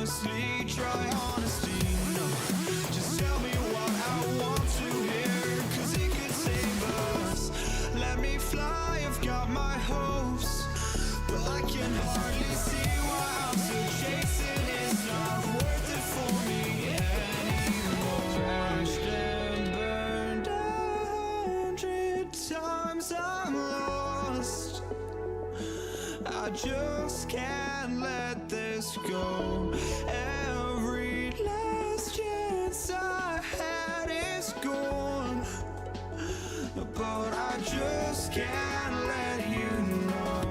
honestly, try honesty. No, just tell me what I want to hear, 'cause it could save us. Let me fly, I've got my hopes, but I can hardly see why I'm still chasing. It's not worth it for me anymore. Crashed and burned 100 times, I'm lost. I just can't let this go. Every last chance I had is gone, but I just can't let you know.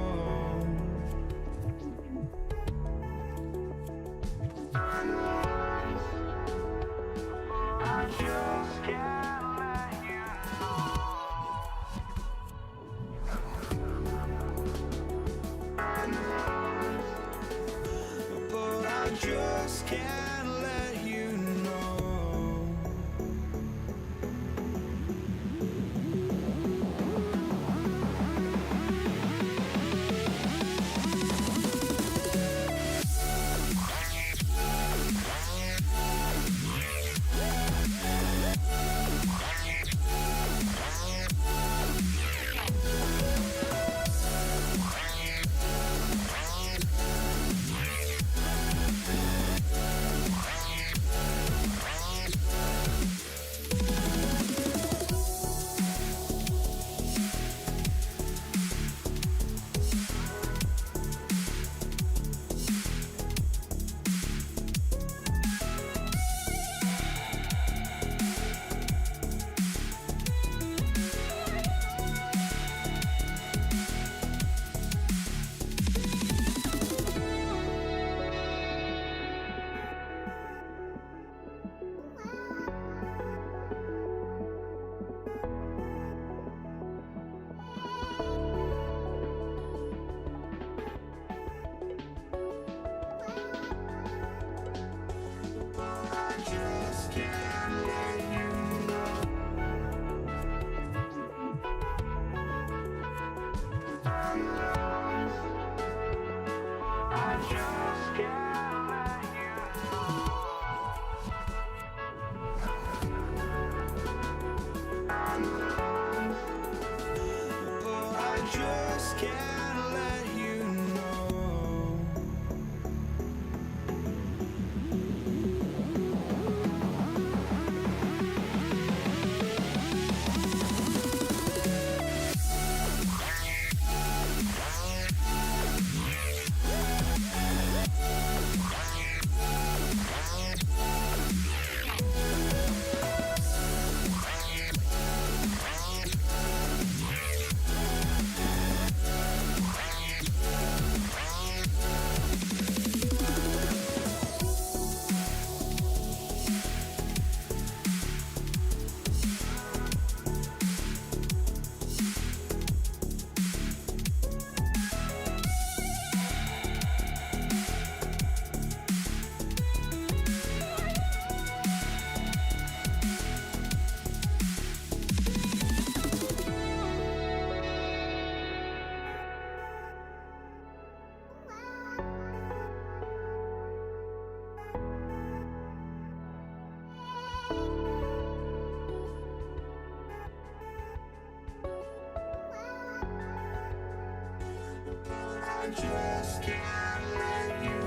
I just can't let you know. But I just can't let you know. Just can't let you know.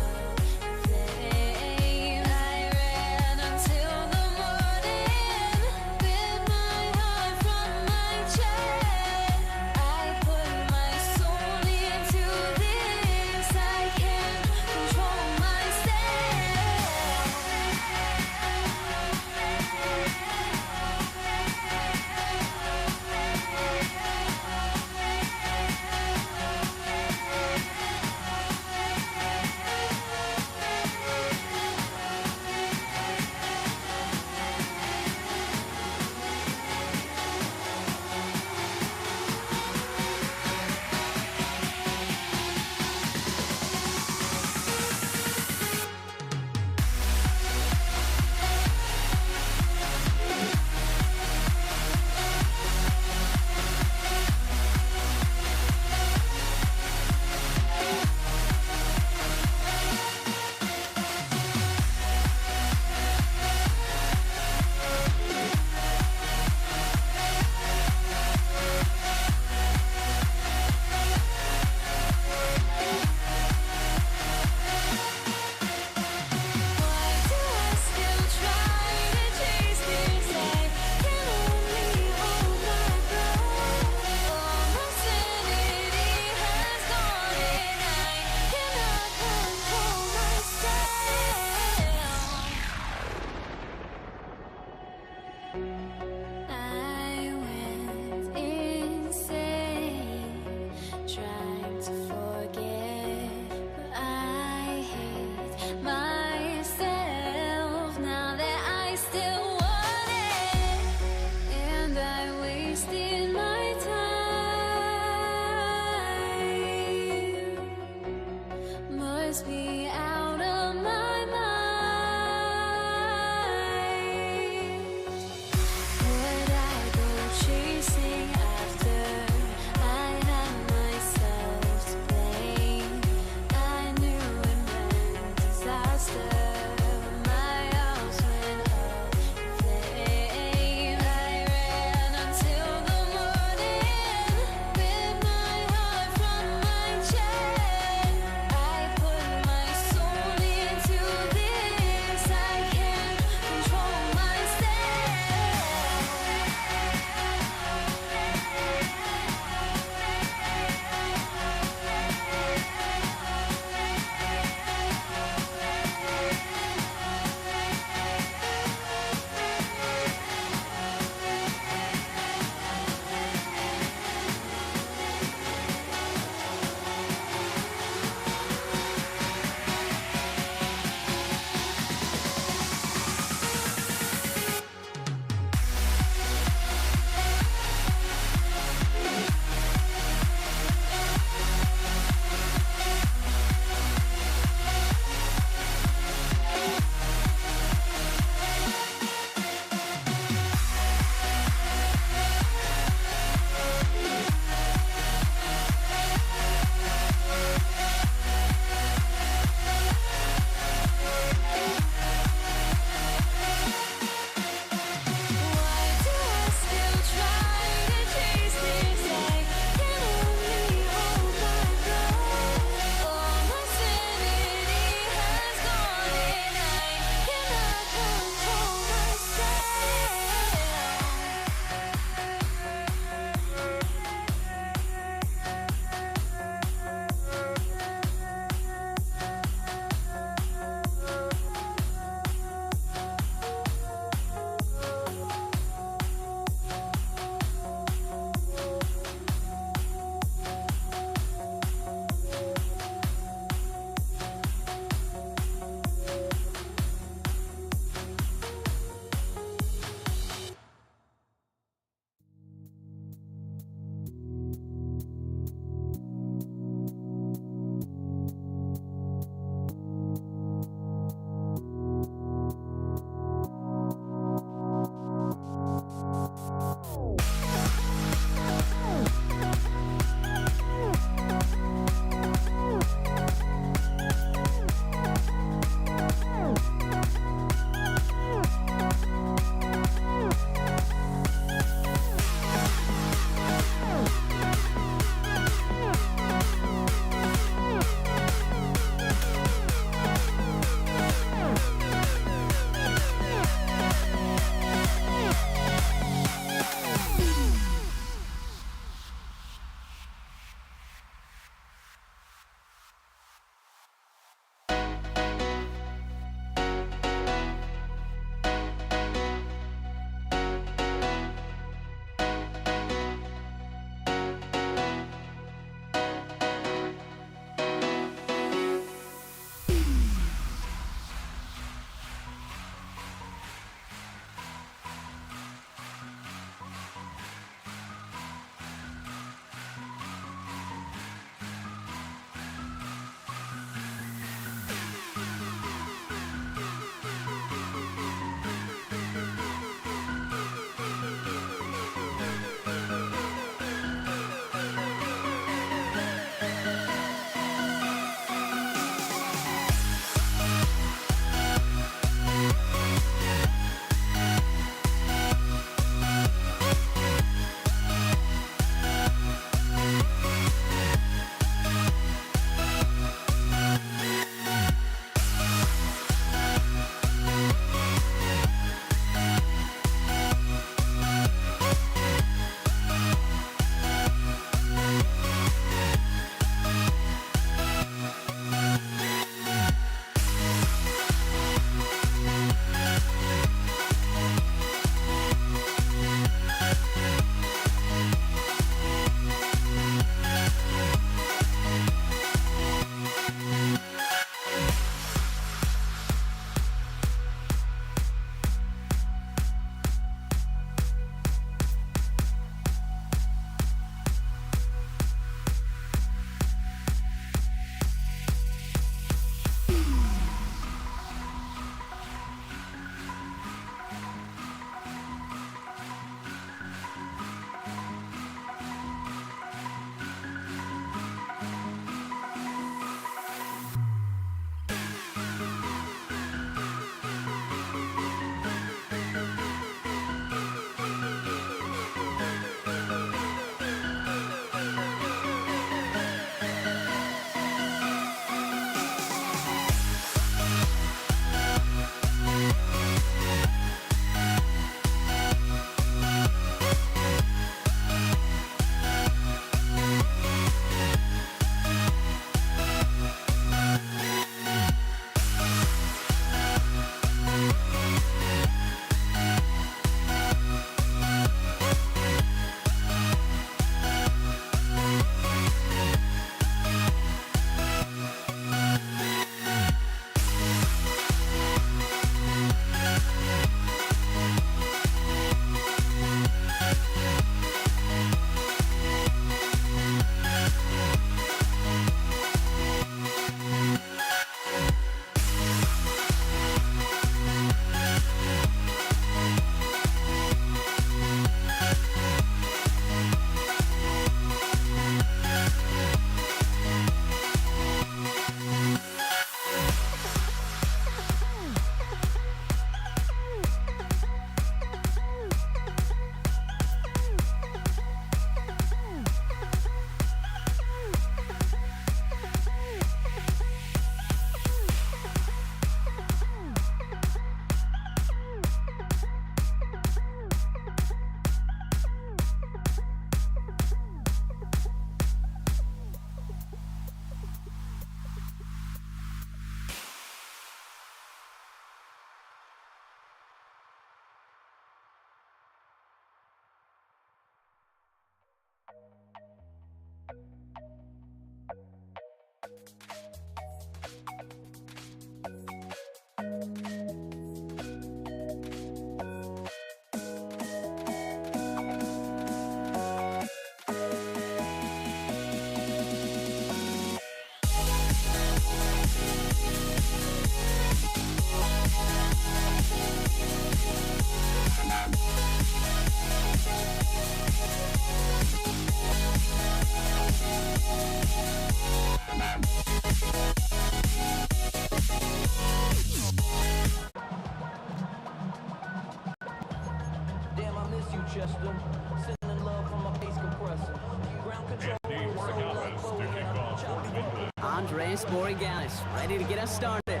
Andres Borregales, ready to get us started. And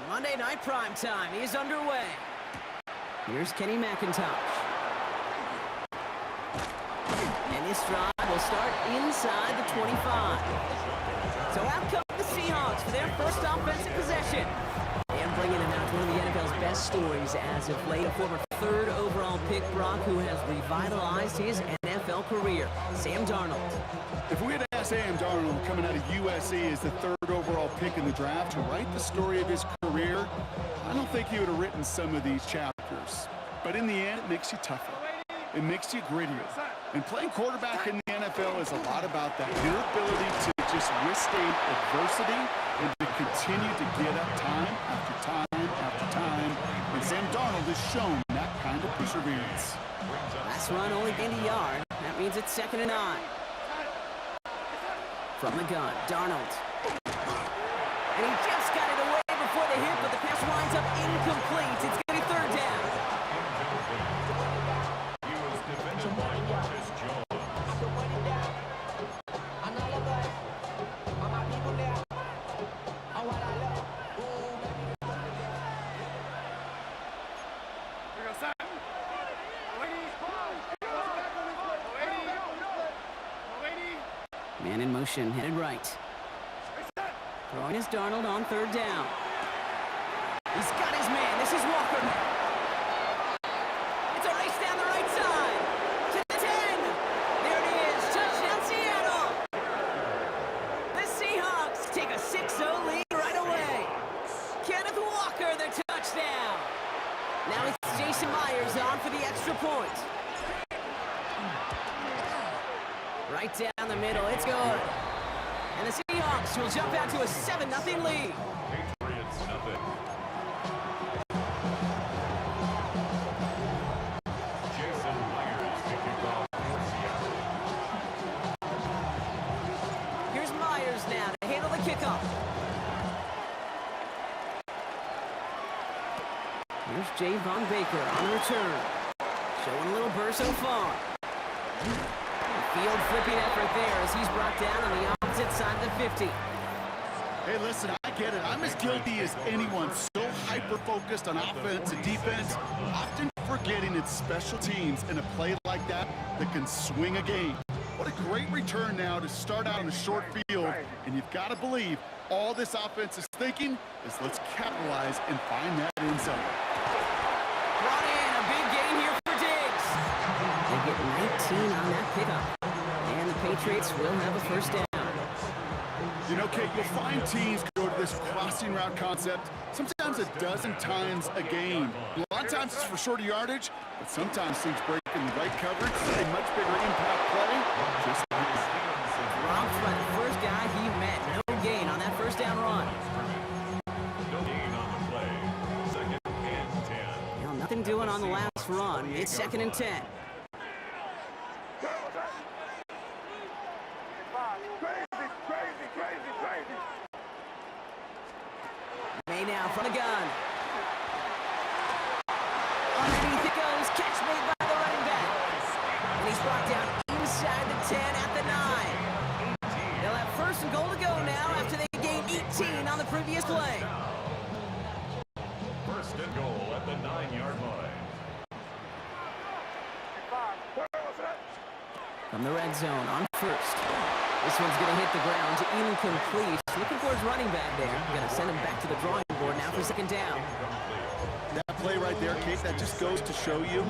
Monday Night Primetime is underway. Here's Kenny McIntosh. And this drive will start inside the 25. So out come the Seahawks for their first offensive possession. And bringing them out to one of the NFL's best stories as of late, a former third overall pick, Brock, who has revitalized his NFL career, Sam Darnold. If we had asked Sam Darnold coming out of USC as the third overall pick in the draft to write the story of his career, I don't think he would have written some of these chapters. But in the end, it makes you tougher. It makes you grittier. And playing quarterback in the NFL is a lot about that. Your ability to just withstand adversity and to continue to get up time after time after time. And Sam Darnold has shown that kind of perseverance. Last run only gained a yard. That means it's 2nd and 9. From the gun, Darnold. And he just got it away before the hit, but the pass winds up incomplete. It's going to be 3rd down. Man in motion, headed right. Throwing his Darnold on 3rd down. He's got his man. This is Walker. It's a race down the right side. To the 10. There it is. Touchdown, Seattle. The Seahawks take a 6-0 lead right away. Kenneth Walker, the touchdown. Now it's Jason Myers on for the extra point. Right down the middle, it's good. And the Seahawks will jump out to a 7-0 lead. Patriots nothing. Jason Myers kicking off for Seattle. Here's Myers now to handle the kickoff. Here's Javon Baker on return. Showing a little burst so far. Field flipping effort there as he's brought down on the opposite side of the 50. Hey, listen, I get it. I'm as guilty as anyone. So hyper-focused on offense and defense, often forgetting it's special teams in a play like that that can swing a game. What a great return now to start out on a short field, and you've got to believe all this offense is thinking is let's capitalize and find that end zone. Brought in a big gain here for Diggs. They get 19 on that pickup. And the Patriots will have a 1st down. You know, Kate, you'll find teams go to this crossing route concept sometimes a dozen times a game. A lot of times it's for shorter yardage, but sometimes teams break in the right coverage, a much bigger impact play. Just like that. Dropped by the first guy he met. No gain on that 1st down run. No gain on the play. 2nd and 10. Well, nothing doing on the last run. It's 2nd and 10. May now from the gun. Underneath it goes. Catch made by the running back. And he's brought down inside the 10 at the 9. They'll have 1st and goal to go now after they gained 18 on the previous play. 1st and goal at the 9-yard line. From the red zone on 1st. This one's going to hit the ground incomplete. Looking for his running back there. Going to send him back to the drawing board now for 2nd down. That play right there, Kate, that just goes to show you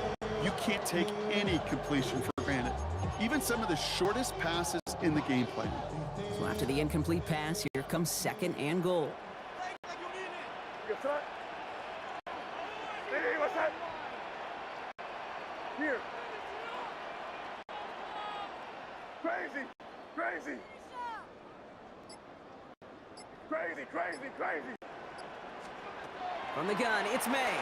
can't take any completion for granted. Even some of the shortest passes in the game plan. So after the incomplete pass, here comes 2nd and goal. Here. Crazy, crazy. Crazy, crazy, crazy. From the gun, it's May.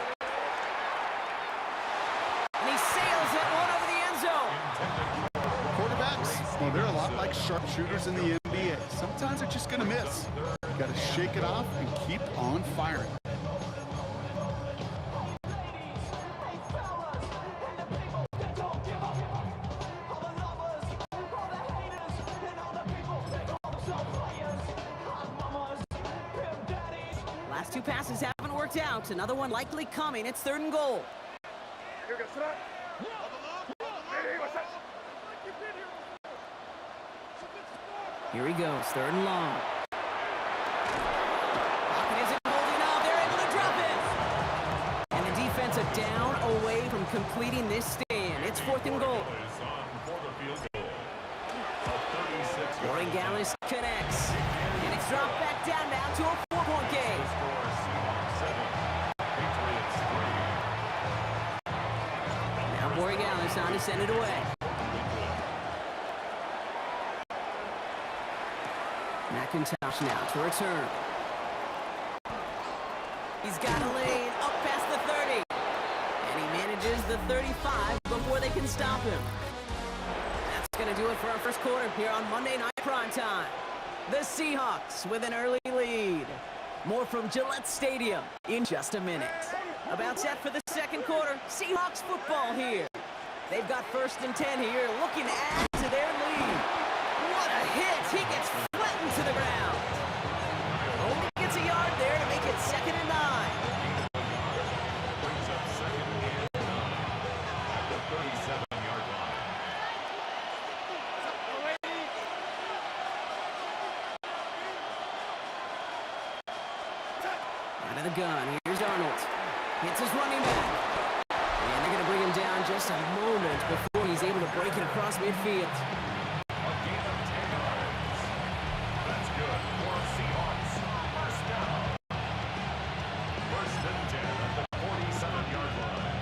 And he sails it one over the end zone. Quarterbacks, well, they're a lot like sharpshooters in the NBA. Sometimes they're just going to miss. You got to shake it off and keep on firing. two passes haven't worked out. Another one likely coming. It's 3rd and goal. Here goes Sarah. Hey, what's up? Here he goes, 3rd and long. Pocket isn't holding up. They're able to drop it. And the defense a down away from completing this stand. It's 4th and goal. Is on for the field goal. A 36-yard Warren Gallis connects. And it's dropped back down now to a 4-point game. score. Seahawks 7, Patriots 3. Now Warren Gallis on to send it away. McIntosh now to return. He's got a lane up past the 30. And he manages the 35 before they can stop him. That's going to do it for our first quarter here on Monday Night Primetime. The Seahawks with an early lead. More from Gillette Stadium in just a minute. About set for the second quarter. Seahawks football here. They've got 1st and 10 here, looking to add to their lead. What a hit! He gets flattened to the ground. Only gets a yard there to make it 2nd and 9. Brings up 2nd and 9 at the 37-yard line. Out of the gun, here's Arnold. Hits his running back. And they're going to bring him down just a moment before he's able to break it across midfield. A gain of 10 yards. That's good for Seahawks. First down. 1st and 10 at the 47-yard line.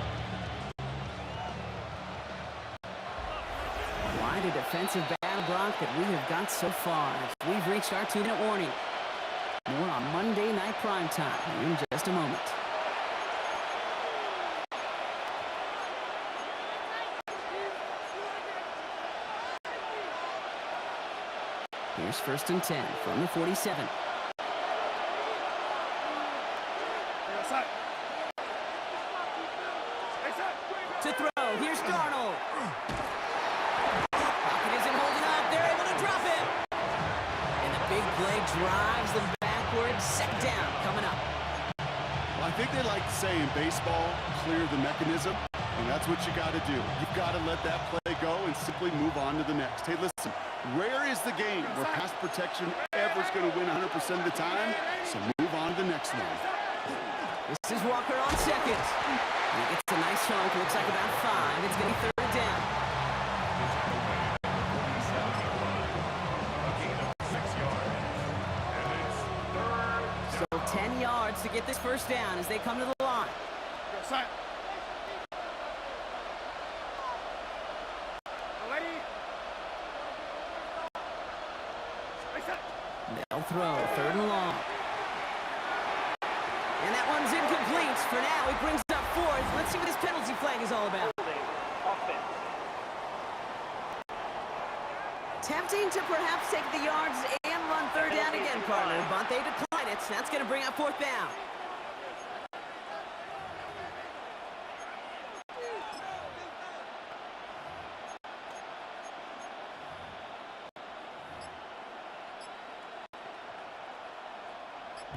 Quite a defensive battle, Brock, that we have got so far. We've reached our 2-minute warning. More on Monday Night Primetime in just a moment. Here's 1st and 10 from the 47. Hey, what's up? Hey, son. To throw, here's Darnold. Pocket isn't holding up. They're able to drop it. And the big play drives them backwards. 2nd down coming up. Well, I think they like to say in baseball, clear the mechanism, and that's what you got to do. You've got to let that play go and simply move on to the next. Hey, listen, rare is the game where pass protection ever is going to win 100% of the time, so move on to the next one. This is Walker on 2nd. And he gets a nice chunk. Looks like about 5. It's going to be 3rd down. A gain of 6 yards. And it's 3rd. So 10 yards to get this 1st down as they come to the line. Go, son. Lady. Hey, son. They'll throw 3rd and long. And that one's incomplete. For now, he brings up 4th. Let's see what this penalty flag is all about. Tempting to perhaps take the yards and run 3rd down again, partner, but they decline it. That's going to bring up 4th down.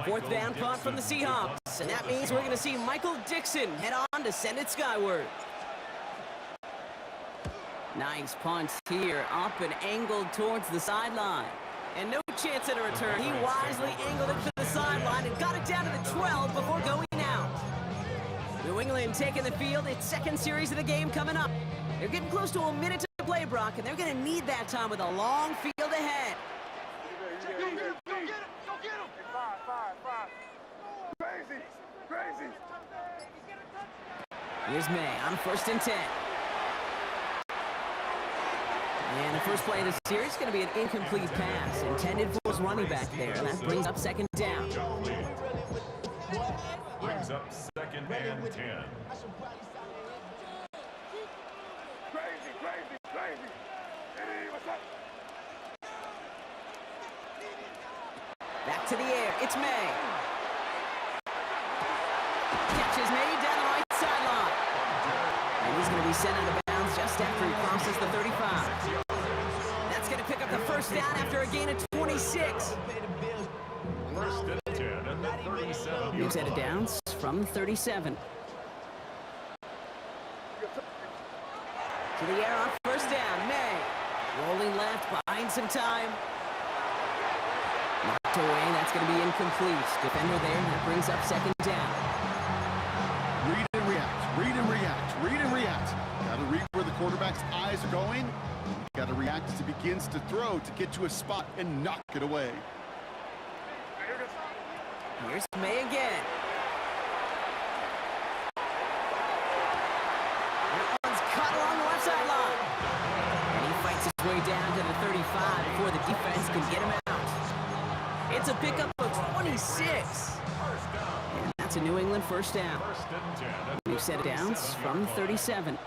Fourth down punt from the Seahawks, and that means we're going to see Michael Dixon head on to send it skyward. Nice punt here, up and angled towards the sideline. And no chance at a return. He wisely angled it to the sideline and got it down to the 12 before going out. New England taking the field. Its 2nd series of the game coming up. They're getting close to a minute to play, Brock, and they're going to need that time with a long field ahead. Go get him! Go get him! Go get him! Five. Crazy! Crazy! Here's May on 1st and 10. And the first play of the series is going to be an incomplete pass intended for his running back there. And that brings up 2nd down. Brings up 2nd and 10. Crazy! Hey, what's up? Back to the air. It's May. Catches May down the right sideline. And he's going to be sent out of bounds just after he crosses the 35. That's going to pick up the 1st down after a gain of 26. First and 10 at the 37. New set of downs from the 37. To the air on first down, May. Rolling left, buying some time. Knocked away, that's going to be incomplete. Defender there, that brings up second down. Read and react, read and react, read and react. Got to read where the quarterback's eyes are going. Got to react as he begins to throw to get to a spot and knock it away. Here's May again. That one's caught along the left sideline. And he fights his way down to the 35 before the defense can get him out. It's a pickup of 26. And that's a New England first down. First and 10 at New set of downs from the 37.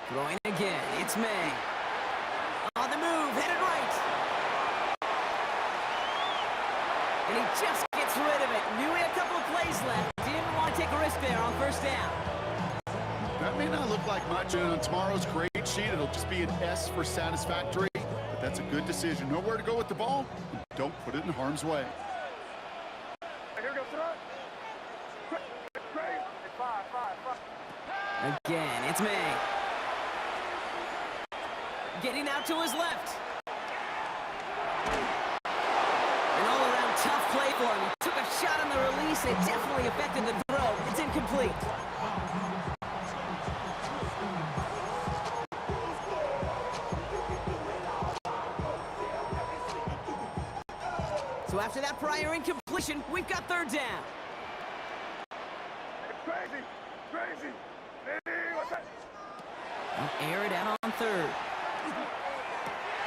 Throwing again, it's May. On the move, headed right. And he just gets rid of it. Knew he had a couple of plays left. Didn't want to take a risk there on first down. That may not look like much, and on tomorrow's grade sheet, it'll just be an S for satisfactory, but that's a good decision. Know where to go with the ball, and don't put it in harm's way. Again, it's May. Getting out to his left. An all-around tough play for him. He took a shot on the release. It definitely affected the throw. It's incomplete. So after that prior incompletion, we've got third down. Crazy, crazy. Hey, what's that? Air it out on third.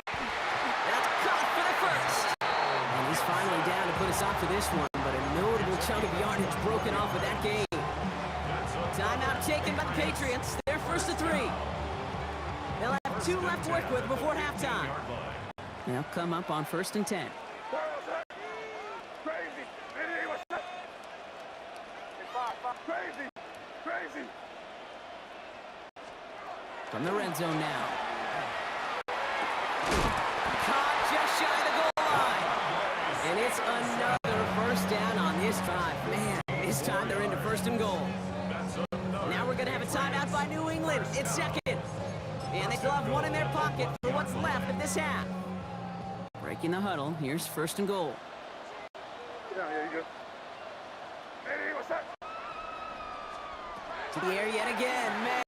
That's caught for the first. And he's finally down to put us off to this one, but a notable chunk of yardage broken off of that game. Timeout taken by the Patriots. They're first to 3. They'll have 2 left to work with before halftime. They'll come up on first and 10. Crazy. Hey, what's that? Crazy, crazy. From the red zone now. Caught just shy of the goal line. And it's another first down on this drive. Man, this time they're into first and goal. Now we're going to have a timeout by New England. It's second. And they still have one in their pocket for what's left of this half. Breaking the huddle, here's first and goal. Yeah, you go. Hey, what's that? To the air yet again, May.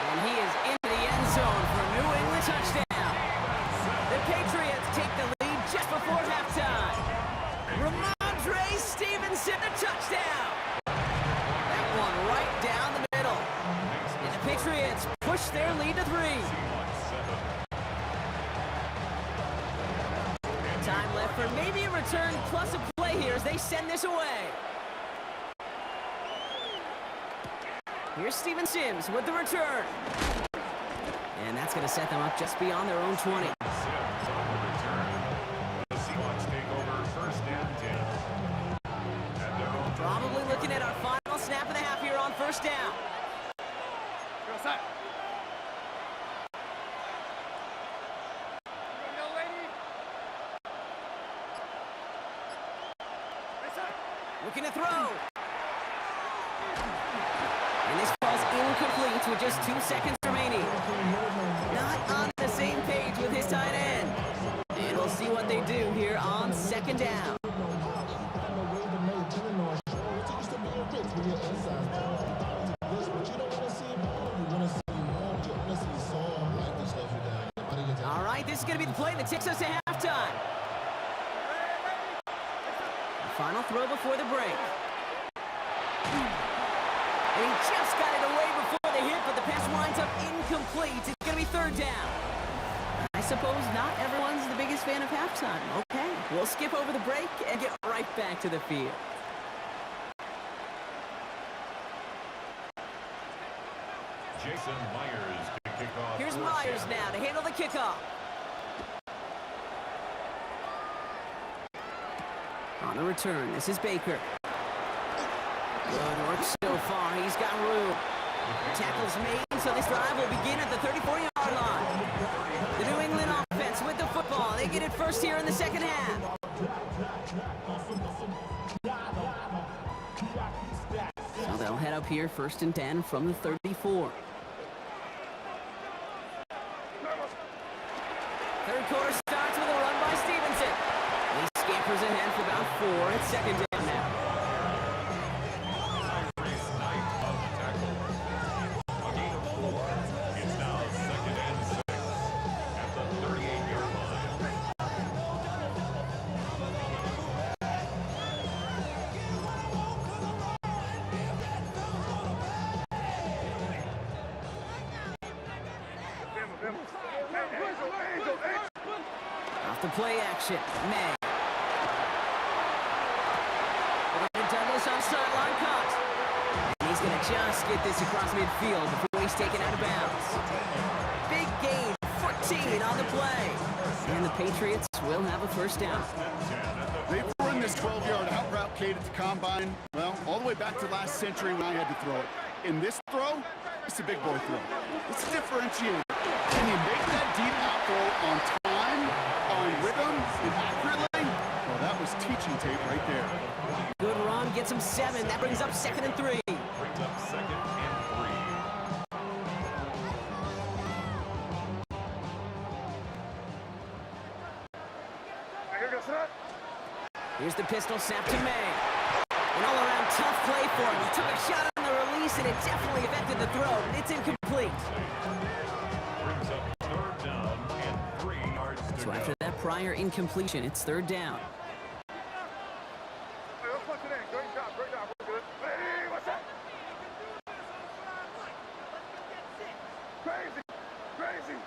And he is into the end zone for a New England touchdown. The Patriots take the lead just before halftime. Ramondre Stevenson, the touchdown. That one right down the middle. And the Patriots push their lead to 3. Time left for maybe a return plus a play here as they send this away. Here's Steven Sims with the return. And that's going to set them up just beyond their own 20. The Seahawks take over first and 10. At their own Probably looking at our final snap of the half here on first down. What's that? Looking to throw. And this ball's incomplete with just 2 seconds remaining. Not on the same page with his tight end. And we'll see what they do here on second down. All right, this is going to be the play that takes us to halftime. Final throw before the break. And he just got it away before the hit, but the pass winds up incomplete. It's going to be third down. I suppose not everyone's the biggest fan of halftime. Okay, we'll skip over the break and get right back to the field. Jason Myers to kick off. Here's first Myers down. now to handle the kickoff. On the return, this is Baker. Good work so far. He's got room. Tackles made, so this drive will begin at the 34-yard 15-yard line. The New England offense with the football. They get it first here in the second half. So they'll head up here, 1st and 10 from the 34. Third quarter starts with a run by Stevenson. He scampers ahead for about 4 at second down now. Tyrese Knight on the tackle. A gain of 4. It's now 2nd and 6 at the 38-yard line. Off the play action, May. Douglas on sideline cut. And he's going to just get this across midfield before he's taken out of bounds. Big gain, 14 on the play. And the Patriots will have a first down. They've run this 12-yard out route, Kate, at the combine, well, all the way back to last century when I had to throw it. In this throw, it's a big boy throw. It's differentiated. Can you make that deep out throw on time, on rhythm, and accurately? Well, that was teaching tape right there. Good run, gets him 7. That brings up 2nd and 3. Brings up 2nd and 3. Here's the pistol snap to May. An all-around tough play for him. He took a shot on the release, and it definitely affected the throw, but it's incomplete. Brings up 3rd down and 3 yards to So go. after that prior incompletion, it's 3rd down. Let's punch it in. Great job. We're good. Hey, what's up? Crazy.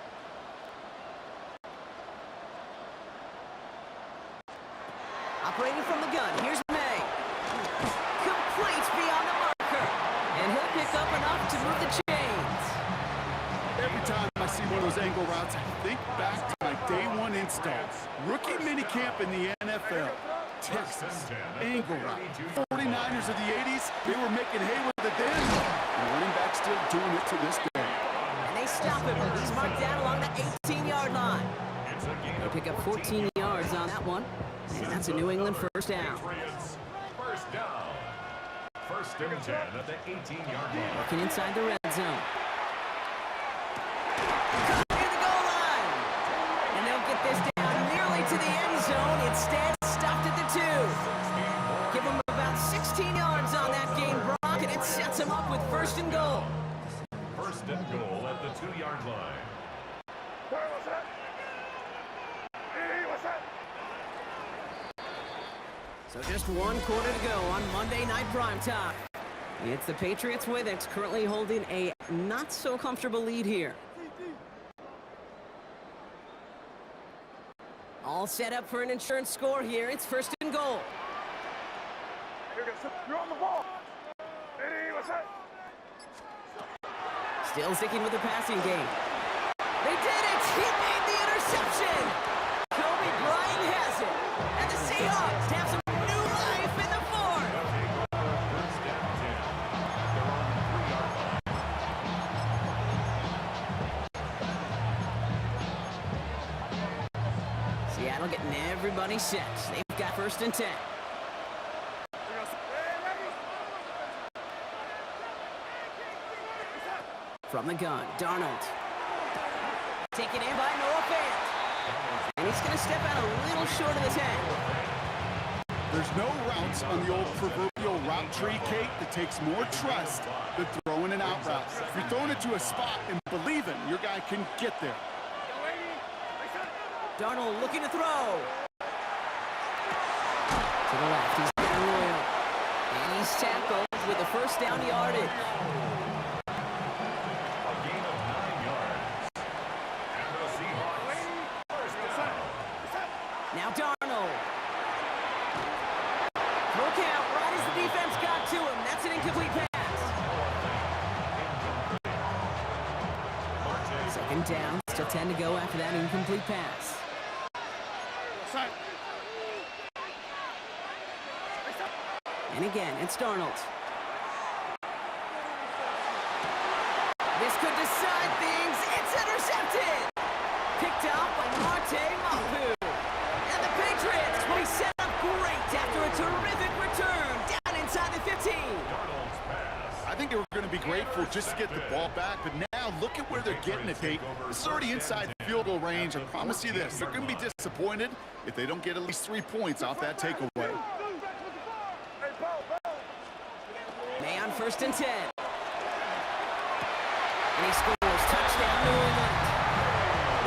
Operating from the gun, here's May. Complete beyond the marker. And he'll pick up enough to move the chains. Every time I see one of those angle routes, I think back to my day 1 install. Rookie minicamp in the NFL. Texas, angle route. 49ers of the 80s, they were making hay with it then. And running back still doing it to this day. And they stop him. He's marked down along the 18-yard line. It's a gain They of pick up 14 yards on that one. And that's a New England first down. Patriots. First down. 1st and 10 at the 18-yard line. Working inside the red zone. Near the goal line. And they'll get this down nearly to the end zone. Instead, stopped at the 2. Give him about 16 yards on that gain, Brock, and it sets him up with 1st and goal. 1st and goal at the 2-yard line. What's up? Hey, what's up? So just 1 quarter to go on Monday Night Primetime. It's the Patriots with it, currently holding a not-so-comfortable lead here. All set up for an insurance score here. It's 1st and goal. You're on the ball. Hey, what's up? Still sticking with the passing game. They did it! He made the interception! Kobe Bryant has it! And the Seahawks have some new life in the 4th! First and 10. They're on the 3-yard line. Seattle getting everybody set. They've got 1st and 10. From the gun, Darnold. Taken in by Noah Fant. And he's going to step out a little short of the 10. There's no routes on the old proverbial route tree, Kate, that takes more trust than throwing an out route. If you're throwing it to a spot and believing your guy can get there. Darnold looking to throw. To the left, he's got Royal. And he's tackled with the 1st down yardage. A gain of 9 yards. And the Seahawks. First down. Now Darnold. Look out, right as the defense got to him. That's an incomplete pass. 2nd down, still 10 to go after that incomplete pass. And again, it's Darnold. This could decide things. It's It's intercepted! Picked up by Marte Mapu. And the Patriots will be set up great after a terrific return down inside the 15. Darnold's pass. I think they were going to be grateful just to get the ball back, but now look at where they're getting it, Pete. This is already inside field goal range. I promise you this, they're going to be disappointed if they don't get at least 3 points off that takeaway. May on 1st and 10. And he scores. Touchdown, New England.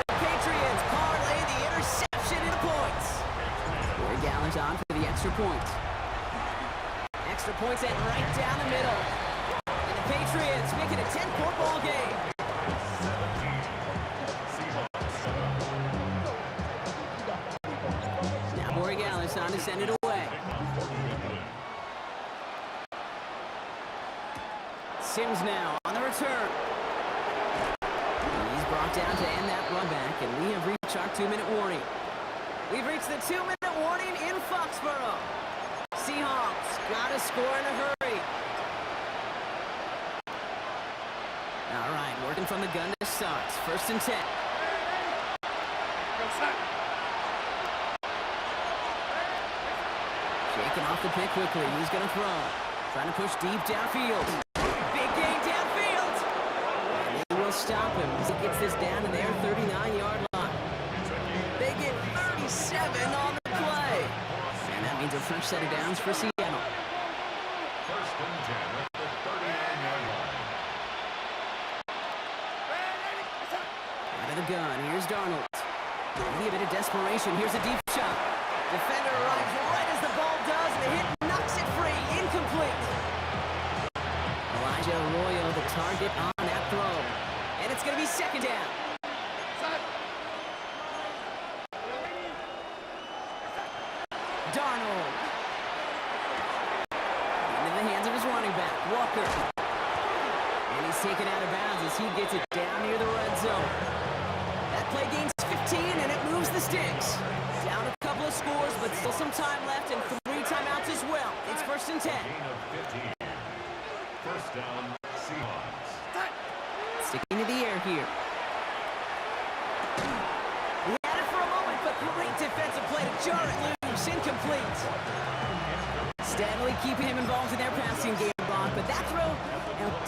The Patriots parlay the interception into points. Corey Gallen's on for the extra point. Extra points and right down the middle. And the Patriots make it a 10-point ball game. Now Corey Gallen's on to send it away. Sims now on the return. He's brought down to end that run back, and we have reached our 2-minute warning. We've reached the 2-minute warning in Foxborough. Seahawks got to score in a hurry. All right, working from the gun to start. 1st and 10. Shaking off the pick quickly. He's going to throw. Trying to push deep downfield. Big gain downfield. And they will stop him as he gets this down to their 39-yard line. They get 37 on the play. And that means a fresh set of downs for Seattle. 1st and 10 at the 39-yard line. Out of the gun, here's Darnold. Maybe a bit of desperation. Here's a deep shot. Defender arrives right as the ball does, and the hit knocks it free. Incomplete. Elijah Arroyo, the target on that throw. And it's going to be 2nd down. Darnold. Into the hands of his running back, Walker. And he's taken out of bounds as he gets it down near the red zone. That play gains 15, and it moves the sticks. Down a couple of scores, but still some time left, and 3 timeouts as well. It's 1st and 10. Gain of 15. 1st down, Seahawks. Sticking to the air here. He had it for a moment, but great defensive play to jar it loose. Incomplete. Steadily keeping him involved in their passing game, Brock, but that throw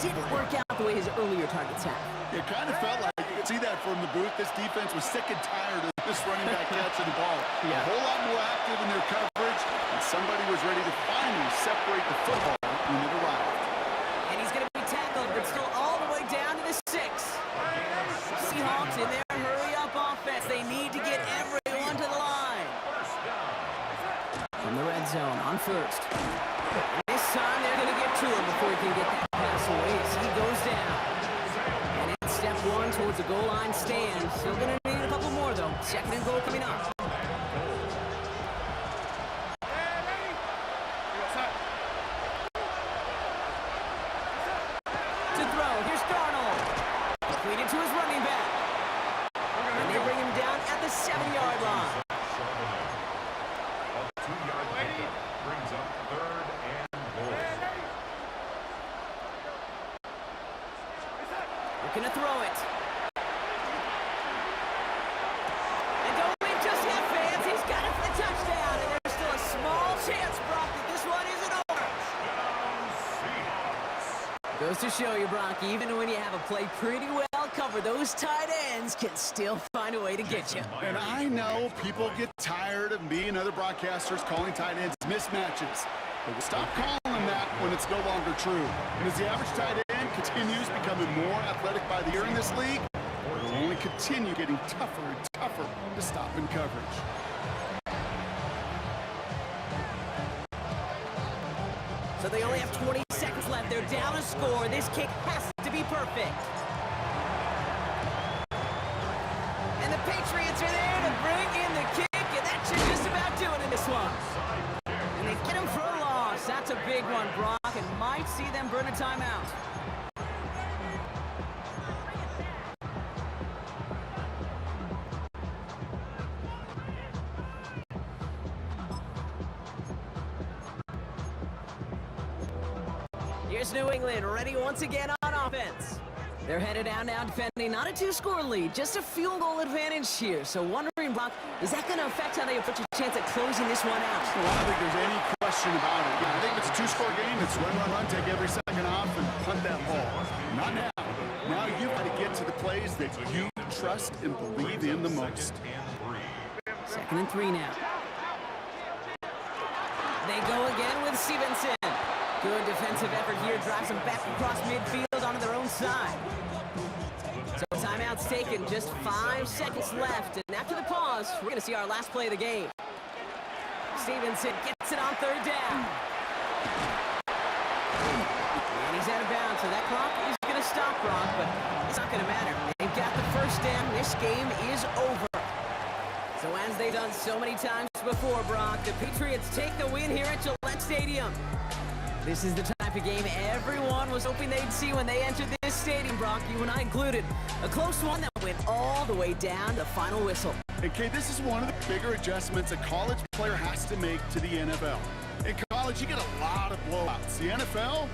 didn't work out the way his earlier targets have. It kind of felt like, you could see that from the booth, this defense was sick and tired of this running back catching the ball. A whole lot more active in their coverage, and somebody was ready to finally separate the football when it arrived. And he's going to be tackled, but still all the way down to the 6. Seahawks in their hurry-up offense. They need to get everyone to the line. From the red zone on 1st. This time they're going to get to him before he can get that pass away as he goes down. And it's step 1 towards the goal line stand. Still going to need a couple more, though. 2nd and goal coming up. To throw, here's Darnold. Completed to his running back. And they bring him down at the 7-yard line. A 2-yard pickup brings up 3rd and goal. Looking to throw it. And don't leave just yet, fans. He's got it for the touchdown. And there's still a small chance, Brock, that this one isn't over. Seahawks. Goes to show you, Brock, even when you have a play pretty well covered, those tight ends can still find a way to get you. And I know people get tired of me and other broadcasters calling tight ends mismatches. But we'll stop calling them that when it's no longer true. And as the average tight end continues becoming more athletic by the year in this league, it'll only continue getting tougher and tougher to stop in coverage. So they only have 20 seconds left. They're down a score. This kick has to be perfect. And the Patriots are there to bring in the kick, and that should just about do it in this one. And they get him for a loss. That's a big one, Brock, and might see them burn a timeout. Here's New England ready once again on offense. They're headed out now defending not a two-score lead, just a field goal advantage here. So wondering, Brock, is that going to affect how they approach a chance at closing this one out? Well, I don't think there's any question about it. Yeah, I think if it's a two-score game, it's run, take every second off and punt that ball. Not now. Now you've got to get to the plays that you trust and believe in the most. 2nd and 3 now. They go again with Stevenson. Good defensive effort here, drives them back across midfield onto their own side. So timeout's taken, just 5 seconds left. And after the pause, we're going to see our last play of the game. Stevenson gets it on 3rd down. And he's out of bounds, so that clock is going to stop, Brock, but it's not going to matter. They've got the first down. This game is over. So as they've done so many times before, Brock, the Patriots take the win here at Gillette Stadium. This is the type of game everyone was hoping they'd see when they entered this stadium, Brock, you and I included. A close one that went all the way down to the final whistle. Okay, this is one of the bigger adjustments a college player has to make to the NFL. In college, you get a lot of blowouts. The NFL,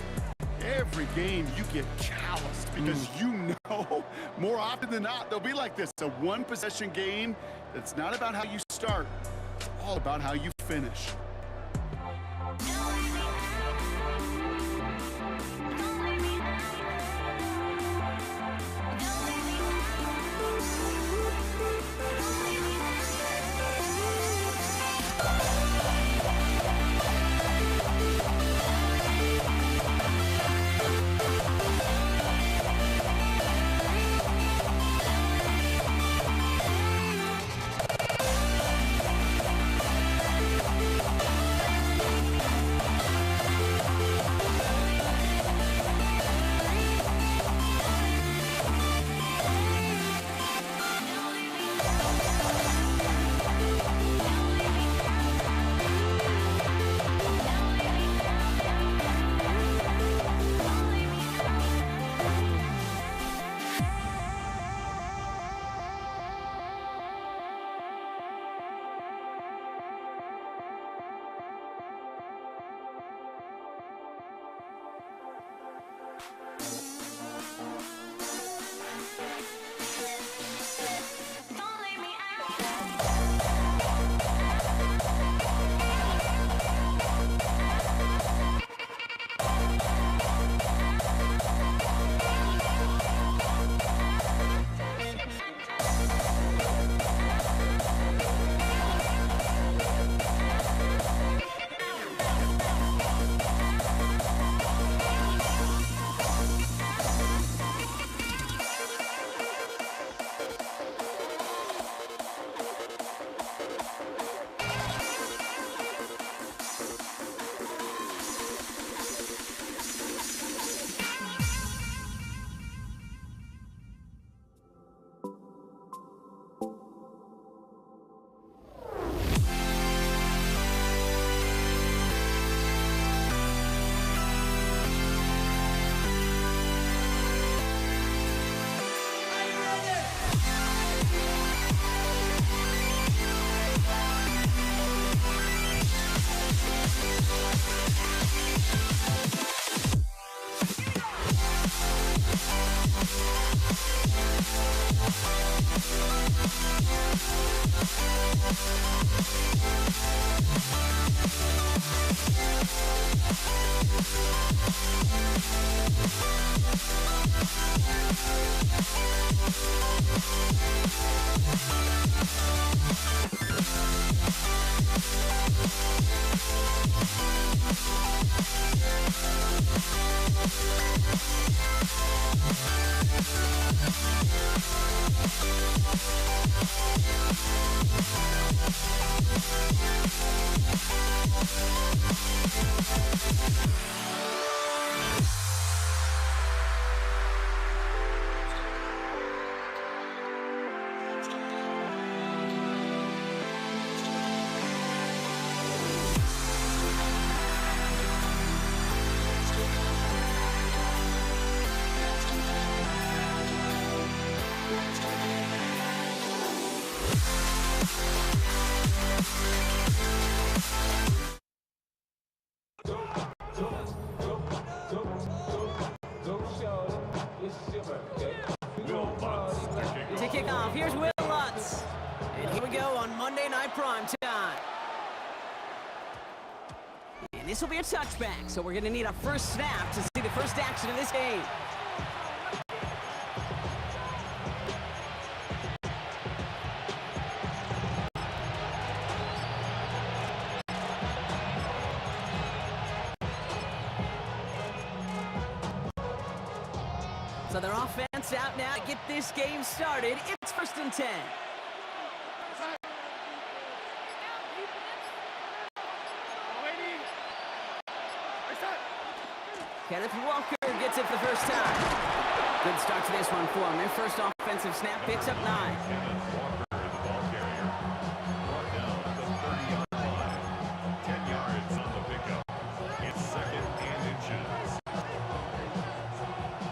every game you get calloused because you know more often than not they'll be like this. A one-possession game that's not about how you start. It's all about how you finish. prime time. And this will be a touchback, so we're going to need a first snap to see the first action of this game. So their offense out now to get this game started. It's 1st and 10. Kenneth Walker gets it for the first time. Good start to this one for him. Their first offensive snap picks up 9. Kenneth Walker, the ball carrier, brought down at the 30-yard line. 10 yards on the pickup. It's 2nd and inches.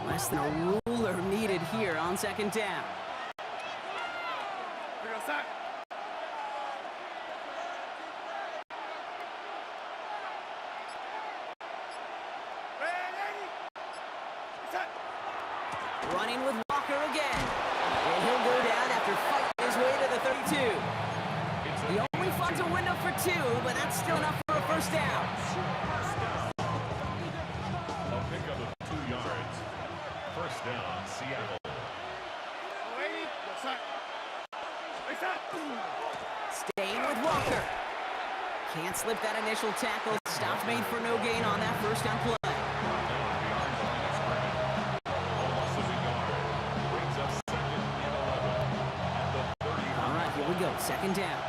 Less than a ruler needed here on 2nd down. Here goes sack. Running with Walker again. And he'll go down after fighting his way to the 32. He only finds a window for 2, but that's still enough for a first down. A pickup of 2 yards. First down, Seattle. Staying with Walker. Can't slip that initial tackle. Stops made for no gain on that first down play. All right, here we go. 2nd down.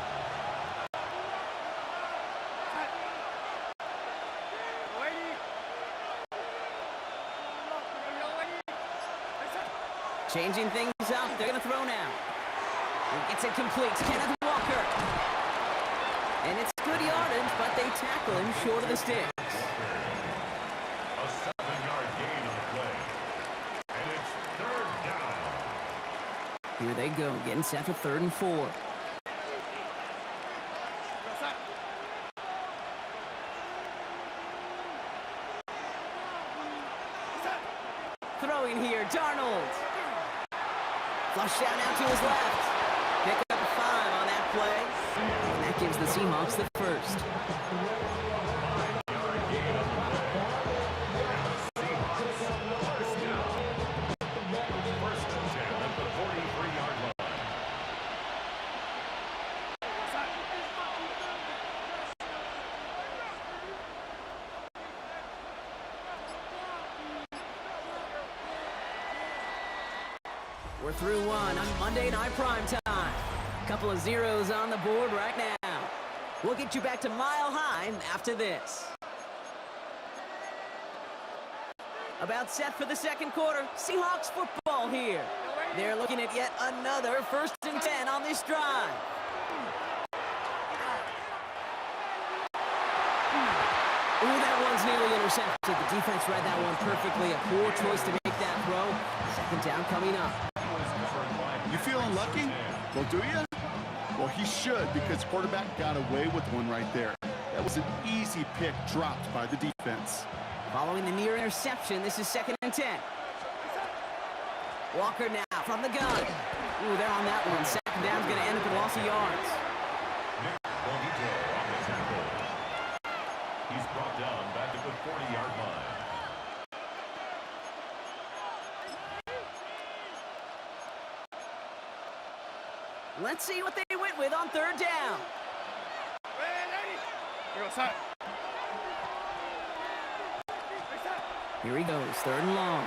Changing things up. They're going to throw now. He gets it complete. Kenneth Walker. And it's good yardage, but they tackle him short of the sticks. A 7-yard gain on the play. And it's 3rd down. Here they go, getting set for 3rd and 4. Throwing here, Darnold. Flush out now to his left. Pick up 5 on that play. And that gives the Seahawks the first. 5-yard gain on the play. And the Seahawks first down. 1st and 10 at the 43-yard line. We're through one on Monday Night Prime Time. Couple of zeros on the board right now. We'll get you back to Mile High after this. About set for the 2nd quarter. Seahawks football here. They're looking at yet another 1st and 10 on this drive. Ooh, that one's nearly intercepted. The defense read that one perfectly. A poor choice to make that throw. 2nd down coming up. You feeling lucky? Well, do you? Well, he should, because quarterback got away with one right there. That was an easy pick dropped by the defense. Following the near interception, this is 2nd and 10. Walker now from the gun. Ooh, they're on that one. 2nd down's going to end up with loss of yards. Nick Bonito on the tackle. He's brought down back at the 40-yard line. Let's see what they went with on 3rd down. Here goes sack. Here he goes, 3rd and long.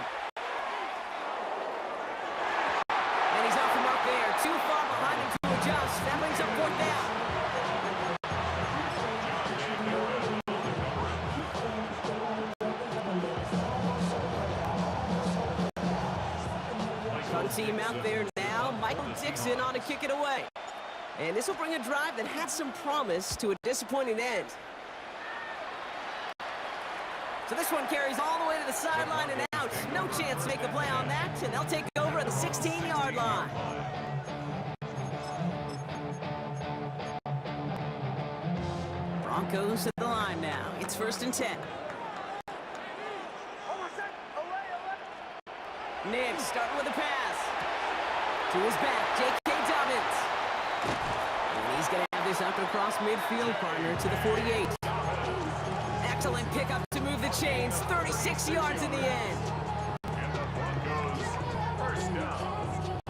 And he's off the mark there. Too far behind him to adjust. That brings up 4th down. Team out there now. Michael Dixon on to kick it away. And this will bring a drive that had some promise to a disappointing end. So this one carries all the way to the sideline and out. No chance to make a play on that, and they'll take over at the 16-yard line. Broncos to the line now. It's 1st and 10. Nick starting with a pass. To his back, J.K. Dobbins. And he's going to have this up and across midfield, partner, to the 48. Excellent pickup to move the chains. 36 yards in the end. And the Broncos first down.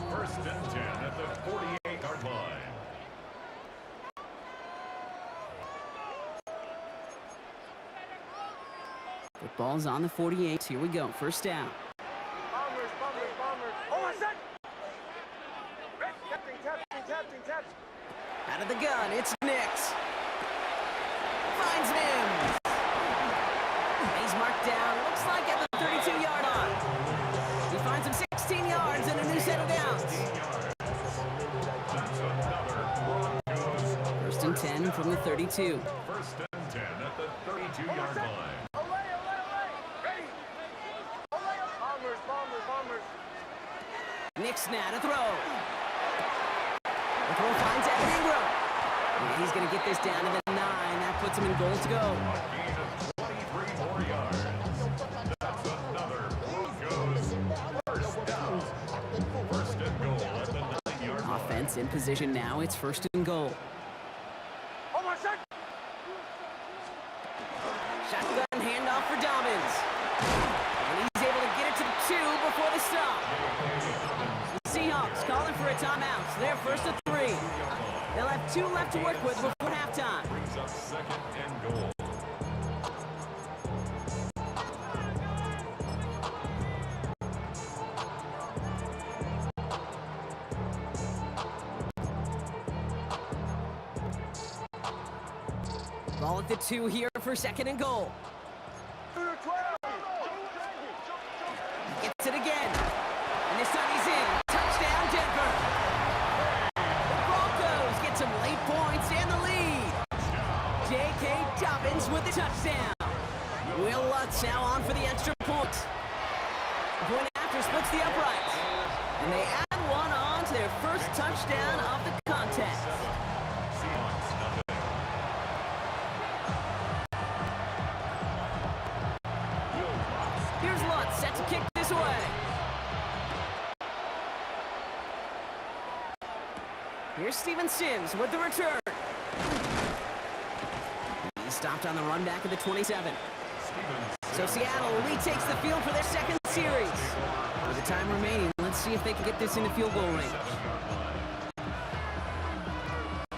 First and 10 at the 48-yard line. Football's on the 48. Here we go. First down. Bombers, bombers, bombers. Oh, my son! Captain. Out of the gun, it's Nix. Finds Mims. He's marked down, looks like at the 32-yard line. He finds him 16 yards and a new set of downs. That's another Broncos. First and 10 from the 32. First and 10 at the 32-yard line. Ready! Bombers. Nix now to throw. The throw finds Evan Ingram. And he's going to get this down to the 9. That puts him in goal to go. A gain of 23 more yards. That's another Broncos first down. First and goal at the 9-yard line. Offense in position now. It's first and goal. Oh, my son! Shotgun handoff for Dobbins. And he's able to get it to the 2 before the stop. The Seahawks calling for a timeout. So they're first and 3. They'll have 2 left to work with before halftime. Brings up second and goal. Ball at the 2 here for second and goal. Gets it again. And this time he's in. Touchdown, Denver. The Broncos get some late points and the lead. J.K. Dobbins with the touchdown. Will Lutz now on for the extra point. The point after splits the uprights. And they add one on to their first touchdown of the contest. Seahawks nothing. Here's Lutz set to kick this way. Here's Steven Sims with the return. He's stopped on the run back of the 27. So Seattle retakes the field for their second series. With the time remaining, let's see if they can get this into field goal range.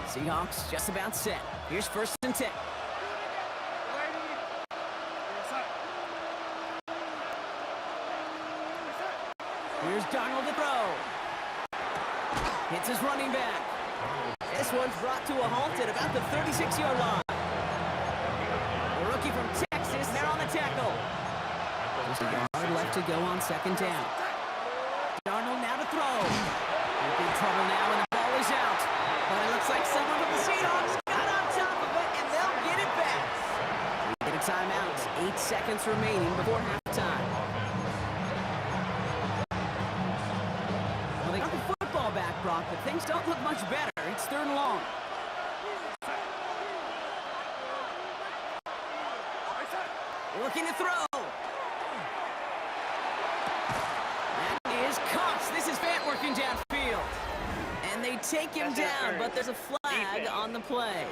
Seahawks just about set. Here's first and 10. Here's Darnold to throw. Hits his running back. This one's brought to a halt at about the 36-yard line. The rookie from Texas, they're on the tackle. Just a yard left to go on second down. Darnold now to throw. In big trouble now, and the ball is out. But it looks like someone from the Seahawks got on top of it, and they'll get it back. We get a timeout. 8 seconds remaining before halftime. Well, they got the football back, Brock, but things don't look much better. It's third and long. Looking to throw. That is Cox. This is Fant working downfield. And they take him down, but there's a flag on the play.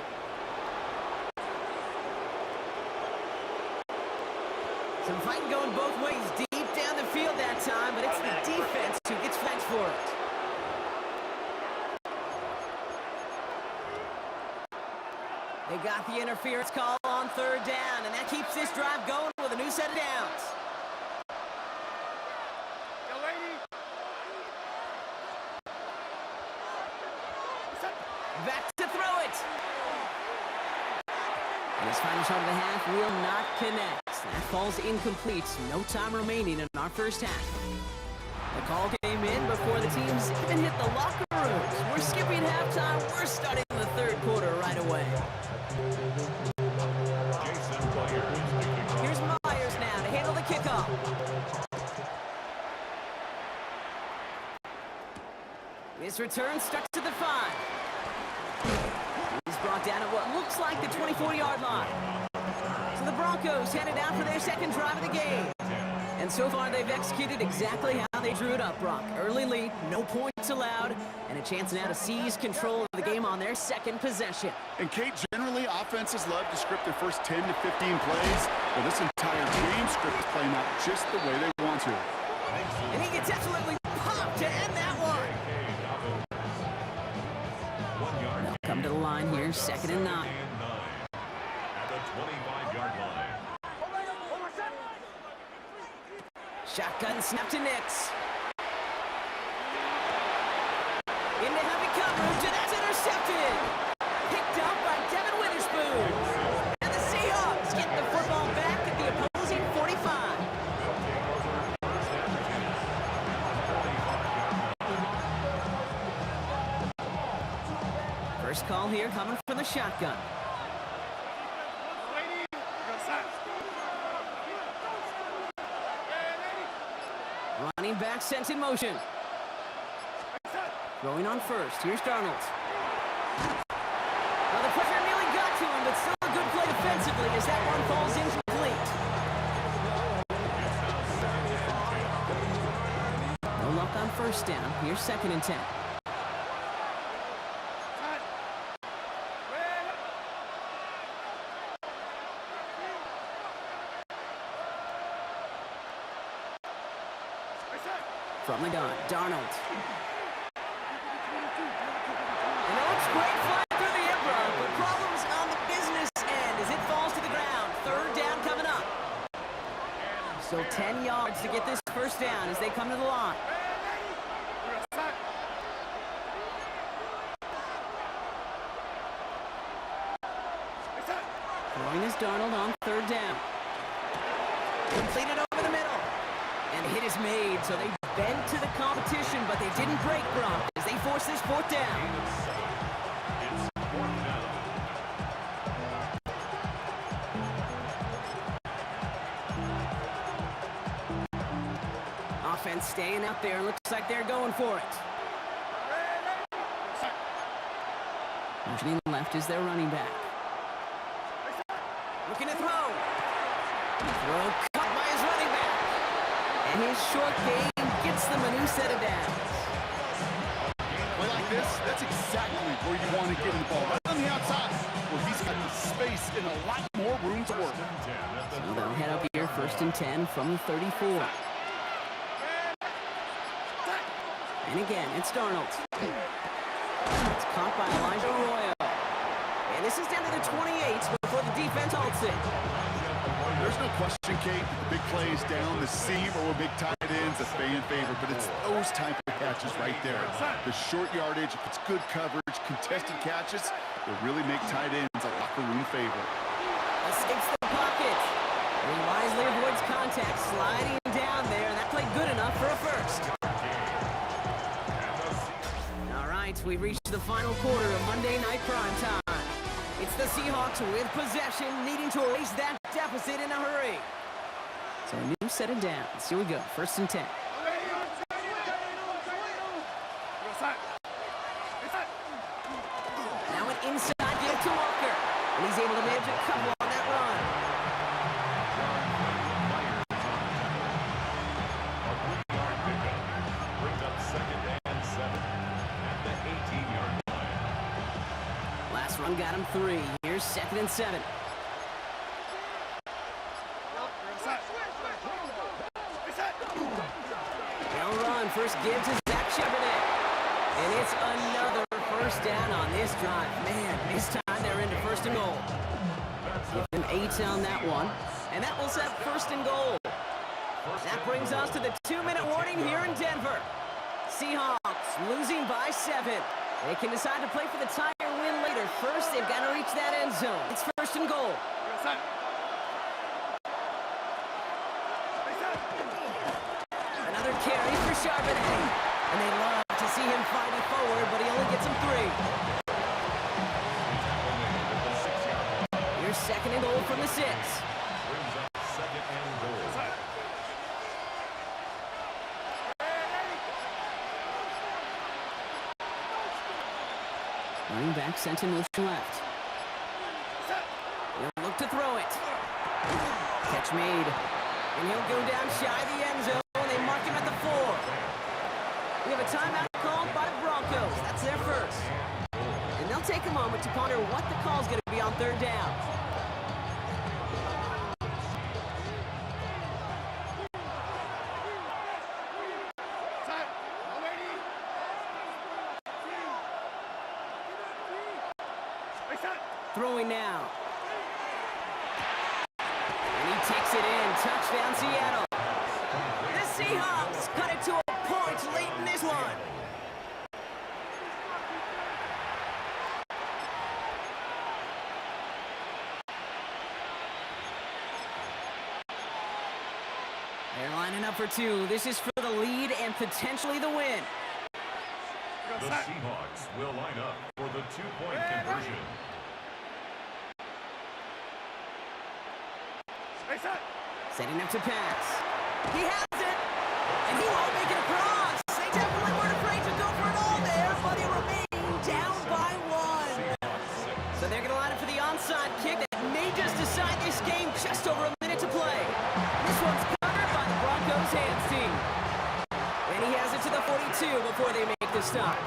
Some fighting going both ways deep down the field that time, but it's the defense who gets flagged for it. They got the interference call on third down, and that keeps this drive going with a new set of downs. Back to throw it. And his final shot of the half will not connect. That falls incomplete. No time remaining in our first half. The call came in before the teams even hit the locker rooms. We're skipping halftime. We're starting the third quarter right away. Here's Myers now to handle the kickoff. His return stuck to the 5. He's brought down at what looks like the 24-yard line. So the Broncos headed out for their second drive of the game. And so far, they've executed exactly how they drew it up, Brock. Early lead, no points allowed, and a chance now to seize control of the game on their second possession. And Kate, generally, offenses love to script their first 10 to 15 plays. Well, this entire game script is playing out just the way they want to. And he gets absolutely popped to end that one. They'll come to the line here, 2nd and 9. At the 25-yard line. Shotgun snap to Nix. Into heavy coverage, and that's intercepted. Picked up by Devin Witherspoon. And the Seahawks get the football back at the opposing 45. First call here coming from the shotgun. Running back sent in motion. Throwing on first. Here's Darnold. Well, the pressure nearly got to him, but still a good play defensively as that one falls incomplete. No luck on first down. Here's 2nd and 10. From the gun, Darnold. And it looks great flying through the air, but problems on the business end as it falls to the ground. 3rd down coming up. Still 10 yards to get this first down as they come to the line. Throwing is Darnold on 3rd down. Completed over the middle. And a hit is made, so they bent to the competition, but they didn't break, Brock, as they force this 4th down. It's 4th down. Offense staying up there. Looks like they're going for it. Motioning left is their running back. Looking to throw. Throw cut by his running back. And his short game gets them a new set of downs. Play like this, that's exactly where you want to get the ball. Right on the outside, where he's got the space and a lot more room to work. So they'll head up here, 1st and 10 from the 34. And again, it's Darnold. It's caught by Elijah Arroyo. And this is down to the 28 before the defense halts it. There's no question, Kate, the big plays down the seam or big tight ends, a fan favorite, but it's those type of catches right there. The short yardage, if it's good coverage, contested catches, they really make tight ends a locker room favorite. Escapes the pocket. He wisely avoids contact, sliding down there, and that played good enough for a first. All right, we've reached the final quarter of Monday Night Prime Time. It's the Seahawks with possession, needing to erase that deficit in a hurry. So a new set of downs. Here we go, 1st and 10. Now an inside give to Walker, and he's able to manage a couple on that run. Brings up 2nd and 7 at the 18-yard line. Last run got him 3. Here's 2nd and 7. They'll run. First give to Zach Chevrolet. And it's another first down on this drive. Man, this time they're into 1st and goal. Give them 8 on that one. And that will set 1st and goal. That brings us to the 2-minute warning here in Denver. Seahawks losing by 7. They can decide to play for the tie or win later. First, they've got to reach that end zone. It's 1st and goal. Another carry for Charbonnet. And they love to see him fighting forward, but he only gets him 3. Here's 2nd and goal from the 6. Brings up 2nd and goal. Running back sent in motion left. He'll look to throw it. Catch made. And he'll go down shy of the end zone, and they mark him at the 4. We have a timeout called by the Broncos. That's their first. And they'll take a moment to ponder what the call's going to be on third down. Throwing now. And he takes it in. Touchdown, Seattle. The Seahawks cut it to a point late in this one. They're lining up for 2. This is for the lead and potentially the win. The Seahawks will line up for the 2-point conversion. Setting up to pass. He has it, and he won't make it across. They definitely weren't afraid to go for it all there, but they remain down by 1. So they're going to line up for the onside kick that may just decide this game. Just over a minute to play. This one's covered by the Broncos hands team. And he has it to the 42 before they make the stop.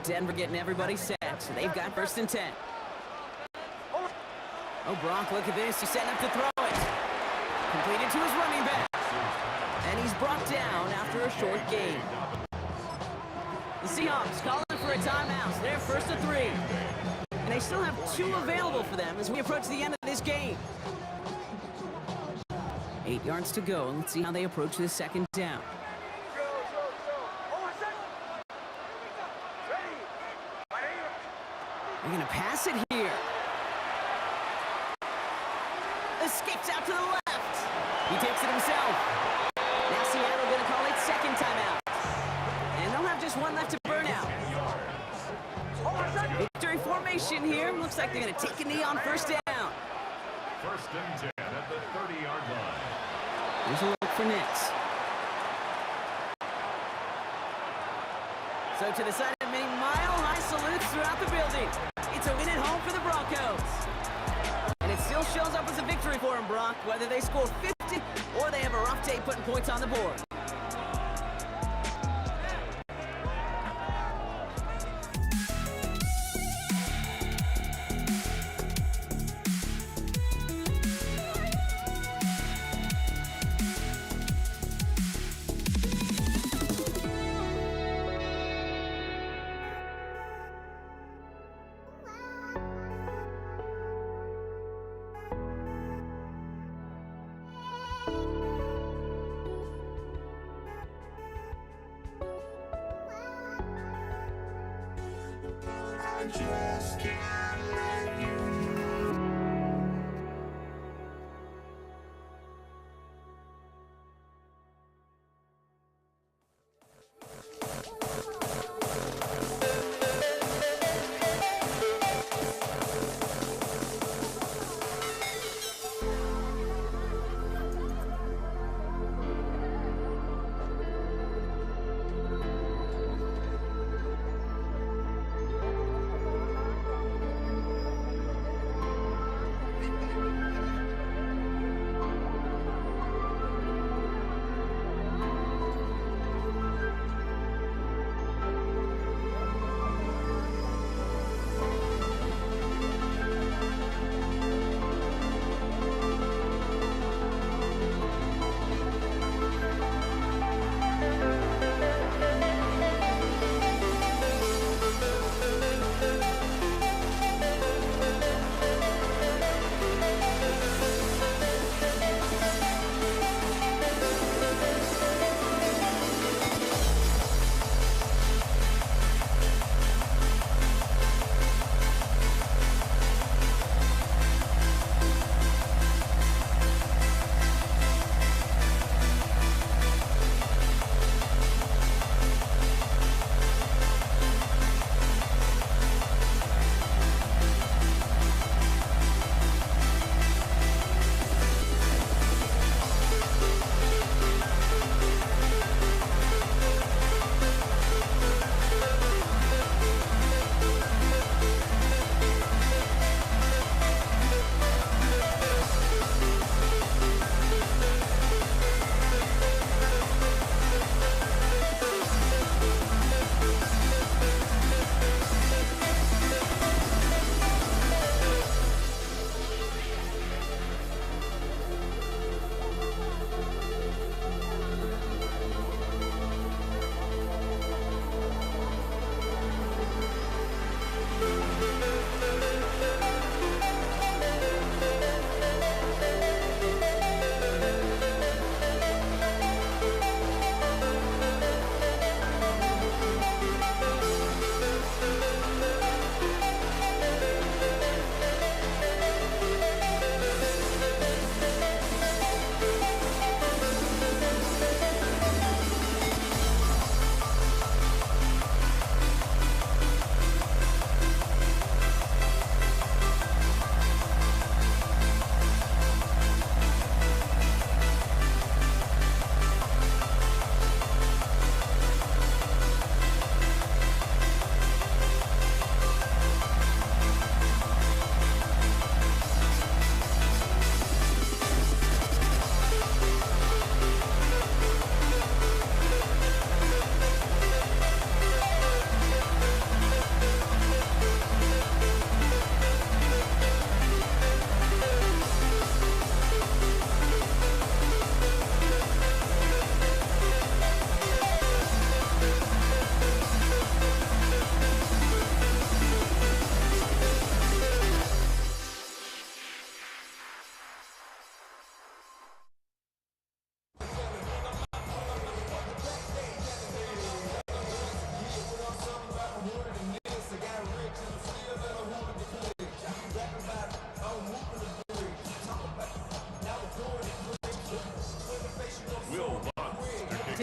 Denver getting everybody set, so they've got 1st and 10. Oh, Gronk, look at this. He's setting up to throw it. Completed to his running back. And he's brought down after a short gain. The Seahawks calling for a timeout. They're 1st and 3. And they still have 2 available for them as we approach the end of this game. 8 yards to go, and let's see how they approach this 2nd down. They're going to pass it here. Escapes out to the left. He takes it himself. Now Seattle going to call it 2nd timeout. And they'll have just 1 left to burn out. Victory formation here. Looks like they're going to take a knee on 1st down. 1st and 10 at the 30-yard line. Here's a look for Nix. So to the side of many mile-high salutes throughout the building. It's a win at home for the Broncos. And it still shows up as a victory for them, Brock, whether they score 50 or they have a rough day putting points on the board.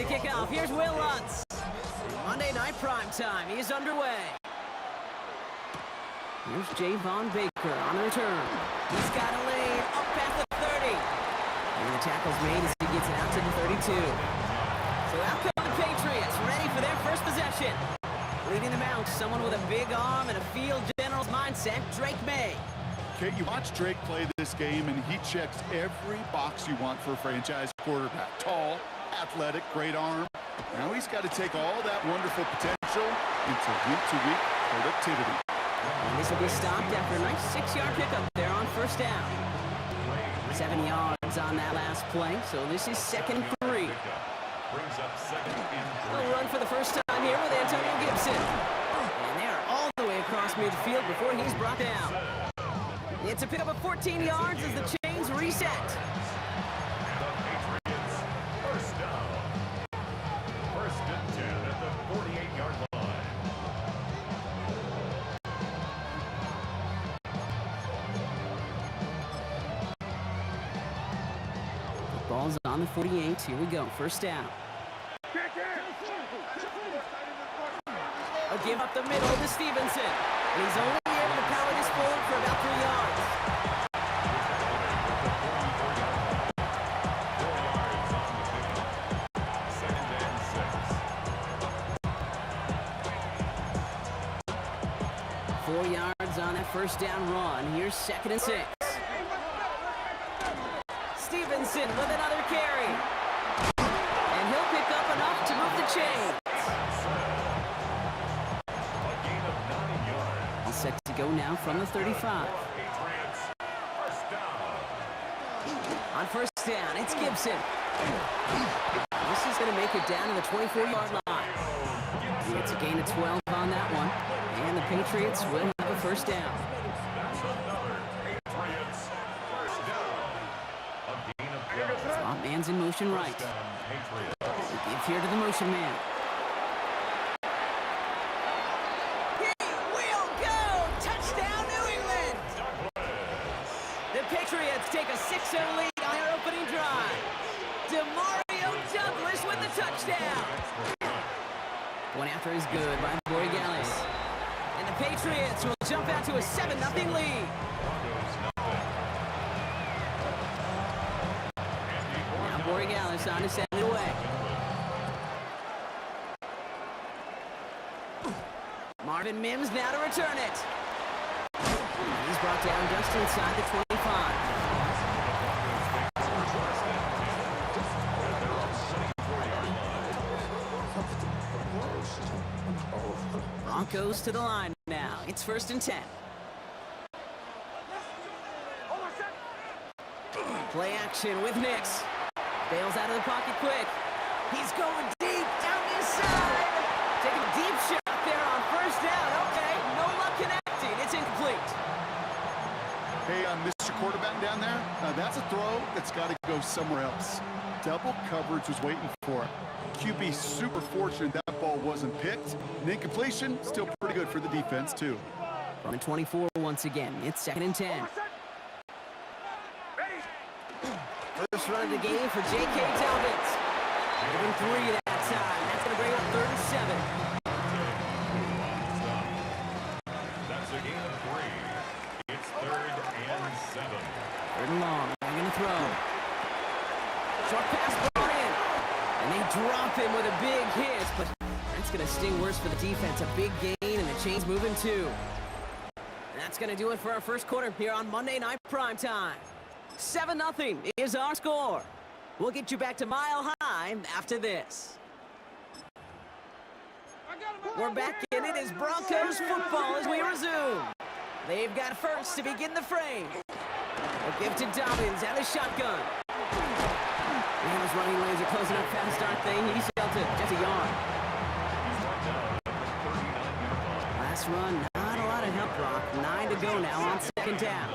To kick off, here's Will Lutz. Monday Night Primetime is underway. Here's Javon Baker on the return. He's got a lane up at the 30. And the tackle's made as he gets it out to the 32. So out come the Patriots, ready for their first possession. Leading them out, someone with a big arm and a field general's mindset, Drake May. Okay, you watch Drake play this game, and he checks every box you want for a franchise quarterback. Tall, athletic, great arm. Now he's got to take all that wonderful potential into week-to-week productivity. And this will be stopped after a nice 6-yard pickup there on first down. 7 yards on that last play, so this is 2nd and 3. Brings up 2nd and 3. A run for the first time here with Antonio Gibson. And they're all the way across midfield before he's brought down. It's a pickup of 14 yards as the chains reset. The Patriots, first down. 1st and 10 at the 48-yard line. The ball's on the 48. Here we go. First down. A give up the middle to Stevenson. And he's only able to power this forward for about 3 yards. Four yards on that first down run. Here's 2nd and 6. Stevenson with another carry. And he'll pick up enough to move the chains. All set to go now from the 35. On first down, it's Gibson. This is going to make it down to the 24-yard line. It's a gain of 12 on that one. And the Patriots will have a first down. Slot man's in motion right. They give here to the motion man. He will go! Touchdown, New England! The Patriots take a 6-0 lead on their opening drive. Demario Douglas with the touchdown. One after is good by Borregales. And the Patriots will jump out to a 7-0 lead. Now Borregales on to send it away. Marvin Mims now to return it. And he's brought down just inside the 25. Broncos to the line now. It's 1st and 10. Play action with Nix. Bails out of the pocket quick. He's going deep down the side. Taking a deep shot there on first down. Okay, no luck connecting. It's incomplete. Hey, Mr. Quarterback down there, that's a throw that's got to go somewhere else. Double coverage was waiting for it. QB super fortunate that ball wasn't picked. And incompletion, still pretty good for the defense, too. From the 24 once again, it's 2nd and 10. First run of the game for J.K. Talbot. Giving 3 that time. That's going to bring up 3rd and 7. That's a gain of 3. It's 3rd and 7. 3rd and long. They're going to throw. Short pass brought in. And they drop him with a big hit. But that's going to sting worse for the defense. A big gain, and the chain's moving too. And that's going to do it for our first quarter here on Monday Night Primetime. 7-0 is our score. We'll get you back to Mile High after this. We're back in it as Broncos football as we resume. They've got first to begin the frame. A give to Dobbins out of shotgun. And his running lanes are closing up fast, aren't they? He's dealt it just a yard. Last run, not a lot of help, Brock. 9 to go now on 2nd down.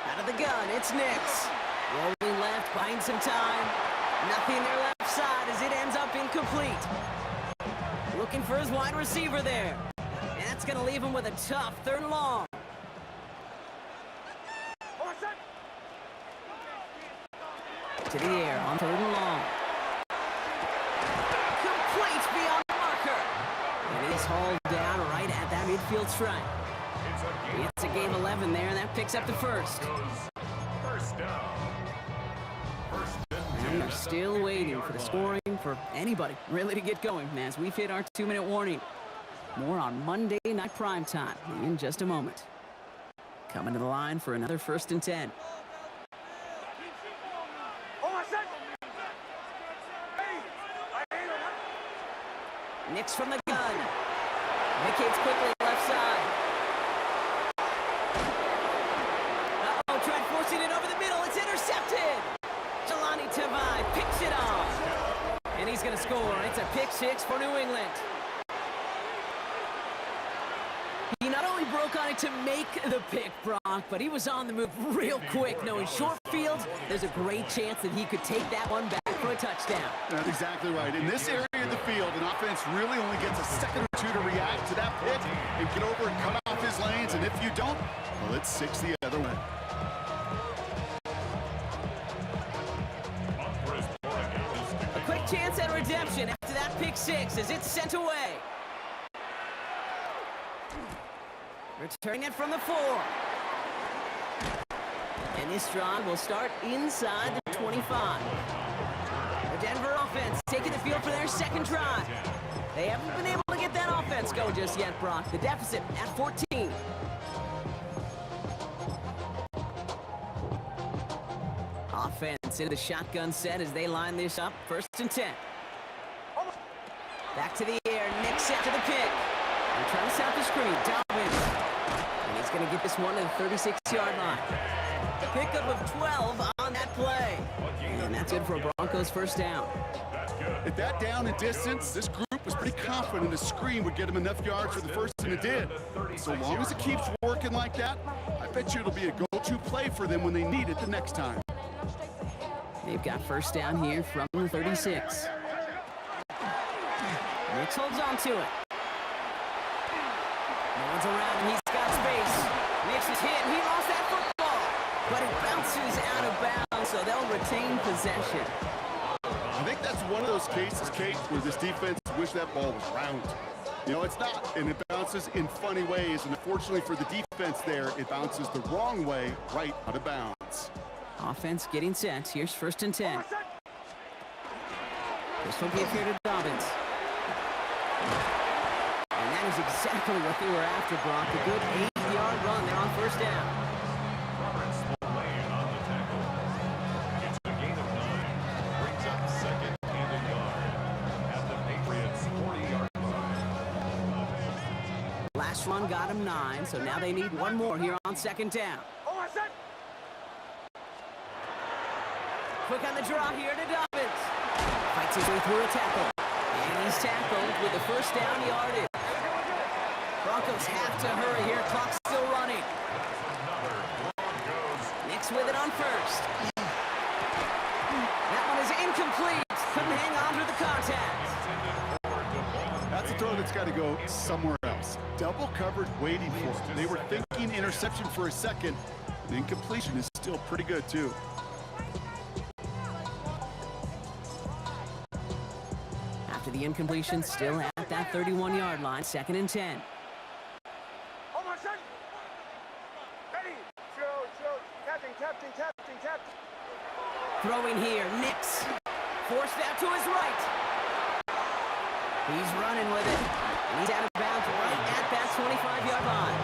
Out of the gun, it's Nix. Rolling left, buying some time. Nothing their left side as it ends up incomplete. Looking for his wide receiver there. And that's going to leave him with a tough 3rd and long. to the air on 3rd and long. Complete beyond the marker. And he's hauled down right at that midfield stripe. It's a game 11 there, and that picks up the first. First down. First and And we're still waiting for the scoring for anybody really to get going as we've hit our 2-minute warning. More on Monday Night Primetime in just a moment. Coming to the line for another 1st and 10. Nix from the gun. Vacates quickly left side. Uh-oh, tried forcing it over the middle. It's intercepted. Jelani Tavai picks it off. And he's going to score. It's a pick 6 for New England. He not only broke on it to make the pick, Brock, but he was on the move real quick, knowing short fields, there's a great chance that he could take that one back for a touchdown. That's exactly right. In this area of the field, an offense really only gets a second or two to react to that pick and get over and cut off his lanes. And if you don't, well, it's 6 the other way. A quick chance at redemption after that pick 6 as it's sent away. Returning it from the 4. And this drive will start inside the 25. The Denver offense taking the field for their second drive. They haven't been able to get that offense going just yet, Brock. The deficit at 14. Offense into the shotgun set as they line this up. 1st and 10. Back to the air. Nix after the pick. They're trying to set up the screen. Dobbins. And he's going to get this one to the 36-yard line. A pickup of 12 on that play. And that's good for a Broncos 1st down. At that down and distance, this group was pretty confident the screen would get him enough yards for the first, and it did. So long as it keeps working like that, I bet you it'll be a go-to play for them when they need it the next time. They've got 1st down here from the 36. Nix holds on to it. No one's around, and he's got space. Nix is hit, he lost that football. But it bounces out of bounds, so they'll retain possession. I think that's one of those cases, Kate, where this defense wish that ball was round. You know, it's not, and it bounces in funny ways, and unfortunately for the defense there, it bounces the wrong way, right out of bounds. Offense getting set. Here's 1st and 10. This will give here to Dobbins. And that is exactly what they were after, Brock. A good 8-yard run there on 1st down. Robert Spillane on the tackle. It's a gain of 9. Brings up 2nd and a yard at the Patriots' 40-yard line. Last run got him 9, so now they need one more here on 2nd down. Quick on the draw here to Dobbins. Fights his way through a tackle. And he's tackled with the 1st down yardage. Broncos have to hurry here. Clock's still running. Nix with it on 1st. That one is incomplete. Couldn't hang on to the contact. That's a throw that's got to go somewhere else. Double covered, waiting for it. They were thinking interception for a second. The incompletion is still pretty good, too. After the incompletion, still at that 31-yard line, 2nd and 10. Throwing here, Nix. Forced out to his right. He's running with it. And he's out of bounds right at that 25-yard line.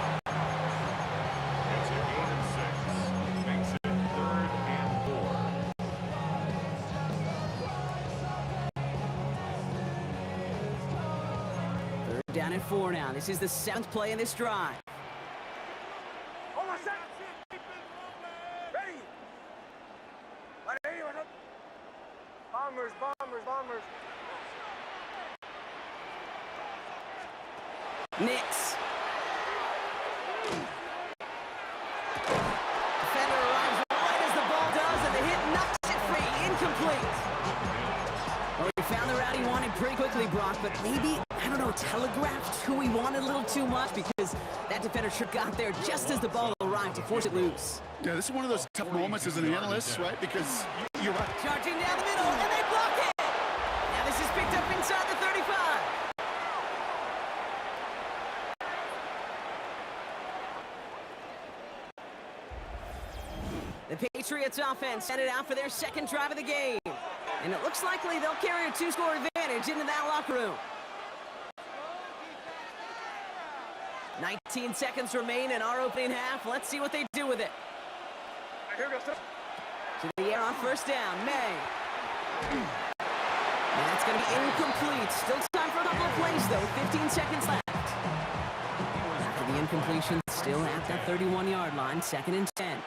It's a gain of 6. Makes it 3rd and 4. 3rd down and 4 now. This is the 7th play in this drive. Bombers. Nix. Defender arrives right as the ball does, and the hit knocks it free. Incomplete. Well, he found the route he wanted pretty quickly, Brock, but maybe, I don't know, telegraphed who he wanted a little too much because that defender sure got there just as the ball arrived to force it loose. Yeah, this is one of those tough moments as an analyst, right? Because You're right. Charging down the middle, and they block it! Now this is picked up inside the 35. The Patriots offense sent it out for their second drive of the game. And it looks likely they'll carry a two-score advantage into that locker room. 19 seconds remain in our opening half. Let's see what they do with it. Here goes. To the air on first down, May. And that's going to be incomplete. Still time for a couple of plays, though. 15 seconds left. After the incompletion, still at that 31-yard line. 2nd and 10.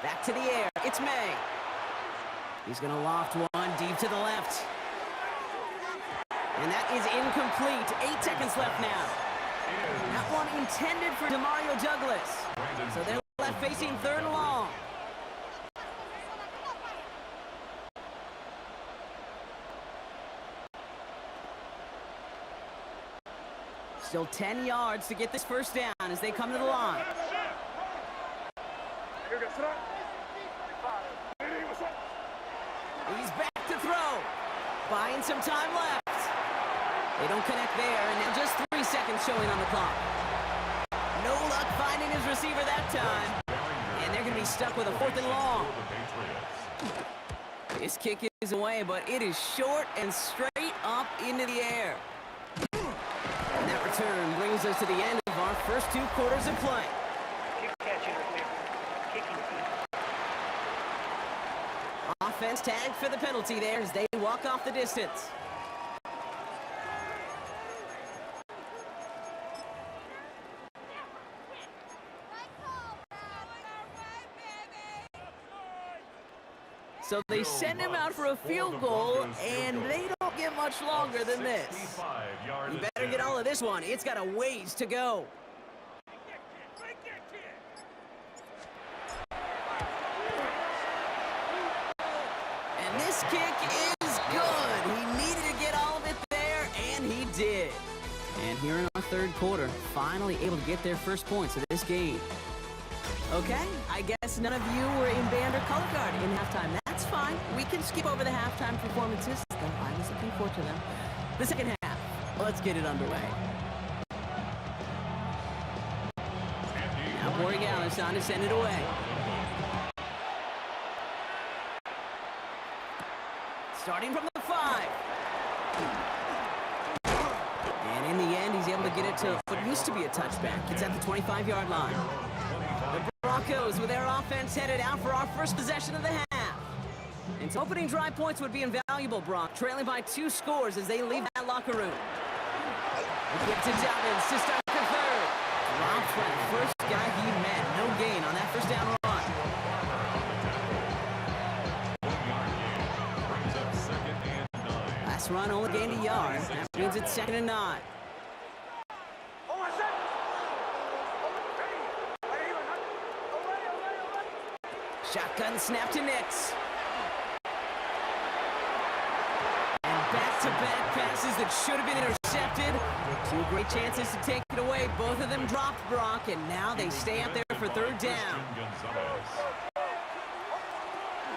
Back to the air. It's May. He's going to loft one deep to the left. And that is incomplete. 8 seconds left now. That one intended for Demario Douglas. So they're left facing 3rd and long. Still 10 yards to get this first down as they come to the line. He's back to throw. Buying some time left. They don't connect there, and now just 3 seconds showing on the clock. No luck finding his receiver that time. And they're going to be stuck with a 4th and long. This kick is away, but it is short and straight up into the air. And that return brings us to the end of our first 2 quarters of play. Offense tagged for the penalty there as they walk off the distance. So they send him out for a field goal, and they don't get much longer than this. You better get all of this one. It's got a ways to go. And this kick is good. He needed to get all of it there, and he did. And here in our 3rd quarter, finally able to get their first points of this game. Okay, I guess none of you were in band or color guard in halftime. That's fine. We can skip over the halftime performances, though I was looking forward to them. The second half, let's get it underway. Now Borregales on to send it away. Starting from the 5. And in the end, he's able to get it to what used to be a touchback. It's at the 25-yard line. The Broncos with their offense headed out for our first possession of the half. And so opening drive points would be invaluable, Brock, trailing by 2 scores as they leave that locker room. The kick to Dobbins to start the 3rd. Dropped by the first guy he met. No gain on that first down run. Last run only gained a yard. That means it's 2nd and 9. Shotgun snap to Nix. And back-to-back passes that should have been intercepted. 2 great chances to take it away. Both of them dropped, Brock, and now they stay up there for 3rd down.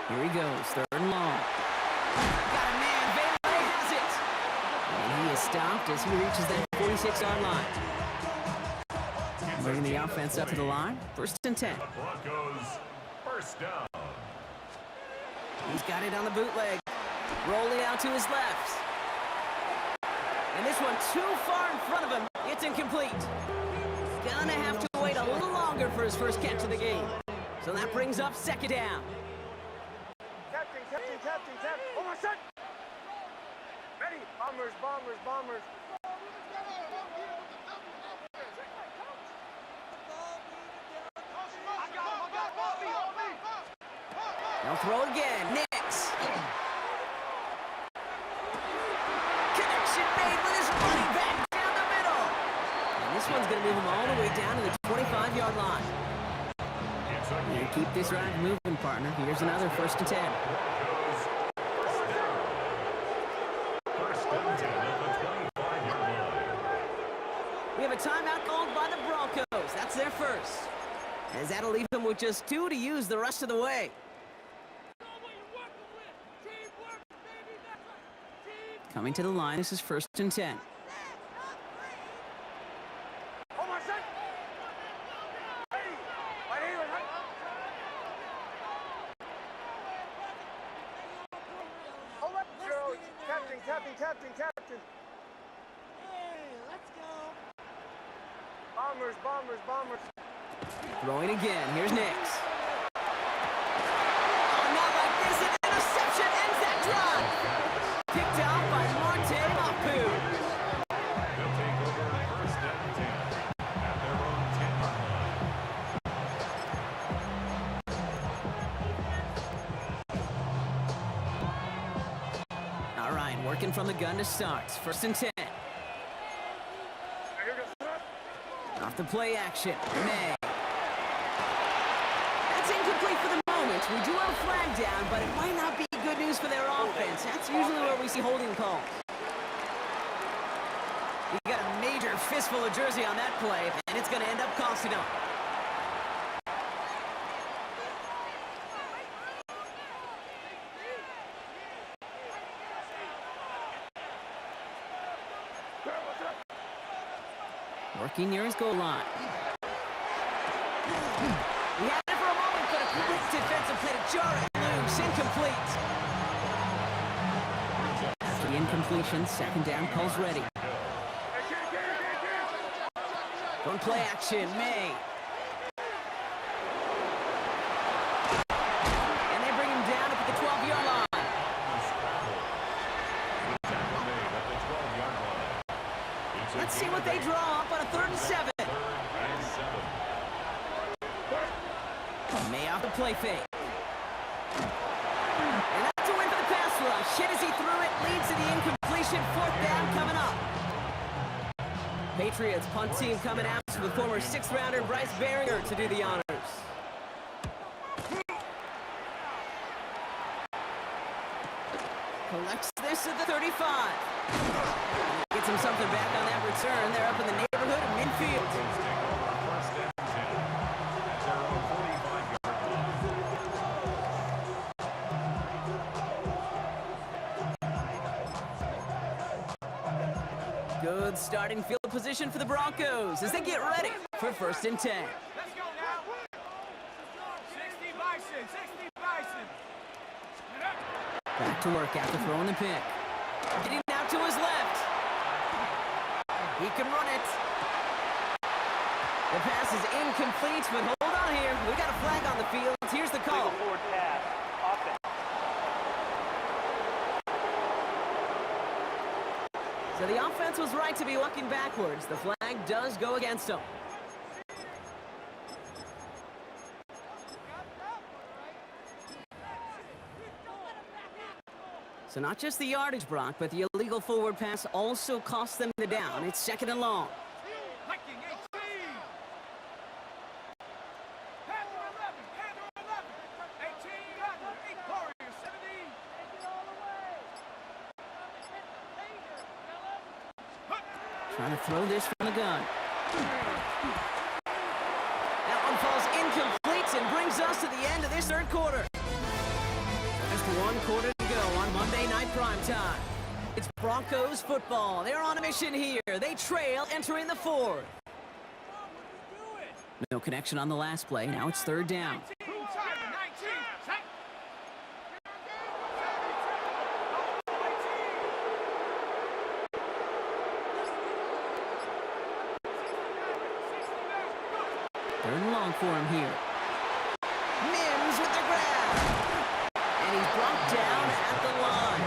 Here he goes, 3rd and long. Got a man, Bailey has it. And he is stopped as he reaches that 46-yard line. Bringing the offense up to the line, 1st and 10. First down. He's got it on the bootleg. Rolling out to his left. And this one too far in front of him. It's incomplete. Gonna have to wait a little longer for his first catch of the game. So that brings up 2nd down. Captain. Oh, my son! Ready? Bombers. They'll throw again. Nix. Connection made with his running back down the middle. And this one's going to move him all the way down to the 25-yard line. And keep this drive moving, partner. Here's another 1st and 10. We have a timeout called by the Broncos. That's their first. as that'll leave him with just 2 to use the rest of the way. Coming to the line, this is 1st and 10. Hold on a sec. Hey, right here, right. Hold up, Joe. Captain. Bombers. Throwing again. Here's Nix. Oh, not like this. An interception ends that drive. Picked out by Marte Mapu. They'll take over 1st and 10 at their own 10-yard line. All right, working from the gun to start. 1st and 10. Off the play action. May. That's incomplete for the moment. We do have a flag down, but it might not be good news for their offense. That's usually where we see holding calls. You got a major fistful of jersey on that play, and it's going to end up costing them. Working near his goal line. He had it for a moment, but a quick defensive play to jar it loose. Incomplete. After the incompletion, 2nd down calls ready. One play action, May. And they bring him down up at the 12-yard line. Tackle made at the 12-yard line. Let's see what they draw up on a 3rd and 7. 3rd and 7. May off the play fake. And that's a win for the pass rush. Hit as he threw it, leads to the incompletion. 4th down coming up. Patriots punt team coming out with former 6th-rounder Bryce Barrier to do the honors. Collects this at the 35. Gets him something back on that return. They're up in the neighborhood of midfield. Take over 1st and 10 at their own 45-yard line. Good starting field position for the Broncos as they get ready for 1st and 10. Let's go now. 60 Bison. Back to work after throwing the pick. Getting out to his left. He can run it. The pass is incomplete, but hold on here. We got a flag on the field. Here's the call. Forward pass. Offense. So the offense was right to be walking backwards. The flag does go against them. So not just the yardage, Brock, but the illegal forward pass also cost them the down. It's 2nd and long. Hiking 18. Panther 11. 18 under. 8 Warriors 17. Trying to throw this from the gun. That one falls incomplete and brings us to the end of this 3rd quarter. Just 1 quarter to go on Monday Night Primetime. It's Broncos football. They're on a mission here. They trail entering the 4th. No connection on the last play. Now it's 3rd down. Third and long for him here. Mims with the grab. And he's brought down at the line.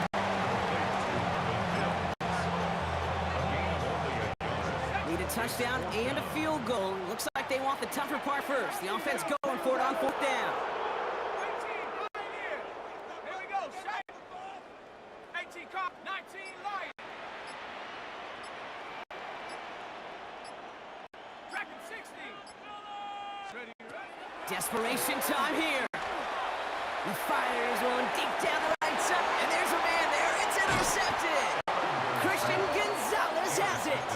Need a touchdown and a field goal. Looks like they want the tougher part first. The offense going for it on 4th down. 18 cop, 19 Lion. Tracking 60. Ready. Desperation time here. He fires one deep down the right side, and there's a man there. It's intercepted. Christian Gonzalez has it.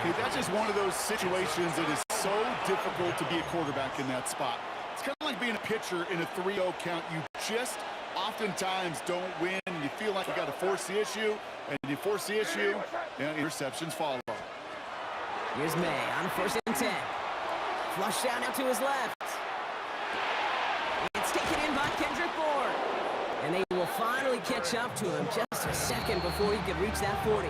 Okay, that's just one of those situations that is so difficult to be a quarterback in that spot. It's kind of like being a pitcher in a 3-0 count. You just oftentimes don't win. You feel like you got to force the issue, and you force the issue, and interceptions follow. Here's May on 1st and 10. Flush down out to his left. It's taken in by Kendrick Bourne. And they will finally catch up to him just a second before he could reach that 40.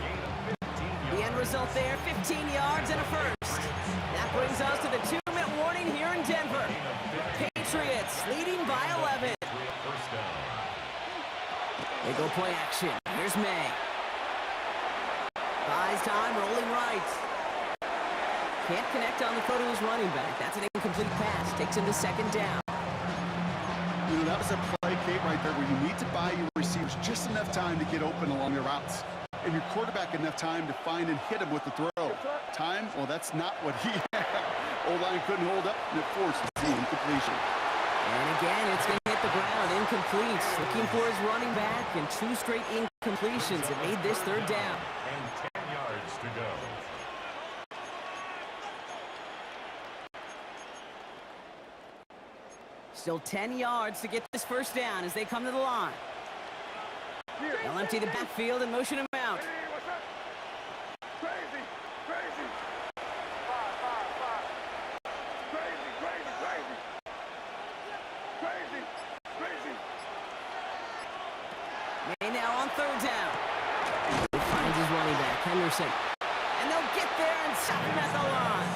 The end result there, 15 yards and a first. That brings us to the 2-minute warning here in Denver. Patriots leading by 11. They go play action. Here's May. Buys time, rolling right. Can't connect on the throw to his running back. That's an incomplete pass. Takes him to 2nd down. You know, that was a play, Kate, right there, where you need to buy your receivers just enough time to get open along their routes. And your quarterback enough time to find and hit him with the throw. Time? Well, that's not what he had. O-line couldn't hold up, and it forces the incompletion. And again, it's going to hit the ground. Incomplete. Looking for his running back, and 2 straight incompletions. It made this 3rd down. And 10 yards to go. Still 10 yards to get this 1st down as they come to the line. They'll empty the backfield and motion him out. May now on 3rd down. He finds his running back, Henderson. And they'll get there and stop him at the line.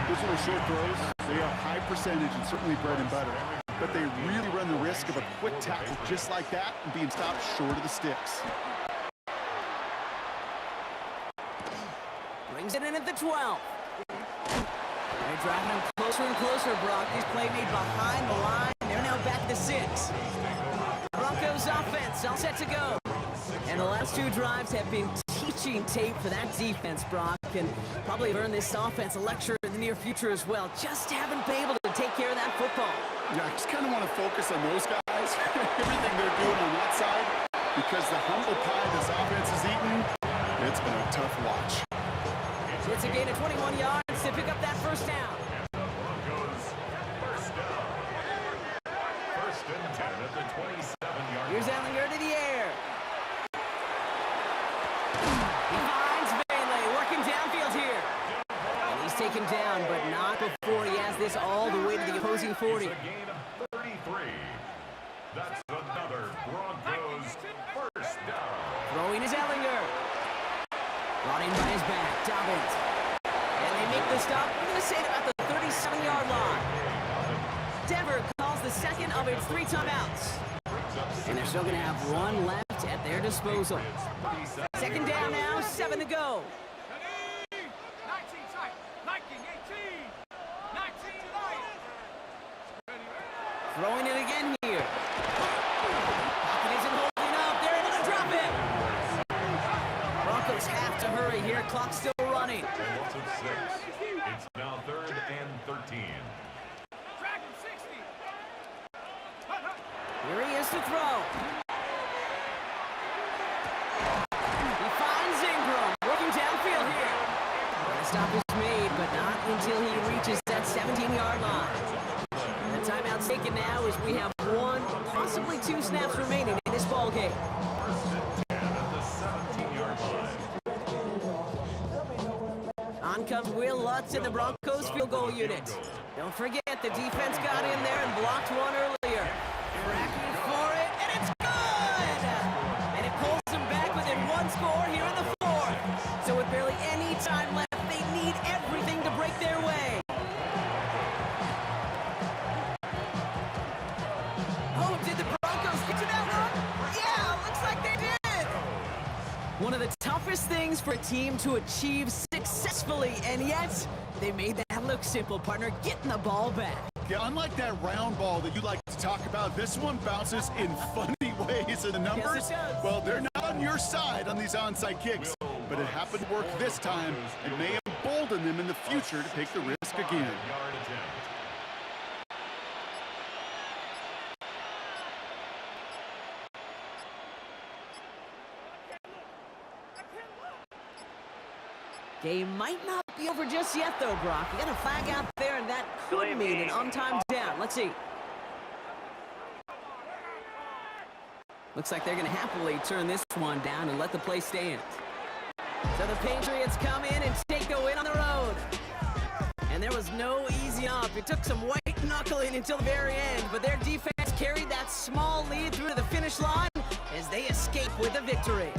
Those little short throws, they are high percentage and certainly bread and butter. But they really run the risk of a quick tackle just like that and being stopped short of the sticks. Brings it in at the 12. They're driving him closer and closer, Brock. This play made behind the line. They're now back to 6. Broncos offense all set to go. And the last 2 drives have been teaching tape for that defense, Brock, and probably learn this offense a lecture in the near future as well. Just haven't been able to take care of that football. Yeah, I just kind of want to focus on those guys, everything they're doing on that side, because the humble pie this offense is eating, it's been a tough watch. It's a gain of 21 yards to pick up that 1st down. Broncos 1st down. 1st and 10 at the 27-yard. Here's Ellinger to the air. He finds Bailey working downfield here. And he's taken down, but not before he has this all the way to the opposing 40. It's a gain of 33. That's another Broncos 1st down. Throwing is Ellinger. Brought in by his back, Dobbins. And they make the stop. We're going to say about the 37-yard line. Denver calls the 2nd of its 3 timeouts. And they're still going to have 1 left at their disposal. 2nd down now, 7 to go. 19 tight. 19, 18. 19 light. Throwing it again here. Pocket isn't holding up. They're able to drop it. Broncos have to hurry here. Clock's still running. Loss of 6. It's now 3rd and 13. Dragon 60. Here he is to throw. He finds Ingram working downfield here. The stop is made, but not until he reaches that 17-yard line. The timeout's taken now as we have 1, possibly 2 snaps remaining in this ball game. 1st and 10 at the 17-yard line. On comes Will Lutz in the Broncos field goal unit. Don't forget, the defense got in there and blocked one earlier. Tracking for it, and it's good! And it pulls them back within 1 score here in the 4th. So with barely any time left, they need everything to break their way. Oh, did the Broncos get to that one? Yeah, looks like they did! One of the toughest things for a team to achieve successfully, and yet they made that look simple, partner, getting the ball back. Yeah, unlike that round ball that you like to talk about, this one bounces in funny ways, and the numbers, does. well, they're not on your side on these onside kicks, but it happened to work this time and may embolden them in the future to take the risk again. Yard attempt. They might not be over just yet, though, Brock. You got a flag out there, and that could mean an on-time down. Let's see. Looks like they're going to happily turn this one down and let the play stand. So the Patriots come in and take a win on the road. And there was no easy up. It took some white knuckling until the very end, but their defense carried that small lead through to the finish line as they escape with a victory.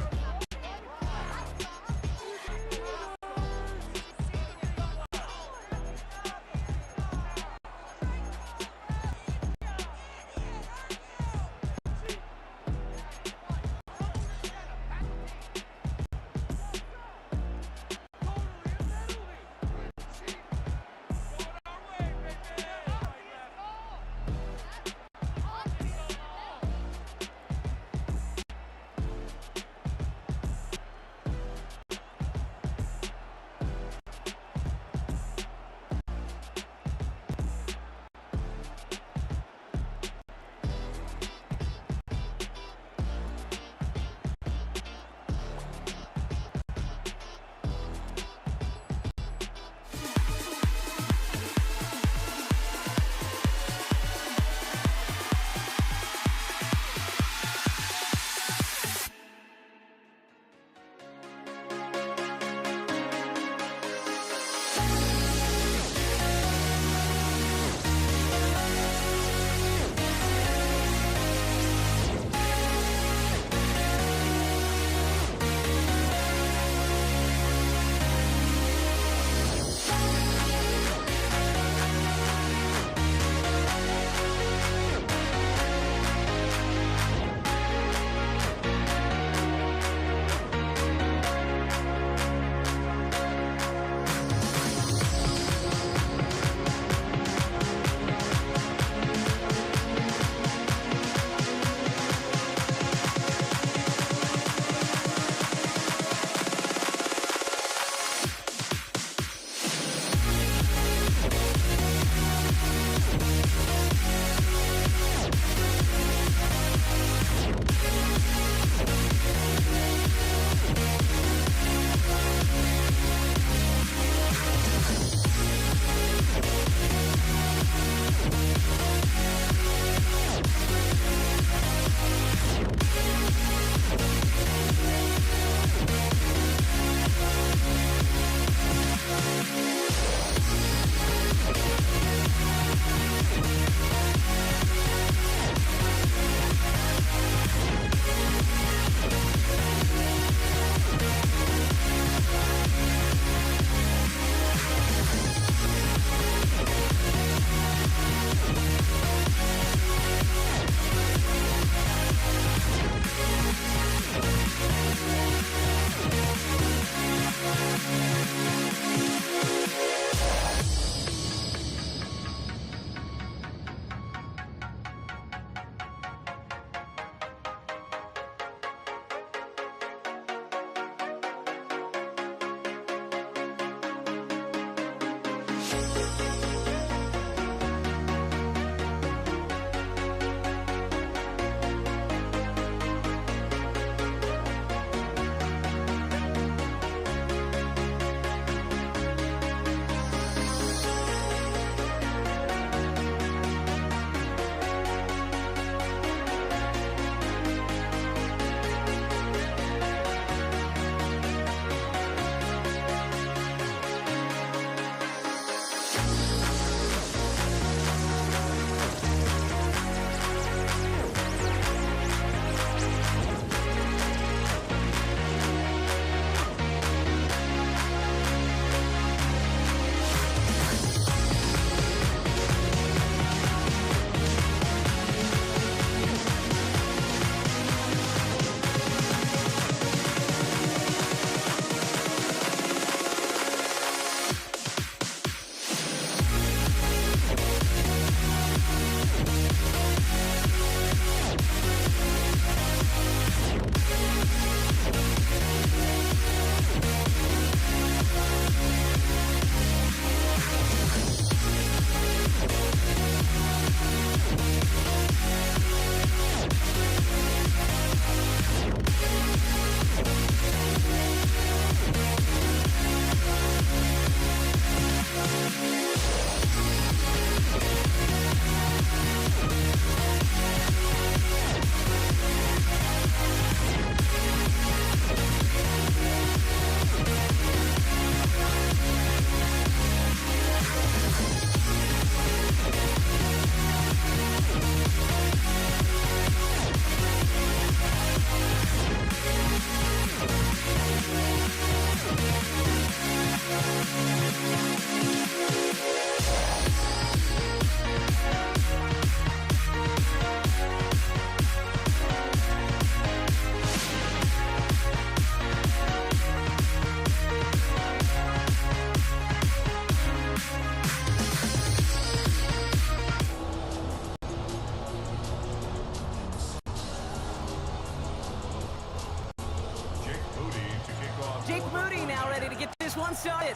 Jake Moody now ready to get this one started.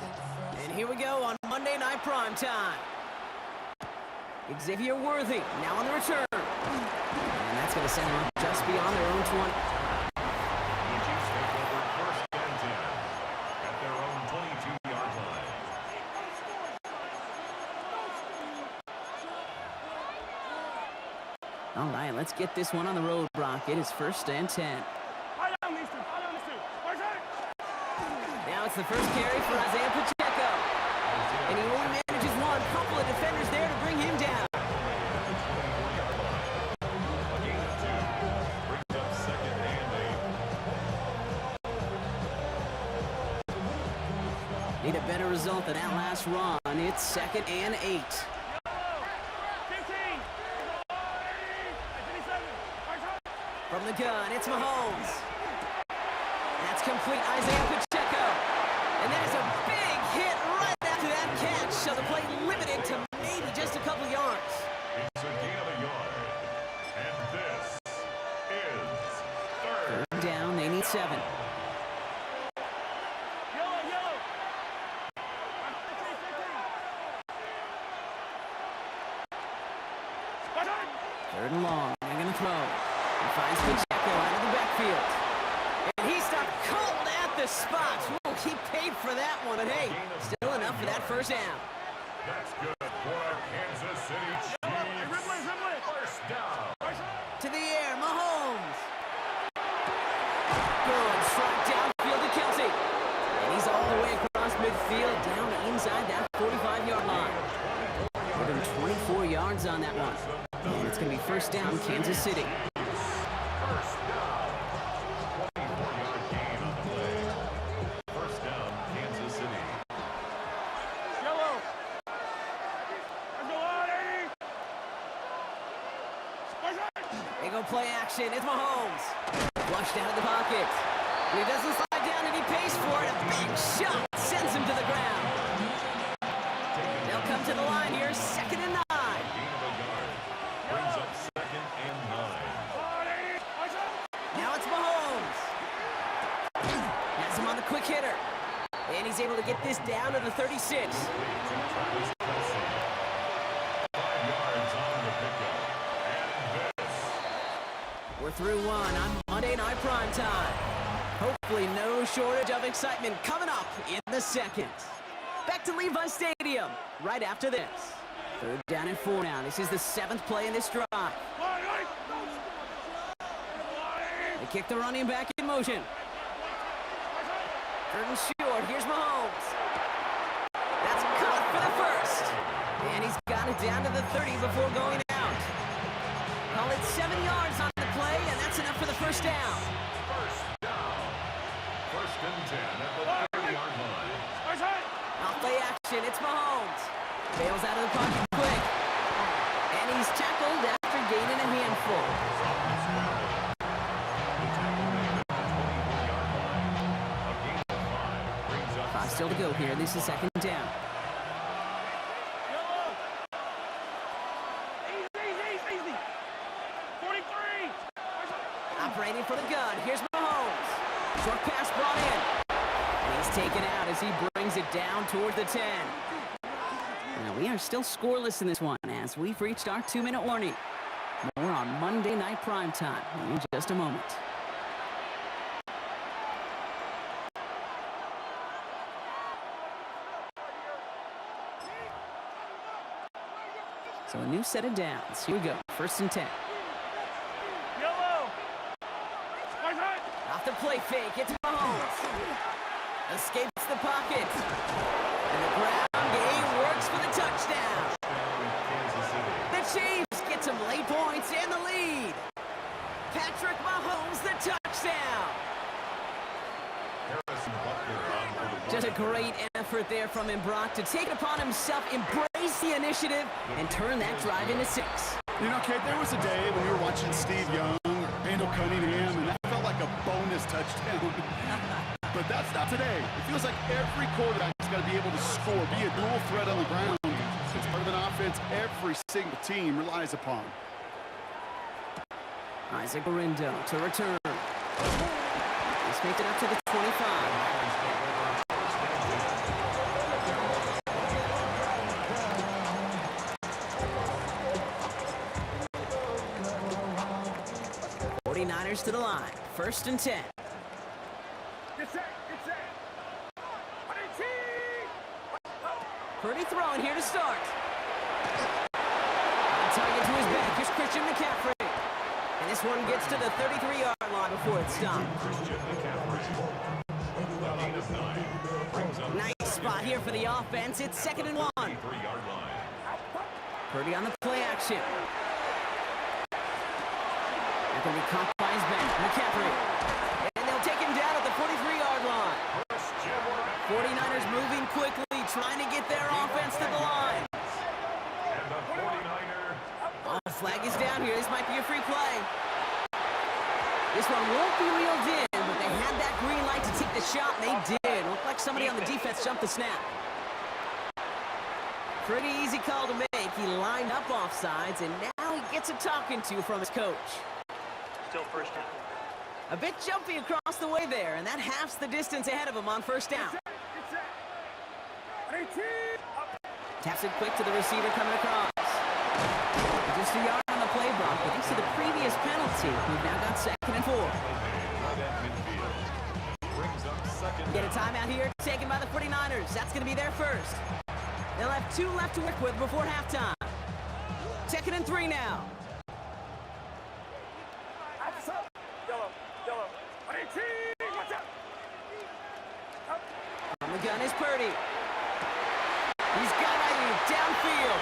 And here we go on Monday Night Primetime. Xavier Worthy now on the return. And that's going to send them just beyond their own 20. The Chiefs take over first and 10 at their own 22-yard line. All right, let's get this one on the road, Brock. It is first and 10. Now it's the first carry for Isaiah Pacheco. And he only manages one. Couple of defenders there to bring him down. A gain of 2 brings up second and 8. Need a better result than that last run. It's second and 8. From the gun, it's Mahomes. That's complete, Isaiah Pacheco. And that is a big hit right after that catch. So the play limited to maybe just a couple yards. It's a gain of a yard. And this is third. Third down, they need 7. Third and long, they're going to throw. He finds Pacheco out of the backfield. And he stopped cold at the spot. Ooh, he paid for that one, but hey, still enough for that first down. That's good for our Kansas City Chiefs. First down. To the air, Mahomes. Good strike downfield to Kelsey. And he's all the way across midfield, down inside that 45-yard line. More than 24 yards on that one. And it's going to be first down, Kansas City. First down. 24-yard gain on the play. First down, Kansas City. They go play action. It's Mahomes. Flushed out of the pocket. And he doesn't slide down, and he pays for it. A big shot sends him to the ground. They'll come to the line here, second and 9. Gain of a yard. Brings up second and 9. Now it's Mahomes. Has him on the quick hitter. And he's able to get this down to the 36. Travis Kelce. 5 yards on the pickup. And this. We're through one on Monday Night Primetime. Hopefully no shortage of excitement coming up in the second. Back to Levi Stadium right after this. Third down and 4 now. This is the 7th play in this drive. They kick the running back in motion. Third and short. Here's Mahomes. That's caught for the first. And he's got it down to the 30 before going out. Call it 7 yards on the play, and that's enough for the first down. First down. First and 10 at the 30-yard line. Off play action, it's Mahomes. Bails out of the pocket quick. And he's tackled after gaining a handful. Five still to go here. This is second down. Operating for the gun. Here's Mahomes. Short pass brought in. And he's taken out as he brings it down toward the 10. Now, we are still scoreless in this one as we've reached our 2-minute warning. More on Monday Night Primetime in just a moment. So a new set of downs. Here we go. First and 10. Off the play fake. It's Mahomes. Escapes the pocket. And the ground game works for the touchdown. The Chiefs get some late points and the lead. Patrick Mahomes, the touchdown. Just a great effort there from him, Brock, to take it upon himself, embrace the initiative, and turn that drive into 6. You know, Kate, there was a day when we were watching Steve Young or Randall Cunningham, and that felt like a bonus touchdown. But that's not today. It feels like every quarterback's got to be able to score, be a dual threat on the ground. It's part of an offense every single team relies upon. Isaac Orindo to return. He's picked it up to the 25. 49ers to the line. 1st and 10. Purdy throwing here to start. On target to his back. Here's Christian McCaffrey. And this one gets to the 33-yard line before it's stopped. Christian McCaffrey. Gain of 9. Brings up Nice spot here for the offense. It's 2nd and 1. 3-yard line. Purdy on the play action. They're going to be caught by his back. McCaffrey. And they'll take him down at the 43-yard line. 49ers moving quickly, trying to get their offense to the line. And the 49er. Oh, flag is down here. This might be a free play. This one won't be reeled in, but they had that green light to take the shot, and they did. Looked like somebody on the defense jumped the snap. Pretty easy call to make. He lined up offsides, and now he gets a talking to from his coach. Still first down. A bit jumpy across the way there, and that halves the distance ahead of him on 1st down. Taps it quick to the receiver coming across. Just a yard on the play block, but thanks to the previous penalty, we've now got 2nd and 4. Brings up 2nd Get a down. timeout here, taken by the 49ers. That's going to be their first. They'll have 2 left to work with before halftime. 2nd and 3 now. On the gun is Purdy. He's got Ayuk downfield.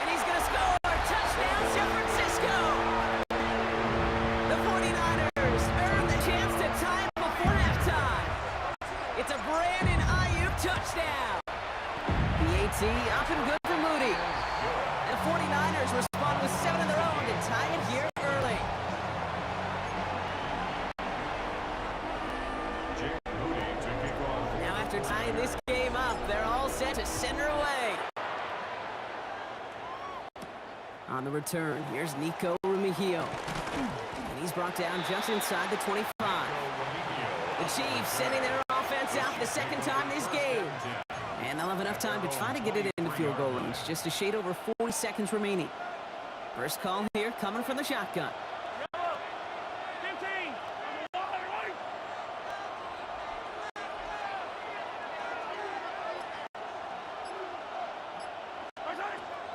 And he's going to score. Touchdown, San Francisco. The 49ers earn the chance to tie it before halftime. It's a Brandon Ayuk touchdown. PAT up and good for Moody. And the 49ers respond with 7 of their own to tie it here early. Jake Moody to kick off. Now after tying this game up, they're all set to send her away. On the return, here's Nico Remigio. And he's brought down just inside the 25. The Chiefs sending their offense out the 2nd time this game. And they'll have enough time to try to get it into field goal range. Just a shade over 40 seconds remaining. First call here coming from the shotgun.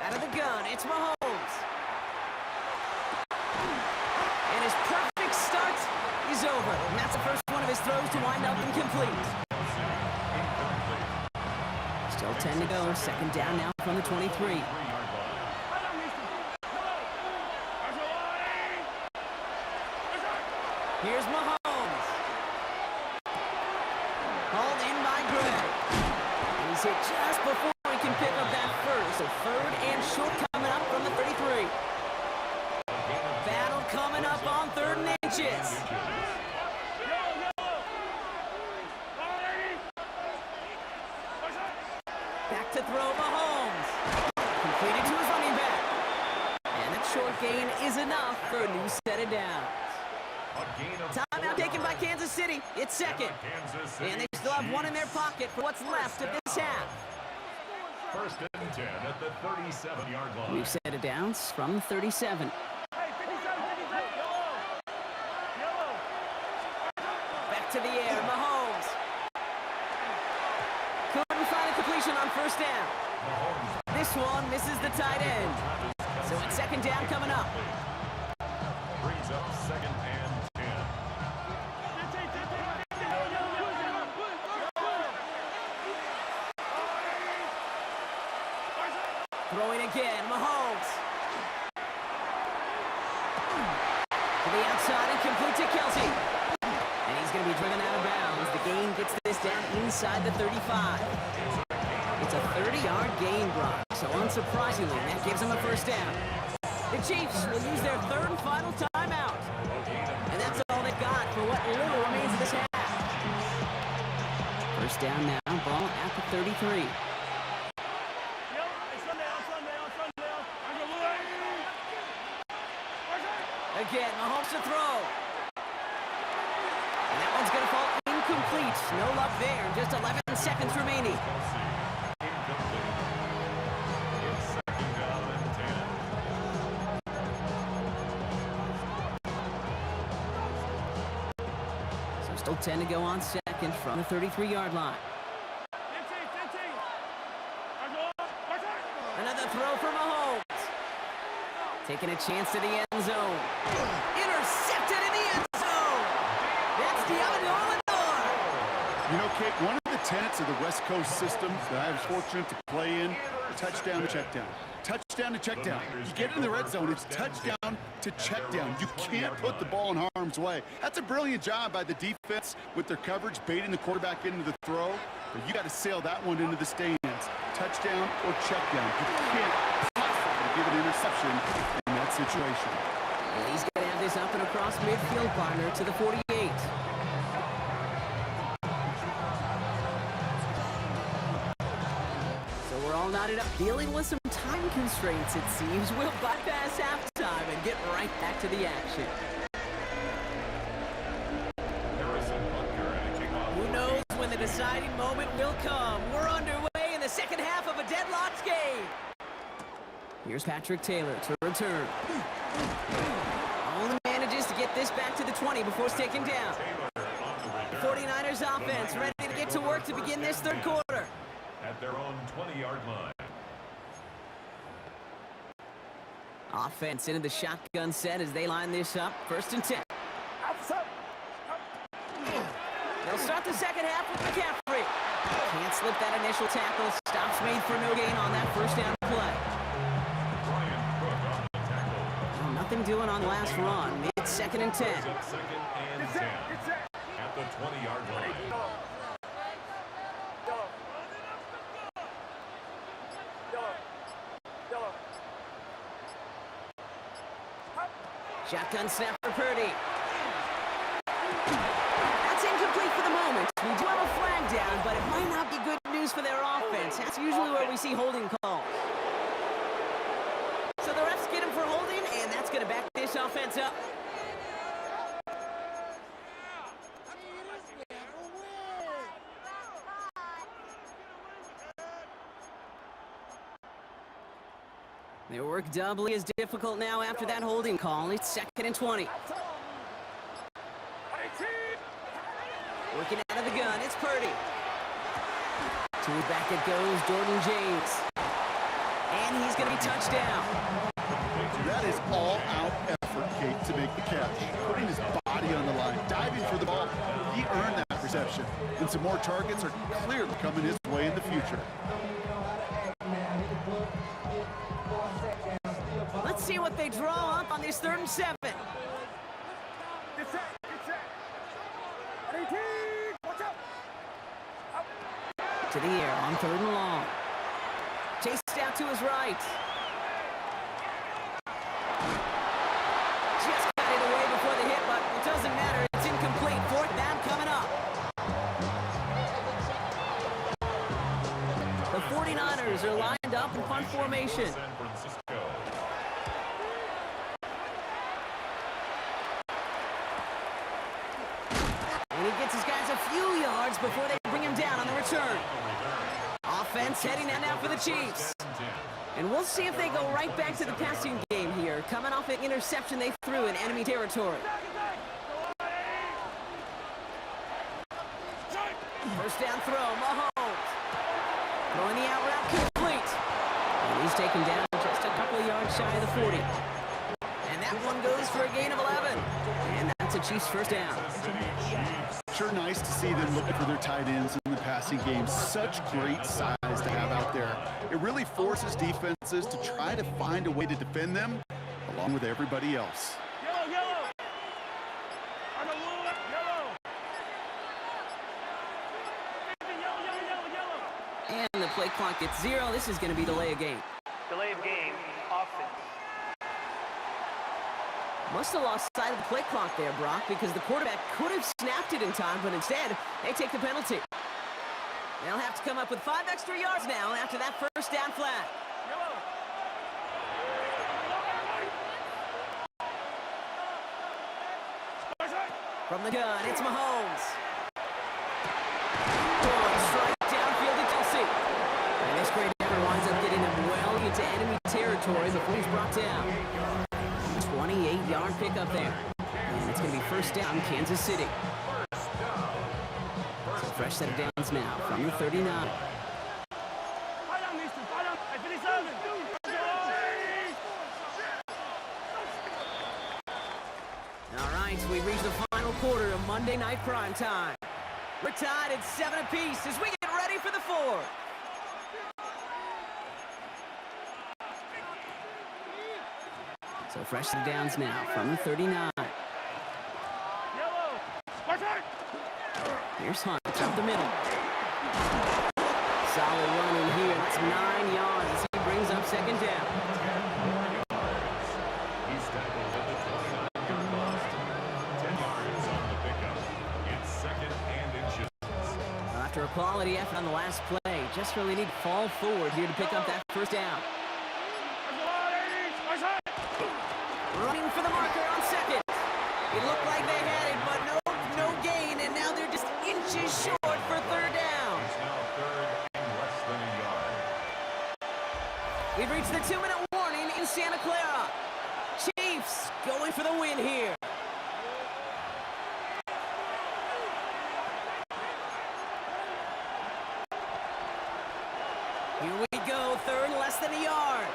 Out of the gun, it's Mahomes. And his perfect start is over. And that's the first one of his throws to wind up incomplete. Still 10 to go. 2nd down now from the 23. Here's Mahomes. Hauled in by Gray. And he's hit just before he can pick up that first. So 3rd and short coming up from the 33. Battle coming up on 3rd and inches. Back to throw Mahomes. Completed to his running back. And that short gain is enough for a new set of downs. Timeout taken by Kansas City. It's 2nd. And they still have 1 in their pocket for what's left of this half. 1st and 10 at the 37-yard line. New set of downs from the 37. Back to the air, Mahomes. Couldn't find a completion on 1st down. This one misses the tight end. So it's 2nd down coming up. Brings up 2nd and 10. Throwing again, Mahomes. To the outside and complete to Kelsey. And he's going to be driven out of bounds. The gain gets this down inside the 35. It's a 30-yard gain, Brock. So unsurprisingly, that gives him a 1st down. The Chiefs will use their 3rd and final timeout. And that's all they've got for what little remains of this half. 1st down now, ball at the 33. Again, Mahomes to throw. And that one's going to fall incomplete. No luck there. Just 11 seconds remaining. Incomplete. It's 2nd down and 10. Still 10 to go on second from the 33-yard line. Another throw for Mahomes. Taking a chance to the end zone. Intercepted in the end zone. That's Deommodore Lenoir. You know, Kate, one of the tenets of the West Coast system that I was fortunate to play in, touchdown to check down. Touchdown to check down. You get in the red zone, it's touchdown to check down. You can't put the ball in harm's way. That's a brilliant job by the defense with their coverage, baiting the quarterback into the throw. But you got to sail that one into the stands. Touchdown or check down. You can't possibly give an interception in that situation. And he's going to have this up and across midfield, partner, to the 48. So we're all knotted up, dealing with some time constraints, it seems. We'll bypass halftime and get right back to the action. Who knows when the deciding moment will come? We're underway in the second half of a deadlocked game. Here's Patrick Taylor to return. Only manages to get this back to the 20 before it's taken down. 49ers offense ready to get to work to begin this third quarter. At their own 20-yard line. Offense into the shotgun set as they line this up. 1st and 10. They'll start the second half with McCaffrey. Can't slip that initial tackle. Stops made for no gain on that first down play. Brian Cook on the tackle. Well, nothing doing on the last run. It's 2nd and 10. Second and 10. At the 20-yard line. Shotgun snap for Purdy. That's incomplete for the moment. We do have a flag down, but it might not be good news for their offense. That's usually where we see holding calls. So the refs get him for holding, and that's going to back this offense up. Their work doubly as difficult now after that holding call. It's 2nd and 20. Working out of the gun, it's Purdy. To his back it goes, Jordan James. And he's going to be touchdown. That is all-out effort, Kate, to make the catch. Putting his body on the line, diving for the ball. He earned that reception. And some more targets are clearly coming his way in the future. Let's see what they draw up on this 3rd and 7. To the air on 3rd and long. Chased out to his right. Just got it away before the hit, but it doesn't matter. It's incomplete. 4th down coming up. The 49ers are lined up in punt formation. San Francisco. And he gets his guys a few yards before they bring him down on the return. Offense heading out now for the Chiefs. And we'll see if they go right back to the passing game here, coming off an interception they threw in enemy territory. First down throw, Mahomes. Throwing the out route complete. And he's taken down just a couple of yards shy of the 40. And that one goes for a gain of 11. And that's a Chiefs first down. Sure nice to see them looking for their tight ends in the passing game. Such great size to have out there. It really forces defenses to try to find a way to defend them along with everybody else. And the play clock gets 0. This is going to be delay of game. Delay of game, offense. Must have lost sight of the play clock there, Brock, because the quarterback could have snapped it in time, but instead, they take the penalty. They'll have to come up with 5 extra yards now after that first down flag. From the gun, it's Mahomes. Strike downfield to Kelsey. And this great effort winds up getting him well into enemy territory before he's brought down. 28-yard pickup there. And it's going to be first down, Kansas City. First down. Fresh set of downs now from the 39. All right, we've reached the final quarter of Monday Night Prime Time. We're tied at 7 apiece as we get ready for the fourth. So fresh set of downs now from the 39. Here's Hunt up the middle. Solid running here. That's 9 yards as he brings up second down. 10 more yards. He's tackled at the 29-yard post. 10 yards on the pickup. It's second and inches. After a quality effort on the last play, just really need to fall forward here to pick up that first down. Running for the marker on second. It looked like they had it, but no gain, and now they're just inches short for third down. It's now third and less than a yard. We've reached the 2-minute warning in Santa Clara. Chiefs going for the win here. Here we go, third, less than a yard.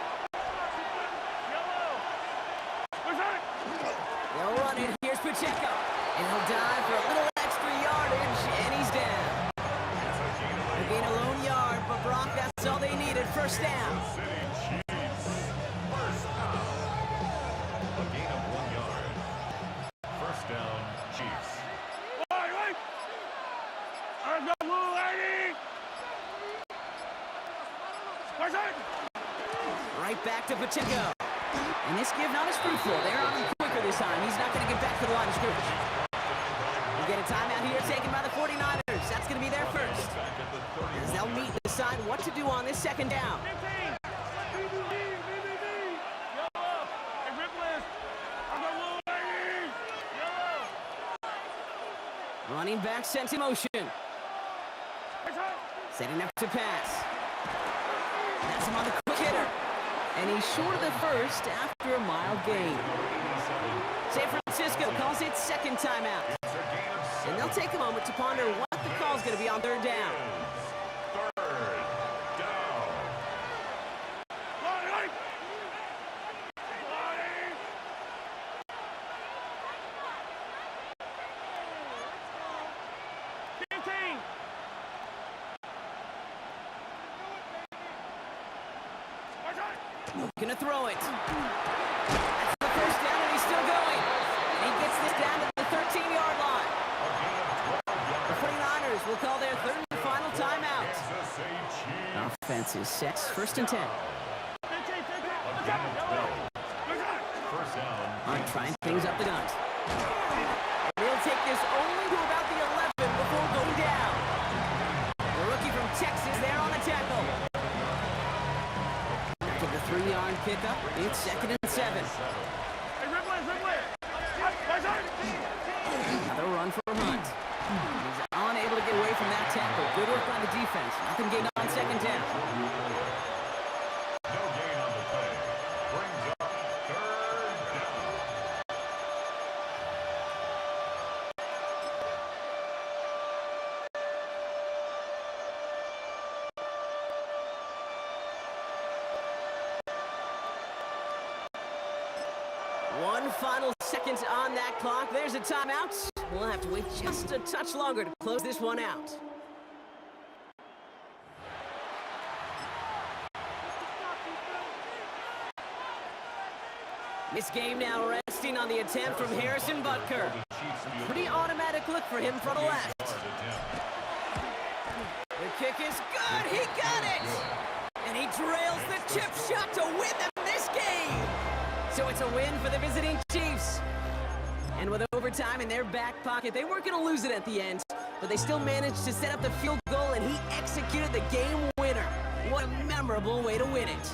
They'll run it. Here's Pacheco. And he'll dive for a little extra yardage, and he's down. A gain a lone yard, but Brock, that's all they needed. First down. City Chiefs. First down. A gain of 1 yard. First down, Chiefs. Right back to Pacheco. And this give not as fruitful. They're on him quicker this time. He's not going to get back to the line of scrimmage. We get a timeout here taken by the 49ers. That's going to be their first. As they'll meet and decide what to do on this second down. Running back sent in motion. Setting up to pass. That's him on the quick hitter. And he's short of the first after a mild gain. San Francisco calls it second timeout. And they'll take a moment to ponder what the call's going to be on third down. Third down. Gonna throw it. That's the first down, and he's still going. And he gets this down to the 13-yard line. The 49ers will call their third and final timeout. Offense is set. First and 10. First down. Hunt trying things up the guns. They'll take this only to about the 11 before going down. The rookie from Texas there on the tackle. After the 3-yard pickup, it's second and 7. Another run for Hunt. He's unable to get away from that tackle. Good work by the defense. Nothing gained on second down. No gain on the play. Brings up third down. One final second on that clock. There's a timeout. We'll have to wait just a touch longer to close this one out. This game now resting on the attempt from Harrison Butker. Pretty automatic look for him from the left. The kick is good. He got it. And he drills the chip shot to win them this game. So it's a win for the visiting Chiefs. And with overtime in their back pocket, they weren't going to lose it at the end, but they still managed to set up the field goal, and he executed the game winner. What a memorable way to win it.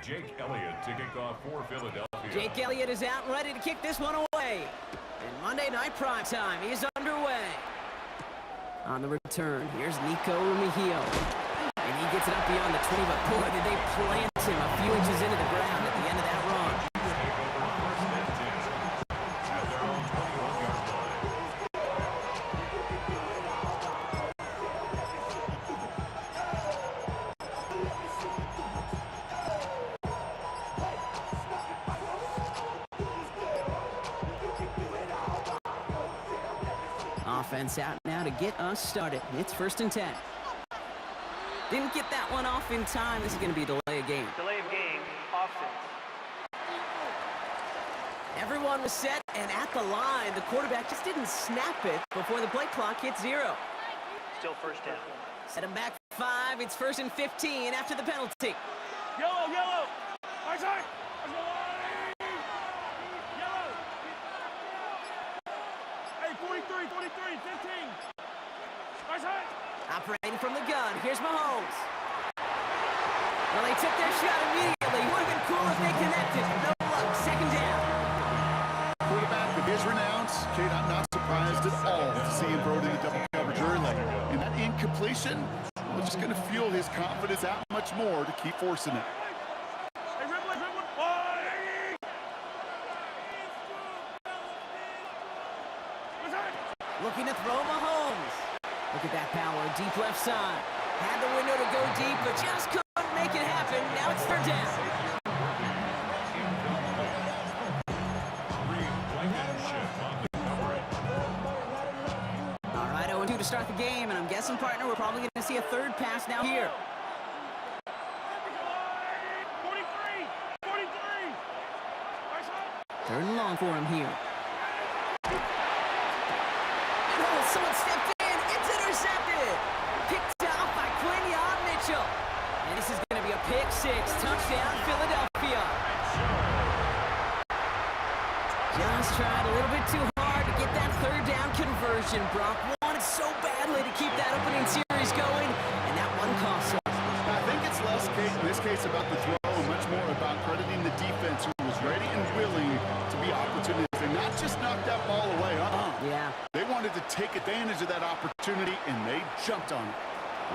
Jake Elliott to kick off for Philadelphia. Jake Elliott is out and ready to kick this one away. And Monday Night Prime Time is underway. On the return, here's Nico Remigio. And he gets it up beyond the 20, but boy, did they plant him a few inches into the ground at the end of that run. Take over first and 10 at their own 21-yard line. Offense out now to get us started. It's first and 10. Didn't get that one off in time. This is going to be a delay of game. Delay of game, offense. Everyone was set and at the line. The quarterback just didn't snap it before the play clock hit 0. Still first down. Set him back 5. It's first and 15 after the penalty. Yellow, yellow. Right side. Yellow. Hey, 43, 15. Right side. Operating from the gun. Here's Mahomes. Well, they took their shot immediately. Would have been cool if they connected. No luck. Second down. Quarterback of his renounce. Kate, I'm not surprised at all to see him throw it in the double coverage early. And that incompletion was just going to fuel his confidence that much more to keep forcing it. Hey, Ridley. Right side. Looking to throw Mahomes. Look at that power. Deep left side. Had the window to go deep, but just couldn't make it happen. Now it's third down. All right, 0-2 to start the game, and I'm guessing, partner, we're probably going to see a third pass now here. 43. Right side. Third and long for him here. Oh, someone stepped in. It's intercepted. Picked off by Quinyon Mitchell. And this is going to be a pick 6. Touchdown, Philadelphia. Just tried a little bit too hard to get that third down conversion. Brock wanted so badly to keep that opening series going, and that one cost us. I think it's less, Kate, in this case about the throw and much more about take advantage of that opportunity, and they jumped on it.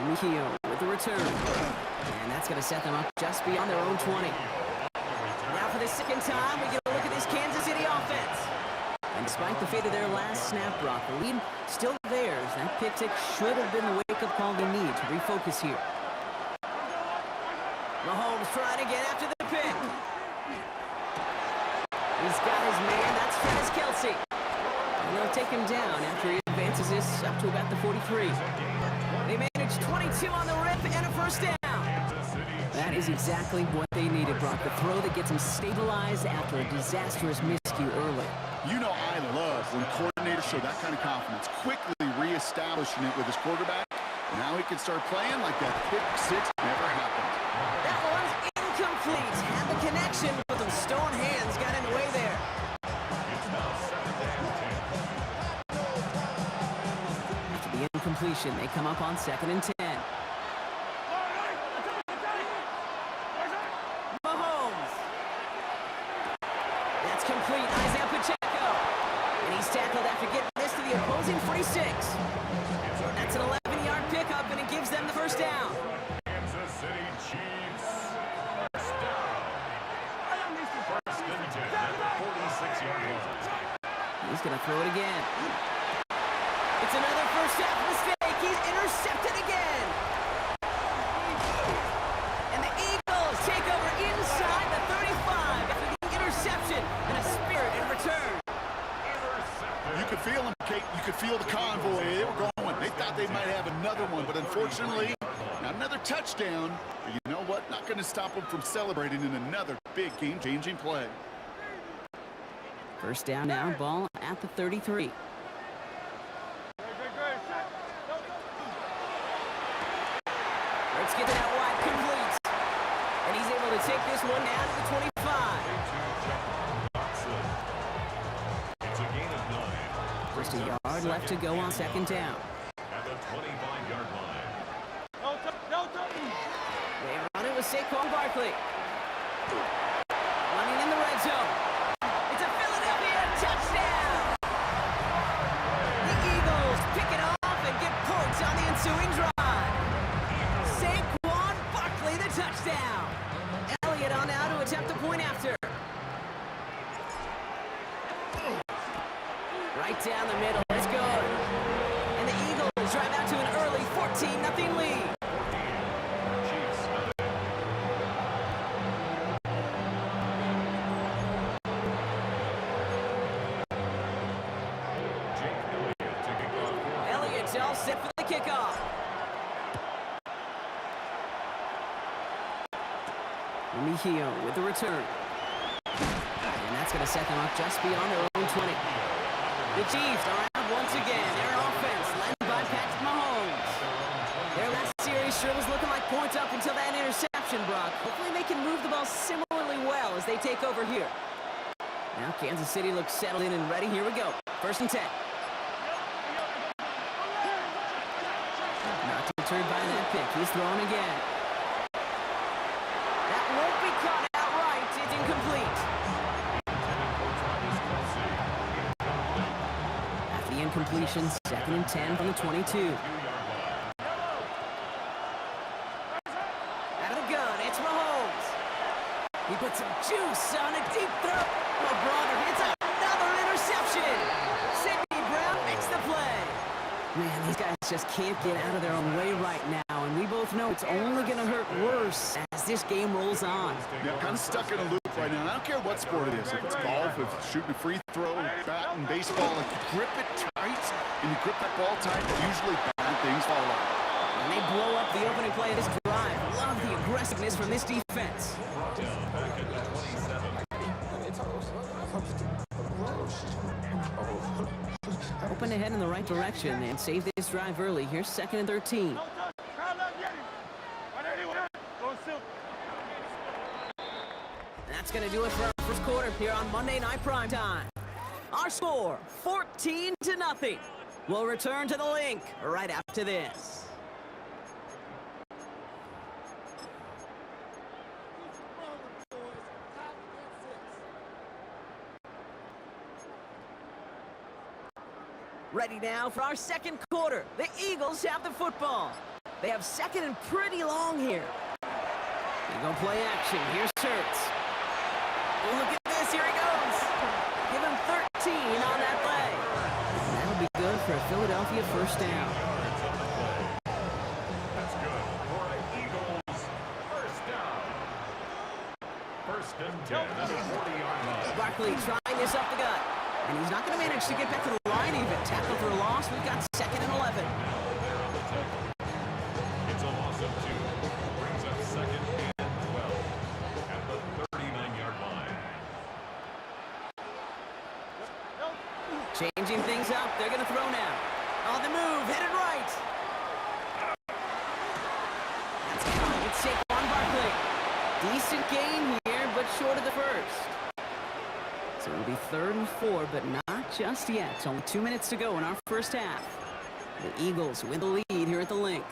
Mejia with the return. And that's going to set them up just beyond their own 20. Now for the second time, we get a look at this Kansas City offense. And despite the fate of their last snap, Brock, the lead still theirs. That pick six should have been the wake-up call they need to refocus here. Mahomes trying to get after the pick. He's got his man. That's Travis Kelce. And they'll take him down after he advances this up to about the 43. They managed 22 on the rip and a first down. That is exactly what they needed, Brock. The throw that gets them stabilized after a disastrous miscue early. You know I love when coordinators show that kind of confidence, quickly reestablishing it with his quarterback. Now he can start playing like that pick six never happened. That one's incomplete. Had the connection, but those stone hands got in the way there. After the incompletion, they come up on 2nd and 10. Mahomes. That's complete. Isaiah Pacheco. And he's tackled after getting this to the opposing 46. That's an 11-yard pickup, and it gives them the first down. Kansas City Chiefs. First down. First and 10 at the 46-yard line. He's going to throw it again. It's another first half mistake. He's intercepted again. And the Eagles take over inside the 35 after the interception and a spirited return. You could feel them, Kate. You could feel the convoy. They were going. They thought they might have another one, but unfortunately, not another touchdown. But you know what? Not going to stop them from celebrating in another big game-changing play. First down now, ball at the 33. Let's get to that wide complete. And he's able to take this one down to the 25. It's a gain of 9. Just a yard left to go on 2nd down. At the 25-yard line. They run it with Saquon Barkley. Running in the red zone. It's a Philadelphia touchdown! The Eagles pick it off and get points on the ensuing drive. Saquon Barkley, the touchdown. Elliott on now to attempt the point after. Right down the middle. It's good. And the Eagles drive out to an early 14-0 lead. Chiefs. Jake Elliott to kick off. Elliott's all set for the kickoff. Mejia with the return. And that's going to set them up just beyond their own 20. The Chiefs are out once again. Their offense led by Patrick Mahomes. Their last series sure was looking like points up until that interception, Brock. Hopefully they can move the ball similarly well as they take over here. Now Kansas City looks settled in and ready. Here we go. 1st and 10. Not deterred by that pick. He's throwing again. That won't be caught outright. It's incomplete. After the incompletion, 2nd and 10 from the 22. Out of the gun, it's Mahomes. He puts some juice on a deep throw. LeBron hits another interception. Sidney Brown makes the play. Man, these guys just can't get out of their own way right now, and we both know it's only going to hurt worse as this game rolls on. Yeah, kind of stuck in a loop right now. I don't care what sport it is. If it's golf, if it's shooting a free throw, batting, baseball, if you grip it tight and you grip that ball tight, usually bad things fall out. And they blow up the opening play of this drive. Love the aggressiveness from this defense. Open ahead in the right direction and save this drive early. Here's 2nd and 13. That's going to do it for our first quarter here on Monday Night Primetime. Our score, 14-0. We'll return to the link right after this. Ready now for our second quarter. The Eagles have the football. They have second and pretty long here. They go play action. Here's Hurts. Oh, look at this. Here he goes. Give him 13 on that play. That'll be good for a Philadelphia first down. That's good for an Eagles first down. First and 10 at the 40-yard line. Barkley trying this up the gut. And he's not going to manage to get back to the line even. Tackle for a loss. We've got second and 11. It's a loss of 2. Brings up second and 12 at the 39-yard line. Changing things up. They're going to throw now. On the move. Headed right. That's coming. It's Saquon Barkley. Decent gain here, but short of the first. So it'll be 3rd and 4, but not just yet. It's only 2 minutes to go in our first half. The Eagles win the lead here at the Link.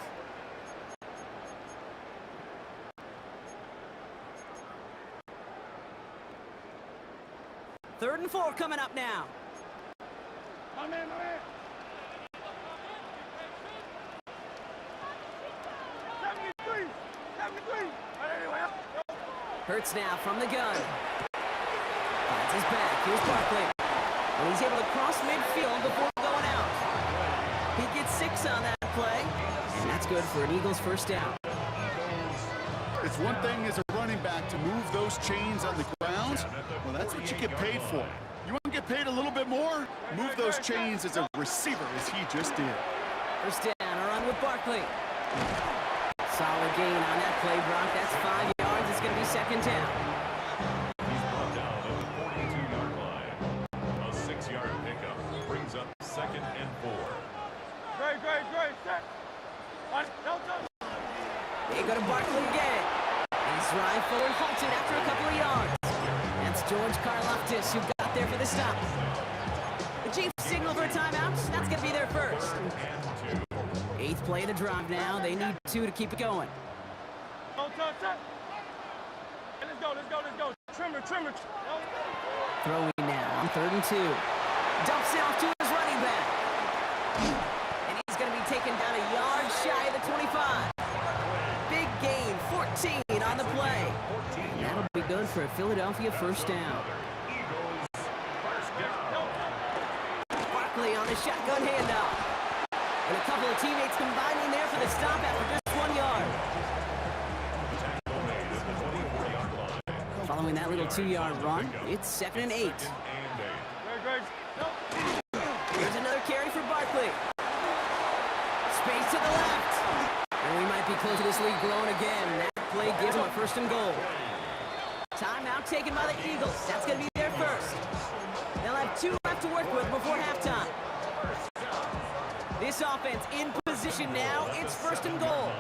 Third and 4 coming up now. My man, my man. 73. 73. Hurts now from the gun. Finds his back. Here's Barkley. And he's able to cross midfield before going out. He gets 6 on that play. And that's good for an Eagles first down. It's one thing as a running back to move those chains on the ground. Well, that's what you get paid for. You want to get paid a little bit more? Move those chains as a receiver, as he just did. First down, a run with Barkley. Solid gain on that play, Brock. That's 5 yards. It's going to be second down. He's brought down at the 42-yard line. A 6-yard pickup brings up second and 4. Great. Set. They go to Barkley again. He's drive forward, halted after a couple of yards. That's George Karlaftis who got there for the stop. The Chiefs signal for a timeout. That's going to be their first. 8th play of the drive now. They need 2 to keep it going. Set. Let's go. Trimmer. Throwing now on 3rd and 2. Dumps it off to his running back. And he's going to be taken down a yard shy of the 25. Big gain, 14 on the play. And that'll be good for a Philadelphia first down. Eagles first down. Barkley on the shotgun handoff. And a couple of teammates combining there for the stop after just 1 yard. Tackle made at the 24-yard line. Following that little 2-yard run, it's 2nd and 8. Great. Here's another carry for Barkley. Space to the left. And we might be close to this lead growing again. That play gives them a 1st and goal. Timeout taken by the Eagles. That's going to be their first. They'll have 2 left to work with before halftime. This offense in position now. It's 1st and goal.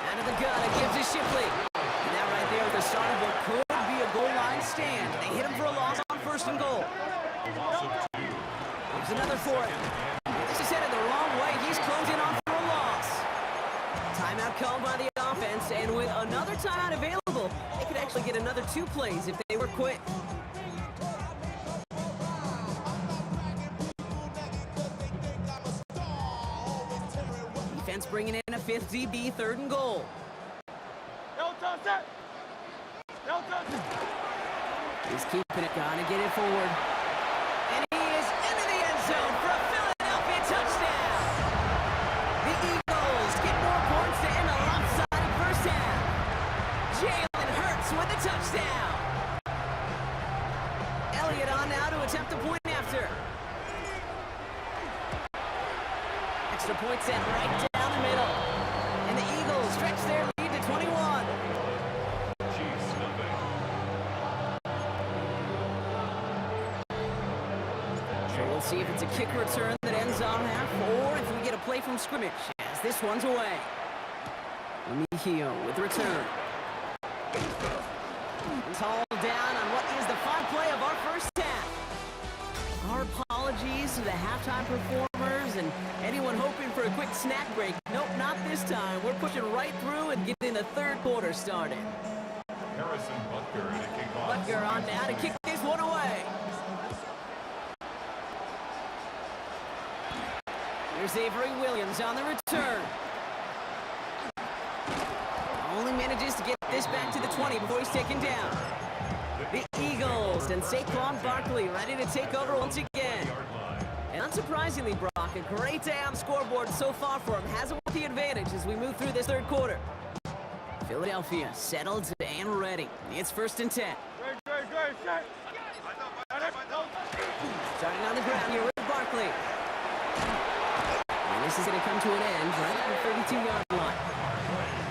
Out of the gun, it gives to Shipley. And that right there with the start of what could be a goal line stand. They hit him for a loss on 1st and goal. There's another for it. This is headed the wrong way. He's closing on for a loss. Timeout called by the offense, and with another timeout available, they could actually get another 2 plays if they were quick. Defense bringing in a 5th DB, 3rd and goal. He's keeping it, gonna get it forward. And he is into the end zone for a Philadelphia touchdown. The Eagles get more points to end a lopsided first half. Jalen Hurts with the touchdown. Elliott on now to attempt the point after. Extra point set right down the middle. And the Eagles stretch their lead to 21. Chiefs nothing. So we'll see if it's a kick return that ends on half, or if we get a play from scrimmage as this one's away. Mejio with the return. Tall down on what is the final play of our first half. Our apologies to the halftime performers and anyone hoping for a quick snack break. Nope, not this time. We're pushing right through and getting the 3rd quarter started. Harrison Butker at a kickoff. Butker on now to kick this one away. Here's Avery Williams on the return. Only manages to get this back to the 20 before he's taken down. The Eagles and Saquon Barkley ready to take over once again. And unsurprisingly, Brock, a great day on the scoreboard so far for him. Hasn't won the advantage as we move through this third quarter. Philadelphia settled and ready. It's 1st and 10. Starting on the ground here with Barkley. And this is going to come to an end right at the 32-yard line.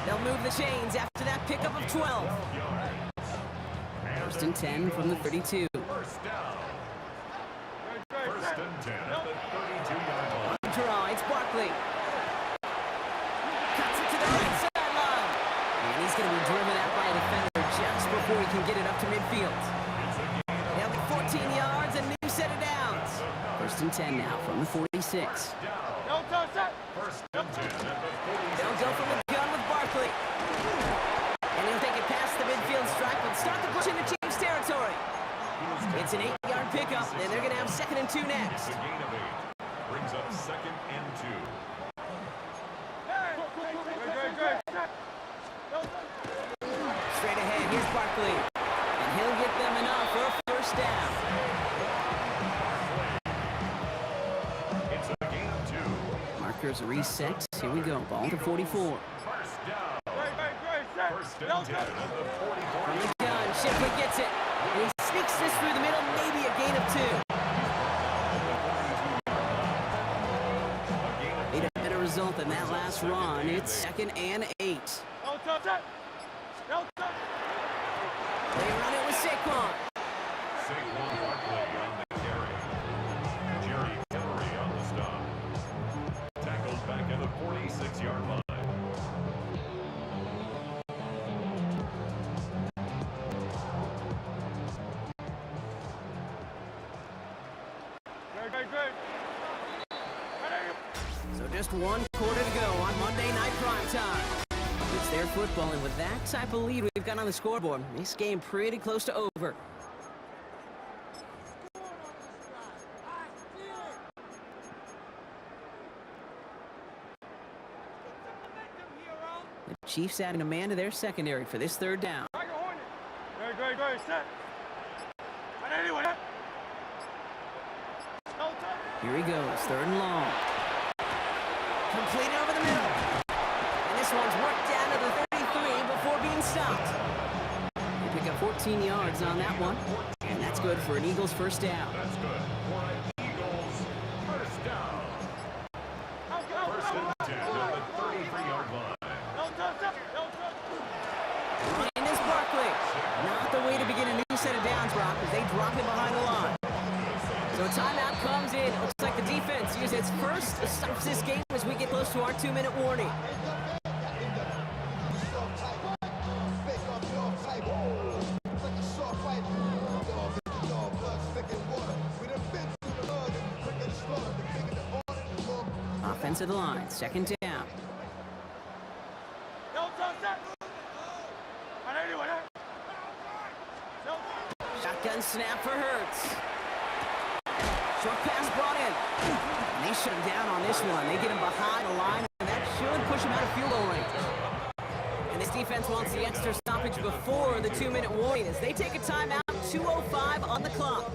They'll move the chains after that pickup of 12. 1st and 10 from the 32. First down. 1st and 10 at the 32-yard line. Draw, it's Barkley. Cuts it to the right sideline. And he's going to be driven out by a defender just before he can get it up to midfield. They'll be 14 yards and new set of downs. 1st and 10 now from the 46. First and 10 at the 46. They'll go from the gun with Barkley. And he'll take it past the midfield stripe and start the push into Chiefs territory. It's an 8-yard pickup, and they're going to have 2nd and 2 next. A gain of 8. Brings up 2nd and 2. Straight ahead, here's Barkley. And he'll get them enough for a 1st down. It's a gain of 2. Markers reset. Here we go. Ball to 44. First down. 1st and 10 at the 44. From the gun, Shipley gets it. And he sneaks this through the middle, maybe a gain of 2. Need a better result than that last run. It's 2nd and 8. They run it with Saquon. Saquon Barkley on the carry. Jerry Tillery on the stop. Tackled back at the 46-yard line. So just 1 quarter to go on Monday Night Primetime. It's their football, and with that type of lead we've got on the scoreboard, this game pretty close to over. The Chiefs adding a man to their secondary for this 3rd down. Here he goes, 3rd and long. Completed over the middle. And this one's worked down to the 33 before being stopped. They pick up 14 yards on that one. And that's good for an Eagles 1st down. That's good for an Eagles 1st down. 1st and 10 at the 33-yard line. Running is Barkley. Not the way to begin a new set of downs, Brock, as they drop him behind the line. So a timeout comes in. It looks like the defense uses its first to stop this game as we get close to our 2-minute warning. Offensive line, 2nd down. Shotgun snap for Hurts. Short pass brought in. And they shut him down on this one. They get him behind the line, and that should push him out of field goal range. And this defense wants the extra stoppage before the 2-minute warning as they take a timeout, 2:05 on the clock.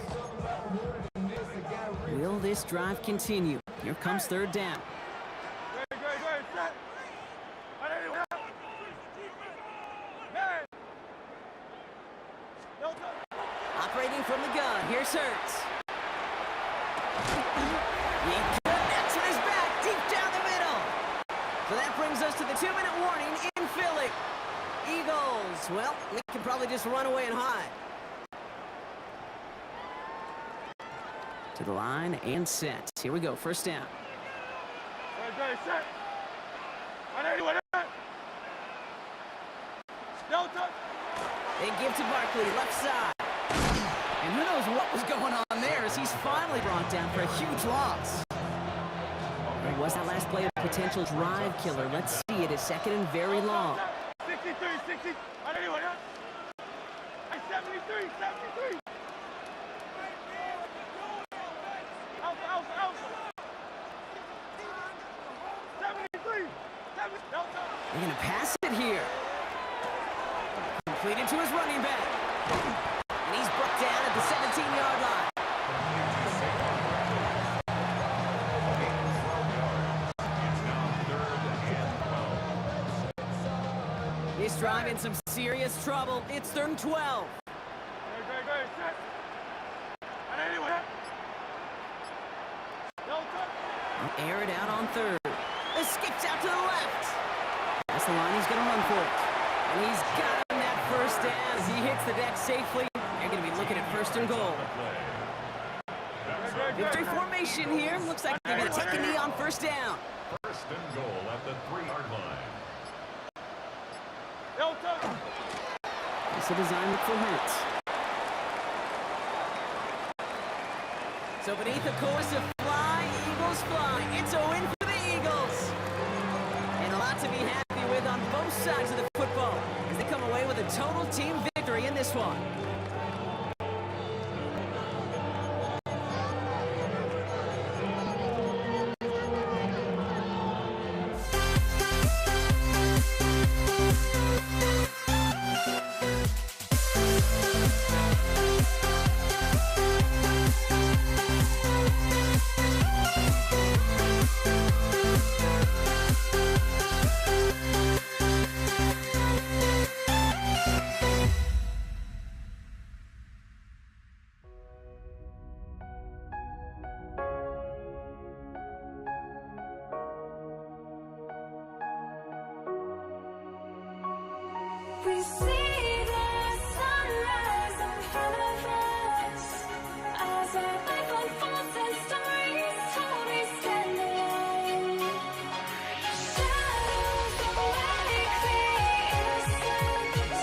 Will this drive continue? Here comes 3rd down. Operating from the gun, here's Hurts. He connects with his back deep down the middle. So that brings us to the 2-minute warning in Philly. Eagles, well, they can probably just run away and hide. To the line and set. Here we go, 1st down. They give to Barkley, left side. And who knows what was going on there as he's finally brought down for a huge loss. Or was that last play a potential drive killer? Let's see, it is 2nd and very long. 63. 73. They're going to pass it here. Completed to his running back. And he's brought down at the 17-yard line. This drive in some serious trouble. It's 3rd and 12. Air it out on 3rd. It skips out to the left. That's the line he's going to run for it. And he's got him that first down as he hits the deck safely. They're going to be looking at 1st and goal. Victory formation here. Looks like they're going to take a knee on 1st down. 1st and goal at the 3-yard line. It's a design look for Hurts. So beneath the chorus of fly, Eagles fly. It's a win for the Eagles. And a lot to be happy with on both sides of the football as they come away with a total team victory in this one. We see the sunrise in front of us as our life unfolds and stories told we stand alone. Shadows awake the innocence,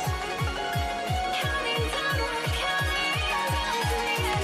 counting down, we're counting down to the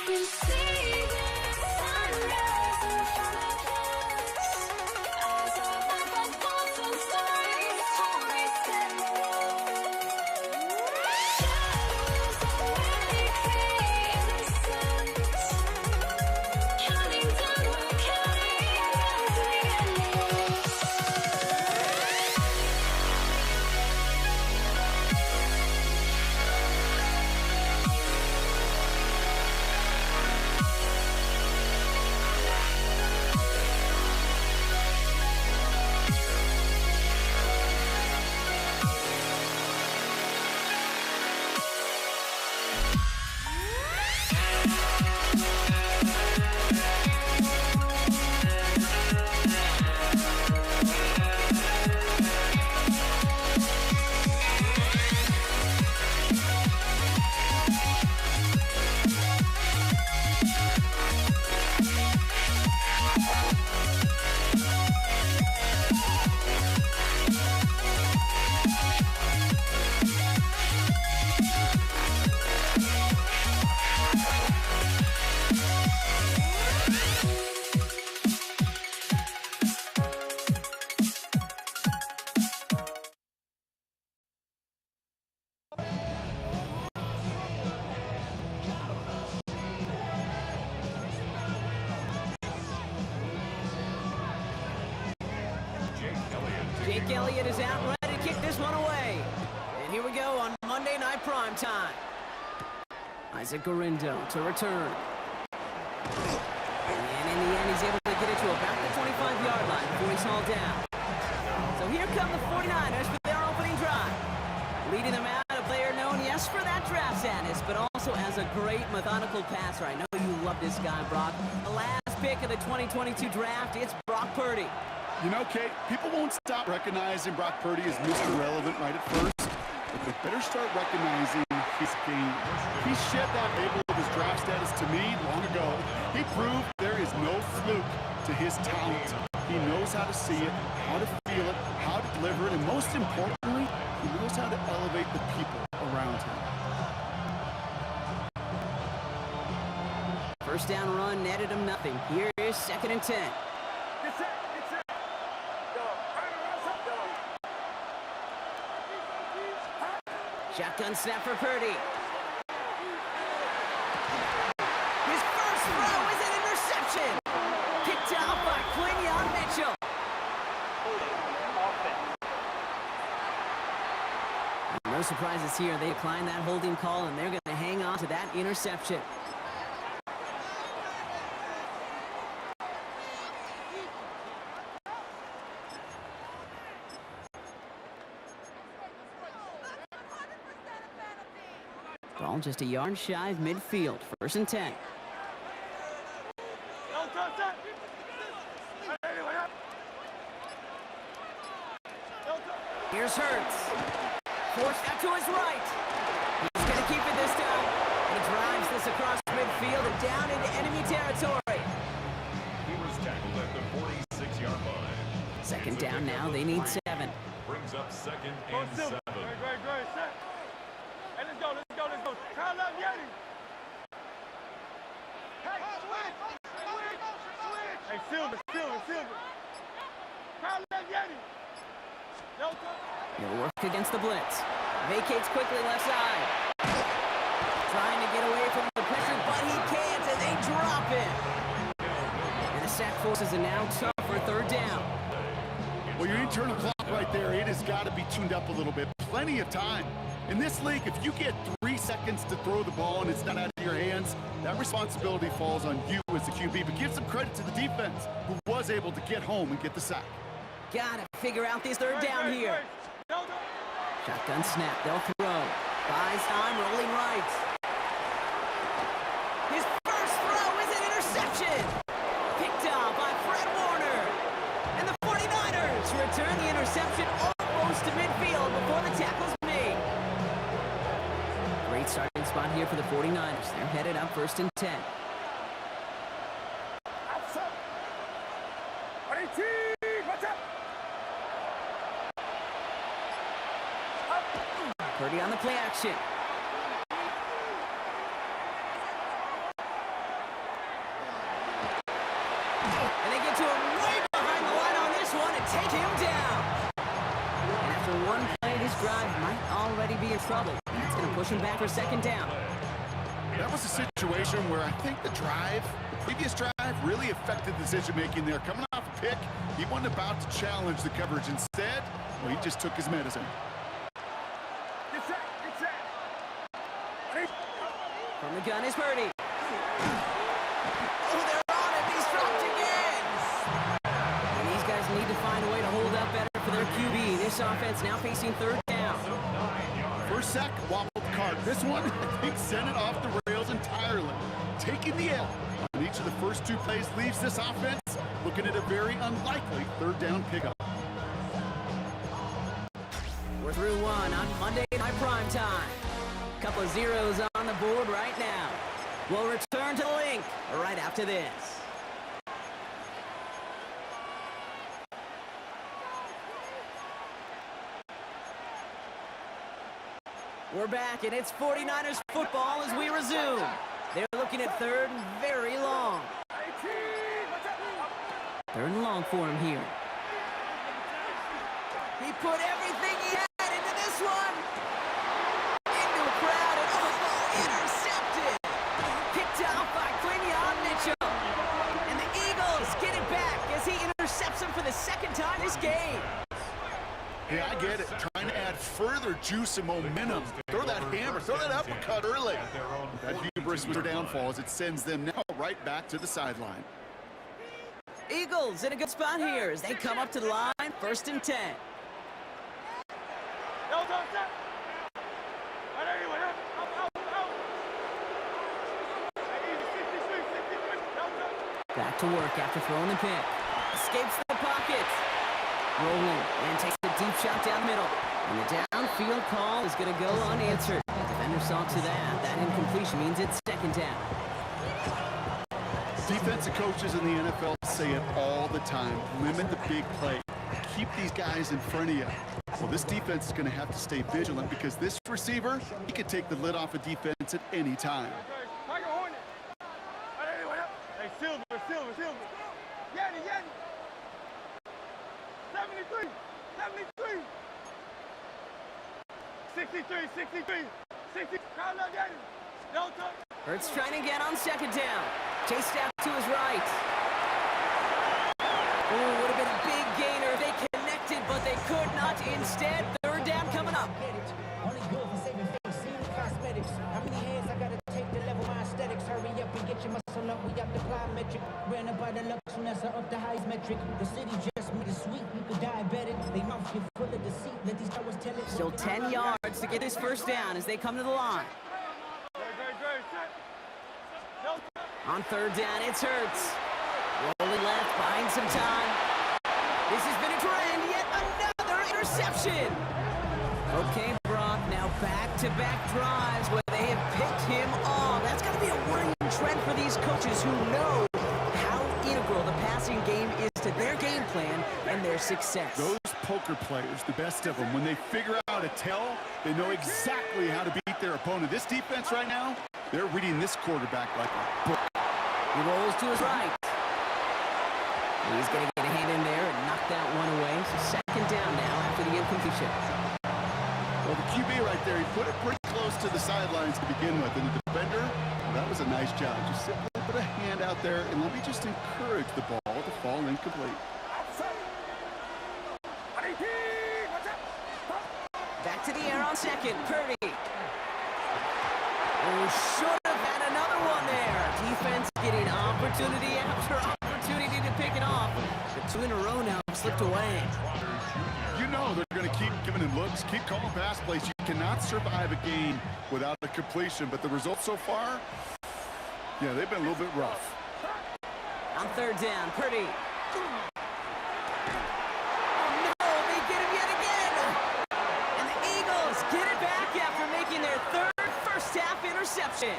We see the sunrise in front of us as our life unfolds and stories told we stand alone. Shadows awake the innocence, counting down, we're counting down to the endless. Elliott is out and ready to kick this one away. And here we go on Monday Night Primetime. Isaac Garindo to return. And in the end, he's able to get it to about the 25-yard line before he's hauled down. So here come the 49ers for their opening drive. Leading them out, a player known, yes, for that draft status, but also as a great methodical passer. I know you love this guy, Brock. The last pick of the 2022 draft, it's Brock Purdy. You know, Kate, people won't stop recognizing Brock Purdy as Mr. Relevant right at first, but they better start recognizing his game. He shed that label of his draft status to me long ago. He proved there is no fluke to his talent. He knows how to see it, how to feel it, how to deliver it, and most importantly, he knows how to elevate the people around him. First down run netted him nothing. Here is 2nd and 10. Shotgun snap for Purdy. His first throw is an interception. Picked out by Quinion Mitchell. No surprises here. They decline that holding call, and they're going to hang on to that interception. Ball just a yard shy of midfield. 1st and 10. Here's Hurts. Forced out to his right. He's going to keep it this time. He drives this across midfield and down into enemy territory. He was tackled at the 46-yard line. 2nd down now. They need 7. Brings up 2nd and 7. Great, set. Hey, let's go. Kyle up, Yeti. Hey, Silver. Kyle up, Yeti. He'll work against the blitz. Vacates quickly left side. Trying to get away from the pressure, but he can't, and they drop it. And the sack forces it now tough for 3rd down. Well, your internal clock right there, it has got to be tuned up a little bit. Plenty of time. In this league, if you get 3 seconds to throw the ball and it's not out of your hands, that responsibility falls on you as the QB. But give some credit to the defense, who was able to get home and get the sack. Gotta figure out this 3rd down here. Shotgun snap, they'll throw. Buys time, rolling right. His first throw is an interception. Picked up by Fred Warner. And the 49ers return the interception almost to midfield before the tackle's made. Great starting spot here for the 49ers. They're headed up 1st and 10. Purdy on the play action. And they get to him way behind the line on this one and take him down. And after one play, this drive might already be in trouble. That's going to push him back for 2nd down. That was a situation where I think the previous drive really affected decision-making there. Coming off a pick, he wasn't about to challenge the coverage. Instead, well, he just took his medicine. From the gun is Purdy. Oh, they're on it. He's dropped again. And these guys need to find a way to hold up better for their QB. This offense now facing 3rd down. First sack, wobbled the cart. This one, I think, sent it off the rails entirely. Taking the L on each of the first 2 plays leaves this offense looking at a very unlikely 3rd down pickup. We're through one on Monday Night Primetime. Couple of zeros on the board right now. We'll return to the link right after this. We're back, and it's 49ers football as we resume. They're looking at 3rd and very long. 3rd and long for him here. He put everything he had into this one. Into a crowd, and intercepted. Picked out by Quinion Mitchell. And the Eagles get it back as he intercepts him for the 2nd time this game. Hey, I get it. Trying to add further juice and momentum. Throw that hammer, throw that uppercut early. That hubris was their downfall as it sends them now right back to the sideline. Eagles in a good spot here as they come up to the line, 1st and 10. Back to work after throwing the pick. Escapes the pocket. Rolling and takes a deep shot down the middle. And the downfield call is going to go unanswered. The defender saw to that. That incompletion means it's 2nd down. Defensive coaches in the NFL say it all the time. Limit the big play. Keep these guys in front of you. Well, this defense is going to have to stay vigilant because this receiver, he could take the lid off a defense at any time. Hey, Silver. Yanni. 73. 63. 60. Count up, Yanni. No touch. Hurts trying to get on 2nd down. Chased out to his right. Oh, would have been a big gainer if they connected, but they could not. Instead, 3rd down coming up. Only good for saving face, see the cosmetics. How many hands I gotta take to level my aesthetics? Hurry up and get your muscle up, we up the plyometric. Ran up by the luck, soon as I up the highest metric. The city just made it sweet, you could diabetic. They mouth get full of deceit, let these cowards tell it. Still 10 yards to get this 1st down as they come to the line. On 3rd down, it's Hurts. Rolling left, buying some time. This has been a trend, yet another interception. Okay, Brock, now back-to-back drives where they have picked him off. That's got to be a worrying trend for these coaches who know how integral the passing game is to their game plan and their success. Those poker players, the best of them, when they figure out a tell, they know exactly how to beat their opponent. This defense right now, they're reading this quarterback like a book. He rolls to his right. He's going to get a hand in there and knock that one away. So 2nd down now after the incompletion. Well, the QB right there, he put it pretty close to the sidelines to begin with. And the defender, well, that was a nice job. Just simply put a hand out there, and let me just encourage the ball to fall incomplete. Back to the air on 2nd. Purdy. Oh, should have had another one there. Defense getting opportunity after opportunity to pick it off. The 2 in a row now have slipped away. You know they're going to keep giving him looks, keep calling pass plays. You cannot survive a game without a completion, but the results so far, yeah, they've been a little bit rough. On 3rd down, Purdy. Oh, no, they get him yet again. And the Eagles get it back after making their 3rd first-half interception.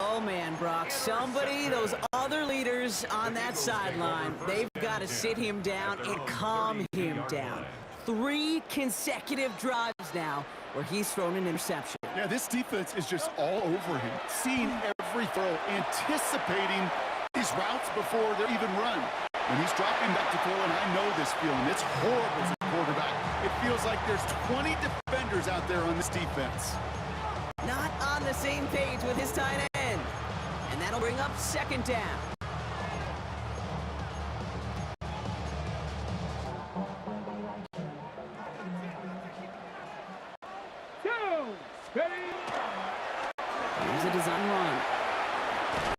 Oh, man, Brock, somebody, those other leaders on that sideline, they've got to sit him down and calm him down. 3 consecutive drives now where he's thrown an interception. Yeah, this defense is just all over him, seeing every throw, anticipating these routes before they're even run. When he's dropping back to throw, and I know this feeling, it's horrible as a quarterback. It feels like there's 20 defenders out there on this defense. Not on the same page with his tight end. And that'll bring up 2nd down. Here's a design run.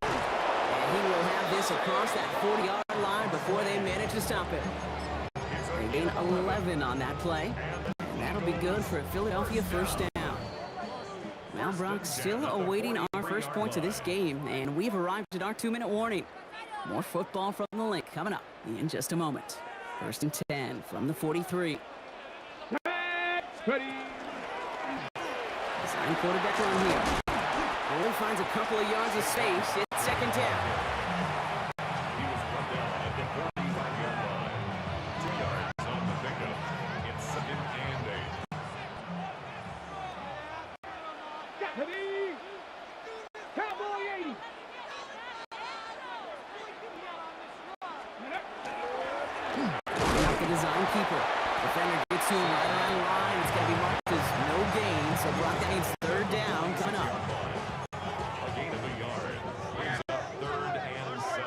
And he will have this across that 40-yard line before they manage to stop it. They gain 11 on that play. And that'll be good for a Philadelphia 1st down. Well, Brock, still awaiting our first points of this game, and we've arrived at our 2-minute warning. More football from the link coming up in just a moment. 1st and 10 from the 43. Design quarterback run here. Only finds a couple of yards of space. It's 2nd down. He was brought down at the 45-yard line. 2 yards on the pickup. It's 2nd and 8. Cowboy 80. Out the design keeper. Defender gets to him right around the line. It's going to be marked as no gain, so Brock, that means 3rd down coming up. A gain of a yard. Brings up 3rd and 7.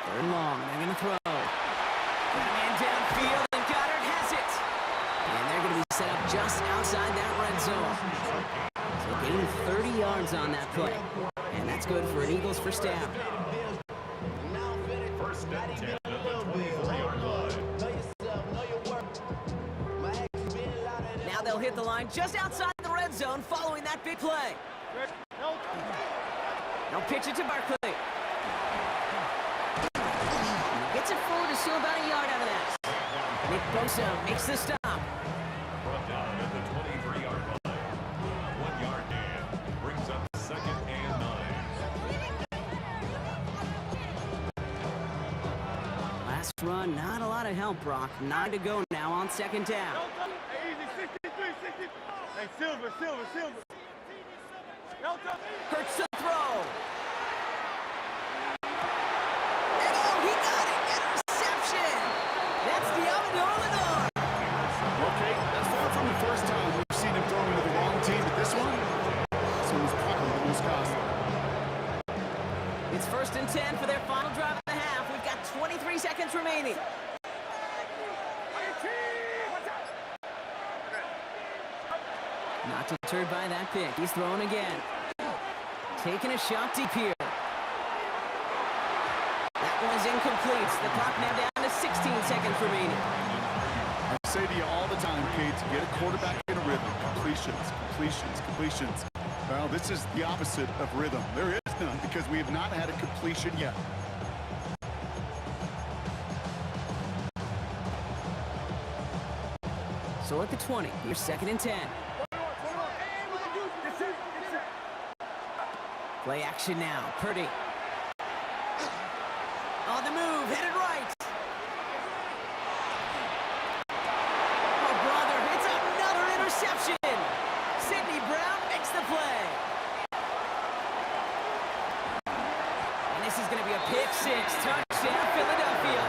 3rd and long. They're going to throw. just outside that red zone. So gain 30 yards on that play. And that's good for an Eagles first down. First and 10 at the 23-yard line. Now they'll hit the line just outside the red zone following that big play. Now pitch it to Barkley. Gets it forward to steal about a yard out of that. Nick Bosa makes the stop. Brought down at the 23-yard line. 1 yard gain brings up 2nd and 9. Last run, not a lot of help, Brock. 9 to go now on 2nd down. Hey, easy, 63, 60. Hey, Silver. Hurts the throw. And oh, he got it! Interception! That's Diamador Lenore. Okay, that's far from the first time we've seen him throw into the wrong team, but this one was probably the most costly. It's 1st and 10 for their final drive of the half. We've got 23 seconds remaining. Not deterred by that pick. He's throwing again. Taking a shot deep here. That one's incomplete. The clock now down to 16 seconds remaining. I say to you all the time, Kate, to get a quarterback in a rhythm, completions. Well, this is the opposite of rhythm. There is none because we have not had a completion yet. So at the 20, here's 2nd and 10. Play action now. Purdy. On the move, headed right. Oh, brother, it's another interception. Sidney Brown makes the play. And this is going to be a pick six. Touchdown, Philadelphia.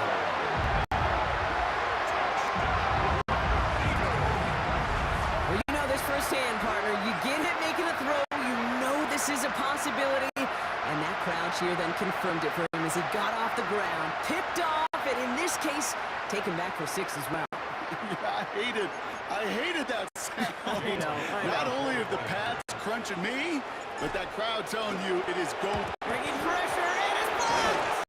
Well, you know this firsthand, partner. You get hit making a throw. You know this is a possibility. And that crowd cheer then confirmed it for him as he got off the ground, picked off, and in this case, taken back for 6 as well. Yeah, I hated that sound. I know. Not only are the pads crunching me, but that crowd telling you it is going. Bringing pressure, and it's blocked!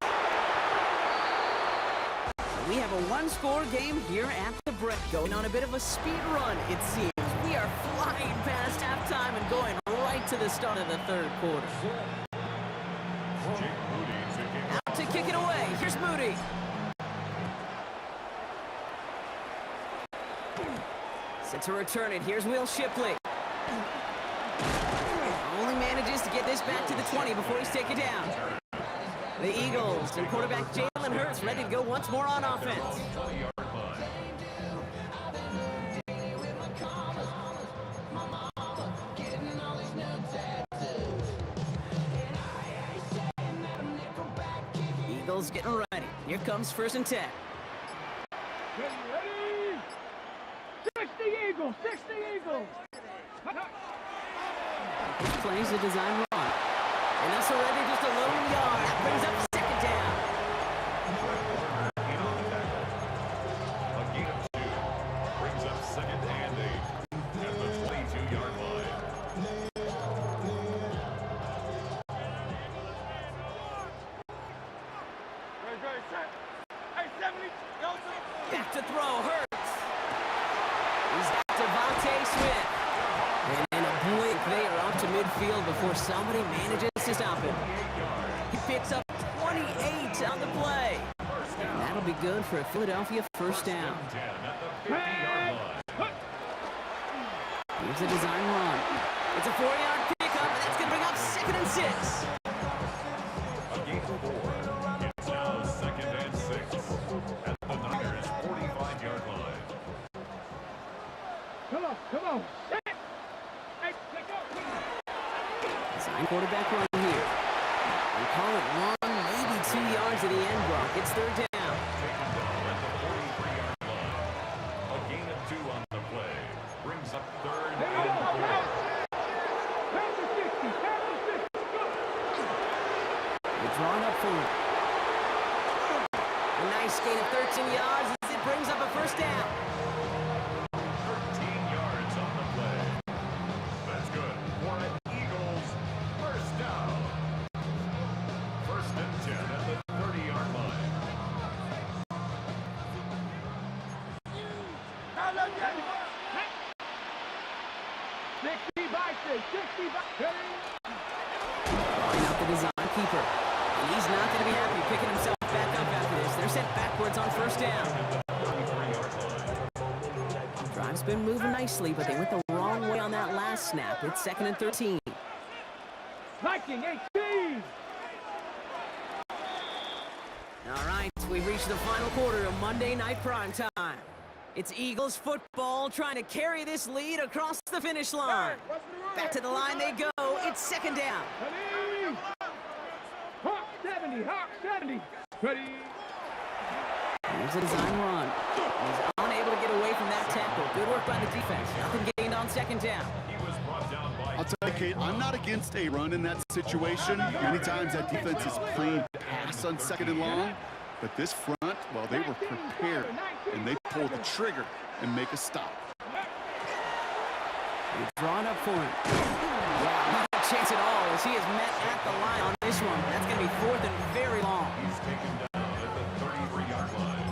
We have a one-score game here at the break, going on a bit of a speed run, it seems. We are flying past halftime and going right to the start of the 3rd quarter. Jake Moody to kick Out to kick it away. Here's Moody. Set to return it. Here's Will Shipley. Only manages to get this back to the 20 before he's taken down. The Eagles and quarterback Jalen Hurts ready to go once more on offense. 20-yard line. Eagles getting ready. Here comes 1st and 10. Ready? 60 Eagles! This plays a design run. And that's already just a lone yard. That brings up 2nd down. A gain of 2 brings up 2nd and 8 at the 22-yard line. Ready, set. Hey, 70. Back to throw, Hurts. He's got Devontae Smith. And in a blink, they are off to midfield before somebody manages to stop him. He picks up 28 on the play. And that'll be good for a Philadelphia first down. 10 at the 50-yard line. Here's a design run. It's a 4-yard pickup, and that's going to bring up 2nd and 6. A gain of 4. It's now 2nd and 6 at the Niners' 45-yard line. Come on. Hey, let's go. Design quarterback run here. We call it 1, maybe 2 yards to the end, Brock. It's 3rd down. Taken down at the 43-yard line. A gain of 2 on the play brings up 3rd and 4. They're drawn up for it. A nice gain of 13 yards as it brings up a first down. 13 yards keeper. And he's not going to be happy picking himself back up after this. They're sent backwards on first down. Drive's been moving nicely, but they went the wrong way on that last snap. It's 2nd and 13. Viking 18. All right, we've reached the final quarter of Monday Night Primetime. It's Eagles football trying to carry this lead across the finish line. Back to the line they go. It's 2nd down. Ready. Hawk 70. Hawk 70. Ready. Here's a design run. He's unable to get away from that tackle. Good work by the defense. Nothing gained on 2nd down. He was brought down by I'll tell you, Kate, I'm not against a run in that situation. Many times that defense is playing pass on 2nd and long. But this front, well, they were prepared, and they pulled the trigger and make a stop. He's drawn up for him. Wow, not a chance at all as he is met at the line on this one. That's going to be 4th and very long. he's taken down at the 33-yard line.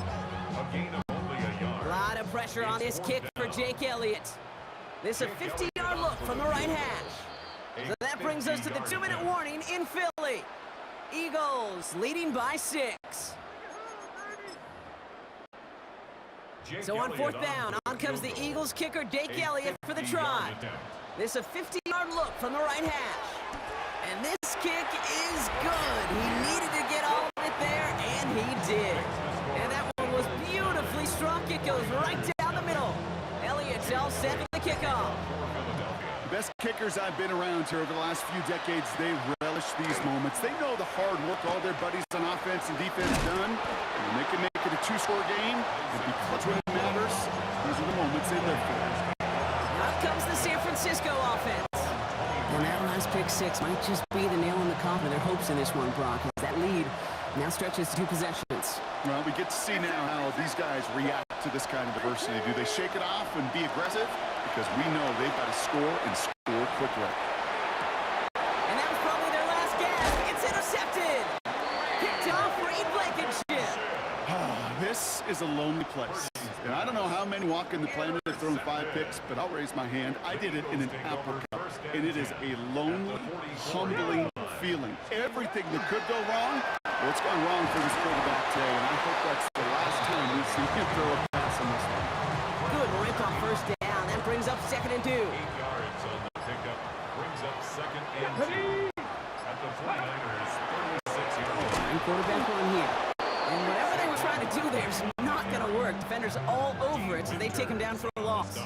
A gain of only a yard. A lot of pressure on this kick for Jake Elliott. This is a 50-yard look from the right hash. So that brings us to the 2-minute warning in Philly. Eagles leading by 6. So on 4th down, on comes the Eagles kicker, Jake Elliott, for the try. This is a 50-yard look from the right hash. And this kick is good. He needed to get all of it there, and he did. And that one was beautifully struck. It goes right down the middle. Elliott's all set for the kickoff. The best kickers I've been around here over the last few decades, they relish these moments. They know the hard work all their buddies on offense and defense done. And when they can make it a 2-score game and be clutch when it matters, these are the moments they live for. Out comes the San Francisco offense. And that last pick 6 might just be the nail in the coffin of their hopes in this one, Brock, as that lead now stretches to 2 possessions. Well, we get to see now how these guys react to this kind of adversity. Do they shake it off and be aggressive? Because we know they've got to score and score quickly. And that was probably their last gasp. It's intercepted. Picked off Reed Blankenship. This is a lonely place. And I don't know how many walk in the planet have thrown 5 picks, but I'll raise my hand. I did it in an Apple Cup, and it is a lonely, humbling feeling. Everything that could go wrong, well, it's gone wrong for this quarterback today, and I hope that's the last time we see him throw a pass on this one. Good rip on first down. That brings up 2nd and 2. 8 yards on the pickup. Brings up 2nd and 2. At the 49ers, 36-yard line. And quarterback run here. And whatever they were trying to do there is not going to work. Defenders all over it, so they take him down for a loss.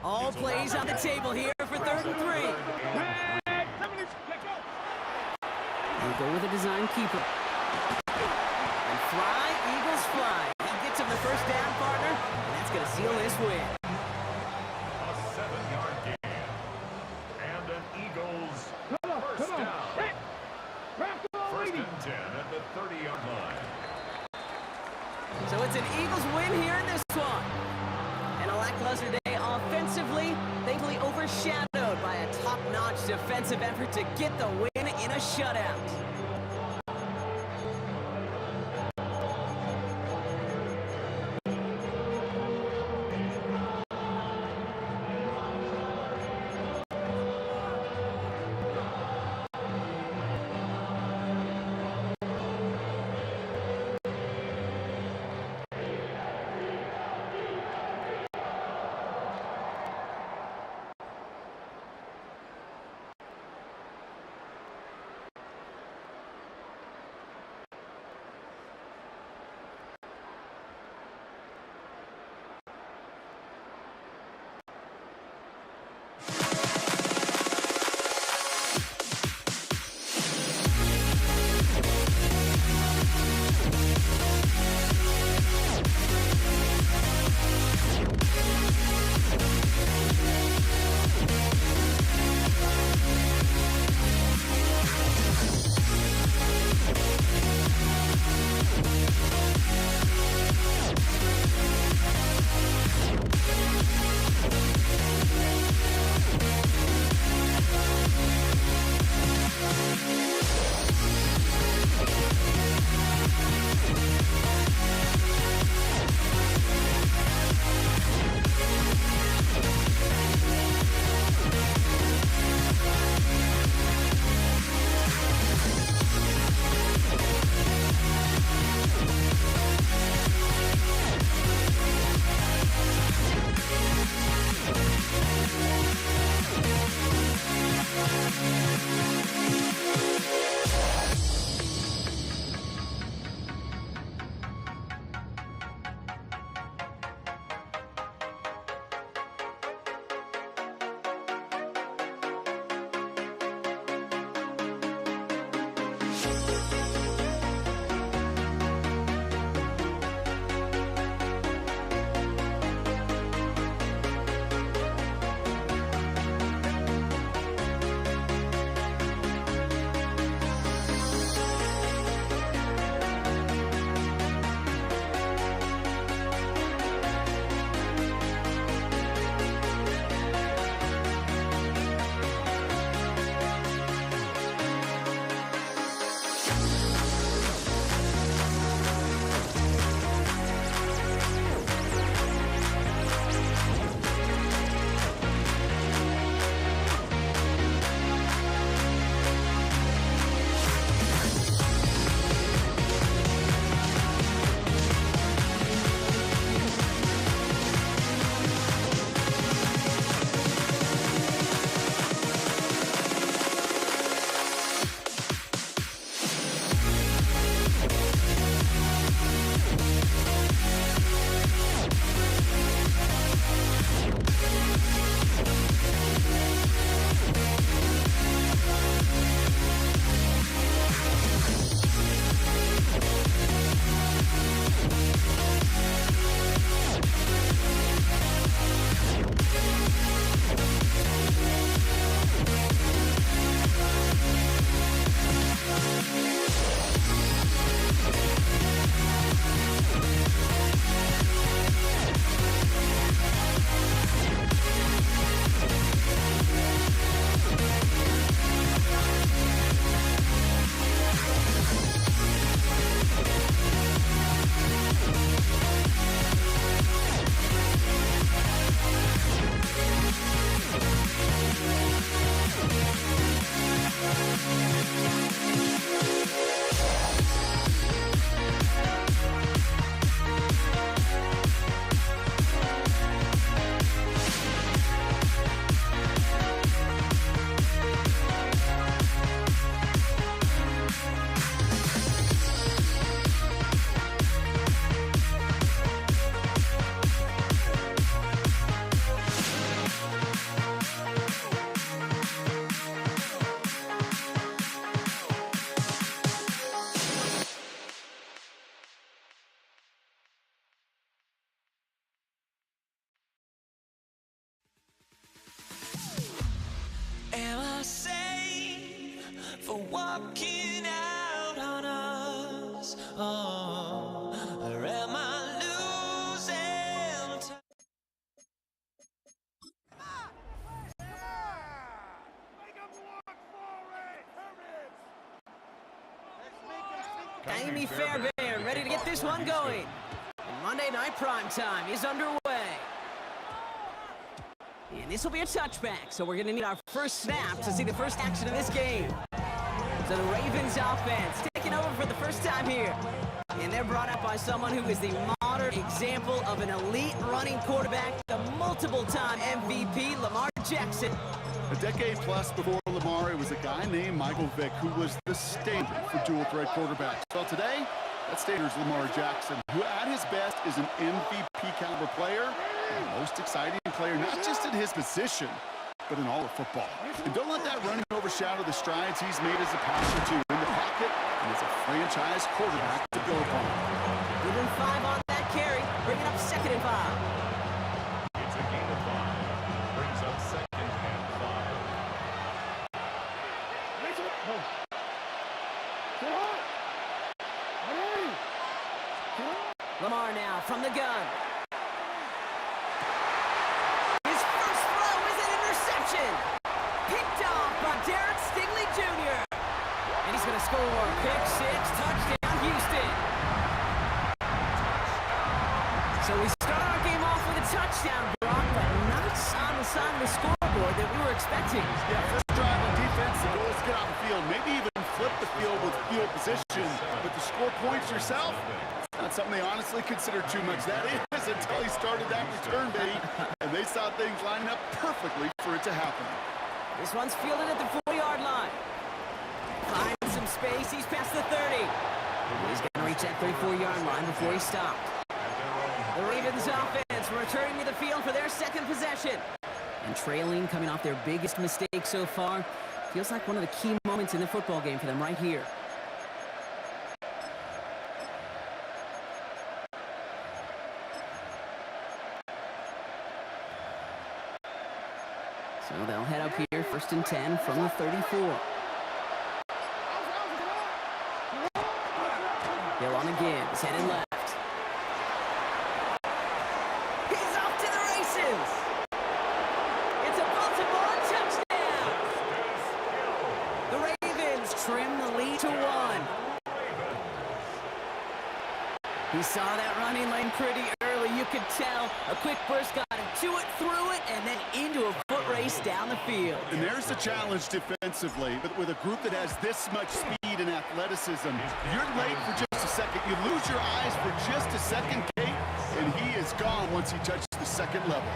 All plays on the table here for 3rd and 3. They go with a design keeper. And fly, Eagles fly. He gets him the first down, partner, and that's going to seal this win. A 7-yard gain. And an Eagles first down. 1st and 10 at the 30-yard line. So it's an Eagles win here in this one. And a lackluster day offensively, thankfully overshadowed by a top-notch defensive effort to get the win in a shutout. walking out on us. Oh, or am I losing time? Amy Fairbairn ready to get this one going. And Monday Night Primetime is underway. And this will be a touchback, so we're going to need our first snap to see the first action of this game. So the Ravens offense taking over for the first time here. And they're brought up by someone who is the modern example of an elite running quarterback, the multiple-time MVP, Lamar Jackson. A decade plus before Lamar, it was a guy named Michael Vick who was the standard for dual-threat quarterbacks. Well, today, that standard is Lamar Jackson, who at his best is an MVP-caliber player, and the most exciting player, not just in his position, but in all of football. And don't let that running overshadow the strides he's made as a passer, too, in the pocket and as a franchise quarterback to build upon. Good and 5 on that carry, bringing up 2nd and 5. It's a gain of 5. Brings up 2nd and 5. Lamar now from the gun. His first throw is an interception. Picked off by Derek Stingley Jr. And he's going to score. Pick 6, touchdown Houston. So we start our game off with a touchdown, Brock, but not on the side of the scoreboard that we were expecting. Yeah, first drive on defense, the goal is to get off the field, maybe even flip the field with field position, but to score points yourself, not something they honestly consider too much. That is until he started that return bait, and they saw things lining up perfectly for it to happen. This one's fielded at the 40-yard line. Finds some space, he's past the 30. He's going to reach that 34-yard line before he stopped. The Ravens offense returning to the field for their second possession. And trailing, coming off their biggest mistake so far. Feels like one of the key moments in the football game for them right here. So they'll head up here, 1st and 10 from the 34. Hill on again, he's headed left. He's off to the races! It's a Baltimore touchdown! The Ravens trim the lead to 1. He saw that running lane pretty early, you could tell. A quick burst got him to it, through it, and then into a foot race down the field. And there's the challenge defensively, but with a group that has this much speed and athleticism, you're late for just a second. You lose your eyes for just a second, Kate, and he is gone once he touches the second level.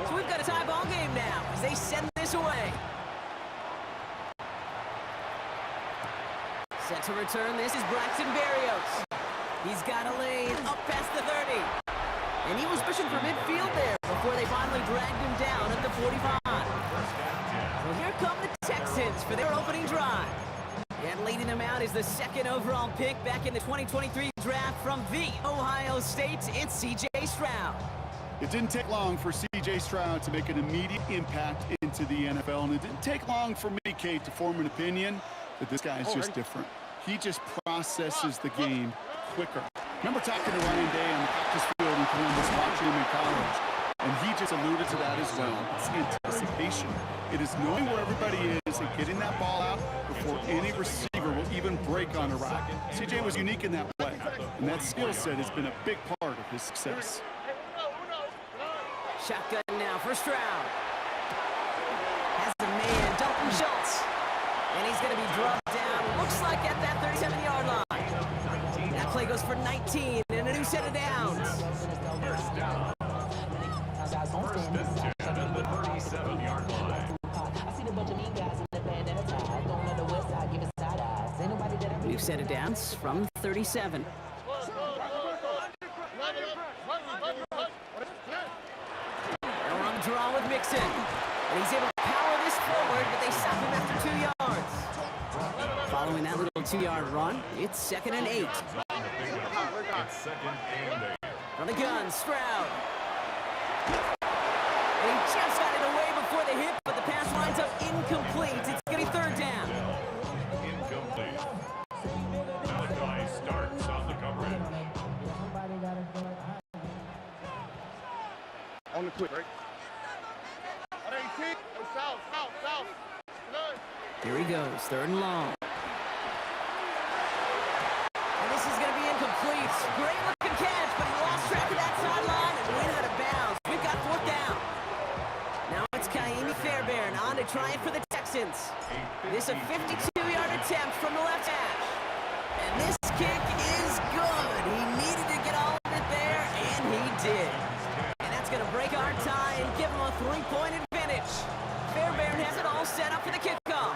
So we've got a tie ball game now as they send this away. Set to return, this is Braxton Berrios. He's got a lane up past the 30. And he was pushing for midfield there before they finally dragged him down at the 45. So here come the Texans for their opening drive. And leading them out is the 2nd overall pick back in the 2023 draft from the Ohio State. It's C.J. Stroud. It didn't take long for C.J. Stroud to make an immediate impact into the NFL, and it didn't take long for me, Kate, to form an opinion that this guy is just different. He just processes the game quicker. Remember talking to Ryan Day on the practice field in Columbus, watching him in college, and he just alluded to that as well. It's anticipation. It is knowing where everybody is and getting that ball out before any receiver will even break on a route. C.J. was unique in that way, and that skill set has been a big part of his success. Shotgun now for Stroud. Has a man, Dalton Schultz. And he's going to be dropped down, looks like at that 37-yard line. That play goes for 19 and a new set of downs. First down. 1st and 10 at the 37-yard line. New set of downs from 37. They'll run the draw with Mixon. And he's able to power this forward, but they stop him after 2 yards. Following that little 2-yard run, it's 2nd and 8. It's 2nd and 8. From the gun, Stroud. And he just got it away before they Here he goes, 3rd and long. And this is going to be incomplete. Great looking catch, but he lost track of that sideline and went out of bounds. We've got 4th down. Now it's Kaimi Fairbairn on to try it for the Texans. This a 52-yard attempt from the left hash. And this kick is good. He needed to get all of it there, and he did. And that's going to break our tie and give him a 3-point advantage. Fairbairn has it all set up for the kickoff.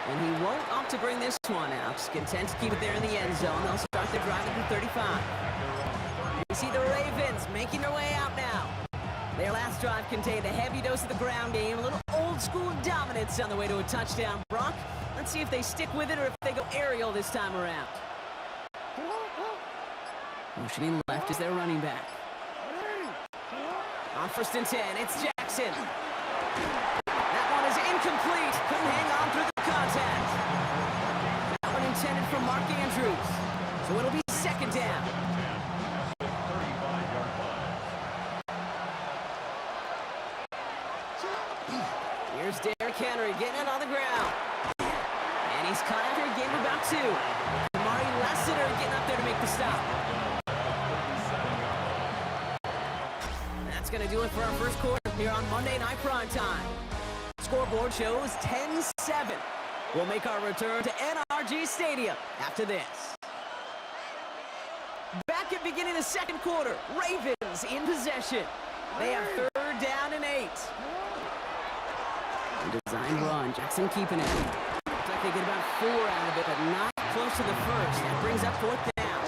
And he won't opt to bring this one out. Content to keep it there in the end zone. They'll start their drive at the 35. We see the Ravens making their way out now. Their last drive contained a heavy dose of the ground game, a little old-school dominance on the way to a touchdown. Brock, let's see if they stick with it or if they go aerial this time around. Motioning left is their running back. On 1st and 10, it's Jackson. That one is incomplete. Couldn't hang on through the contact. That one intended for Mark Andrews. So it'll be 2nd down. Here's Derrick Henry getting it on the ground. And he's caught after a game of about 2. Amari Lassiter getting up there to make the stop. That's going to do it for our first quarter here on Monday Night Prime Time. Scoreboard shows 10-7. We'll make our return to NRG Stadium after this. Back at beginning of the 2nd quarter, Ravens in possession. They have 3rd down and 8. Design run, Jackson keeping it. Looks like they get about 4 out of it, but not close to the first. That brings up 4th down.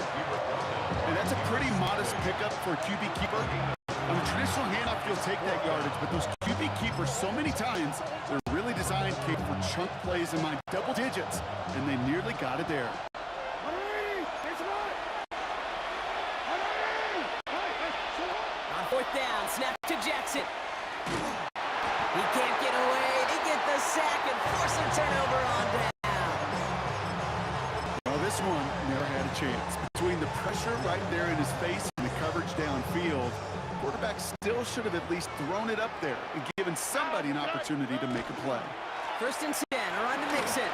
And that's a pretty modest pickup for a QB keeper. On a traditional handoff, you'll take that yardage, but those QB keepers, so many times, they're really designed, Kate, for chunk plays in my double digits, and they nearly got it there. On 4th down, snap to Jackson. He can't get away. They get the sack and force a turnover on down. Well, this one never had a chance. Between the pressure right there in his face and the coverage downfield, quarterback still should have at least thrown it up there and given somebody an opportunity to make a play. 1st and 10, around to Mixon.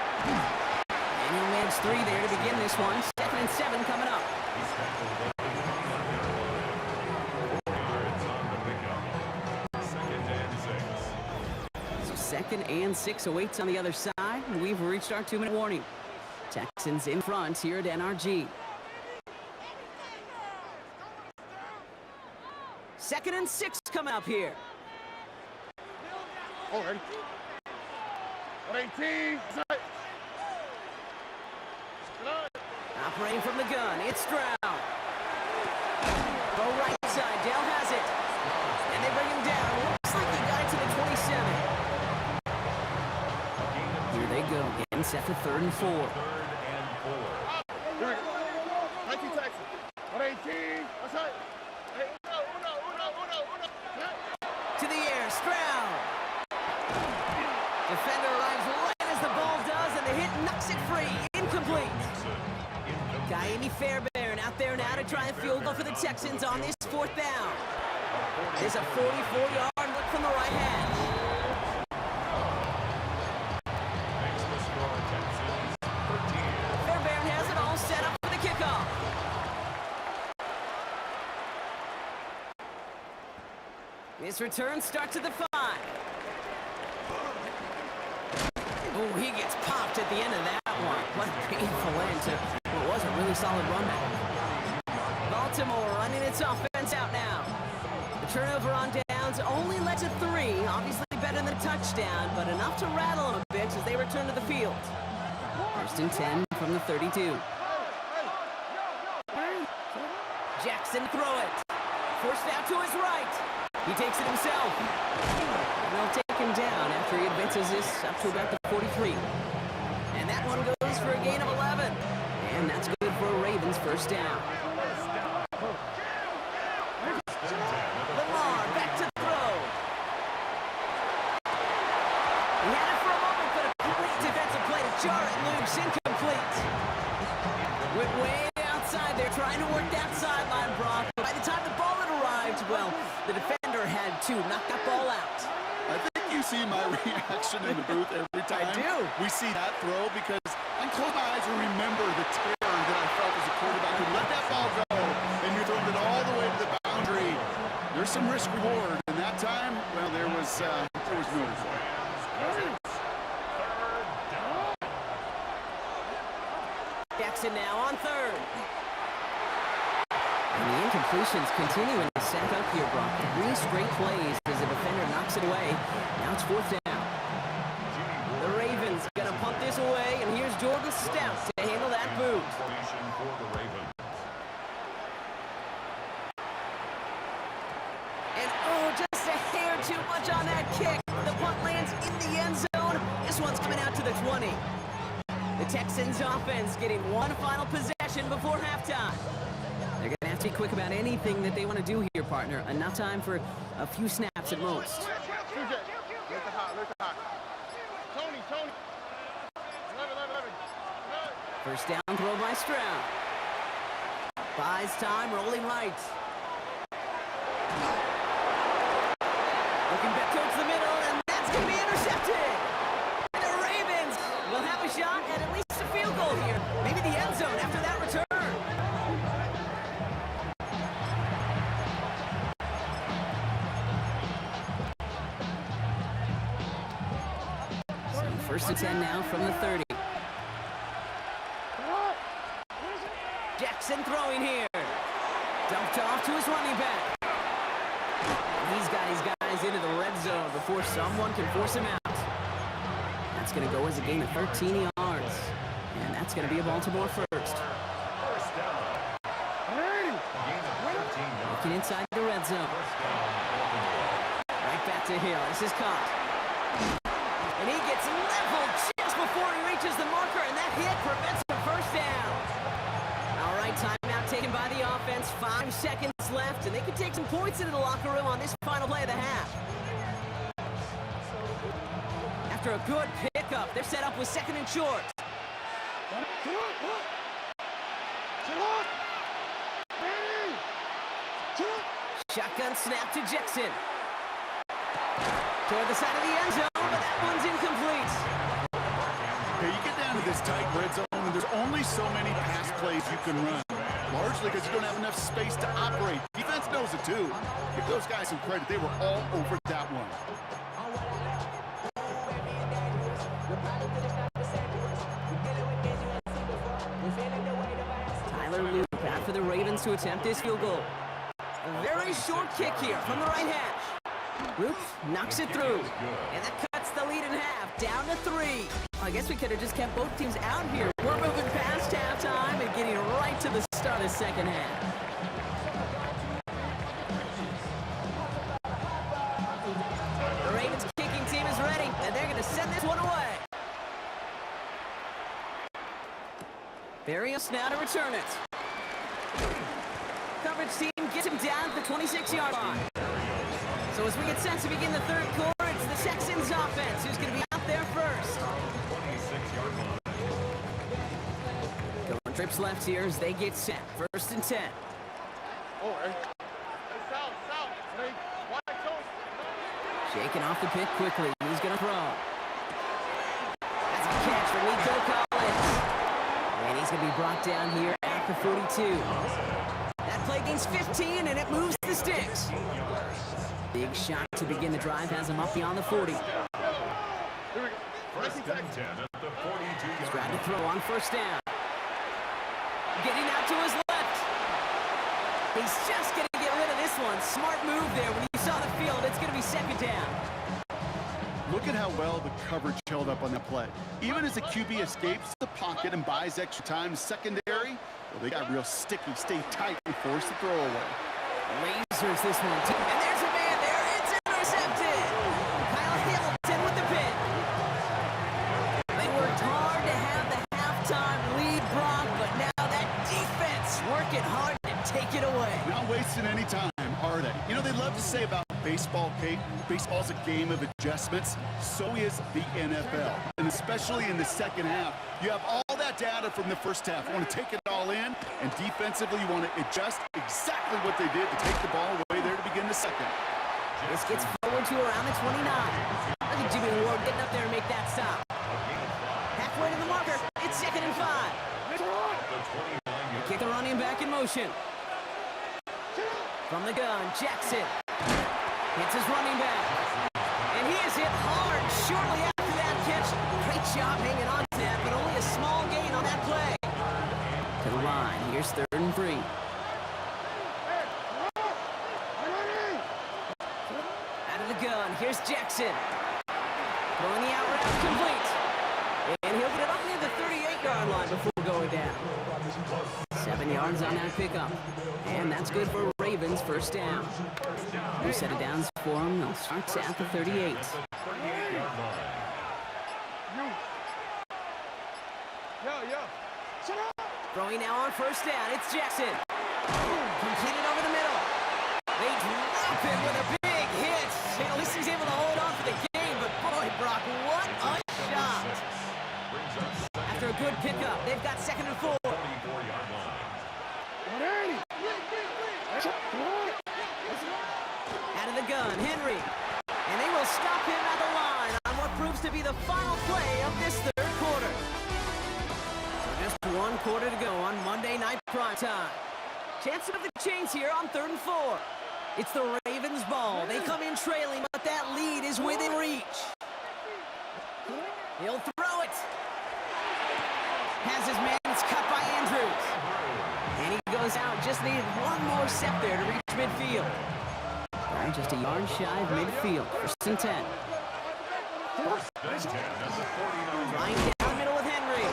Daniel lands 3 there to begin this one. 2nd and 7 coming up. So 2nd and 6 awaits on the other side. We've reached our 2-minute warning. Texans in front here at NRG. 2nd and 6 coming up here. Already. 18. Operating from the gun, it's Stroud. Go right side, Dale has it. And they bring him down. Looks like he got it to the 27. Here they go, getting set for 3rd and 4. Here we go. 19 Texas. 118. That's right. Hey, uno. To the air, Stroud. Defender arrives right as the ball does, and the hit knocks it free. Incomplete. Kaimi Fairbairn out there now to try a field goal for the Texans on this 4th down. There's a 44-yard look from the right hash. Fairbairn has it all set up for the kickoff. This return starts at the 5. Oh, he gets popped at the end of that one. What a painful end to what was a really solid run back. Baltimore running its offense out now. The turnover on downs only led to 3. Obviously better than a touchdown, but enough to rattle them a bit as they return to the field. 1st and 10 from the 32. Jackson throw it. Forced out to his right. He takes it himself. And they'll take him down after he advances this up to about the 43. And that one goes for a gain of 11. And that's good for a Ravens 1st down. Lamar back to throw. He had it for a moment, but a complete defensive play to jar it loose. Incomplete. Went way outside there trying to work that sideline, Brock. But by the time the ball had arrived, well, the defender had to knock that ball out. I think you see my reaction in the booth every time do. we see that throw? Because I close my eyes and remember the terror that I felt as a quarterback. You let that ball go, and you're throwing it all the way to the boundary. There's some risk reward. And that time, well, there was no result. Jackson now on third. And the incompletions continuing to stack up here, Brock. 3 straight plays as the defender knocks it away. Now it's fourth down. The Ravens gonna punt this away, and here's Jordan Stout to handle that boot. Formation for the Ravens. And oh, just a hair too much on that kick. The punt lands in the end zone. This one's coming out to the 20. The Texans offense getting one final possession before halftime. They're going to have to be quick about anything that they want to do here, partner. Enough time for a few snaps at most. Tony. First down throw by Stroud. Buys time, rolling right. Looking back towards the middle, and that's going to be intercepted. And the Ravens will have a shot at least a field goal here. Maybe the end zone after that return. So first and 10 now from the 30. Jackson throwing here. Dumped off to his running back. He's got his guys into the red zone before someone can force him out. That's going to go as a gain of 13 yards. And that's going to be a Baltimore first. First down. Gain of 13 yards. Looking inside the red zone. Right back to Hill. This is caught. And he gets leveled just before he reaches the marker, and that hit prevents the first down. All right, timeout taken by the offense. 5 seconds left, and they can take some points into the locker room on this final play of the half. After a good pickup, they're set up with second and short. Shotgun snap to Jackson. Toward the side of the end zone, but that one's incomplete. Okay, you get down to this tight red zone, and there's only so many pass plays you can run. Largely because you don't have enough space to operate. Defense knows it too. Give those guys some credit. They were all over that one. Tyler Loop out for the Ravens to attempt this field goal. A very short kick here from the right hash. Loop knocks it through. And that cuts the lead in half, down to 3. I guess we could have just kept both teams out here. We're moving past halftime and getting right to the start of the second half. The Ravens kicking team is ready, and they're going to send this one away. Barrios now to return it. Coverage team gets him down to the 26-yard line. So as we get set to begin the third quarter, it's the Texans offense who's going to be out there first. 26-yard line. Going trips left here as they get set. First and 10. Shaking off the pick quickly. He's going to throw. That's a catch for Nico Collins. And he's going to be brought down here at the 42. That play gains 15, and it moves the sticks. Big shot to begin the drive has him up beyond the 40. First and 10 at the 42-yard Stroud to line. throw on first down. Getting out to his left. He's just going to get rid of this one. Smart move there. When you saw the field, it's going to be second down. Look at how well the coverage held up on that play. Even as the QB escapes the pocket and buys extra time secondary, well, they got real sticky, stay tight, and force the throw away. Lasers this one. And there's a man there. It's intercepted. Kyle Hamilton with the pin. They worked hard to have the halftime lead, Brock, but now that defense working hard to take it away. Not wasting any time, are they? You know, they love to say about baseball, Kate, baseball's a game of adjustments. So is the NFL. And especially in the second half, you have all that data from the first half. You want to take it all in, and defensively, you want to adjust exactly what they did to take the ball away there to begin the second. This gets forward to around the 29. Look at Jimmy Ward getting up there and make that stop. Halfway to the marker. It's 2nd and 5. They kick the running back in motion. From the gun, Jackson. Hits his running back. And he is hit hard shortly after that catch. Great job hanging on to that, but only a small gain on that play. To the line. Here's 3rd and 3. Out of the gun. Here's Jackson. Throwing the out route complete. And he'll get it up near the 38-yard line before going down. 7 yards on that pickup. And that's good for Ravens first down. New set of downs for them. They'll start at the 38. Throwing now on first down. It's Jackson. Completed over the middle. They drop it with a big hit. At least he's able to hold on for the game. But boy, Brock, what a shot. After a good pickup, they've got 2nd and 4. Out of the gun, Henry. And they will stop him at the line on what proves to be the final play of this 3rd quarter. So just 1 quarter to go on Monday Night Primetime. Chance to move the chains here on 3rd and 4. It's the Ravens' ball. They come in trailing, but that lead is within reach. He'll throw it. Has his man. It's cut by Andrews. And he goes out. Just needed 1 more step there to reach midfield. Just a yard shy of midfield. 1st and 10. Line down the middle with Henry.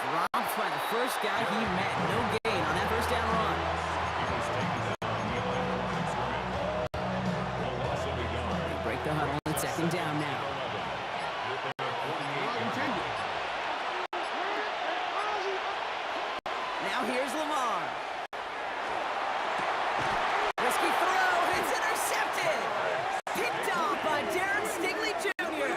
Dropped by the first guy he met. No gain on that first down run. They break the huddle on 2nd down now. Now here's Lamar. Risky throw. It's intercepted. Picked off by Darren Stigley Jr.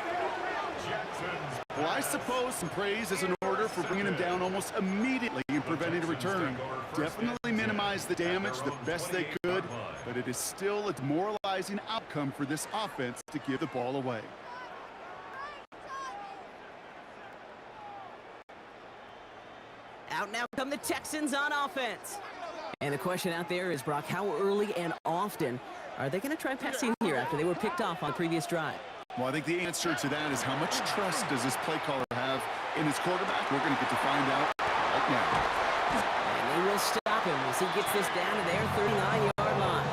Well, I suppose some praise is in order for bringing him down almost immediately and preventing a return. Definitely minimize the damage the best they could, but it is still a demoralizing outcome for this offense to give the ball away. Out now come the Texans on offense. And the question out there is, Brock, how early and often are they going to try passing here after they were picked off on the previous drive? Well, I think the answer to that is how much trust does this play caller have in his quarterback? We're going to get to find out right now. And they will stop him as he gets this down to their 39-yard line.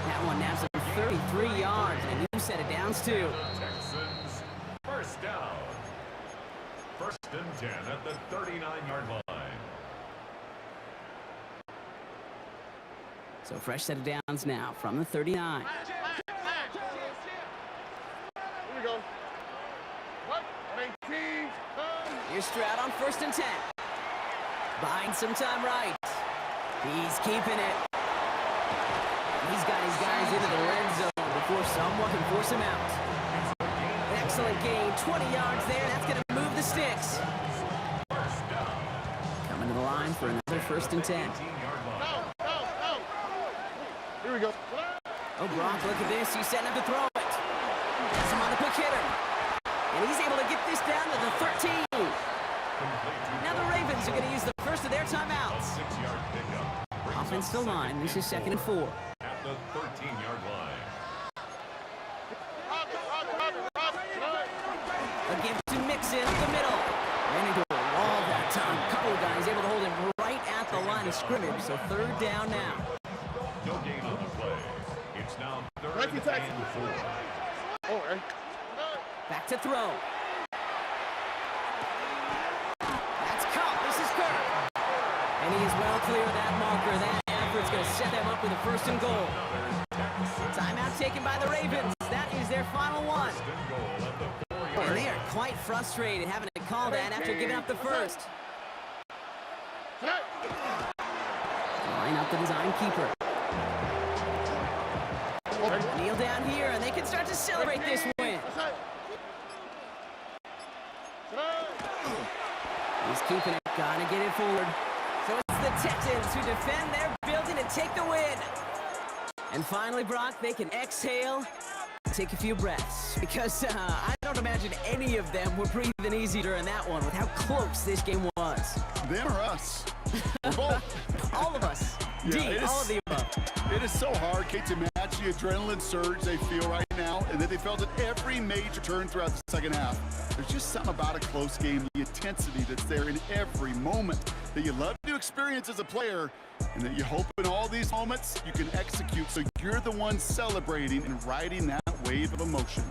That one naps him 33 yards and a new set of downs, too. Texans, first down. 1st and 10 at the 39-yard line. So fresh set of downs now from the 39. Here we go. What? Maintain. Here's Stroud on 1st and 10. Buying some time right. He's keeping it. He's got his guys into the red zone before someone can force him out. An excellent gain, 20 yards there. That's going to move the sticks. Coming to the line for another 1st and 10. Here we go. Oh, Brock, look at this. He's setting up to throw it. Has him on the quick hitter. And he's able to get this down to the 13. Now the Ravens are going to use the first of their timeouts. Offense to line. This is 2nd and 4. At the 13-yard line. A give to Mixon up the middle. Ran into a wall that time. A couple of guys able to hold him right at the line of scrimmage. So 3rd down now. No gain on the play. It's now 3rd and 4. All right. Back to throw. That's caught. This is Kirk. And he is well clear of that marker. That effort's going to set them up with a 1st and goal. Timeout taken by the Ravens. That is their final one. And they are quite frustrated having to call that after giving up the first. Line up the design keeper. Kneel down here, and they can start to celebrate this win. He's keeping it. Gotta get it forward. So it's the Texans who defend their building and take the win. And finally, Brock, they can exhale, take a few breaths, because I don't imagine any of them were breathing easy during that one with how close this game was. Them or us? Or both. All of us. D, all of the above. It is so hard, Kate, to match the adrenaline surge they feel right now and that they felt at every major turn throughout the second half. There's just something about a close game, the intensity that's there in every moment that you love to experience as a player, and that you hope in all these moments you can execute so you're the one celebrating and riding that wave of emotion.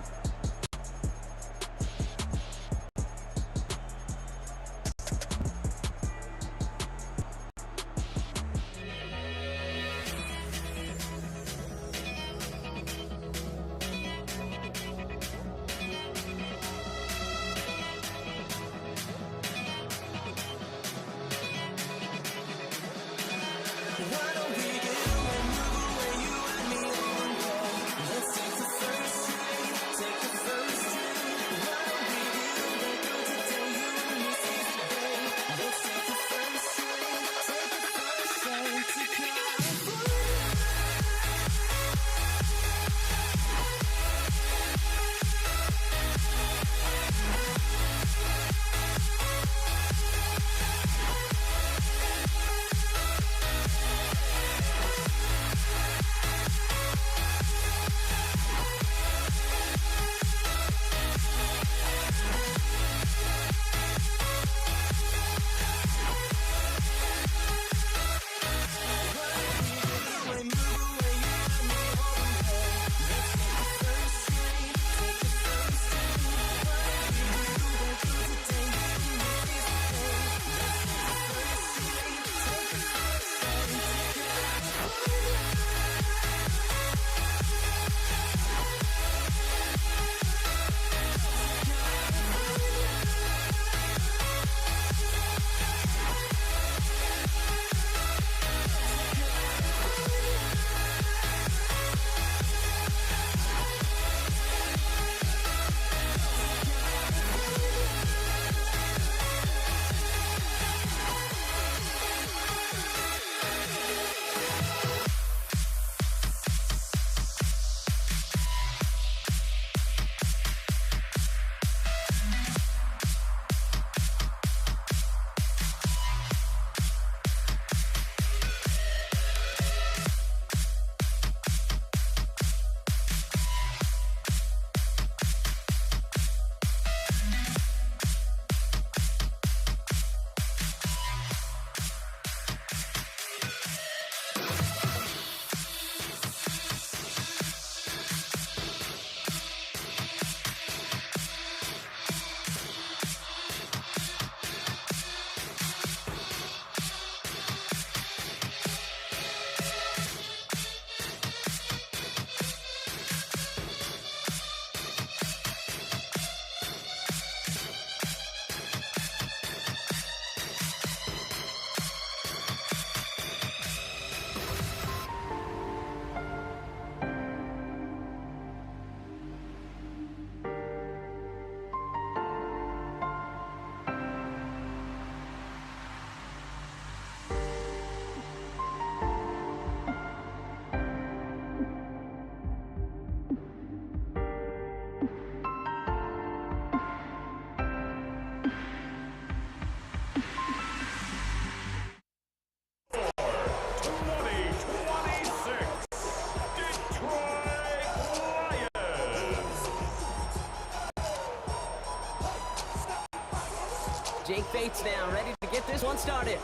Jake Bates now, ready to get this one started.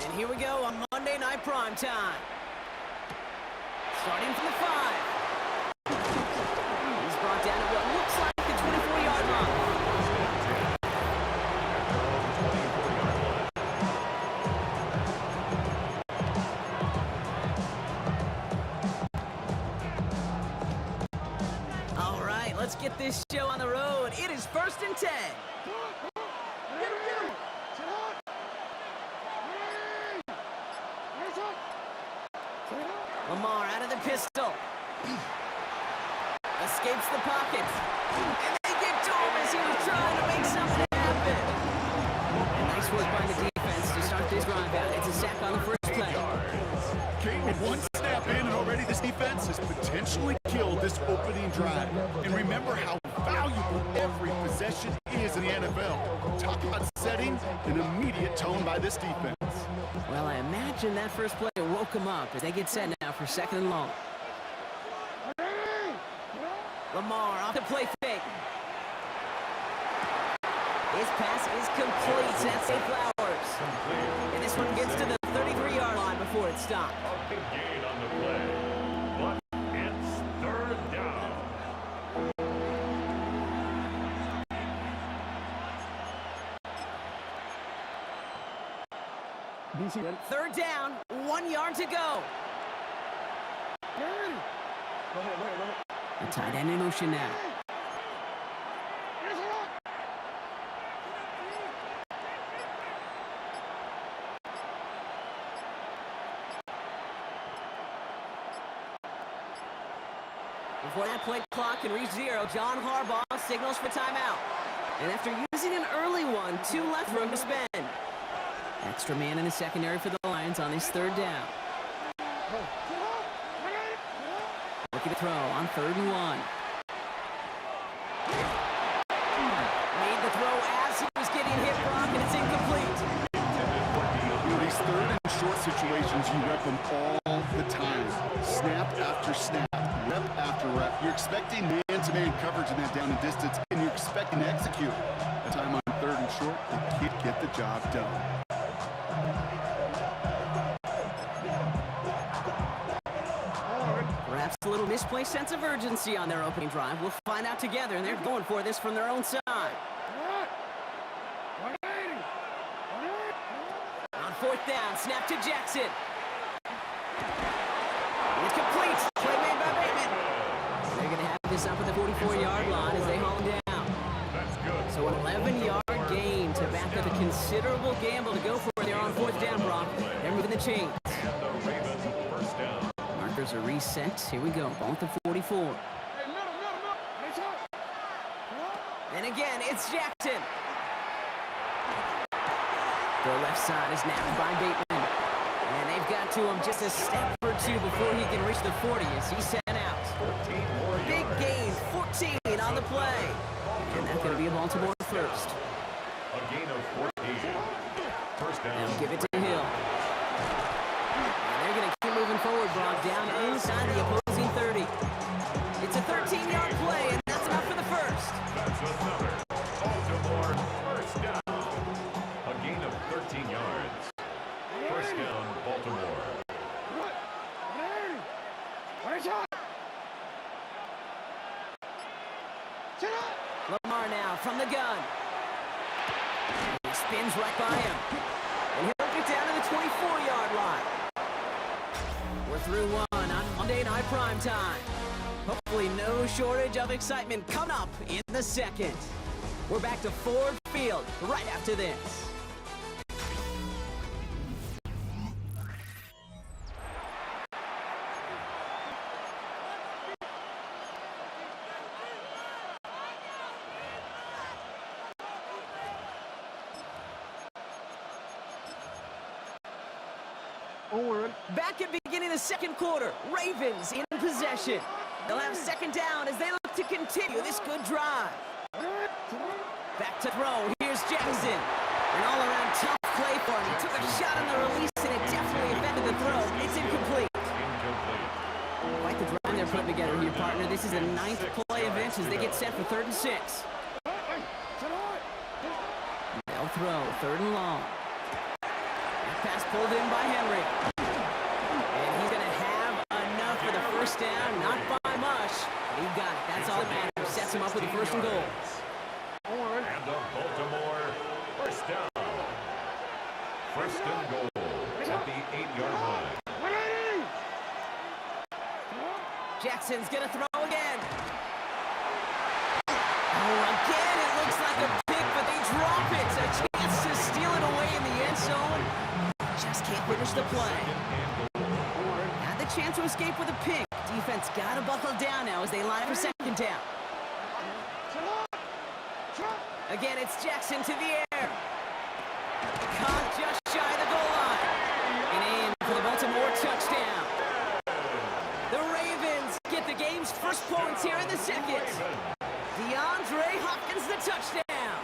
And here we go on Monday Night Prime Time. Starting from the 5. He's brought down at what looks like the 24-yard line. All right, let's get this show on the road. It is 1st and 10. Lamar out of the pistol. Escapes the pocket. And they get to him as he was trying to make something happen. And nice work by the defense to start this drive out. It's a sack on the first play. Kate, with one snap in and already this defense has potentially killed this opening drive. And remember how valuable every possession is in the NFL. Talk about setting an immediate tone by this defense. Well, I imagine that first play woke them up as they get set now for 2nd and long. Lamar off the play fake. His pass is complete. That's Zay Flowers. And this one gets to the 33-yard line before it stopped. A big gain on the play, but it's 3rd down. Third down, 1 yard to go. The tight end in motion now. Before that play clock can reach 0, John Harbaugh signals for timeout. And after using an early one, 2 left room to spend. Extra man in the secondary for the Lions on this 3rd down. Looking to throw on 3rd and 1. Made the throw as he was getting hit, Brock, and it's incomplete. These 3rd and short situations, you rep them all the time. Snap after snap, rep after rep. You're expecting man-to-man coverage in that down and distance, and you're expecting to execute. A time on 3rd and short, they can't get the job done. Perhaps a little misplaced sense of urgency on their opening drive. We'll find out together, and they're going for this from their own side. On 4th down, snap to Jackson. It's complete. Play made by Bateman. They're going to have this up at the 44-yard line as they haul him down. That's good. So an 11-yard gain to back up a considerable gamble to go for it. They're on 4th down, Brock. They're moving the chains. And the Ravens 1st down. Markers are reset. Here we go. Ball at the 44. And again, it's Jackson. The left side is napped by Bateman. And they've got to him just a step or 2 before he can reach the 40 as he's sent out. 14 more Big yards. gain, 14 on the play. And that's going to be a Baltimore first. A gain of 14. 1st down. Now give it to Hill. And they're going to keep moving forward, Brock, down inside the opposing 30. It's a 13-yard play, and that's enough for the first. That's another Baltimore 1st down. A gain of 13 yards. 1st down, Baltimore. Lamar now from the gun. He spins right by him. And he'll get down to the 24-yard line. We're through 1 on Monday Night Primetime. Hopefully no shortage of excitement coming up in the 2nd. We're back to Ford Field right after this. Back at beginning of the 2nd quarter, Ravens in possession. They'll have 2nd down as they look to continue this good drive. Back to throw, here's Jackson. An all-around tough play for him. He took a shot on the release and it definitely offended the throw. It's incomplete. Quite the drive they're putting together here, partner. This is the 9th play of inches. They get set for 3rd and 6. They'll throw, 3rd and long. Pass pulled in by Henry. And he's going to have enough for the 1st down. Not by much. He got it. That's all that matters. Sets him up with the 1st and goal. And the Baltimore 1st down. 1st and goal at the 8-yard line. Jackson's going to throw again. Oh, again, it looks like a pick, but they drop it. A chance to steal it away in the end zone. Just can't finish the play. Had the chance to escape with a pick. Defense got to buckle down now as they line up for 2nd down. Again, it's Jackson to the air. Caught just shy of the goal line. And in for the Baltimore touchdown. The Ravens get the game's first point Hopkins the touchdown.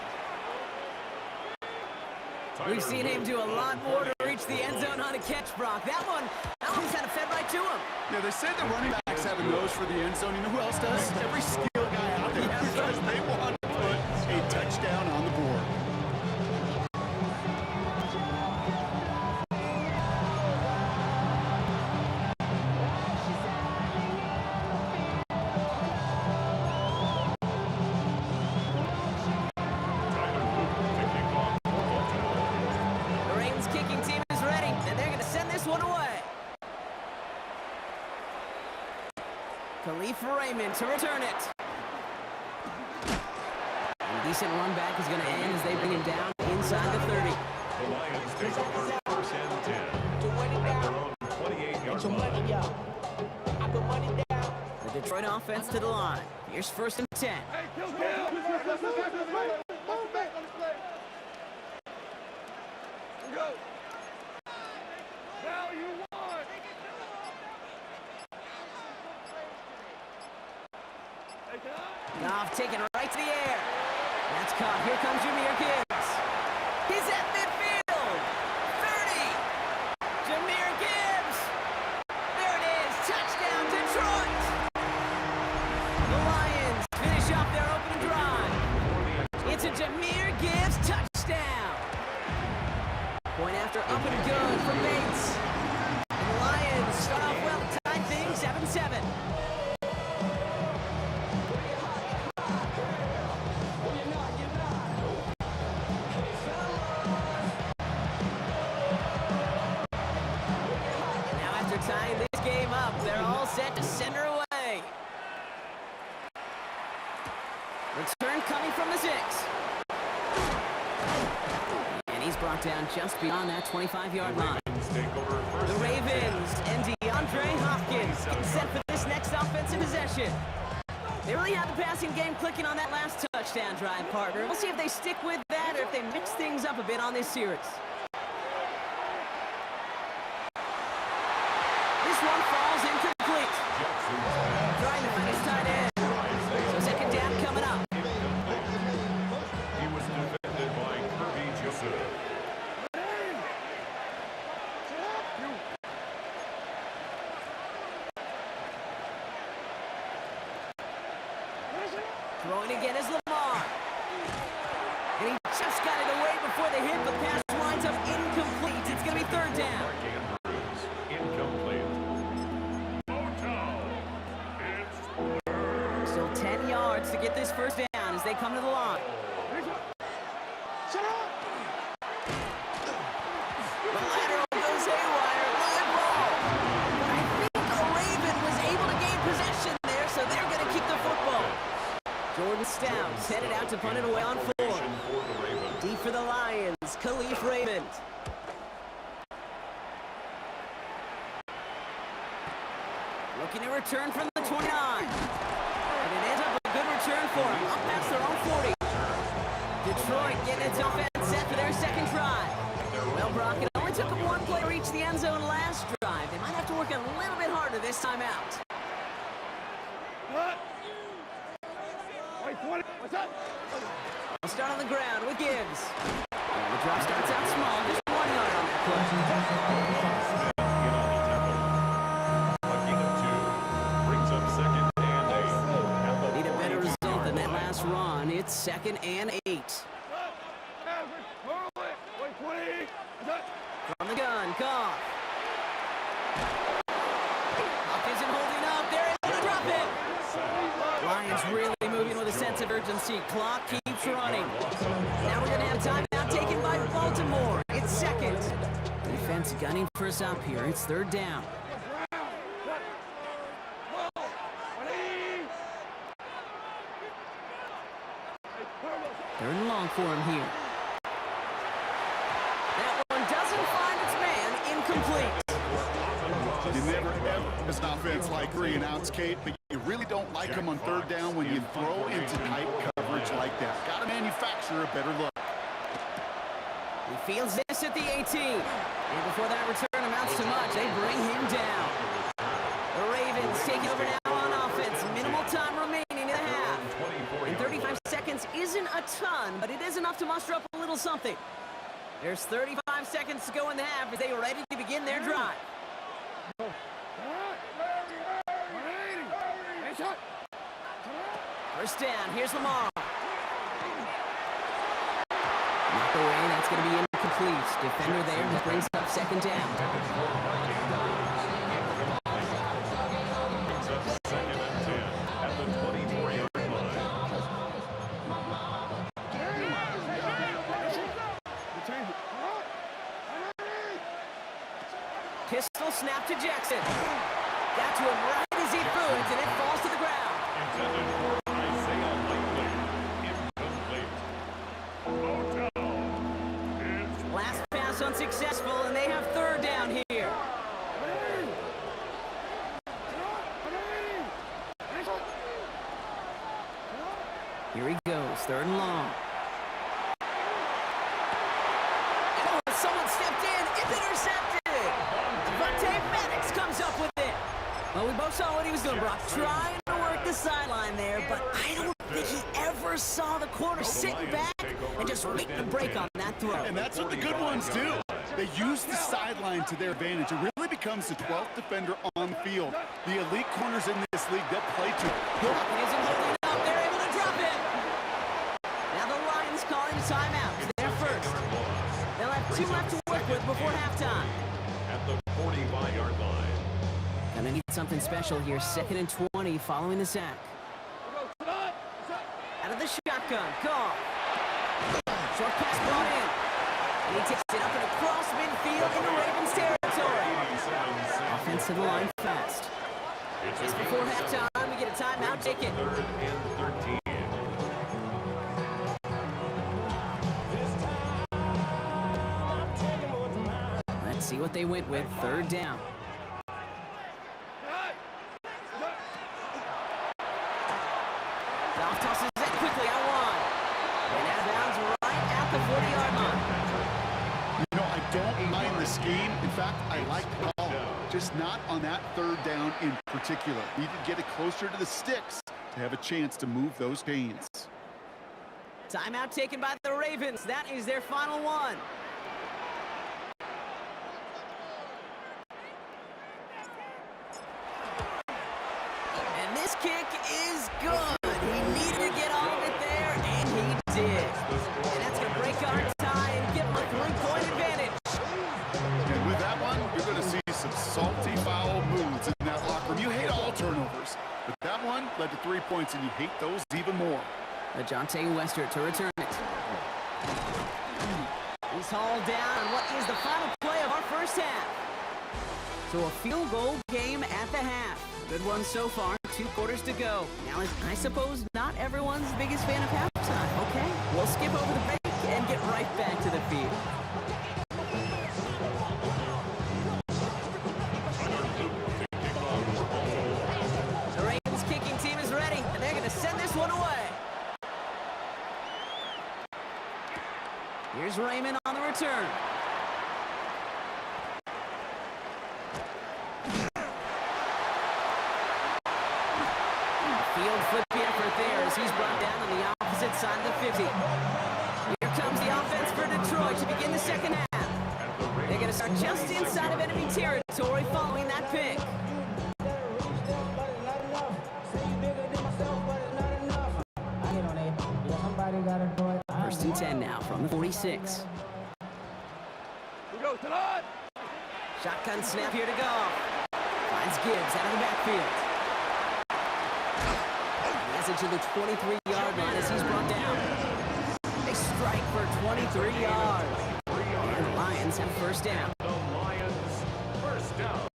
We've seen him do a lot more to reach the end zone on a catch, Brock. That one kind of fed right to him. Yeah, they said the running backs have a nose for the end zone. You know who else does? Every skilled guy out there. Because they want to put a touchdown on the board. The Ravens kicking team is ready, and they're going to send this one away. Khalif Raymond to return it. And decent run back is going to end as they bring him down inside the 30. The Lions take over first and 10 at their own 28-yard line. The Detroit offense to the line. Here's first and 10. Go. Now you won. Goff taken right to the air. That's caught. Here comes Jahmyr Gibbs. He's at midfield. 30. Jahmyr Gibbs. There it is. Touchdown, Detroit. The Lions finish off their opening drive. It's a Jahmyr Gibbs touchdown. Point after up and good for Bates. And the Lions start off well to tie things 7-7. Tying this game up, they're all set to send her away. Return coming from the 6. And he's brought down just beyond that 25-yard line. The Ravens and DeAndre Hopkins get set for this next offensive possession. They really have the passing game clicking on that last touchdown drive, partner. We'll see if they stick with that or if they mix things up a bit on this series. This one falls incomplete. Trying to find his tight end. So second down coming up. He was defended by Kirby Joseph. Throwing again is Lamar. And he just got it away before the hit. The pass winds up incomplete. It's going to be third down. Incomplete. Still 10 yards to get this first down as they come to the line. Shut up. The lateral goes haywire. Good ball. But I think the Raven was able to gain possession there, so they're going to keep the football. Jordan Stout headed out to punt it away on 4. Deep for the Lions, Khalif Raymond. Looking to return from the 29. And it ends up a good return for him. Up past their own 40. Detroit getting its offense set for their second drive. Well, Brock, it only took them one play to reach the end zone last drive. They might have to work a little bit harder this time out. What? Wait, 20. What's up? I'll start on the ground with Gibbs. And the drop starts out small, just 1 yard on that play. Need a better result than that last run. It's 2nd and 8. Wait, 20. What's up? From the gun, Goff. Goff isn't holding up. They're able to drop it. Lions really moving with a sense of urgency. Clock keeps running. Now we're going to have timeout taken by Baltimore. It's 2nd. Defense gunning for us up here. It's 3rd down. Third and long for him here. That one doesn't find its man. Incomplete. You never ever as an offense like 3 and outs, Kate, but you really don't like them on 3rd down when you throw into tight coverage like that. Got to manufacture a better look. He fields this at the 18. And before that return amounts to much, they bring him down. The Ravens taking over now on offense. Minimal time remaining in the half. And 35 seconds offense isn't a ton, but it is enough to muster up a little something. There's 35 seconds to go in the half as they are ready to begin their drive. First down, here's Lamar. Knock away, that's going to be incomplete. Defender there who brings up second down. Brings up second and 10 at the 24-yard line. Pistol snap to Jackson. Got to him right as he threw it, and it falls to the ground. Intended for Isaiah Likely. Incomplete. Odell is Last pass unsuccessful, and they have third down here. Here he goes, third and long. Oh, someone stepped in. It's intercepted. Devontae Maddox comes up with it. Well, we both saw what he was doing, Brock. Trying to work the sideline there, but I don't think he ever saw the corner sitting back and just make the break on that throw. And that's what the good ones do. They use the sideline to their advantage. It really becomes the 12th defender on the field. The elite corners in this league, they'll play to Brock isn't holding up. They're able to drop him. Now the Lions calling timeout. They're first. They'll have 2 left to work with before halftime. at the 45-yard line. Gonna need something special here. 2nd and 20 following the sack. Out of the shotgun. Call. Short pass brought in. And he takes it up and across midfield into Ravens territory. Offense to the line fast. Just before halftime, we get a timeout taken. 3rd and 13. Let's see what they went with. 3rd down. Goff tosses it quickly out wide. And out of bounds right at the 40-yard line. You know, I don't mind the scheme. In fact, I like the call. Just not on that 3rd down in particular. Need to get it closer to the sticks to have a chance to move those chains. Timeout taken by the Ravens. That is their final one. And this kick is good. He needed to get all of it there, and he did. And that's going to break our tie and give him a 3-point advantage. And with that one, you're going to see some salty foul moods in that locker room. You hate all turnovers, but that one led to 3 points, and you hate those even more. Ajante Wester to return it. He's hauled down on what is the final play of our first half. So a field goal game at the half. Good one so far. 2 quarters to go. Now, I suppose not everyone's biggest fan of halftime. Okay, we'll skip over the break and get right back to the field. The Ravens kicking team is ready, and they're going to send this one away. Here's Raymond on the return. Field flippy effort there as he's brought down on the opposite side of the 50. Here comes the offense for Detroit to begin the second half. They're going to start just inside of enemy territory following that pick. First and 10 now from the 46. Shotgun snap here to go. Finds Gibbs out of the backfield. Message to the 23-yard line as he's brought down. They strike for 23 yards. And the Lions have first down. The Lions first down.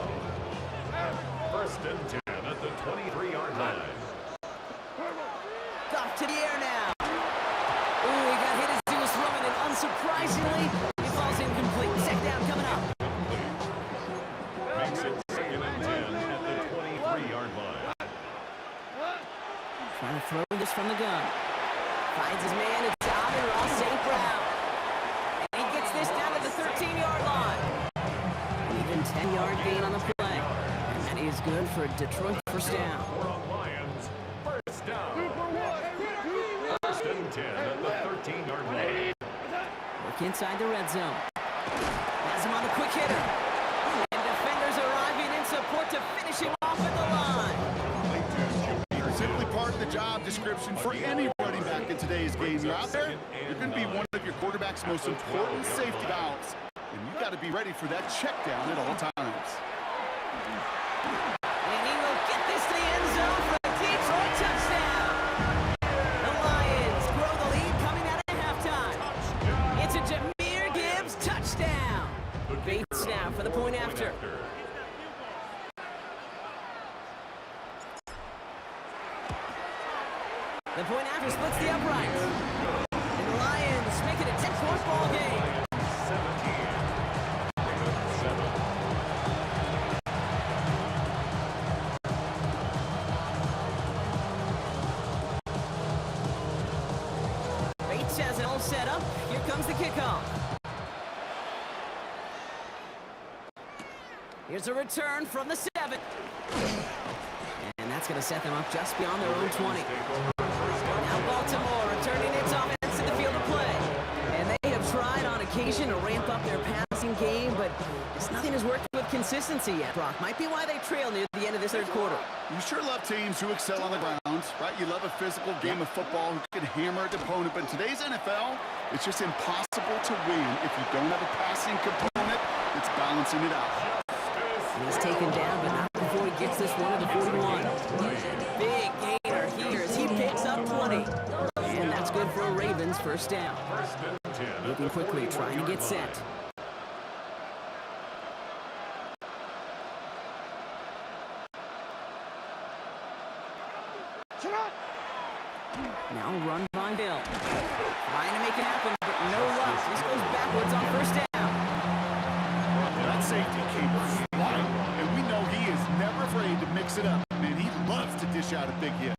1st and 10 at the 23-yard line. Off to the air now. Ooh, he got hit as he was running, and unsurprisingly, he falls incomplete. Second down coming up. Makes it 2nd and 10 at the 23-yard line. Trying to throw this from the gun. Finds his man, it's Amon-Ra St. Brown. And he gets this down to the 13-yard line. An even 10-yard gain on the play. And that is good for Detroit first down. For the Lions, first down. 1st and and 10 at the 13-yard line. Look inside the red zone. Has him on the quick hitter. And defenders arriving in support to finish him off at the line. Simply part of the job description for any running back in today's game. You're out there, you're going to be one of your quarterback's most important safety valves. And you've got to be ready for that check down at all times. And he will get this to the end zone for a Detroit touchdown. The Lions grow the lead coming out of halftime. It's a Jahmyr Gibbs touchdown. Bates now for the point after. The point after splits the uprights. And the Lions make it a 10-point ball game. 17. Ravens 7. Bates has it all set up. Here comes the kickoff. Here's a return from the 7. And that's going to set them up just beyond their own 20. Now Baltimore returning its offense to the field of play. And they have tried on occasion to ramp up their passing game, but just nothing has worked with consistency yet, Brock. Might be why they trail near the end of this third quarter. You sure love teams who excel on the ground, right? You love a physical game of football who can hammer an opponent, but in today's NFL, it's just impossible to win if you don't have a passing component that's balancing it out. He's taken down, but not before he gets this one to the 41. Big gainer here as he picks up 20. And that's good for a Ravens first down. Moving quickly, trying to get set. Now run by Hill. Trying to make it happen, but no luck. This goes backwards on first down. That safety came flying, and we know he is never afraid to mix it up. Man, he loves to dish out a big hit.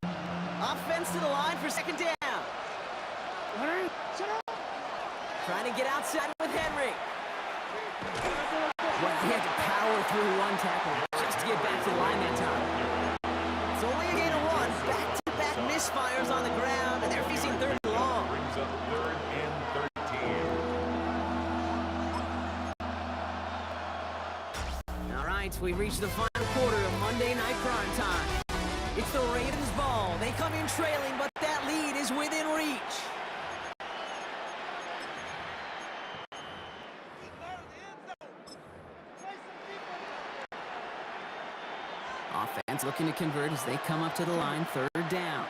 Offense to the line for second down. Trying to get outside with Henry. Well, he had to power through one tackle just to get back to the line that time. It's only a gain of 1. Back-to-back misfires on the ground, and they're facing third and long. Brings up 3rd and 13. All right, we've reached the final quarter of Monday Night Prime Time. It's the Ravens' ball. They come in trailing, but that lead is within reach. Offense looking to convert as they come up to the line, third down.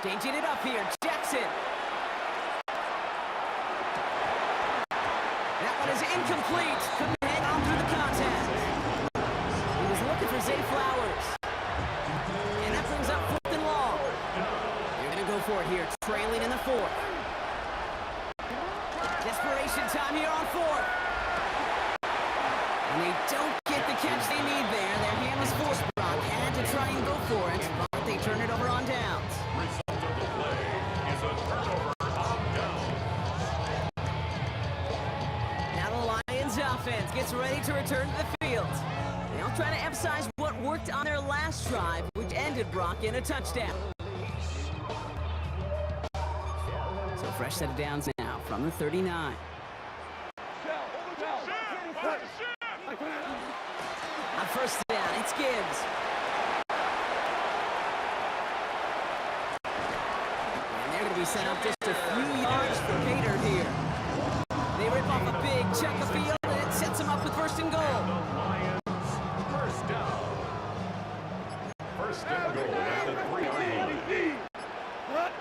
Changing it up here, Jackson. That one is incomplete. Couldn't hang on through the contact. He was looking for Zay Flowers. And that brings up 4th and long. They're going to go for it here, trailing in the 4th. Desperation time here on 4th. And they don't get the catch they need there. Their hand was forced, Brock. Had to try and go for it, but they turn it over on downs. Result of the play is a turnover on downs. Now the Lions offense gets ready to return to the field. They'll try to emphasize what worked on their last drive, which ended, Brock, in a touchdown. So fresh set of downs now from the 39. On first down, it's Gibbs. And they're going to be sent up just a few yards for Gator here. They rip off a big chunk of field, and it sets them up with 1st and goal. Lions, first down. 1st and goal at the 3-yard line.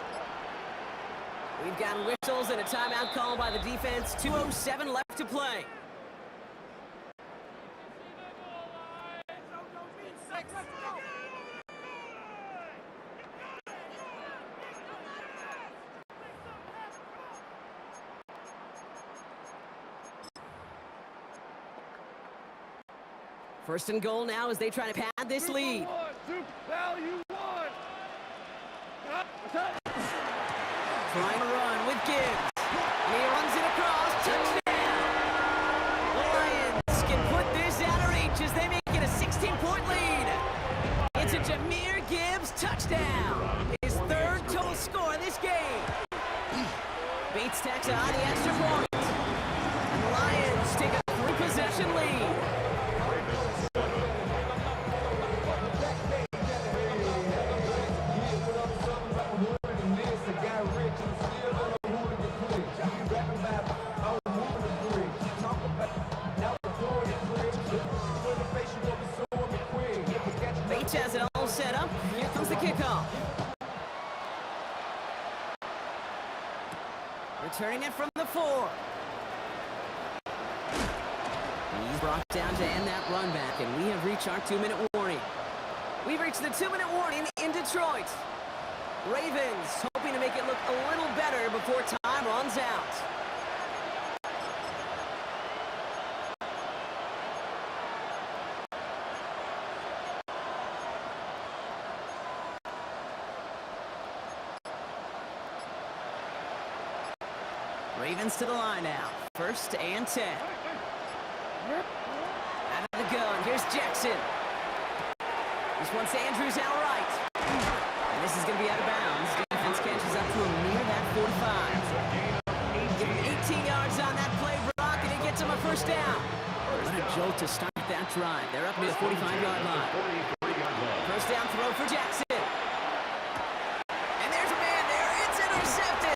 We've got whistles and a timeout called by the defense. 2:07 left to play. First and goal now as they try to pad this lead. Trying to run with Gibbs. And he runs it across. Touchdown! The Lions can put this out of reach as they make it a 16-point lead. It's a Jahmyr down. His third total score in this game. Bates tacks on the extra point. And the Lions take a 3-possession lead. Bates has it all set up. Here comes the kickoff. Returning it from the 4. He's brought down to end that run back, and we have reached our 2-minute warning. We've reached the 2-minute warning in Detroit. Ravens hoping to make it look a little better before time runs out. Ravens to the line now. 1st and 10. Out of the gun. Here's Jackson. This one's Andrews outright. And this is going to be out of bounds. Defense catches up to him near that 45. Give him 18 yards on that play, Brock, and it gets him a 1st down. What a jolt to start that drive. They're up near the 45-yard line. 1st down throw for Jackson. And there's a man there. It's intercepted.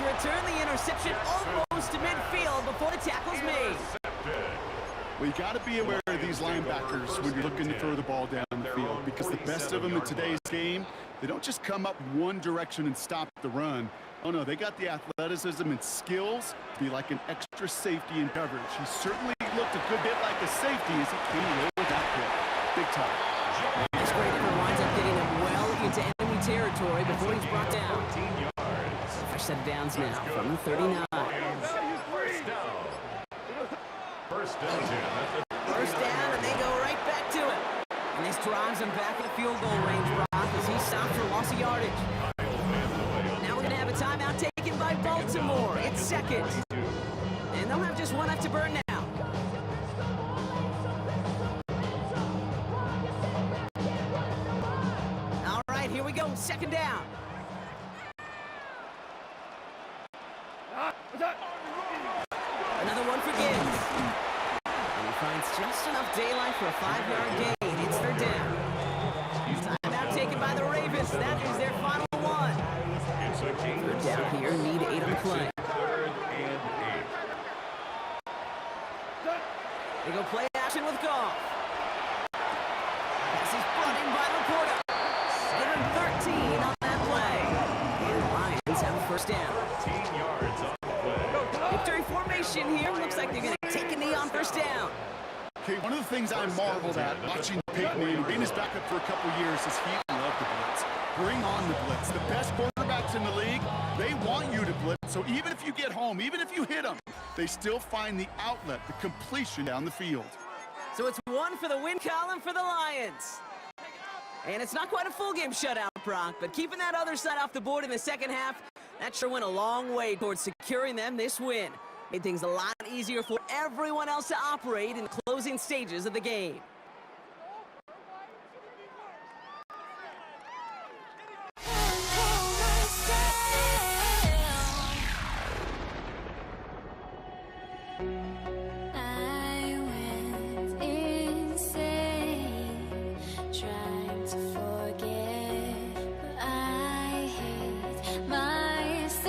Return the interception almost to midfield before the tackle's made. Well, you got to be aware of these linebackers when you're looking to throw the ball down the field, because the best of them in today's game, they don't just come up one direction and stop the run. Oh no, they got the athleticism and skills to be like an extra safety in coverage. He certainly looked a good bit like a safety as he came away with that pick. Big time. This Gravener winds up getting him well into enemy territory before he's brought down. Fresh set of downs now from the 39. First down, 10. 1st down, and they go right back to it. And this drives him back at the field goal range, Brock, as he stopped for loss of yardage. Now we're going to have a timeout taken by Baltimore. It's 2nd. And they'll have just one left to burn now. All right, here we go. 2nd down. Another one for Gibbs. And he finds just enough daylight for a 5-yard gain. It's 3rd down. Timeout taken by the Ravens. That is their final one. 3rd down here. Need 8 on the play. 3rd and 8. They go play action with Goff. This is brought in by Laporta. Give him 13 on that play. And the Lions have a 1st down. 13 yards on the play. Victory formation here. Looks like they're going to take a knee on 1st down. Okay, one of the things I marveled at watching Peyton Manning, being his backup for a couple years, is he loved the blitz. Bring on the blitz. The best quarterbacks in the league, they want you to blitz. So even if you get home, even if you hit them, they still find the outlet, the completion down the field. So it's 1 for the win column for the Lions. And it's not quite a full game shutout, Brock, but keeping that other side off the board in the 2nd half, that sure went a long way towards securing them this win. Made things a lot easier for everyone else to operate in the closing stages of the game. I went insane trying to forget, but I hate myself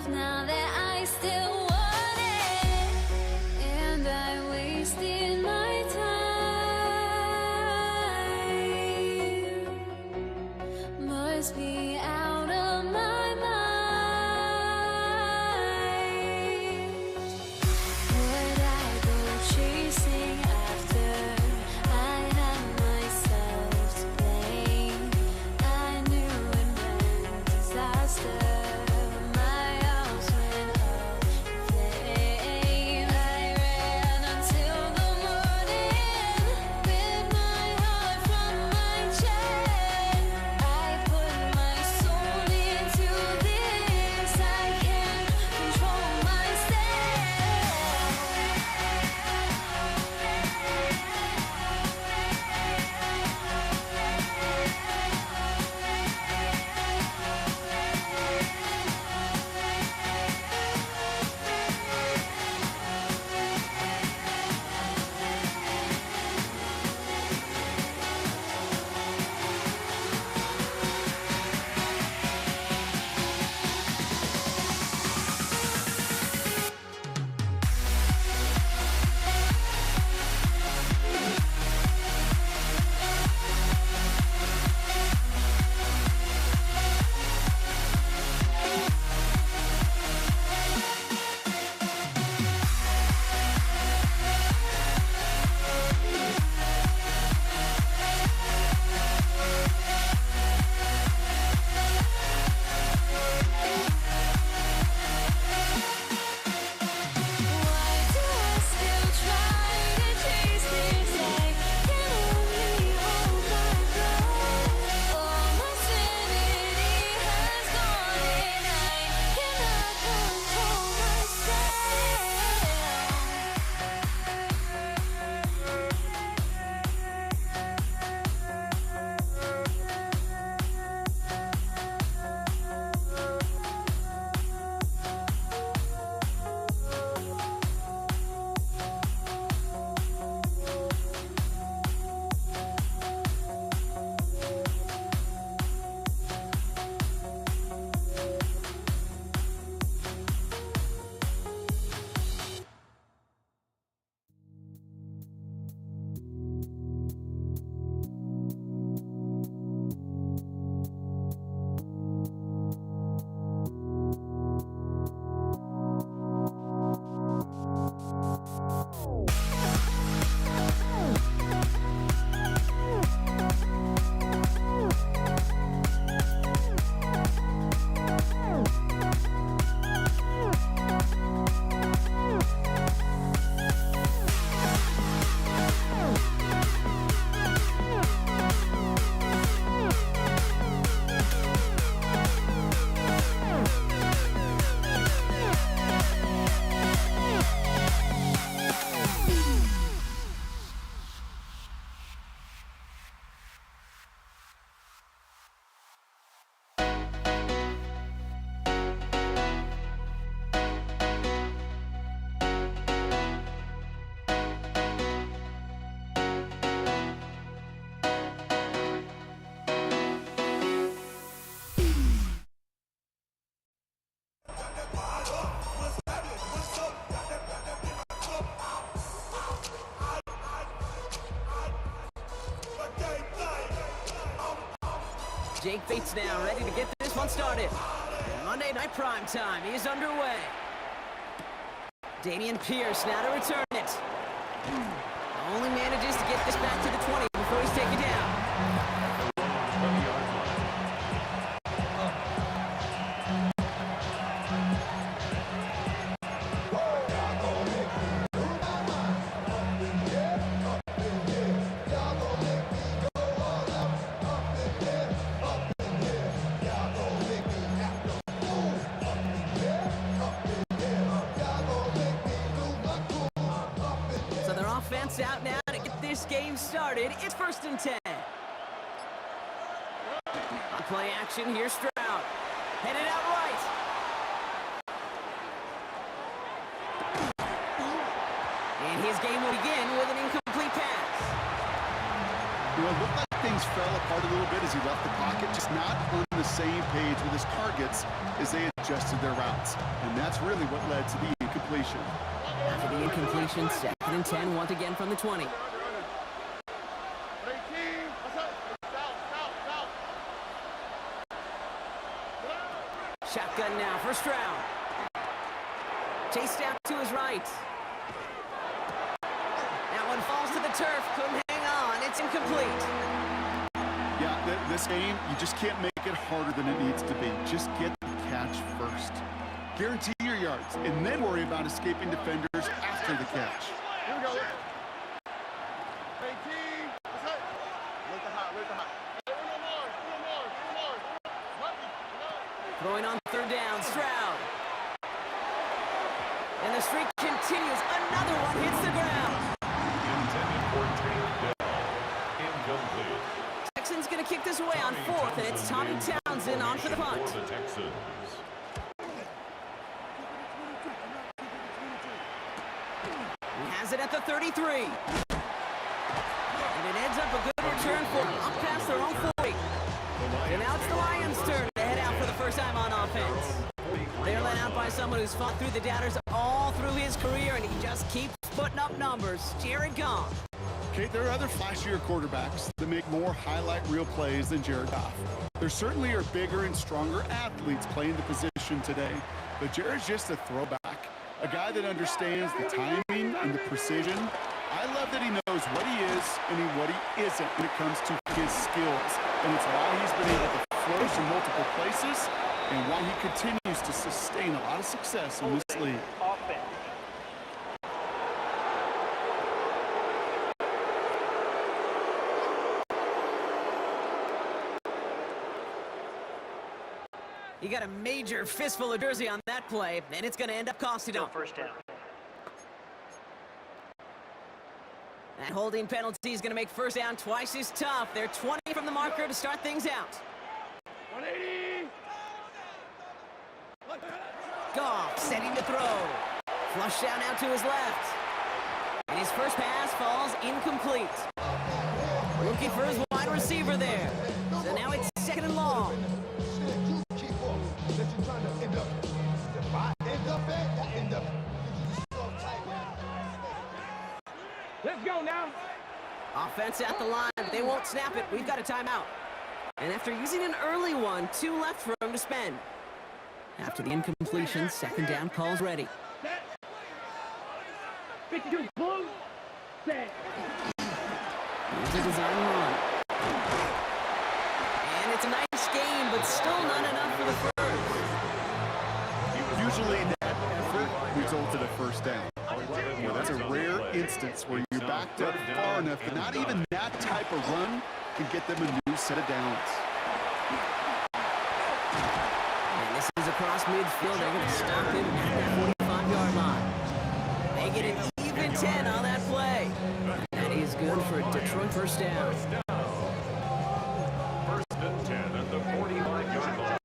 now that I still want it, and I wasted my time. Jake Bates now ready to get this one started. Monday Night Prime Time is underway. Damian Pierce now to return it. Only manages to get this back to the 20 before he's taken down. So their offense out now to get this game started. It's 1st and 10. On play action, here's Stroud. Headed out right. And his game will begin with an incomplete pass. You know, it looked like things fell apart a little bit as he left the pocket, just not on the same page with his targets as they adjusted their routes. And that's really what led to the incompletion. After the incompletion, 2nd and 10 once again from the 20. Shotgun now for Stroud. Chased out to his right. That one falls to the turf. Couldn't hang on. It's incomplete. Yeah, this game, you just can't make it harder than it needs to be. Just get the catch first. Guarantee your yards, and then worry about escaping defenders after the catch. Here we go. Hey, team. What's up? Look the hot, look the hot. Throwing on 3rd down, Stroud. And the streak continues. Another one hits the ground. Intended for takedown. Incomplete. Texans going to kick this away on 4th, and it's Tommy Townsend on for the punt. For the Texans. He has it at the 33. And it ends up a good return for him, up past their own 40. And now it's the Lions' turn to head out for the first time on offense. They're led out by someone who's fought through the doubters all through his career, and he just keeps putting up numbers. Jared Goff. Okay, there are other flashier quarterbacks that make more highlight reel plays than Jared Goff. There certainly are bigger and stronger athletes playing the position today, but Jared's just a throwback, a guy that understands the timing and the precision. I love that he knows what he is and what he isn't when it comes to his skills, and it's why he's been able to flourish in multiple places and why he continues to sustain a lot of success in this league. Offense. You got a major fistful of jersey on that play, and it's going to end up costing him. Still 1st down. That holding penalty is going to make 1st down twice as tough. They're 20 from the marker to start things out. 180. Goff setting to throw. Flush down out to his left. And his first pass falls incomplete. Looking for his wide receiver there. So now it's 2nd and long. Let's go now. Offense at the line, but they won't snap it. We've got a timeout. And after using an early one, 2 left for him to spend. After the incompletion, 2nd down calls ready. 52 blue. Set. Here's a design run. And it's a nice game, but still not enough for the first. Usually that effort resulted in a 1st down. Well, that's a rare instance where you're backed up far enough that not even that type of run can get them a new set of downs. And this is across midfield. They're going to stop him at that 45-yard line. They get an even 10 on that play. That is good for a Detroit 1st down. 1st and 10 at the 45-yard line.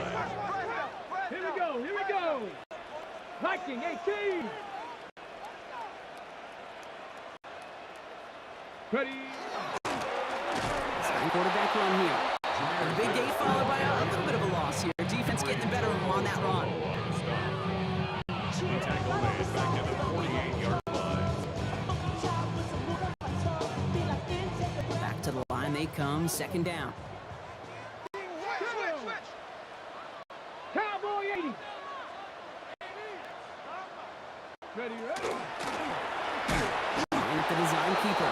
Here we go. Here we go. Viking 18. Ready. Second quarterback run here. A big gain followed by a little bit of a loss here. Defense getting the better of him on that run. Tackle made back at the 48-yard line. Back to the line they come, 2nd down. Line up the design keeper.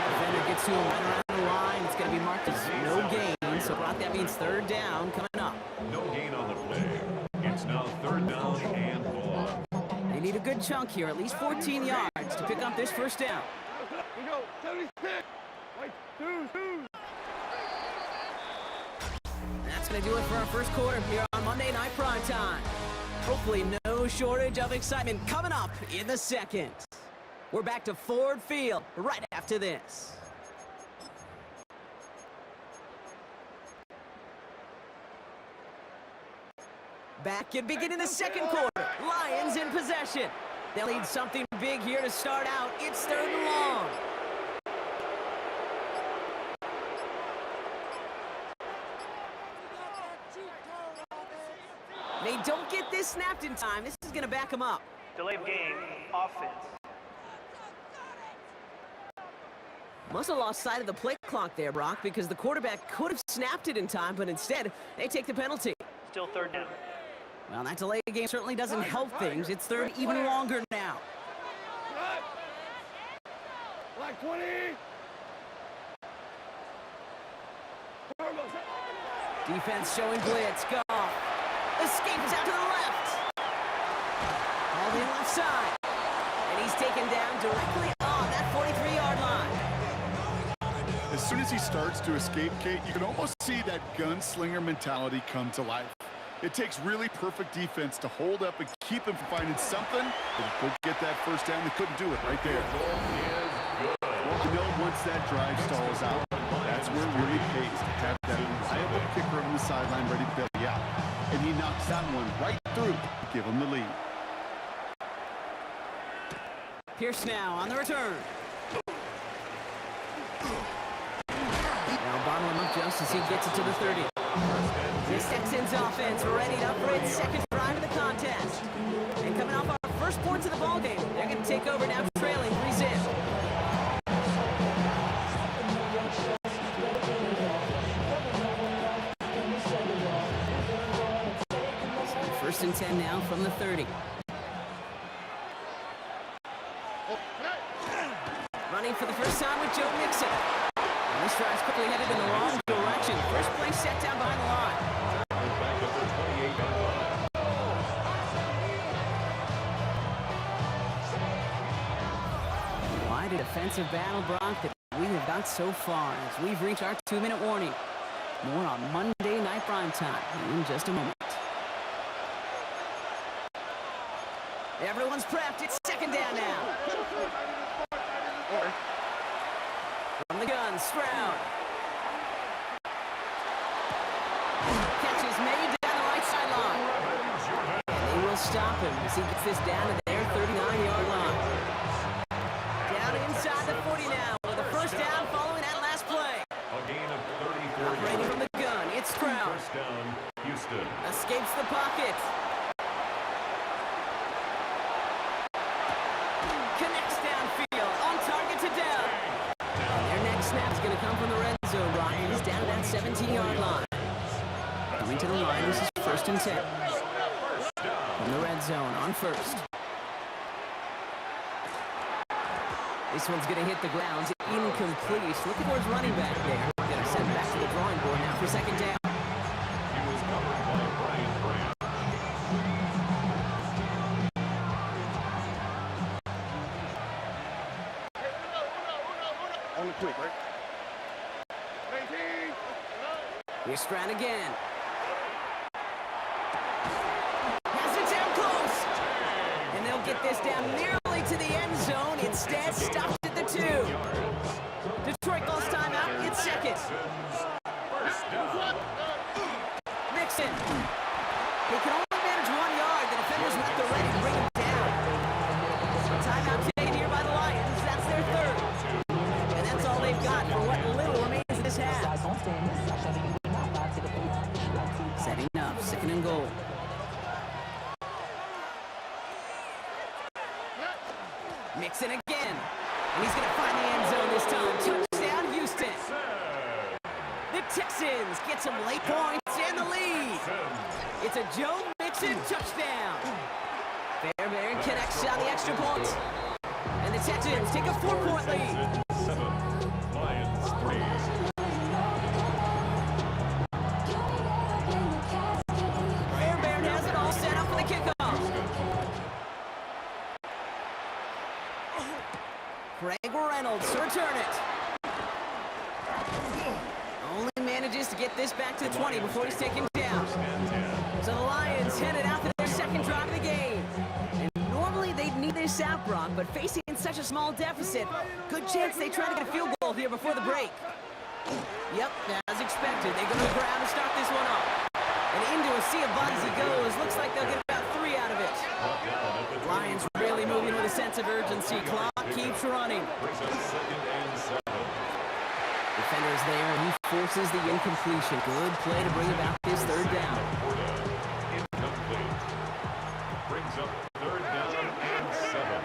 Defender gets to him right around the line. It's going to be marked as no gain. So Brock, that means third down coming up. No gain on the play. It's now third down and 4. They need a good chunk here, at least 14 yards to pick up this first down. We go. 76. Like, two. That's going to do it for our first quarter here on Monday Night Prime Time. Hopefully no shortage of excitement coming up in the second. We're back to Ford Field right after this. Back and beginning the second quarter. Lions in possession. They'll need something big here to start out. It's third and long. They don't get this snapped in time. This is going to back them up. Delay of game, offense. Must have lost sight of the play clock there, Brock, because the quarterback could have snapped it in time, but instead, they take the penalty. Still third down. Well, that delay game certainly doesn't help things. It's third even longer now. Like 20. Defense showing blitz. Goff escapes out to the left. All the left side. And he's taken down directly on that 43-yard line. As soon as he starts to escape, Kate, you can almost see that gunslinger mentality come to life. It takes really perfect defense to hold up and keep him from finding something. Go get that first down. They couldn't do it right there. Well, you know, once that drive stalls out, that's where it really pays to have that reliable kicker on the sideline ready to bail you out. And he knocks that one right through to give him the lead. Pierce now on the return. Now bottle him up just as he gets it to the 30. This Texans offense ready up for its second drive of the contest. And coming off our first points of the ballgame, they're going to take over now trailing 3-0. First and 10 now from the 30. Running for the first time with Joe Mixon. And this drive's quickly headed in the wrong direction. First play set down behind the line. Back up to 28-yard line. Wide defensive battle, Brock, that we have got so far as we've reached our 2-minute warning. More on Monday Night Prime Time in just a moment. Everyone's prepped. It's second down now. From the gun, Stroud. Catch is made down the right sideline. And they will stop him as he gets this down to their 39-yard line. Down inside the 40 now with a first down following that last play. A gain of 34 Operating yards. from the gun, it's Stroud. First down, Houston. Escapes the pocket. Connects downfield, on target to Dell. And their next snap's going to come from the red zone, Brian. He's down at that 17-yard line. Coming to the line, this is first and 10. From the red zone, on first. This one's going to hit the ground. Incomplete. Looking for his running back there. Going to send him back to the drawing board now for second down. He was covered by Brian Grant. On the quick, right? 19. Here's Stroud again. Has it down close. And they'll get this down nearly to the end zone. Instead, stopped at the 2. Detroit calls timeout. It's second. Mixon. He can only manage 1 yard. The defender's not the ready to bring him down. Timeout taken here by the Lions. That's their third. And that's all they've got for what little remains of this half. Setting up, second and goal. Mixon again. And he's going to find the end zone this time. Touchdown, Houston. The Texans get some late points and the lead. It's a Joe Mixon touchdown. Fairbairn connects on the extra point. And the Texans take a 4-point lead. 7, Lions 3. Fairbairn has it all set up for the kickoff. Greg Reynolds to return it. Only manages to get this back to the 20 before he's taken down. So the Lions headed out for their second drive of the game. And normally they'd need this out, Brock, but facing such a small deficit, good chance they try to get a field goal here before the break. Yep, as expected, they go to the ground to start this one off. And into a sea of bodies he goes. Looks like they'll get about 3 out of it. Lions really moving with a sense of urgency. Clock keeps running. Defenders there, and he forces the incompletion. Good play to bring about his third down. Incomplete. Brings up 3rd down and 7.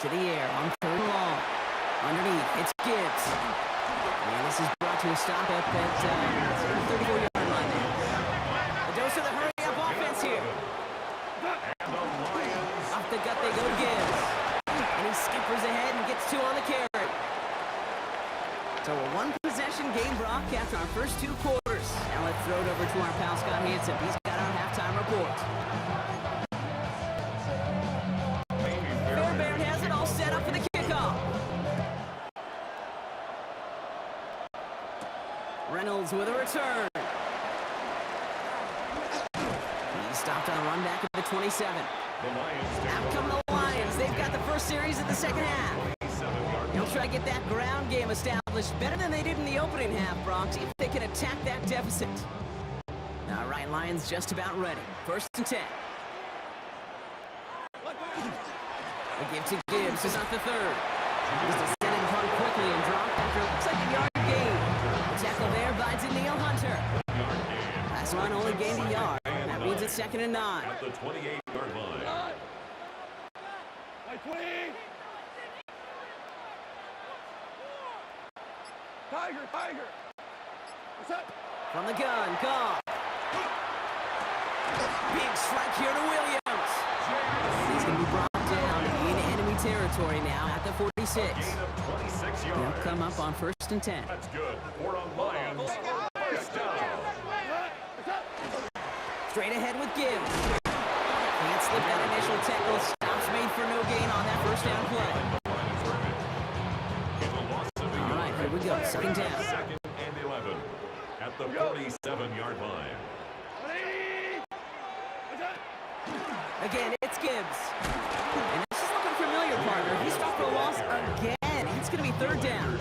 To the air on 3rd and long. Underneath, it's Gibbs. And this is brought to a stop up at the 34-yard line there. A dose of the hurry-up offense here. And the Lions Off the gut they go to Gibbs. And he skippers ahead and gets 2 on the carry. So a 1-possession game, Brock, after our first 2 quarters. Now let's throw it over to our pal Scott Hansen. He's got our halftime report. Fairbairn has it all set up for the kickoff. Reynolds with a return. He stopped on a run back at the 27. The Lions Out come the Lions. They've got the first series of the second half. They'll try to get that ground game established better than they did in the opening half, Brock. See if they can attack that deficit. All right, Lions just about ready. 1st and 10. The give to Gibbs is not the 3rd. He's to send him punt quickly and drop after it looks like a yard gain. The tackle there by Daniil Hunter. Last run only gained a yard. That means it's 2nd and 9. at the 28-yard line. Tiger. What's up? From the gun, Goff. Big strike here to Williams. He's going to be brought down in enemy territory now at the 46. Gain of 26 They'll yards. come up on 1st and 10. That's good for a Lions 1st down. Straight ahead with Gibbs. Can't slip that initial tackle. Stops made for no gain on that 1st down play. All right, here we go. 2nd down. 2nd and 11 at the 47-yard line. Again, it's Gibbs. And this is looking familiar, partner. He stopped for a loss again. It's going to be 3rd down.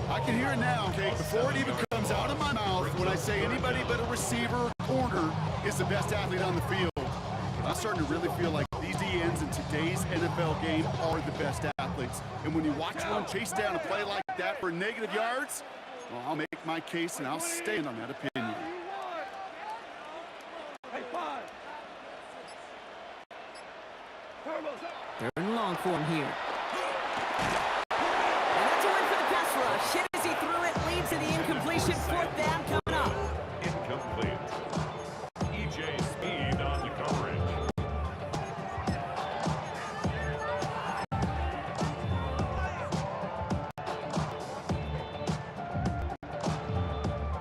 I can hear it now, okay? Before it even comes out of my mouth when I say anybody but a receiver or corner is the best athlete on the field. I'm starting to really feel like these DNs in today's NFL game are the best athletes. And when you watch one chase down a play like that for negative yards, well, I'll make my case and I'll stand on that opinion. They're in long form here. And that's a win for the pass rush. Hit as he threw it, leads to the incompletion. 4th down coming up. Incomplete. E.J. Speed on the coverage.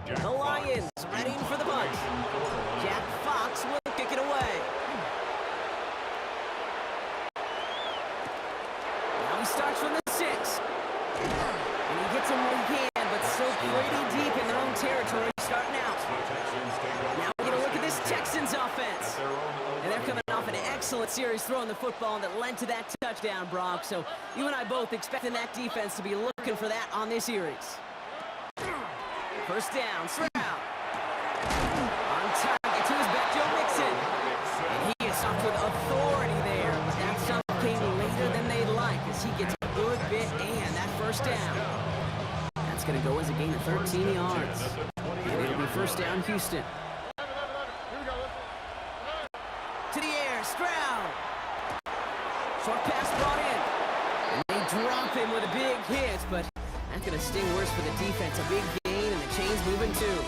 The Lions ready for the punt. Jack Fox will kick it away. Now he starts from the 6. And he gets him where he can, but still pretty deep in their own territory starting out. Now we get a look at this Texans offense. And they're coming off an excellent series throwing the football that led to that touchdown, Brock. So you and I both expecting that defense to be looking for that on this series. 1st down, Stroud. On target to his back, Joe Mixon. And he is off with authority there, but that stuff came later than they'd like as he gets a good bit and that 1st down. That's going to go as a gain of 13 yards. And it'll be 1st down, Houston. To the air, Stroud. Short pass brought in. And they drop him with a big hit, but that's going to sting worse for the defense. A big gain, and the chain's moving too.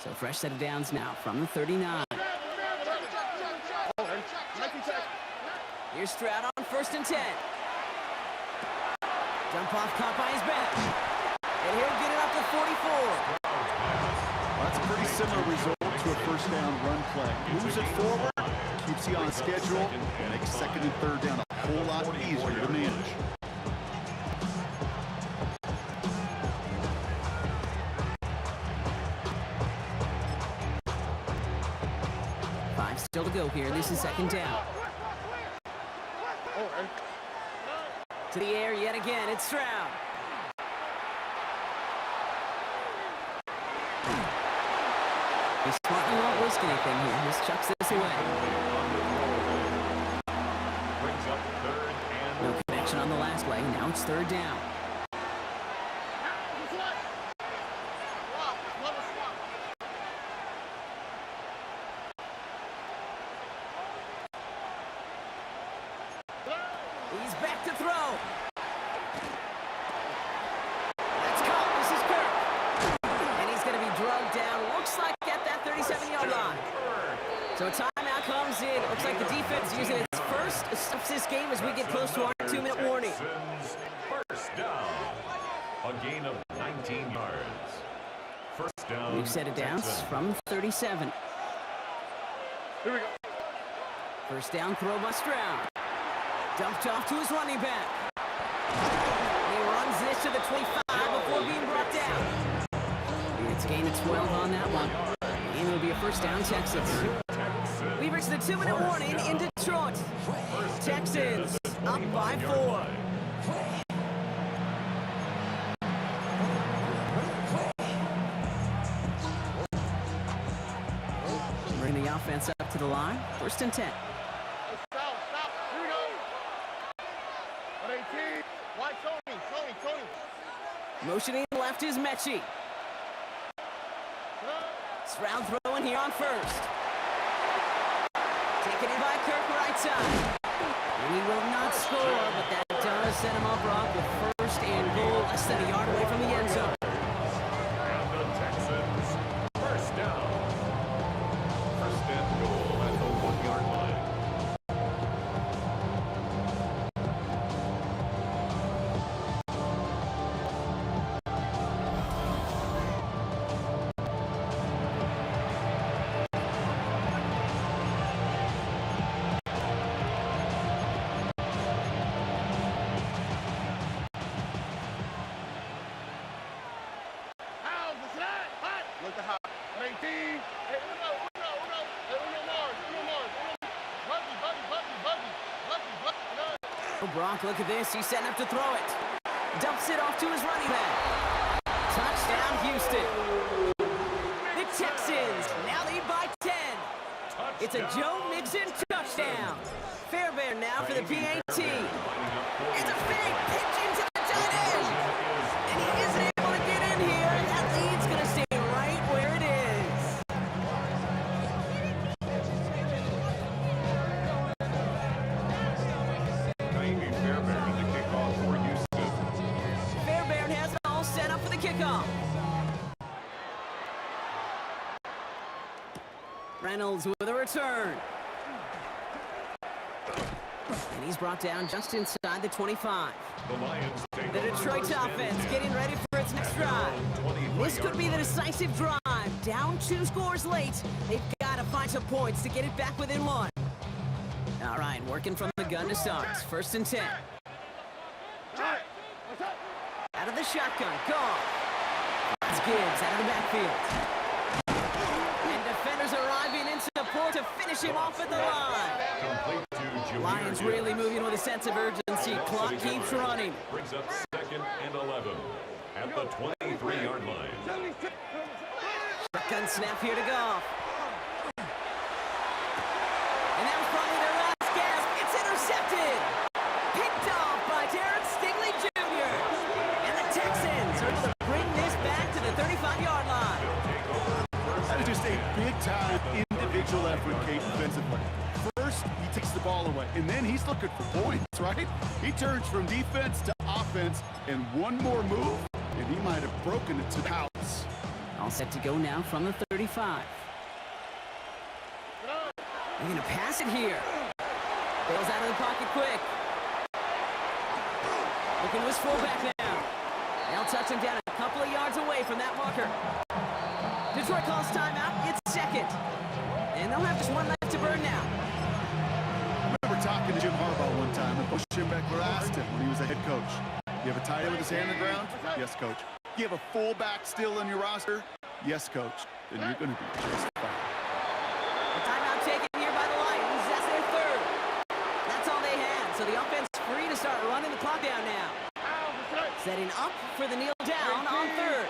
So fresh set of downs now from the 39. Here's Stroud on 1st and 10. Jump off caught by his back. And he'll get it up to 44. That's a pretty similar result to a first down run play. Moves it forward, keeps you on schedule, and makes 2nd and 3rd down a whole lot easier to manage. Five still to go here. This is 2nd down. To the air yet again. It's Stroud. He's smartly won't risk anything here. Just chucks this away. Brings up 3rd and No connection on the last play. Now it's 3rd down. He's back to throw. That's caught. This is Kirk. And he's going to be drugged down. Looks like at that 37-yard line. So a timeout comes in. Looks like the defense using its first stops this game as we get close to our 2-minute warning. Texans, first down. A gain of 19 yards. First down. New set of downs Texans. from 37. Here we go. First down throw by Stroud. Dumped off to his running back. He runs this to the 25 before being brought down. It's gain of 12 on that one. And it'll be a first down, Texans. We've reached the 2-minute warning in Detroit. Texans up by 4. Bring the offense up to the line. 1st and 10. Stop. Here we go. 118. Why Tony? Motioning left is Mechie. Stroud throwing here on 1st. Taken in by Kirk right side. And he will not score, but that does set him up Brock with 1st and goal, less than a yard away from the end zone. And the Texans, first down. 1st and goal at the 1-yard line. Look at how 118. Hey, Uno. Oh, Brock, look at this. He's setting up to throw it. Dumps it off to his running back. Touchdown, Houston. The Texans now lead by 10. It's a Joe Mixon touchdown. Fairbairn now for the PAT. It's a fake pitch into the tight end. And he isn't able to get in here. That lead's going to stay right where it is. Naomi Fairbairn, the kickoff for Houston. Fairbairn has it all set up for the kickoff. Reynolds with a return. And he's brought down just inside the 25. The Lions take The over Detroit 1st and offense 10. getting ready for its next drive. This could be the decisive drive. Down 2 scores late. They've got to find some points to get it back within 1. All right, working from the gun to start. 1st and 10. Out of the shotgun. Gone. It's Gibbs out of the backfield. And defenders arriving in support to finish him off at the line. Complete to Jameer Lions Gibbs. really moving with a sense of urgency. Clock keeps running. Brings up 2nd and 11 at the 23-yard line. Shotgun snap here to Goff. And that was probably their last gasp. It's intercepted. Picked off by Derek Stingley Jr. And the Texans are able to bring this back to the 35-yard line. That is just a big-time individual effort, Kate, defensively. First, he takes the ball away, and then he's looking for points, right? He turns from defense to offense, and one more move, and he might have broken it to the house. All set to go now from the 35. They're going to pass it here. Bails out of the pocket quick. Looking to his fullback now. They'll touch him down a couple of yards away from that marker. Detroit calls timeout. It's second. And they'll have just one left to burn now. I remember talking to Jim Harbaugh one time, and Coach Schembechler asked him when he was a head coach, you have a tight end with his hand on the ground? Yes, coach. You have a fullback still on your roster? Yes, coach. Then you're going to be just fine. The timeout taken here by the Lions. That's their third. That's all they had. So the offense free to start running the clock down now. Setting up for the kneel down on third.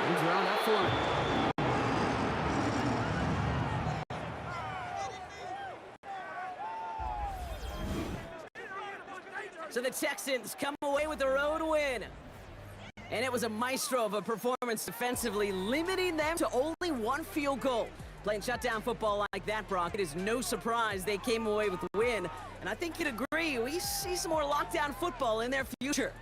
And drawn up for him. So the Texans come away with the road win. And it was a maestro of a performance defensively, limiting them to only one field goal. Playing shutdown football like that, Brock, it is no surprise they came away with the win. And I think you'd agree, we see some more lockdown football in their future.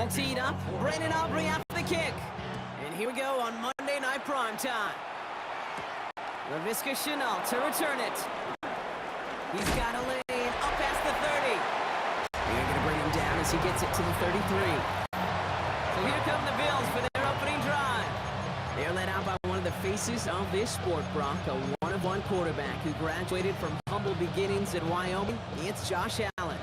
All teed up. Brandon Aubrey after the kick. And here we go on Monday Night Primetime. Laviska Shenault to return it. He's got a lane up past the 30. They're going to bring him down as he gets it to the 33. So here come the Bills for their opening drive. They're led out by one of the faces of this sport, Brock, a one-of-one quarterback who graduated from humble beginnings at Wyoming. It's Josh Allen.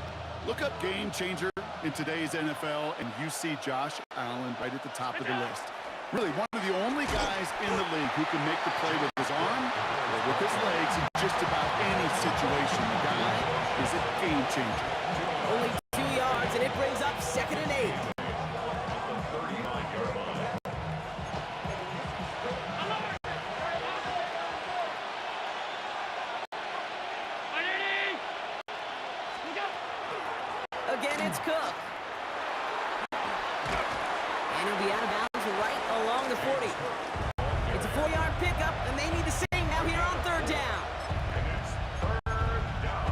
Look up game changer in today's NFL, and you see Josh Allen right at the top of the list. Really, one of the only guys in the league who can make the play with his arm or with his legs in just about any situation. The guy is a game changer. Only 2 yards, and it brings up 2nd and 8. Again, it's Cook. And he'll be out of bounds right along the 40. It's a 4-yard pickup, and they need the same now here on 3rd down. And it's 3rd down.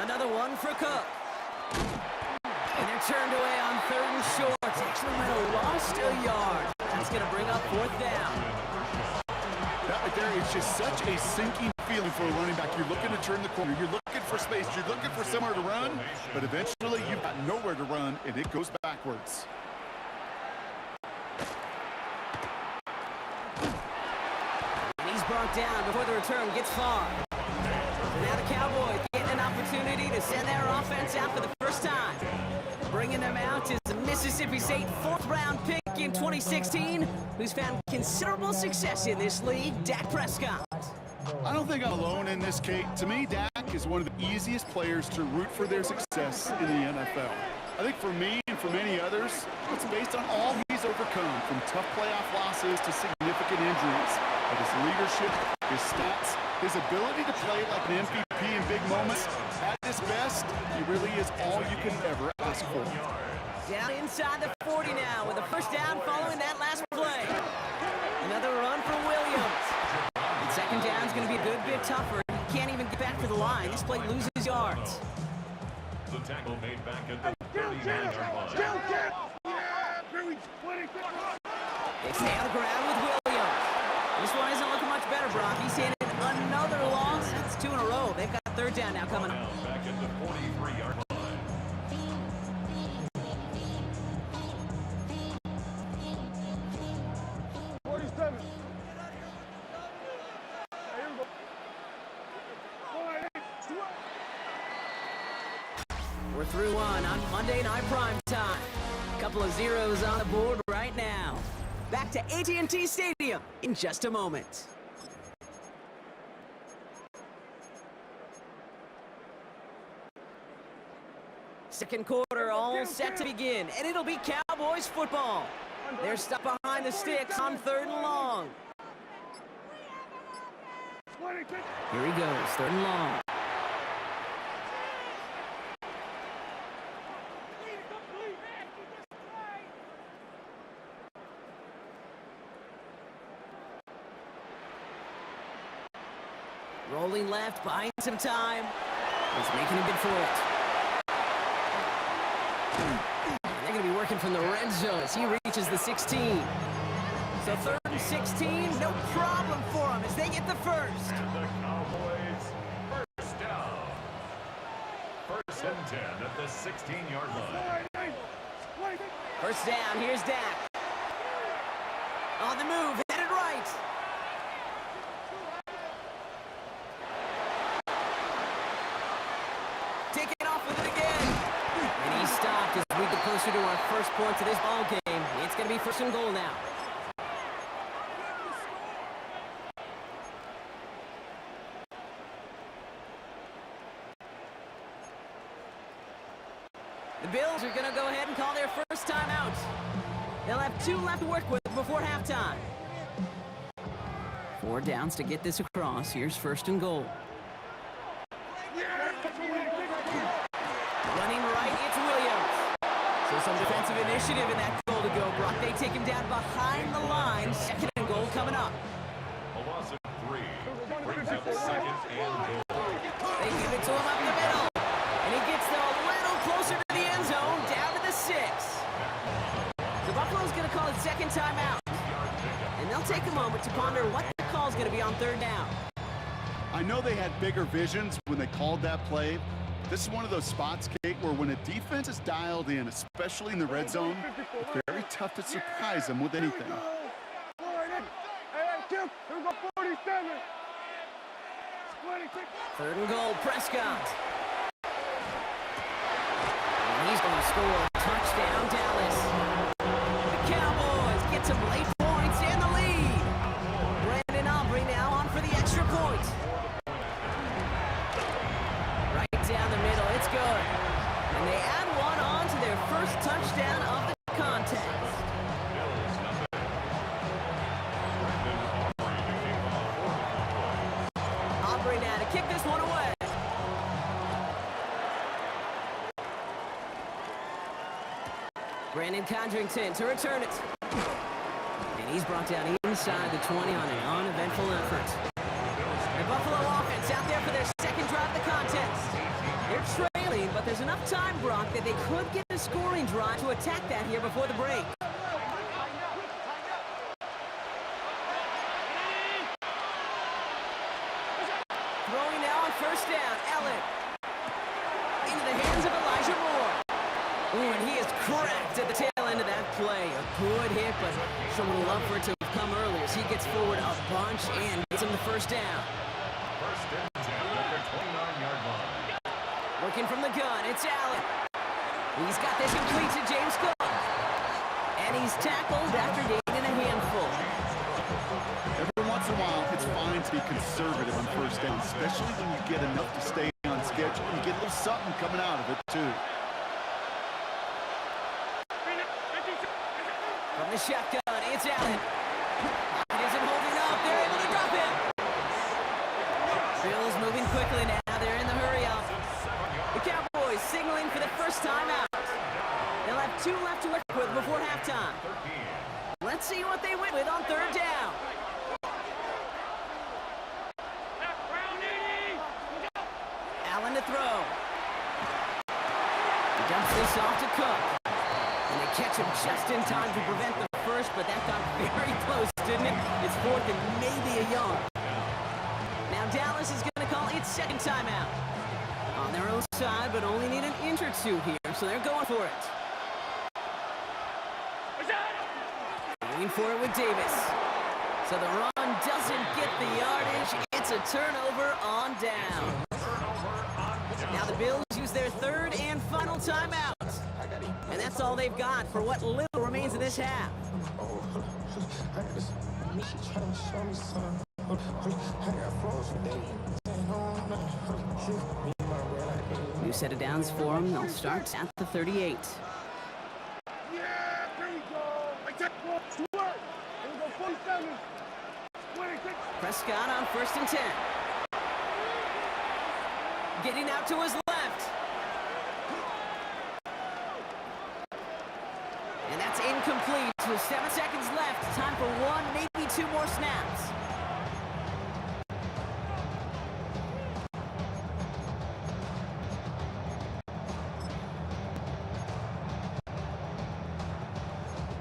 Another one for Cook. And they're turned away on 3rd and short. Actually might have lost a yard. That's going to bring up 4th down. That right there is just such a sinking feeling for a running back. You're looking to turn the corner. You're looking for space. You're looking for somewhere to run. But eventually, you've got nowhere to run, and it goes backwards. And he's brought down before the return gets far. So now the Cowboys getting an opportunity to send their offense out for the first time. Bringing them out is the Mississippi State 4th-round pick in 2016, who's found considerable success in this league, Dak Prescott. I don't think I'm alone in this, Kate. To me, Dak is one of the easiest players to root for their success in the NFL. I think for me and for many others, it's based on all he's overcome, from tough playoff losses to significant injuries. But his leadership, his stats, his ability to play like an MVP in big moments, at his best, he really is all you can ever ask for. Down inside the 40 now with a 1st down following that last play. Another run for Williams. And 2nd down is going to be a good bit tougher. He can't even get back to the line. This play loses yards. The tackle made back at the 39-yard line. They stay on the ground with Williams. This one isn't looking much better, Brock. He's handed another loss. That's 2 in a row. They've got 3rd down now coming up. Now back at the 43-yard line. We're through one on Monday Night Primetime. Couple of zeros on the board right now. Back to AT&T Stadium in just a moment. Second quarter all set to begin, and it'll be Cowboys football. They're stuck behind the sticks on 3rd and long. Here he goes, 3rd and long. Rolling left, buying some time. He's making a bid for it. They're going to be working from the red zone as he reaches the 16. So 3rd and 16, no problem for him as they get the 1st. And the Cowboys, 1st down. 1st and 10 at the 16-yard line. 1st down, here's Dak. On the move, headed right. Taking off with it again. And he stopped as we get closer to our first point of this ball game. It's going to be 1st and goal now. The Bills are going to go ahead and call their first timeout. They'll have 2 left to work with before halftime. 4 downs to get this across. Here's 1st and goal. Running right, it's Williams. So some defensive initiative in that goal to go. Brock, they take him down behind the line. 2nd and goal coming up. A loss of 3 brings up 2nd and goal. They give it to him up the middle. And he gets them a little closer to the end zone, down to the 6. So Buffalo's going to call it 2nd timeout. And they'll take a moment to ponder what the call is going to be on 3rd down. I know they had bigger visions when they called that play. This is one of those spots, Kate, where when a defense is dialed in, especially in the red zone, it's very tough to surprise them with anything. 3rd and goal, Prescott. And he's going to score a touchdown, Dallas. The Cowboys get some late points in the lead. Brandon Aubrey now on for the extra point. Right down the middle, it's good. And they add one on to their first touchdown of the contest. Aubrey now to kick this one away. Brandon Condrington to return it. And he's brought down inside the 20 on an uneventful effort. The Buffalo offense out there for their 2nd drive of the contest. They're trailing, but there's enough time, Brock, that they could get a scoring drive to attack that here before the break. Throwing now on 1st down, Allen. Into the hands of Elijah Moore. Ooh, and he is cracked at the tail end of that play. A good hit, but someone would love for it to have come earlier as he gets forward a bunch and gets him the 1st down. 1st and 10 at their 29-yard line. Working from the gun, it's Allen. He's got this complete to James Cook. And he's tackled after gaining a handful. Every once in a while, it's fine to be conservative on 1st down, especially when you get enough to stay on schedule. You get a little something coming out of it, too. From the shotgun, it's Allen. It isn't holding up. They're able to drop him. Bills moving quickly now. They're in the hurry up. The Cowboys signaling for the 1st time out. They'll have 2 left to work with before halftime. Let's see what they win with on 3rd down. Allen to throw. He dumps this off to Cook. And they catch him just in time to prevent the first, but that got very close, didn't it? It's 4th and maybe a yard. Now Dallas is going to call its 2nd timeout. On their own side, but only need an inch or 2 here, so they're going for it. Going for it with Davis. So the run doesn't get the yardage. It's a turnover on down. Now the Bills use their 3rd and final timeout. And that's all they've got for what little remains of this half. New set of downs for them. They'll start at the 38. Prescott on 1st and 10. Getting out to his left. And that's incomplete. With 7 seconds left. Time for 1, maybe 2 more snaps.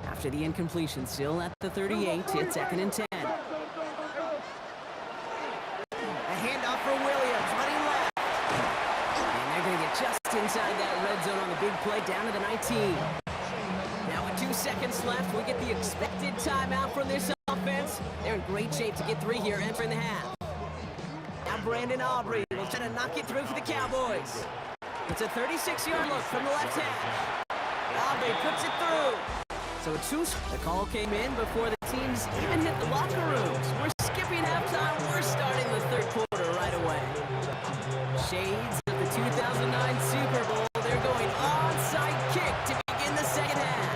After the incompletion, still at the 38, it's 2nd and 10. A handoff for Williams, running left. And they're going to get just inside that red zone on the big play, down to the 19. Now with 2 seconds left, we get the expected timeout from this offense. They're in great shape to get 3 here entering the half. Now Brandon Aubrey will try to knock it through for the Cowboys. It's a 36-yard look from the left hash. Aubrey puts it through. So the call came in before the teams even hit the locker rooms. We're skipping halftime. We're starting the 3rd quarter right away. Shades of the 2009 Super Bowl. They're going onside kick to begin the 2nd half.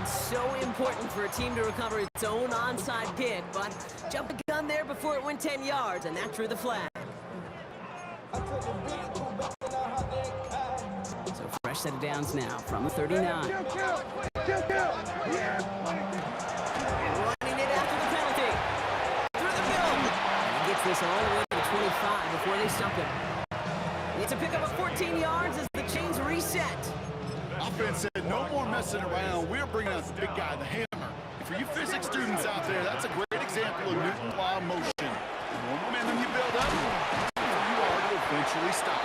It's so important for a team to recover its own onside kick, but jumped the gun there before it went 10 yards, and that drew the flag. So fresh set of downs now from the 39. Running it after the penalty. Through the middle. And he gets this all the way to the 25 before they stop him. It's a pickup of 14 yards as the chains reset. Offense said no more messing around. We're bringing out the big guy, the hammer. And for you physics students out there, that's a great example of Newton's law of motion. The more momentum you build up, the more you are to eventually stop.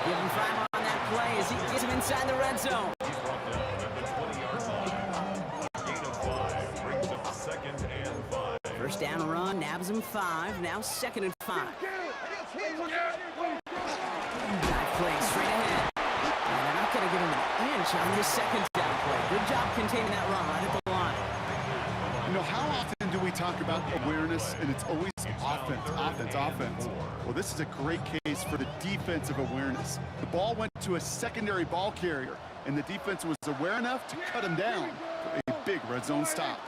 Give him 5 on that play as he gets him inside the red zone. He's brought down at the 20-yard line. Gain of 5 brings up 2nd and 5. First down run, nabs him 5, now 2nd and 5. That play straight ahead. And they're not going to give him an inch on this second down play. Good job containing that run right at the line. You know, how often do we talk about awareness, and it's always offense? Well, this is a great case for the defensive awareness. The ball went to a secondary ball carrier, and the defense was aware enough to cut him down for a big red zone stop.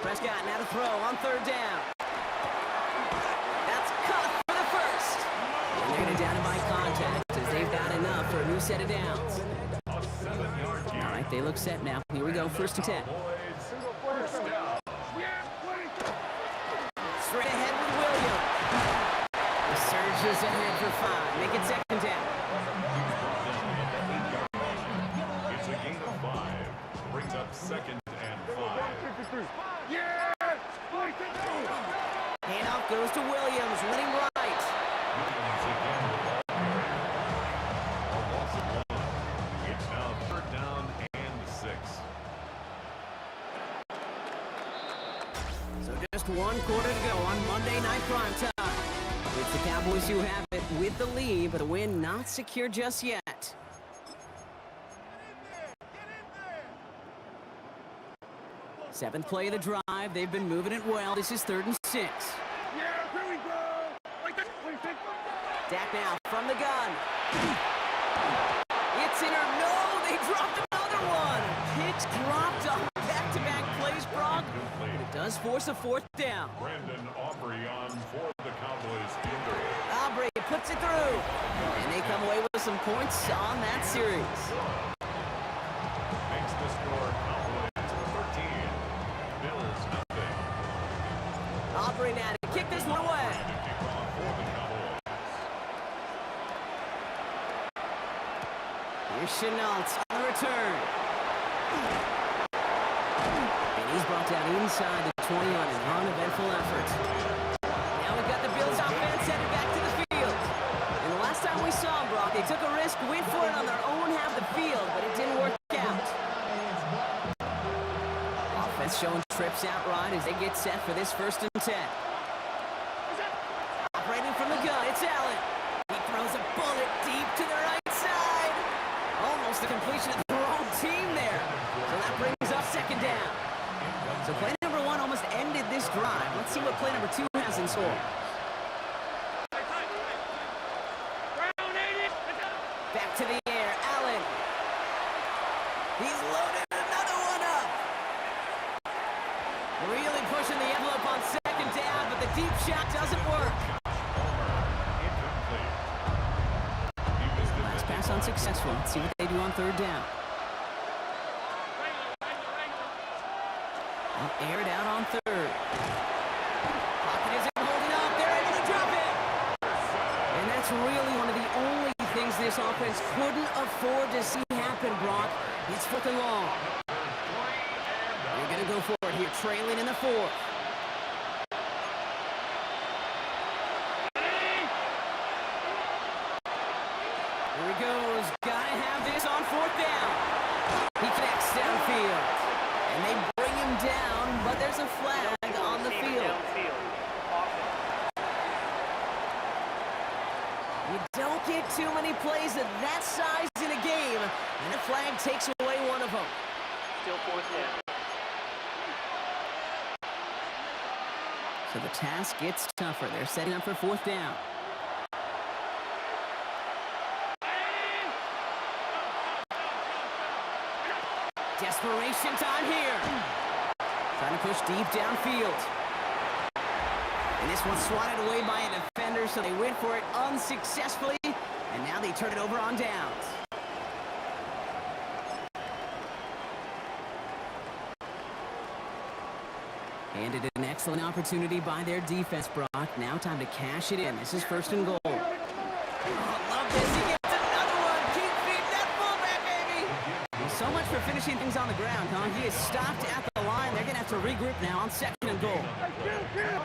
Prescott now to throw on 3rd down. That's caught for the first. And they're going to down him by contact as they've got enough for a new set of downs. A 7-yard gain. All right, they look set now. Here we go, 1st and 10. First down. Straight ahead with Williams. The surges ahead for 5. Make it 2nd down. It's a gain of 5. Brings up 2nd and 5. Handoff goes to Williams, running right. Williams again with the ball. A loss of 1. It's now 3rd down and 6. So just 1 quarter to go on Monday Night Primetime. It's the Cowboys who have it with the lead, but a win not secure just yet. Seventh play of the drive. They've been moving it well. This is 3rd and 6. Dak now from the gun. It's in or no, they dropped another one. Pitch dropped on back-to-back plays, Brock. But it does force a 4th down. Brandon Aubrey on for the Cowboys fielder. Aubrey puts it through. And they come away with some points on that series. Makes the score Cowboys 13. Bills nothing. Aubrey now to kick this one away. Kickoff for the Cowboys. Here's Chenault on the return. And he's brought down inside the 20 on an uneventful effort. Now we've got the Bills offense headed back to the field. And the last time we saw them, Brock, they took a risk, went for it on their own half of the field, but it didn't work out. Offense showing trips outright as they get set for this 1st and 10. Operating from the gun, it's Allen. He throws a bullet deep to the right side. Almost the completion of the wrong team there. So that brings up 2nd down. So play number 1 almost ended this drive. Let's see what play number 2 has in store. Back to the air, Allen. He's loaded another one up. Really pushing the envelope on 2nd down, but the deep shot doesn't work. Last pass unsuccessful. Let's see what they do on 3rd down. Aired out on 3rd. Pocket isn't holding up. They're able to drop it. And that's really one of the only things this offense couldn't afford to see happen, Brock. It's 4th and long. They're going to go for it here, trailing in the 4th. Here he goes. Gotta have this on 4th down. He connects downfield. And they bring him down, but there's a flag on the field. Downfield. Offense. You don't get too many plays of that size in a game, and the flag takes away one of them. Still 4th down. So the task gets tougher. They're setting up for 4th down. Desperation time here. Trying to push deep downfield. And this one's swatted away by a defender, so they went for it unsuccessfully. And now they turn it over on downs. Handed an excellent opportunity by their defense, Brock. Now time to cash it in. This is first and goal. Oh, love this. He gets another one. Keep feeding that fullback, baby. Well, so much for finishing things on the ground, huh? He is stopped at the line. They're going to have to regroup now on second and goal.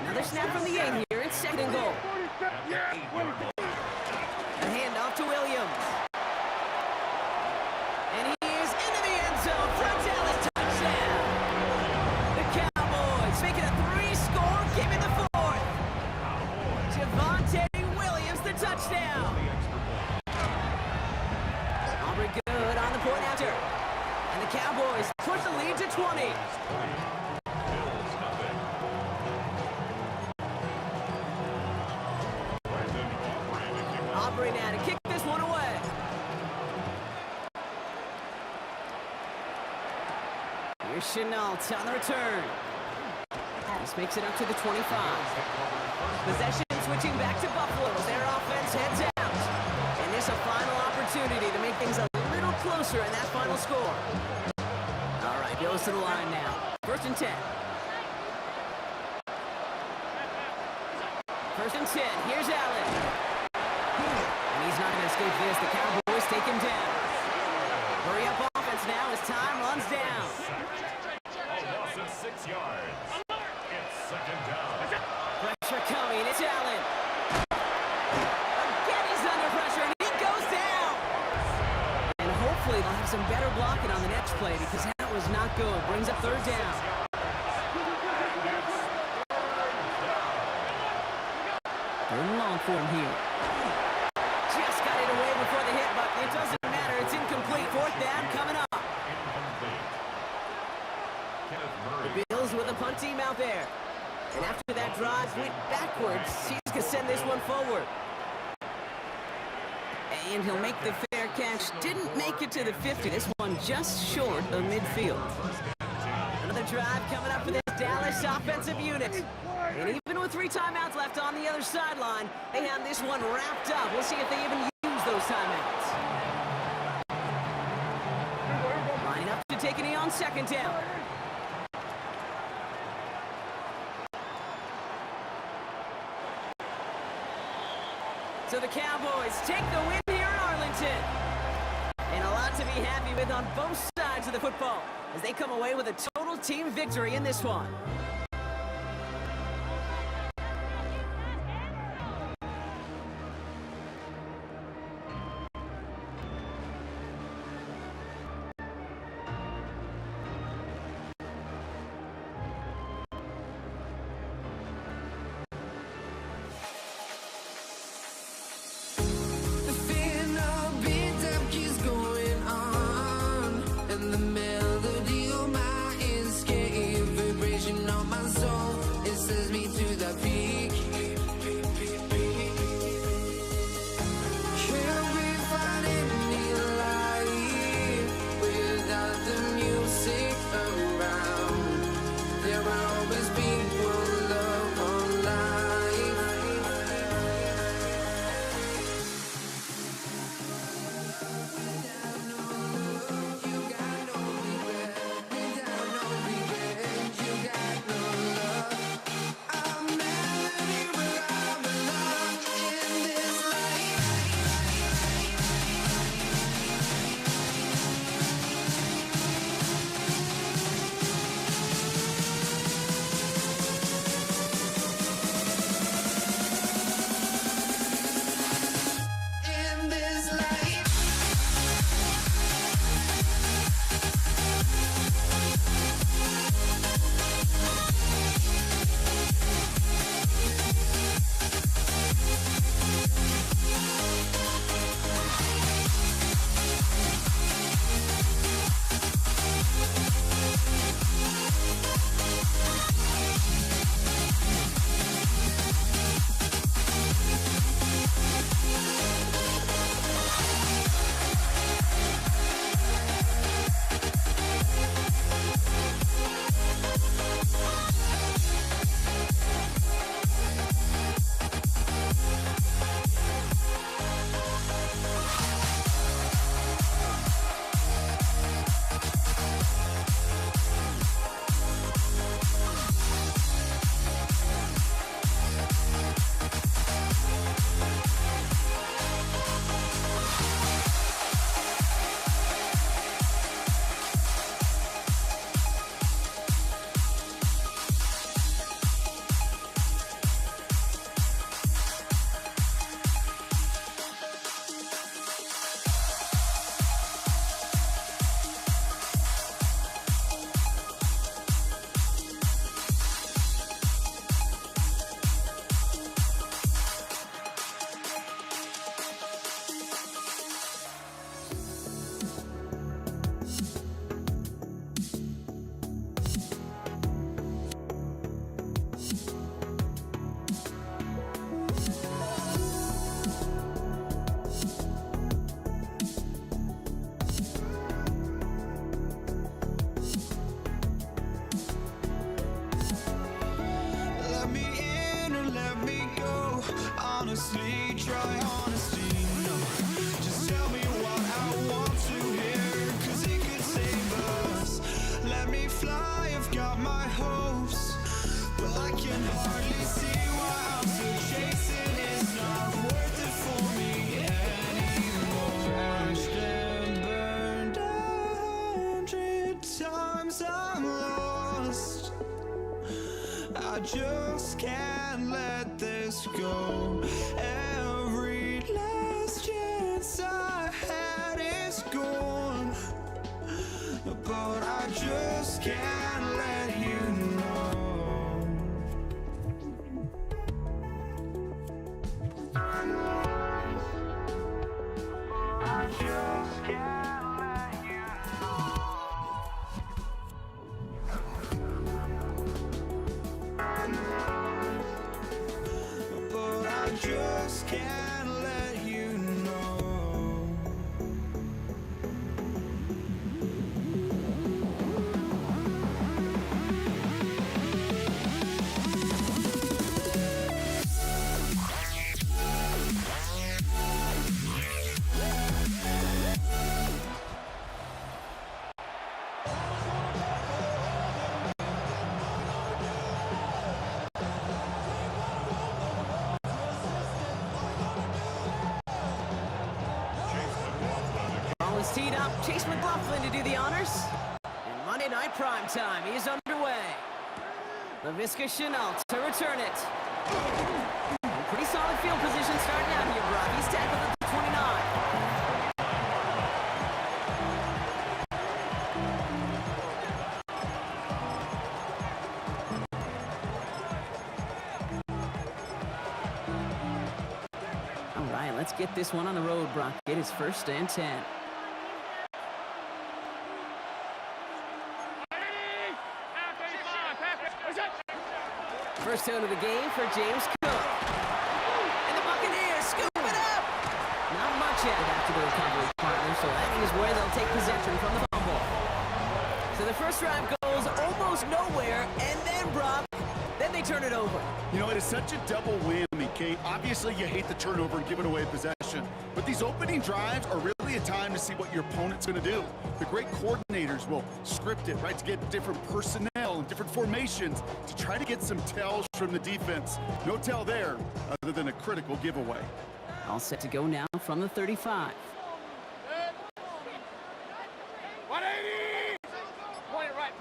Another snap from the 8 here. It's second and goal. A handoff to Williams. And he is into the end zone for a Dallas touchdown. The Cowboys making a 3-score game in the fourth. Javonte Williams, the touchdown. Aubrey good on the point after. And the Cowboys push the lead to 20. Aubrey now to kick this one away. Here's Chenault on the return. This makes it up to the 25. Possession switching back to Buffalo as their offense heads out. And this a final opportunity to make things a little closer in that final score. All right, goes to the line now. First and 10. First and 10. Here's Allen. And he's not going to escape this. The Cowboys take him down. Hurry up offense now as time runs down. A loss of 6 yards. It's second down. Pressure coming. It's Allen. Again, he's under pressure, and he goes down. And hopefully they'll have some better blocking on the next play because that was not good. Brings up third down. Third and long for him here. Just got it away before the hit, but it doesn't matter. It's incomplete. Fourth down coming up. The Bills with a punt team out there. And after that drive went backwards, he's going to send this one forward. And he'll make the fair catch. Didn't make it to the 50. This one just short of midfield. Another drive coming up for this Dallas offensive unit. And even with 3 timeouts left on the other sideline, they have this one wrapped up. We'll see if they even use those timeouts. Lining up to take a knee on second down. So the Cowboys take the win here in Arlington. And a lot to be happy with on both sides of the football as they come away with a total team victory in this one. The melody of my escape vibration on dry honesty. No, just tell me what I want to hear, 'cause it could save us. Let me fly, I've got my hopes, but I can hardly see why I'm still chasing. It's not worth it for me anymore. Crashed and burned 100 times, I'm lost. I just can't let this go. Every last chance I had is gone, but I just can't let you know. I just can't let you know. But I just can't let you know. Ball is teed up. Chase McLaughlin to do the honors. And Monday Night Prime Time is underway. LaVisca Chenault to return it. Pretty solid field position starting out here, Brock. He's tackled at the 29. All right, let's get this one on the road, Brock. It is 1st and 10. First down of the game for James Cook. And the Buccaneers scoop it up. Not much added after the recovery, partner, so that is where they'll take possession from the fumble. So the first drive goes almost nowhere, and then Brock, then they turn it over. You know, it is such a double whammy, Kate. Obviously, you hate the turnover and giving away possession, but these opening drives are really a time to see what your opponent's going to do. The great coordinators will script it, right, to get different personnel and different formations to try to get some tells from the defense. No tell there, other than a critical giveaway. All set to go now from the 35. 180! Point it right.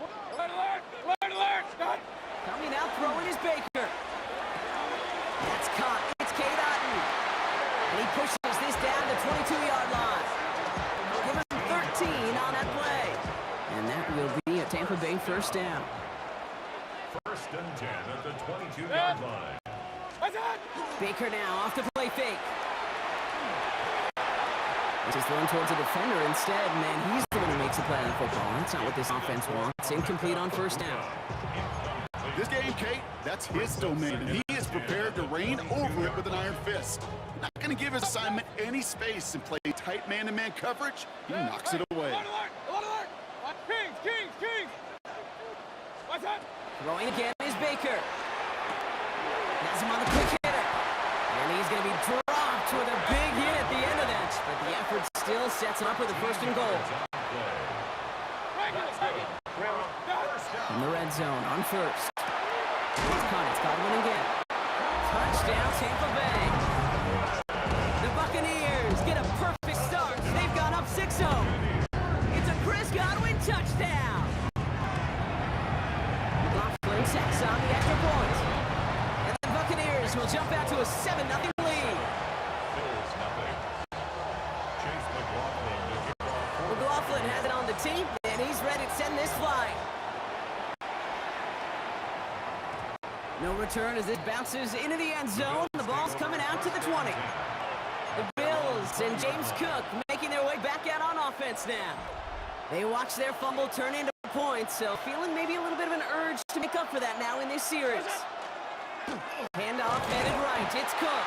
Alert! Stop! Coming out, throwing is Baker. That's caught. It's Cade Otton. And he pushes this down to 22-yard line. Give him 13 on that play. And that will be a Tampa Bay first down. 1st and 10 at the 22-yard line. Baker now off the play fake. This is thrown towards a defender instead, and then he's the one who makes the play on the football. That's not what this offense wants. Incomplete on 1st down. This game, Kate, that's his domain, and he is prepared to reign over it with an iron fist. Not going to give his assignment any space and play tight man-to-man coverage. He knocks it away. Kings! What's that? Throwing again is Baker. Has him on the quick hitter. And he's going to be dropped with a big hit at the end of that. But the effort still sets him up with a 1st and goal. In the red zone on 1st. It's Godwin again. Touchdown, Tampa Bay. The Buccaneers get a perfect start. They've gone up 6-0. It's a Chris Godwin touchdown. McLaughlin sets on the extra point. And the Buccaneers will jump out to a 7-0 lead. Bills nothing. Chase McLaughlin to kick off. McLaughlin has it on the team, and he's ready to send this flying. No return as it bounces into the end zone. The ball's coming out to the 20. The Bills and James Cook making their way back out on offense now. They watch their fumble turn into points, so feeling maybe a little bit of an urge to make up for that now in this series. Handoff headed right. It's Cook.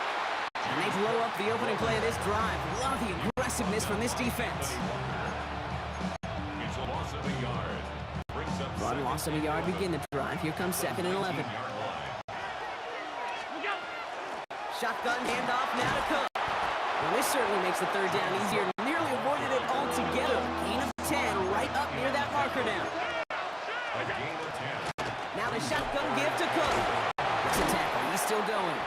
And they blow up the opening play of this drive. Love the aggressiveness from this defense. It's a loss of a yard. Brings up Run loss of a yard begin the drive. Here comes 2nd and 11. Shotgun handoff now to Cook. Well, this certainly makes the third down easier. Nearly avoided it altogether. Gain of 10 right up near that marker now. A gain of 10. Now the shotgun give to Cook. It's a tackle. He's still going.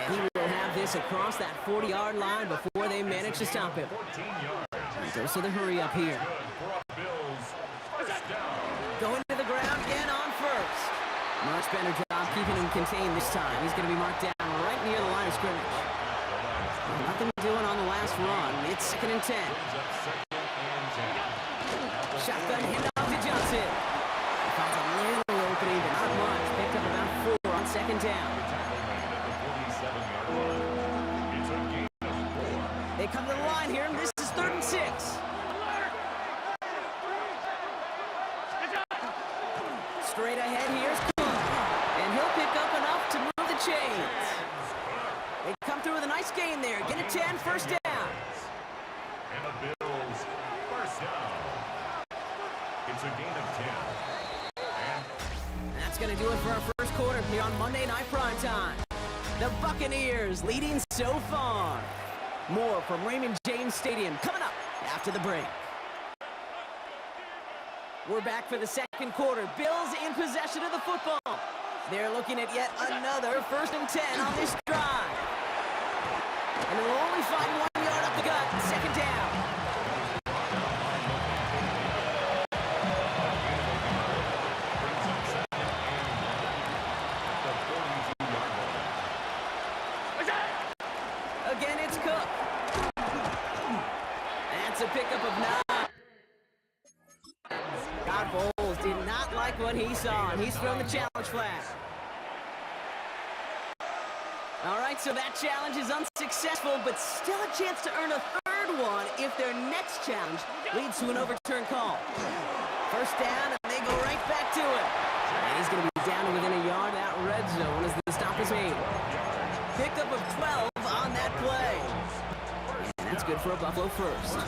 And he will have this across that 40-yard line before they manage to stop him. 14 yards. He goes to the hurry up here. Good for a Bills first down. Going to the ground again on first. Much better job keeping him contained this time. He's going to be marked down right near the line of scrimmage. Nothing doing on the last run. It's 2nd and 10. Shotgun handoff to Johnson. He finds a little opening, but not much. Picked up about 4 on 2nd down. It's a gain of 4. They come to the line here, and this is 3rd and 6. Straight ahead, here's Cook. And he'll pick up enough to move the chains. They come through with a nice gain there. Get a 10, first down. And the Bills first down. It's a gain of 10. And That's going to do it for our first quarter here on Monday Night Primetime. The Buccaneers leading so far. More from Raymond James Stadium coming up after the break. We're back for the second quarter. Bills in possession of the football. They're looking at yet another 1st and 10 on this drive. And they'll only find 1 yard up the gut. 2nd down. Again, it's Cook. That's a pickup of 9. God Bowles did not like what he saw, and he's thrown the challenge flag. All right, so that challenge is unsuccessful, but still a chance to earn a 3rd one if their next challenge leads to an overturned call. First down, and they go right back to it. And he's going to be down to within a yard of that red zone as the stop is made. Pickup of 12 on that play. And that's good for a Buffalo first.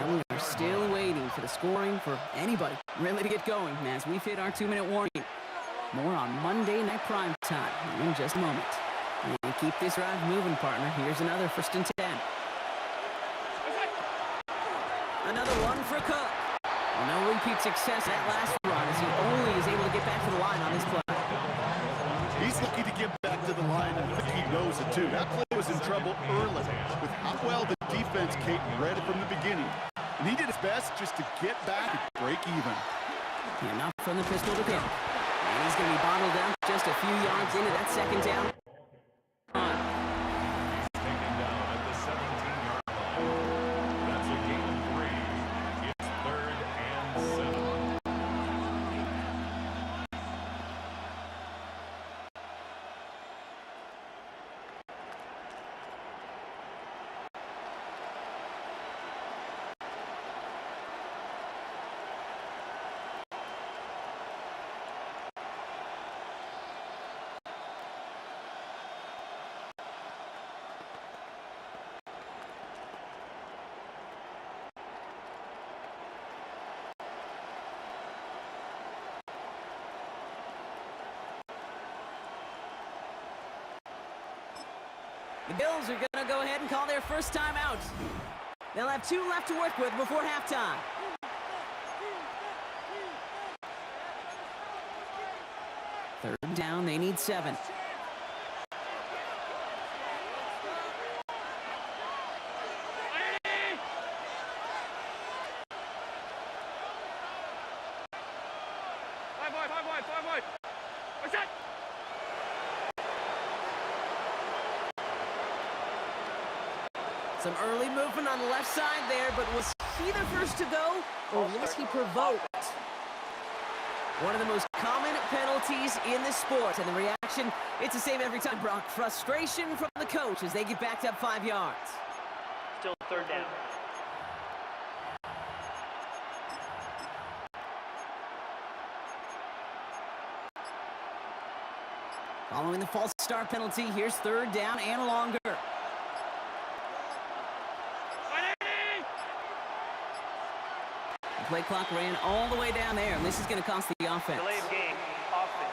And we are still waiting for the scoring for anybody really to get going as we've hit our 2-minute warning. More on Monday Night Primetime in just a moment. And keep this drive moving, partner. Here's another 1st and 10. Another one for Cook. Well, no repeat success that last run as he only is able to get back to the line on this play. He's looking to get back to the line, and I think he knows it too. That play was in trouble early with how well the defense, Kate, read it from the beginning. And he did his best just to get back and break even. Enough from the pistol to him. And he's going to be bottled down just a few yards into that 2nd down. he's taken down at the 17-yard line. That's a gain of 3. It's 3rd and 7. The Bills are going to go ahead and call their first timeout. They'll have 2 left to work with before halftime. Third down, they need 7. Some early movement on the left side there, but was he the first to go, or was he provoked? One of the most common penalties in this sport, and the reaction, it's the same every time, Brock. Frustration from the coach as they get backed up 5 yards. Still 3rd down. Following the false start penalty, here's 3rd down and longer. The play clock ran all the way down there, and this is going to cost the offense. Delay of game. Offense.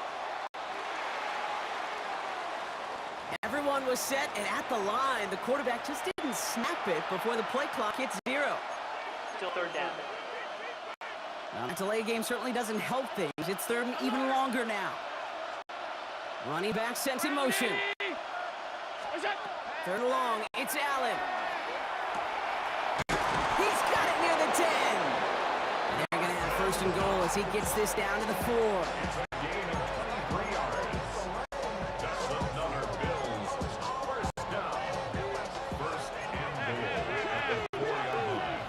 Everyone was was set, and at the line, the quarterback just didn't snap it before the play clock hits 0. Still third down. Now, that delay game certainly doesn't help things. It's third and even longer now. Running back sent in motion. Third and long, it's Allen. He's got it near the 10. And they're going to have first and goal as he gets this down to the 4. It's a gain of 23 yards. That's another Bills first down. First and goal at the 4-yard line.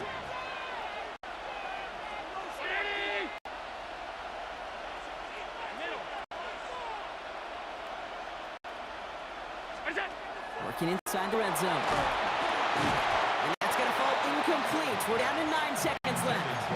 Working inside the red zone. And that's going to fall incomplete. We're down to 9 seconds left.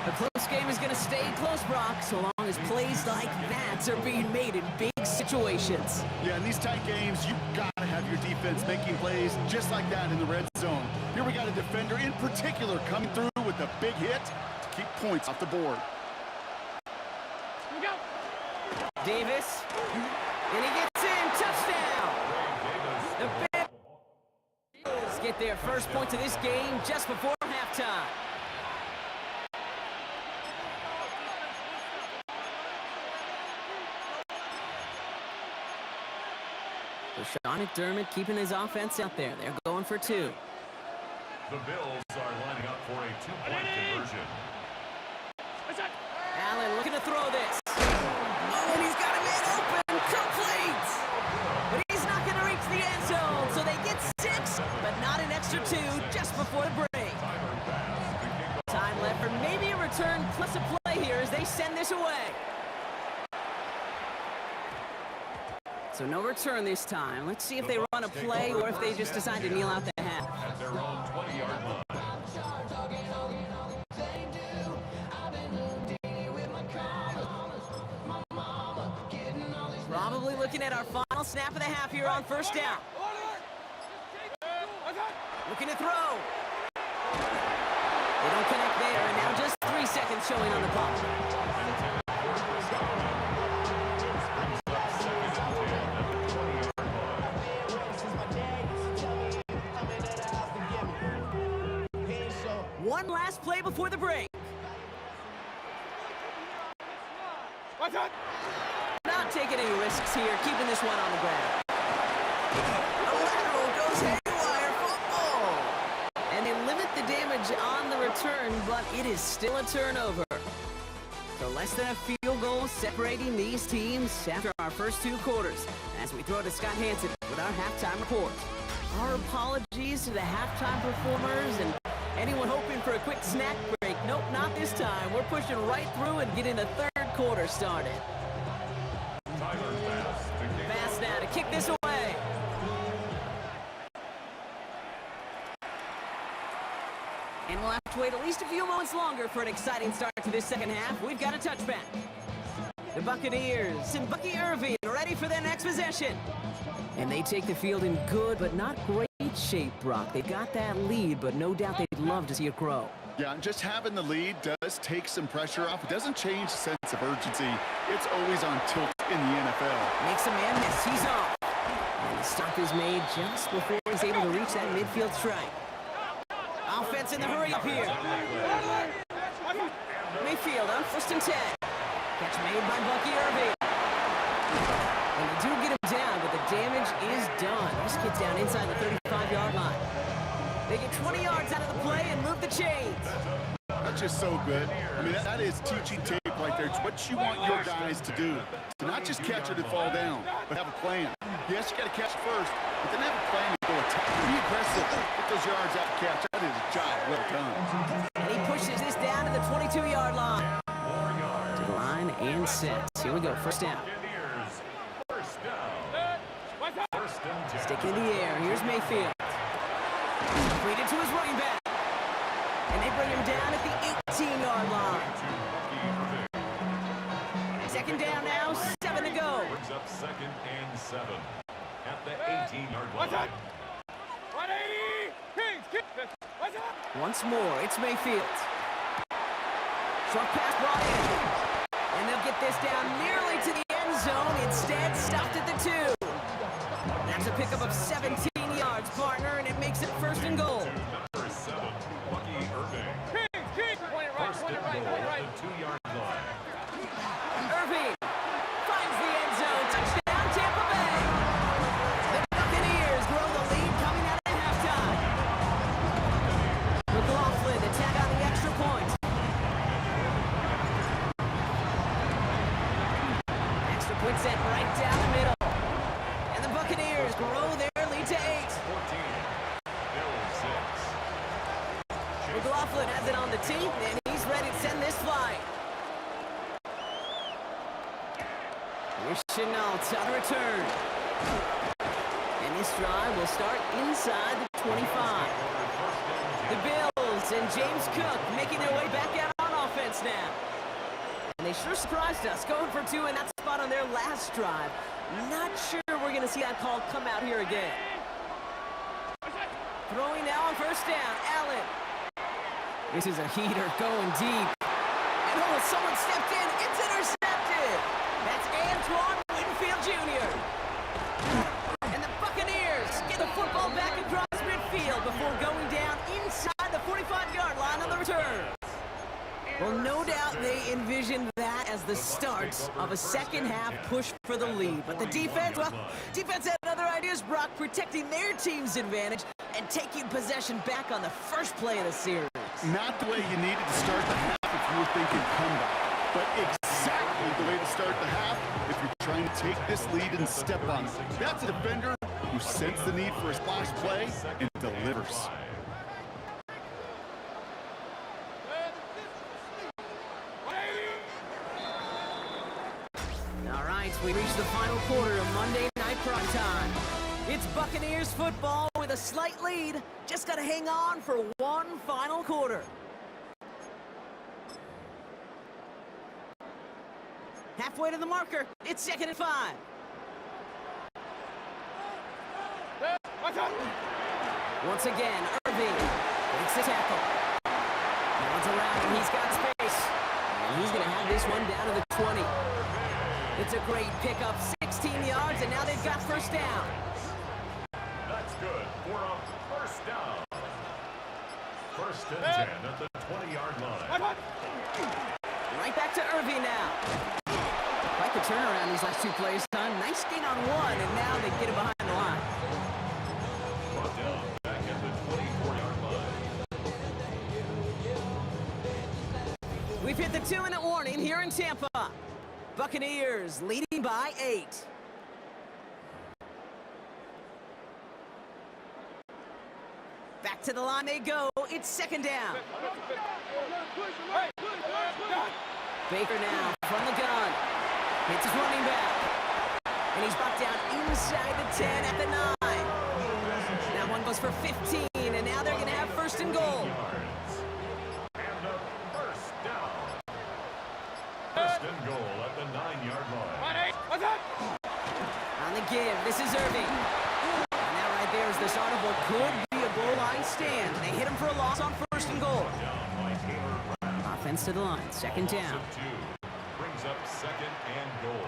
The close game is going to stay close, Brock, so long as plays like that are being made in big situations. Yeah, in these tight games, you've got to have your defense making plays just like that in the red zone. Here we got a defender in particular coming through with a big hit to keep points off the board. Davis, and he gets in, touchdown! The Bills get their first points of this game just before halftime. Sean McDermott keeping his offense out there. They're going for 2. The Bills are lining up for a 2-point conversion. Allen looking to throw this. Oh, and he's got a man open. Complete! But he's not going to reach the end zone, so they get 6, but not an extra 2 just before the break. Time left for maybe a return plus a play here as they send this away. So no return this time. Let's see if they run a play or if they just decide to kneel out the half. At their own 20-yard line. Probably looking at our final snap of the half here on first down. Looking to throw. They don't connect there, and now just 3 seconds showing on the clock. One last play before the break. Not taking any risks here, keeping this one on the ground. The lateral goes haywire, football! And they limit the damage on the return, but it is still a turnover. So less than a field goal separating these teams after our first 2 quarters. As we throw to Scott Hansen with our halftime report. Our apologies to the halftime performers and anyone hoping for a quick snack break. Nope, not this time. We're pushing right through and getting the third quarter started. Fast now to kick this away. And we'll have to wait at least a few moments longer for an exciting start to this second half. We've got a touchback. The Buccaneers and Bucky Irving ready for their next possession. And they take the field in good but not great shape, Brock. They got that lead, but no doubt they'd love to see it grow. Yeah, and just having the lead does take some pressure off. It doesn't change the sense of urgency. It's always on tilt in the NFL. Makes a man miss. He's off. And the stop is made just before he's able to reach that midfield strike. Offense in the hurry up here. Mayfield on 1st and 10. Catch made by Bucky Irving. And they do get him down, but the damage is done. This kid's down inside the 35-yard line. They get 20 yards out of the play and move the chains. That's just so good. I mean, that is teaching tape right there. It's what you want your guys to do. To not just catch it and fall down, but have a plan. Yes, you got to catch it first, but then have a plan to go attack. Be aggressive. Get those yards out to catch. That is a job well done. And he pushes this down to the 22-yard line. To the line and set. Here we go, first down. Stick in the air. Here's Mayfield. Completed to his running back. And they bring him down at the 18-yard line. Second down now, 7 to go. Brings up 2nd and 7 at the 18-yard line. Once more, it's Mayfield. Short pass brought in. And they'll get this down nearly to the end zone. Instead, stopped at the 2. That's There's a pickup of 17 yards, partner, and it makes it first and goal. Number 7, Bucky Irving. First and goal at the 2-yard line. Irving finds the end zone. Touchdown, Tampa Bay. The Buccaneers grow the lead coming out at halftime. McLaughlin to tag on the extra point. Extra point sent right down the middle. And the Buccaneers grow their lead to 8. 14, Bills 6. McLaughlin has it on the tee, and he's ready to send this flight. Here's Chenault on the return. And this drive will start inside the 25. The Bills and James Cook making their way back out on offense now. And they sure surprised us, going for 2 in that spot on their last drive. Not sure we're going to see that call come out here again. Throwing now on first down, Allen. This is a heater going deep. And oh, someone stepped in. It's intercepted. That's Antoine Winfield Jr. And the Buccaneers get the football back across midfield before going down inside the 45-yard line on the return. Well, no doubt they envisioned that as the start of a second-half push for the lead. But the defense, well, defense had other ideas, Brock, protecting their team's advantage and taking possession back on the first play of the series. Not the way you needed to start the half if you were thinking comeback, but exactly the way to start the half if you're trying to take this lead and step on it. That's a defender who senses the need for a splash play and delivers. All right, we reached the final quarter of Monday Night Prime Time. It's Buccaneers football with a slight lead. Just got to hang on for one final quarter. Halfway to the marker. It's 2nd and 5. Once again, Irving makes the tackle. Runs around and he's got space. And he's going to have this one down to the 20. It's a great pickup, 16 yards, and now they've got first down. That's good for a first down. First and 10 at the 20-yard line. Right back to Irving now. Quite the turnaround these last 2 plays, son. Nice gain on 1, and now they get it behind the line. Brought down back at the 24-yard line. We've hit the 2-minute warning here in Tampa. Buccaneers leading by 8. Back to the line they go. It's 2nd down. Baker now from the gun. Hits his running back. And he's brought down inside the 10 at the 9. That one goes for 15, and now they're going to have first and goal. And a first down. First and goal at the 9-yard line. On the give, this is Irving. And that right there is the start of what could be a goal line stand. They hit him for a loss on first and goal. Offense to the line, 2nd down. Brings up 2nd and goal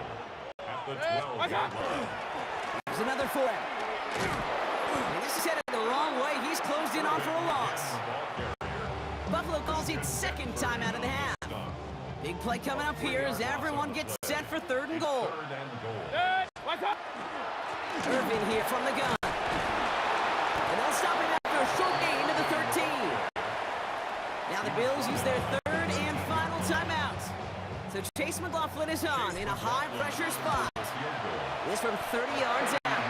at the 12-yard line. There's another for him. And this is headed the wrong way. He's closed in on for a loss. Buffalo calls it 2nd time out of the half. Big play coming up here as everyone gets set for 3rd and goal. Irving here from the gun. And they'll stop him after a short gain to the 13. Now the Bills use their 3rd and final timeout. So Chase McLaughlin is on in a high-pressure spot. This from 30 yards out.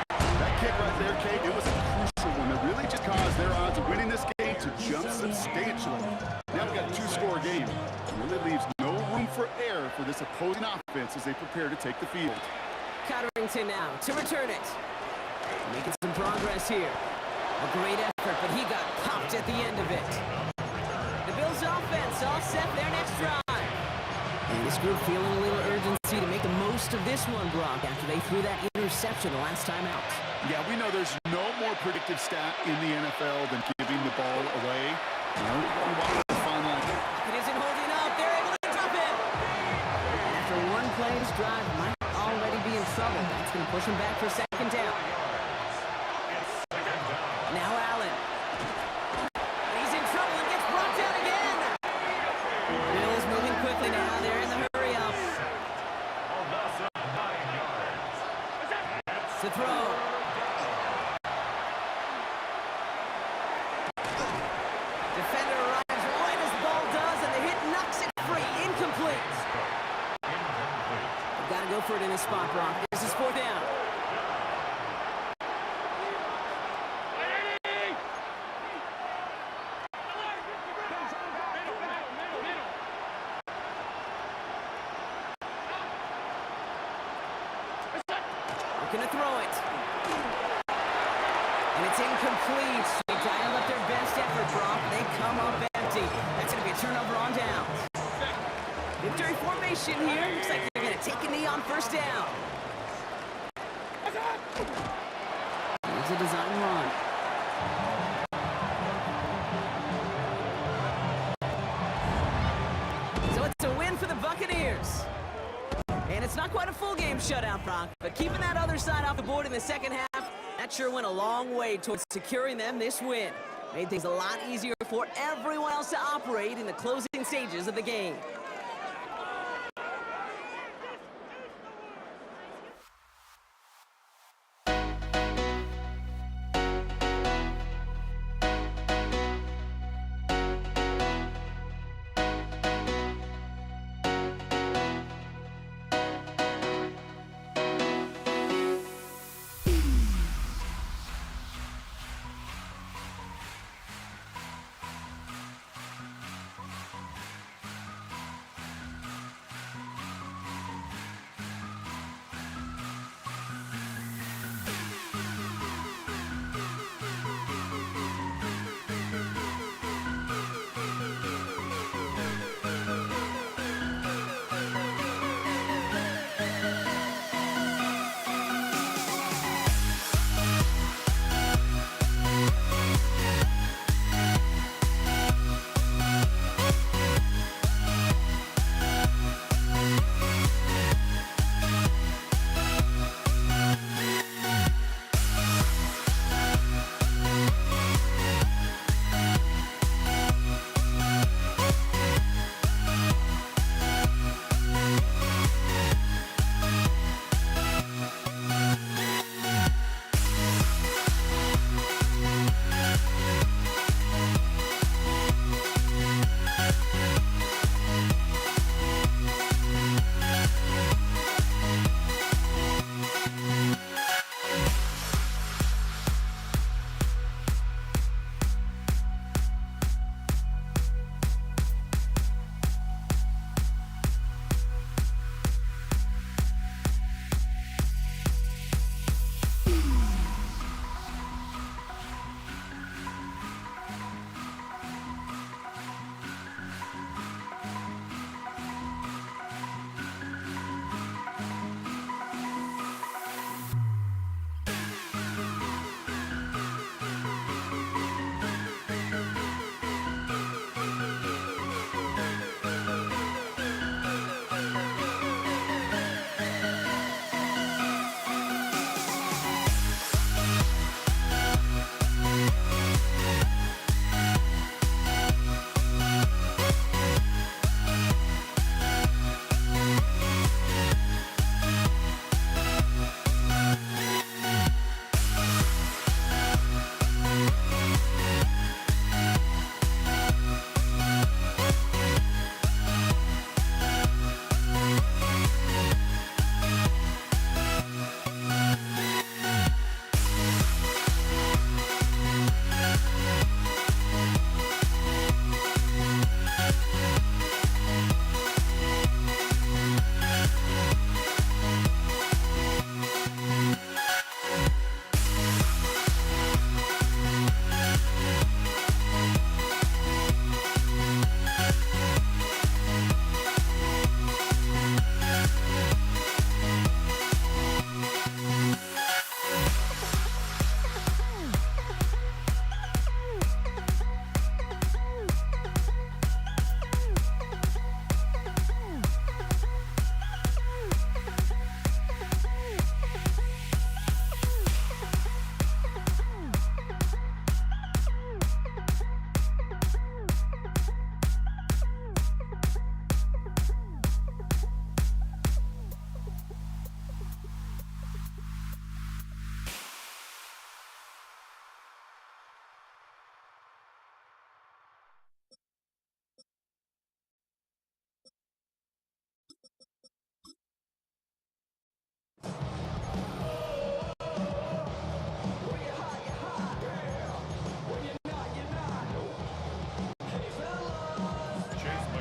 That kick right there, Kate, it was a crucial one that really just caused their odds of winning this game to jump substantially. Now we've got a 2-score game. It really leaves no room for error for this opposing offense as they prepare to take the field. Cotterington now to return it. Making some progress here. A great effort, but he got popped at the end of it. The Bills offense all set their next drive. And this group feeling a little urgency to make the most of this one, Brock, after they threw that interception the last time out. Yeah, we know there's no more predictive stat in the NFL than giving the ball away. We want to find that. It isn't holding up. They're able to drop it. And after one play, this drive might already be in trouble. That's going to push him back for second down. Now Allen. He's in trouble and gets brought down again. Bills moving quickly now. They're in the hurry up. To throw. Defender arrives right as the ball does, and the hit knocks it free. Incomplete. Got to go for it in his spot, Brock. This is fourth down. Looking to throw it. And it's incomplete. They dialed up their best effort, Brock. They come up empty. That's going to be a turnover on down. Victory formation here. Looks like they're going to take a knee on first down. Here's a design run. So it's a win for the Buccaneers. And it's not quite a full game shutout, Brock, but keeping that other side off the board in the second half, that sure went a long way towards securing them this win. Made things a lot easier for everyone else to operate in the closing stages of the game.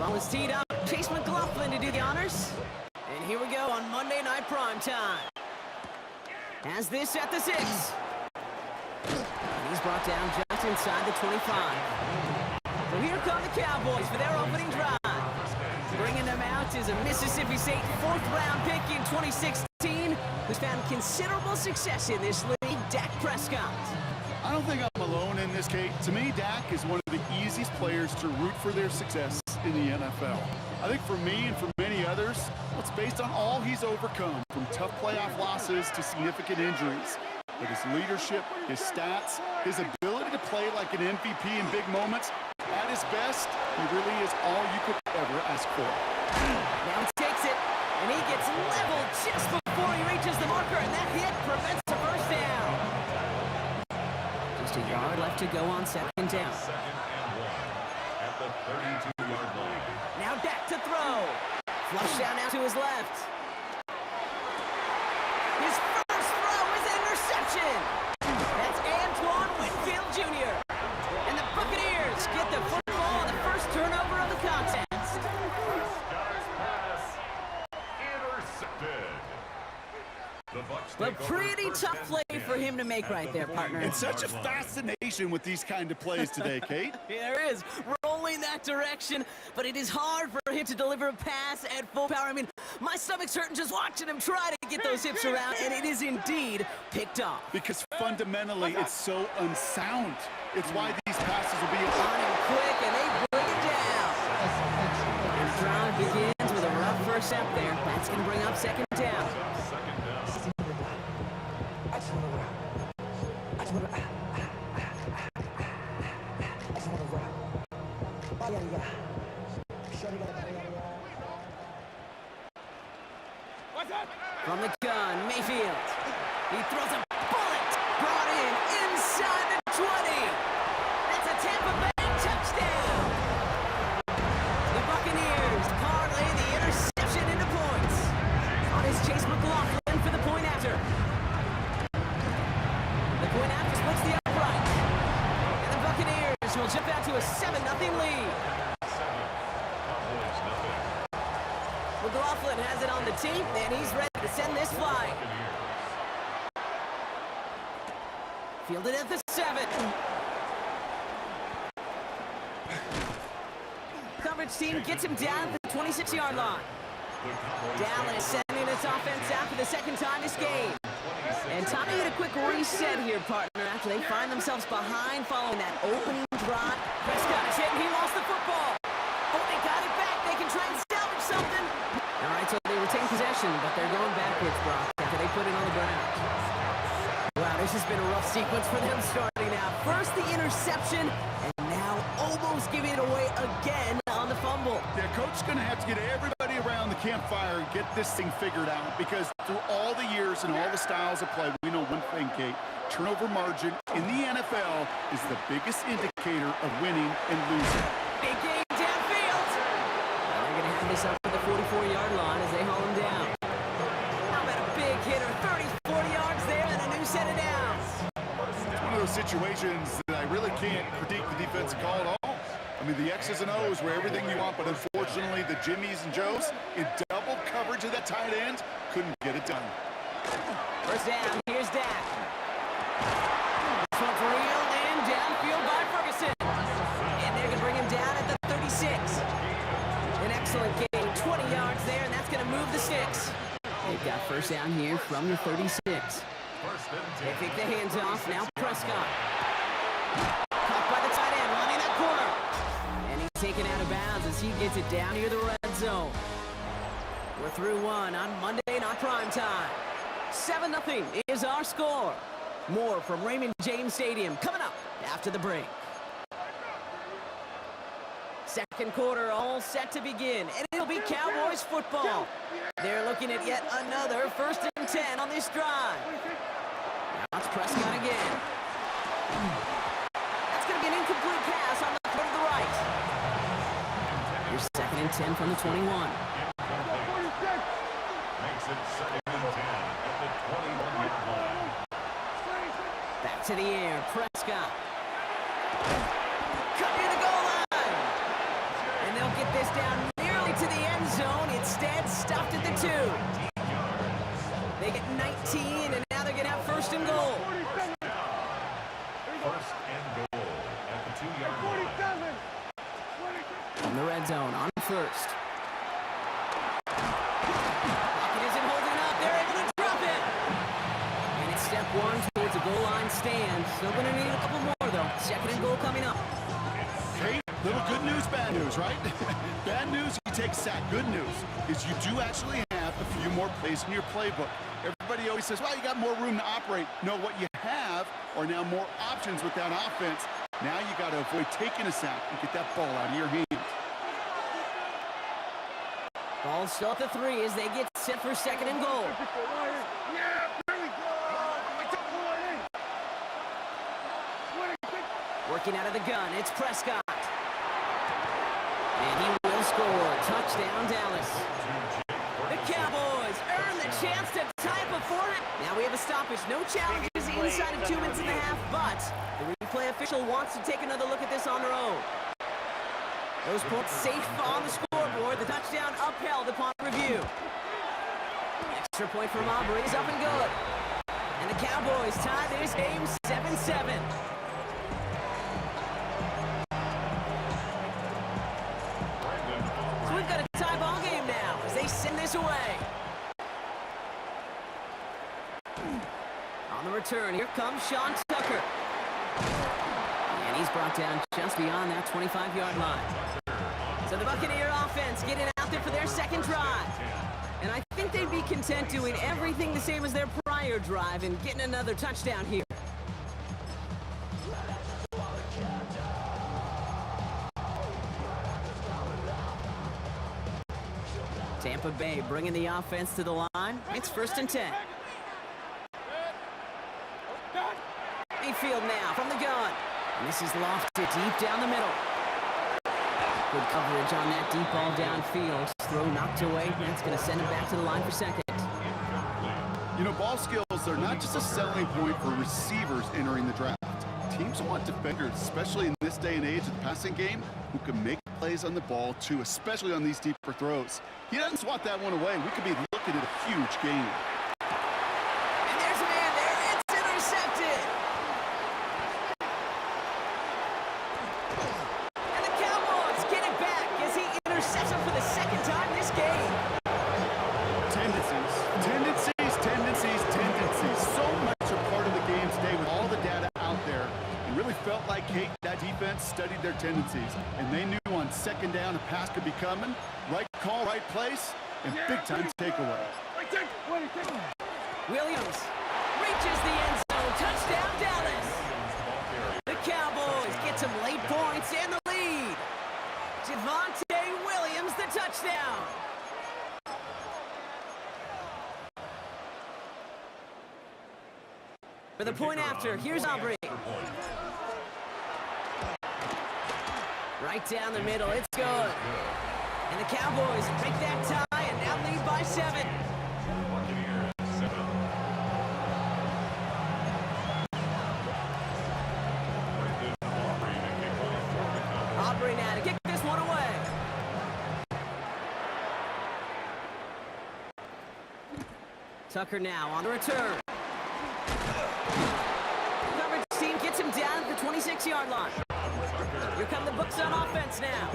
Ball is teed up. Chase McLaughlin to do the honors. And here we go on Monday Night Prime Time. Has this at the 6. And he's brought down just inside the 25. So here come the Cowboys for their opening drive. Bringing them out is a Mississippi State 4th-round pick in 2016 who's found considerable success in this league, Dak Prescott. I don't think I'm alone in this, Kate. To me, Dak is one of the easiest players to root for their success in the NFL. I think for me and for many others, it's based on all he's overcome, from tough playoff losses to significant injuries. But his leadership, his stats, his ability to play like an MVP in big moments, at his best, he really is all you could ever ask for. Now he takes it, and he gets leveled just before he reaches the marker, and that hit prevents a first down. Just a yard left to go on 2nd down. 2nd and 1 at the 32-yard line. Now Dak to throw. Flush down now to his left. His first throw is an interception. That's Antoine Whitfield Jr. And the Buccaneers get the football on the first turnover of the contest. Prescott's pass intercepted. The Bucs But take over pretty 1st tough and play 10 for him to make at right the there, partner. 40-yard It's such a line. fascination with these kind of plays today, Kate. There is rolling that direction, but it is hard for him to deliver a pass at full power. I mean, my stomach's hurting just watching him try to get those hips around, and it is indeed picked off. Because fundamentally, it's so unsound. It's why these passes will be On him quick, and they bring it down. And the drive begins with a rough first step there. That's going to bring up 2nd down. 2nd down. From the gun, Mayfield. He throws a bullet. Brought in inside the 20. That's a Tampa Bay touchdown. The Buccaneers parlay the interception into points. On his Chase McLaughlin for the point after. The point after splits the upright. And the Buccaneers will jump out to a 7-0 lead. 7. Cowboys nothing. McLaughlin has it on the tee, and he's ready to send this flying. Fielded at the 7. Coverage team gets him down at the 26-yard line. Dallas sending its offense out for the 2nd time this game. And Tommy hit a quick reset here, partner, after they find themselves behind following that opening drive. Prescott is hit, and he lost the football. Oh, they got it back. They can try and salvage something. All right, so they retain possession, but they're going backwards, Brock, after they put it on the ground. Wow, this has been a rough sequence for them starting out. First the interception, and now almost giving it away again on the fumble. Yeah, coach's going to have to get everybody around the campfire and get this thing figured out, because through all the years and all the styles of play, we know one thing, Kate. Turnover margin in the NFL is the biggest indicator of winning and losing. Big game downfield. Now they're going to have this up to the 44-yard line as they haul him down. How about a big hitter, 30, 40 yards there, and a new set of downs. It's one of those situations that I really can't critique the defensive call at all. I mean, the X's and O's were everything you want, but unfortunately, the Jimmies and Joes in double coverage of that tight end couldn't get it done. First down, here's Dak. This one's real and downfield by Ferguson. And they're going to bring him down at the 36. An excellent gain, 20 yards there, and that's going to move the sticks. They've got first down here from the 36. They pick the hands off, now Prescott. Caught by the tight end, running that corner. And he's taken out of bounds as he gets it down near the red zone. We're through one on Monday, not prime time. 7-0 is our score. More from Raymond James Stadium coming up after the break. Second quarter all set to begin, and it'll be Cowboys football. They're looking at yet another 1st and 10 on this drive. Now it's Prescott again. That's going to be an incomplete pass on the throw to the right. Here's 2nd and 10 from the 21. Makes it 2nd and 10 at the 21-yard line. Back to the air, Prescott. Cut near the goal line. And they'll get this goes down nearly to the end zone. Instead, stuffed at the 2. They get 19, and now they're going to have first and goal. First and goal at the 2-yard line. From the red zone on first. Pocket isn't holding up. They're able to drop it. And it's step 1 towards a goal line stand. Still going to need a couple more, though. Second and goal coming up. Hey, little good news, bad news, right? Bad news, you take a sack. Good news is you do actually have a few more plays in your playbook. Everybody always says, well, you got more room to operate. No, what you have are now more options with that offense. Now you got to avoid taking a sack and get that ball out of your hands. Ball still at the 3 as they get set for second and goal. Working out of the gun, it's Prescott. And he will score. Touchdown, Dallas. The Cowboys earn the chance to tie it beforehand. Now we have a stoppage. No challenges inside of 2 minutes and a half, but the replay official wants to take another look at this on their own. Those points safe on the scoreboard. The touchdown upheld upon review. Extra point from Aubrey is up and good. And the Cowboys tie this game 7-7. So we've got a tie ball game now as they send this away. On the return, here comes Sean Tucker. And he's brought down just beyond that 25-yard line. So the Buccaneer offense getting out there for their second drive. And I think they'd be content doing everything the same as their prior drive and getting another touchdown here. Tampa Bay bringing the offense to the line. It's first and 10. Mayfield now from the gun. And this is lofted deep down the middle. Good coverage on that deep ball downfield. Throw knocked away. That's going to send him back to the line for second. You know, ball skills are not just a selling point for receivers entering the draft. Teams want defenders, especially in this day and age of the passing game, who can make plays on the ball too, especially on these deeper throws. He doesn't swat that one away. We could be looking at a huge game. And there's a man there. It's intercepted. And the Cowboys get it back as he intercepts him for the second time this game. Tendencies. So much a part of the game today with all the data out there. It really felt like that defense studied their tendencies. And they knew on second down a pass could be coming. Right call, right place, and big-time takeaway. Williams reaches the end zone. Touchdown, Dallas. The Cowboys get some late points and the lead. Javonte Williams, the touchdown. For the point after, here's Aubrey. Right down the middle, it's good. And the Cowboys break that tie and now lead by 7. Aubrey now to kick this one away. Tucker now on the return. Coverage team gets him down at the 26-yard line. Here come the Bucs on offense now.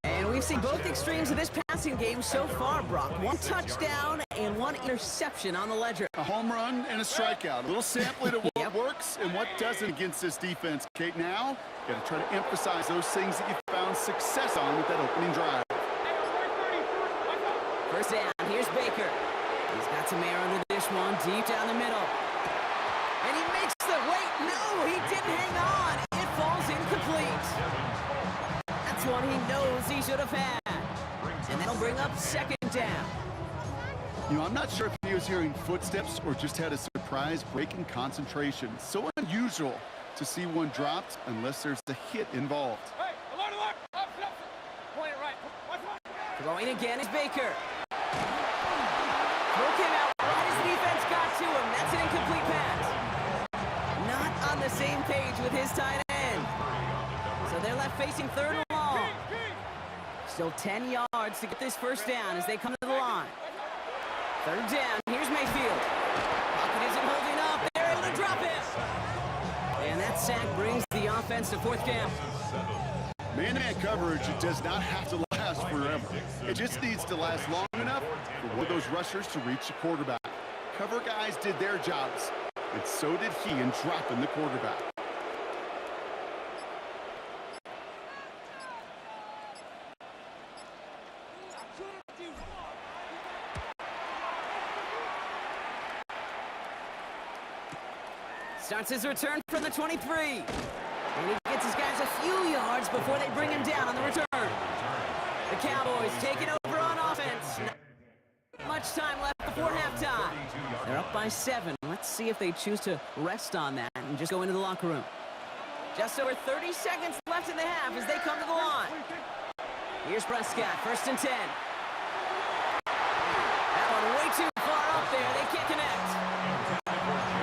And we've seen both extremes of this passing game so far, Brock. 1 touchdown and 1 interception on the ledger. A home run and a strikeout. A little sampling of what works and what doesn't against this defense. Kate, now you got to try to emphasize those things that you found success on with that opening drive. First down, here's Baker. He's got some air under this one, deep down the middle. And he makes the wait. No, he didn't hang on. It falls incomplete. That's one he knows he should have had. And that'll bring up second down. You know, I'm not sure if he was hearing footsteps or just had a surprise break in concentration. So unusual to see one dropped unless there's a hit involved. Throwing again is Baker. Throw came out right as the defense got to him. That's an incomplete pass. Not on the same page with his tight end. So they're left facing third and long. Still 10 yards to get this first down as they come to the line. Third down. Here's Mayfield. Pocket isn't holding up. They're able to drop it. And that sack brings the offense to fourth down. Man-to-man coverage, it does not have to last forever. It just needs to last long enough for one of those rushers to reach the quarterback. Cover guys did their jobs, and so did he in dropping the quarterback. Starts his return from the 23. And he gets his guys a few yards before they bring him down on the return. The Cowboys taking over on offense. Not much time left before halftime. They're up by 7. Let's see if they choose to rest on that and just go into the locker room. Just over 30 seconds left in the half as they come to the line. Here's Prescott, first and 10. That one way too far up there. They can't connect.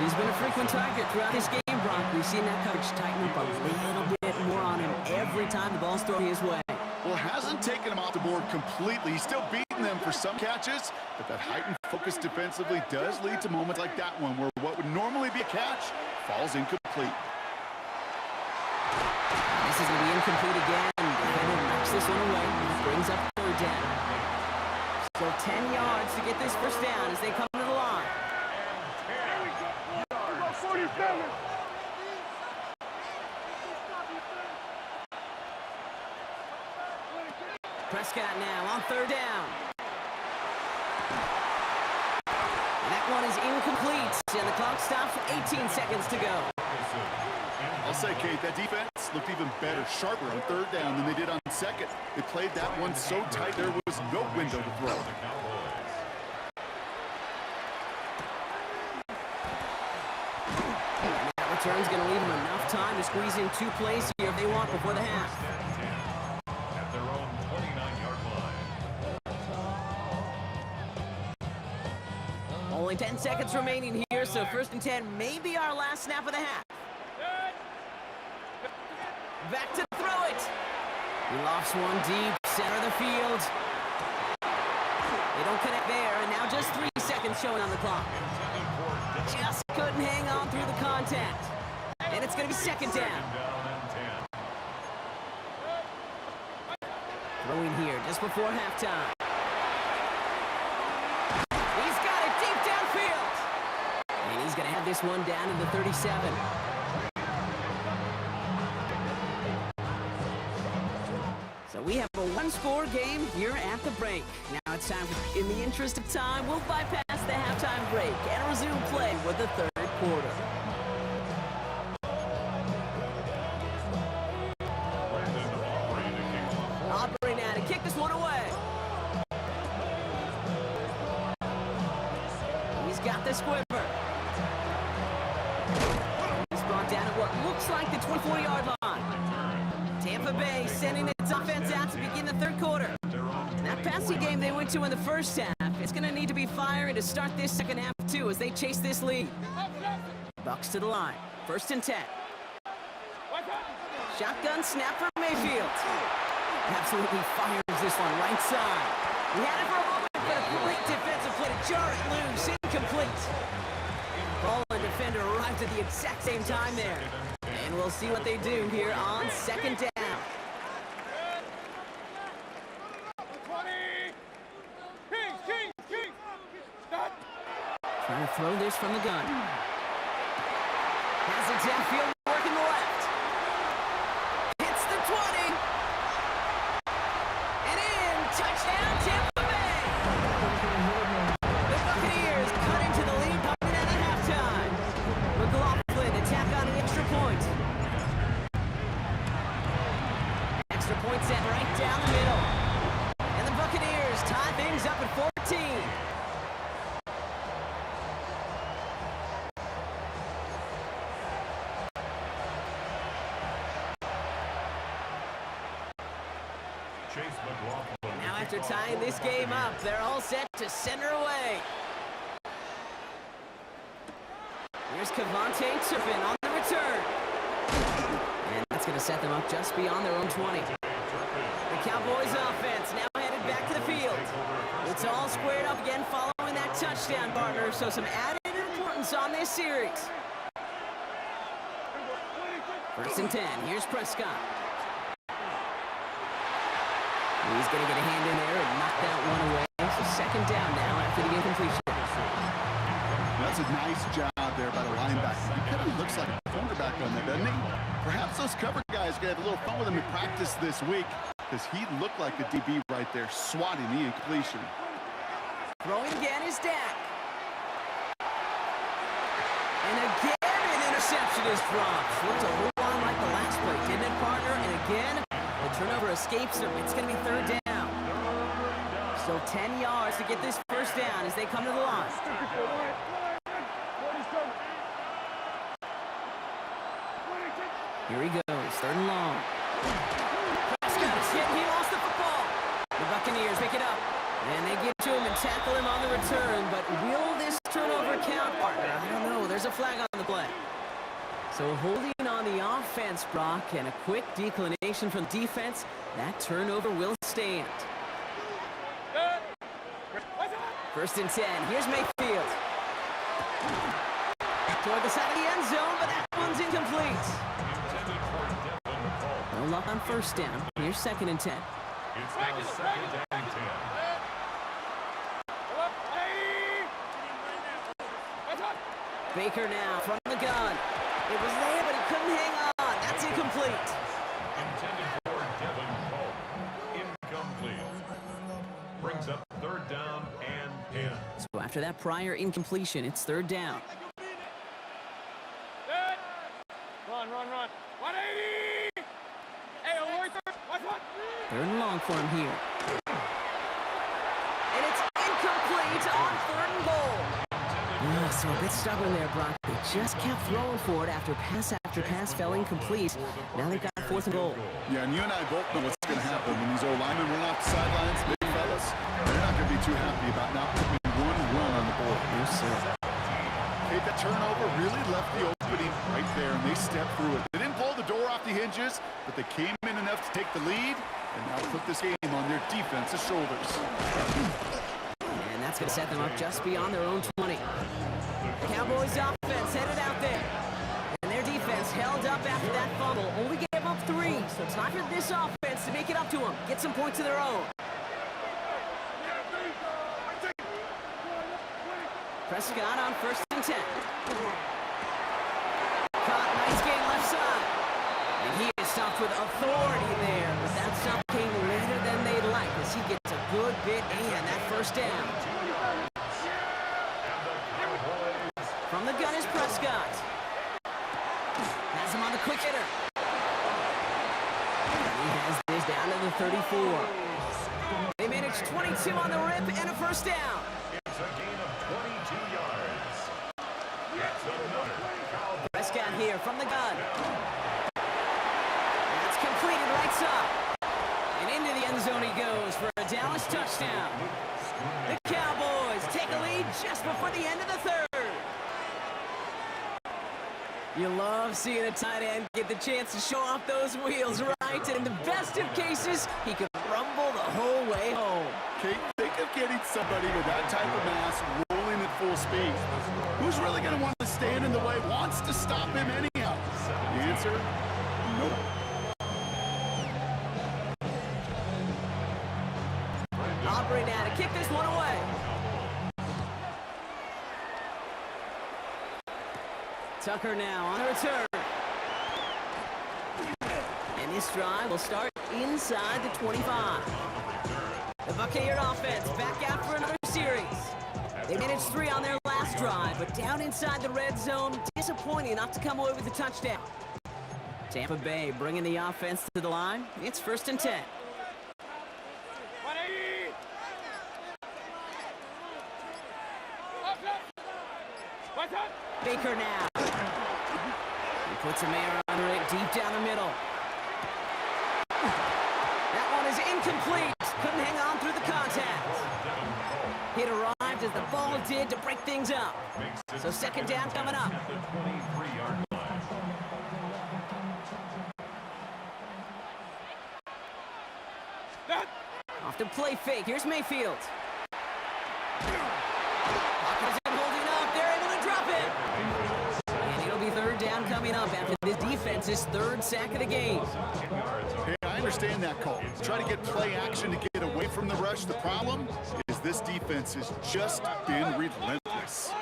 He's been a frequent target throughout this game, Brock. We've seen that coverage tighten up a little bit more on him every time the ball's thrown his way. Well, it hasn't taken him off the board completely. He's still beating them for some catches, but that heightened focus defensively does lead to moments like that one where what would normally be a catch falls incomplete. This is going to be incomplete again. Defender knocks this one away. Brings up third down. Still 10 yards to get this first down as they come to the line. 47. Prescott now on third down. And that one is incomplete, and the clock stops with 18 seconds to go. I'll say, Kate, that defense looked even better, sharper on third down than they did on second. They played that one so tight there was no window to throw. Return's going to leave them enough time to squeeze in 2 plays here if they want before the half. At their own 29-yard line. Only 10 seconds remaining here, so first and 10 may be our last snap of the half. Back to throw it. He lofts one deep, center of the field. They don't connect there, and now just 3 seconds showing on the clock. Just couldn't hang on through the contact. And it's going to be second down. Throwing here just before halftime. He's got it deep downfield. And he's going to have this one down to the 37. So we have a one-score game here at the break. Now it's time, in the interest of time, we'll bypass the halftime break and resume play with the third quarter. Aubrey now to kick this one away. He's got the squibber. He's brought down at what looks like the 24-yard line. Tampa Bay sending its offense out to begin the third quarter. That passing game they went to in the first half, it's going to need to be firing to start this second half too as they chase this lead. Bucks to the line. First and 10. Shotgun snap for Mayfield. Absolutely fires this one right side. We had it for a moment, but a great defensive play to jar it loose. Incomplete. Ball and defender arrived at the exact same time there. And we'll see what they do here on second down. Trying to throw this from the gun. Has it downfield, working the left. Hits the 20. And in, touchdown Tampa Bay. The Buccaneers cut into the lead coming out of halftime. McLaughlin to tack on the extra point. Extra point set right down the middle. And the Buccaneers tie things up at 14. Now after tying this game up, they're all set to center away. Here's Cavante Turpin on the return. And that's going to set them up just beyond their own 20. The Cowboys offense now headed back to the field. It's all squared up again following that touchdown, partner, so some added importance on this series. 1st and 10. Here's Prescott. He's going to get a hand in there and knock that one away. So 2nd down now after the incompletion. That's a nice job there by the linebacker. He kind of looks like a quarterback on there, doesn't he? Perhaps those cover guys are going to have a little fun with him in practice this week because he looked like a DB right there, swatting the incompletion. Throwing again is Dak. And again, an interception is dropped. Looked a whole lot like the last play, didn't it, partner? And again, the turnover escapes him. It's going to be 3rd down. So 10 yards to get this 1st down as they come to the line. Here he goes, 3rd and long. Prescott is hit, he lost the football. The Buccaneers pick it up, and they get to him and tackle him on the return. But will this turnover count, partner? I don't know. There's a flag on the play. So holding on the offense, Brock, and a quick declination from defense, that turnover will stand. 1st and 10. Here's Mayfield. Toward the side of the end zone, but that one's incomplete. No luck on 1st down. Here's 2nd and 10. It's now 2nd and 10. Baker now from the gun. It was there, but he couldn't hang on. That's incomplete. Intended for Devin Cole. Incomplete. Brings up 3rd down and 10. So after that prior incompletion, it's 3rd down. Run. 180! Hey, alert! Watch. 3rd and long for him here. And it's incomplete on 3rd and goal. Yeah, so a bit stubborn there, Brock. They just kept throwing for it after pass fell incomplete. Now they've got 4th and goal. Yeah, and you and I both know what's going to happen when these O-linemen run off the sidelines, big fellas. They're not going to be too happy about not putting 1 run on the board. No, sir. Okay, that turnover really left the opening right there, and they stepped through it. They didn't pull the door off the hinges, but they came in enough to take the lead and now put this game on their defensive shoulders. And that's going to set them up just beyond their own 20. Cowboys offense headed out there. And their defense held up after that fumble. Only gave up 3, so time for this offense to make it up to them. Get some points of their own. Prescott on 1st and 10. Caught, nice game left side. And he is stopped with authority there, but that stop came later than they'd like as he gets a good bit and that 1st down. From the gun is Prescott. Has him on the quick hitter. He has this down to the 34. They managed 22 on the rip and a 1st down. It's a gain of 22 yards. That's another. Prescott here from the gun. That's completed right side. And into the end zone he goes for a Dallas touchdown. The Cowboys take a lead just before the end of the 3rd. You love seeing a tight end get the chance to show off those wheels, right? And in the best of cases, he could rumble the whole way home. Okay, think of getting somebody with that type of mass rolling at full speed. Who's really going to want to stand in the way, wants to stop him anyhow? The answer, nope. Aubrey now to kick this one away. Tucker now on the return. And this drive will start inside the 25. The Buccaneer offense back out for another series. They managed 3 on their last drive, but down inside the red zone, disappointing not to come away with a touchdown. Tampa Bay bringing the offense to the line. It's 1st and 10. 180! Baker now. He puts a man under it deep down the middle. That one is incomplete. Couldn't hang on through the contact. It arrived as the ball did to break things up. So 2nd down coming up. At the 23-yard line. The play fake. Here's Mayfield. Hawkins holding up. They're able to drop it. And it'll be third down coming up after this defense's third sack of the game. Hey, I understand that call. Try to get play action to get away from the rush. The problem is this defense has just been relentless.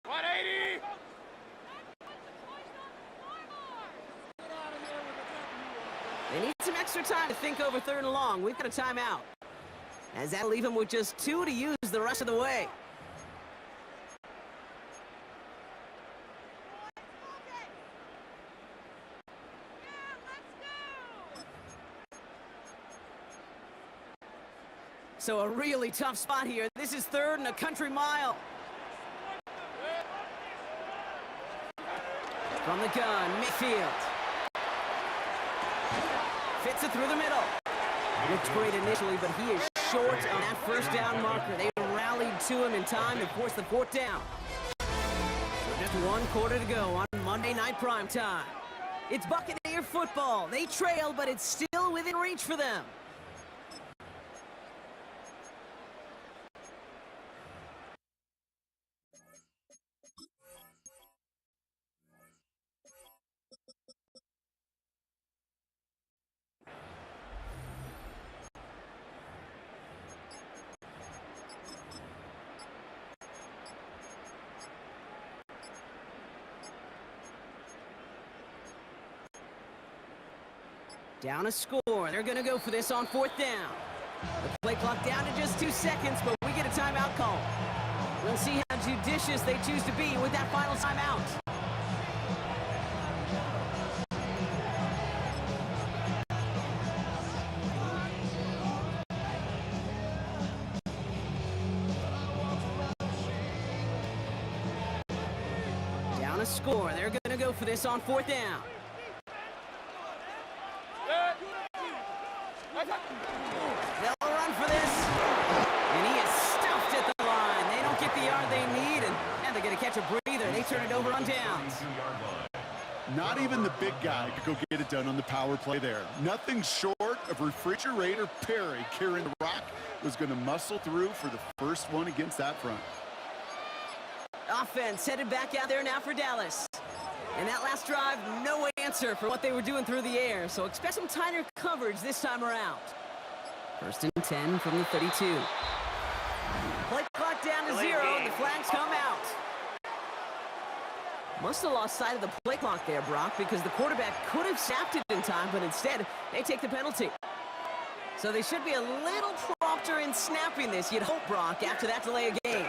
180. They need some extra time to think over third and long. We've got a timeout. As that'll leave them with just 2 to use the rest of the way. So a really tough spot here. This is third and a country mile. From the gun, Mayfield. Fits it through the middle. Looked great initially, but he is short on that first down marker. They rallied to him in time to force the fourth down. So just 1 quarter to go on Monday Night Primetime. It's Buccaneer football. They trail, but it's still within reach for them. Down a score. They're going to go for this on fourth down. The play clock down to just 2 seconds, but we get a timeout call. We'll see how judicious they choose to be with that final timeout. Down a score. They're going to go for this on fourth down. They'll run for this. And he is stuffed at the line. They don't get the yard they need, and they're going to catch a breather. They turn it over on downs. Not even the big guy could go get it done on the power play there. Nothing short of Refrigerator Perry carrying the rock was going to muscle through for the first one against that front. Offense headed back out there now for Dallas. And that last drive, no answer for what they were doing through the air, so expect some tighter coverage this time around. First and 10 from the 32. Play clock down to 0, and the flags come out. Must have lost sight of the play clock there, Brock, because the quarterback could have snapped it in time, but instead, they take the penalty. So they should be a little prompter in snapping this, you'd hope, Brock, after that delay of game.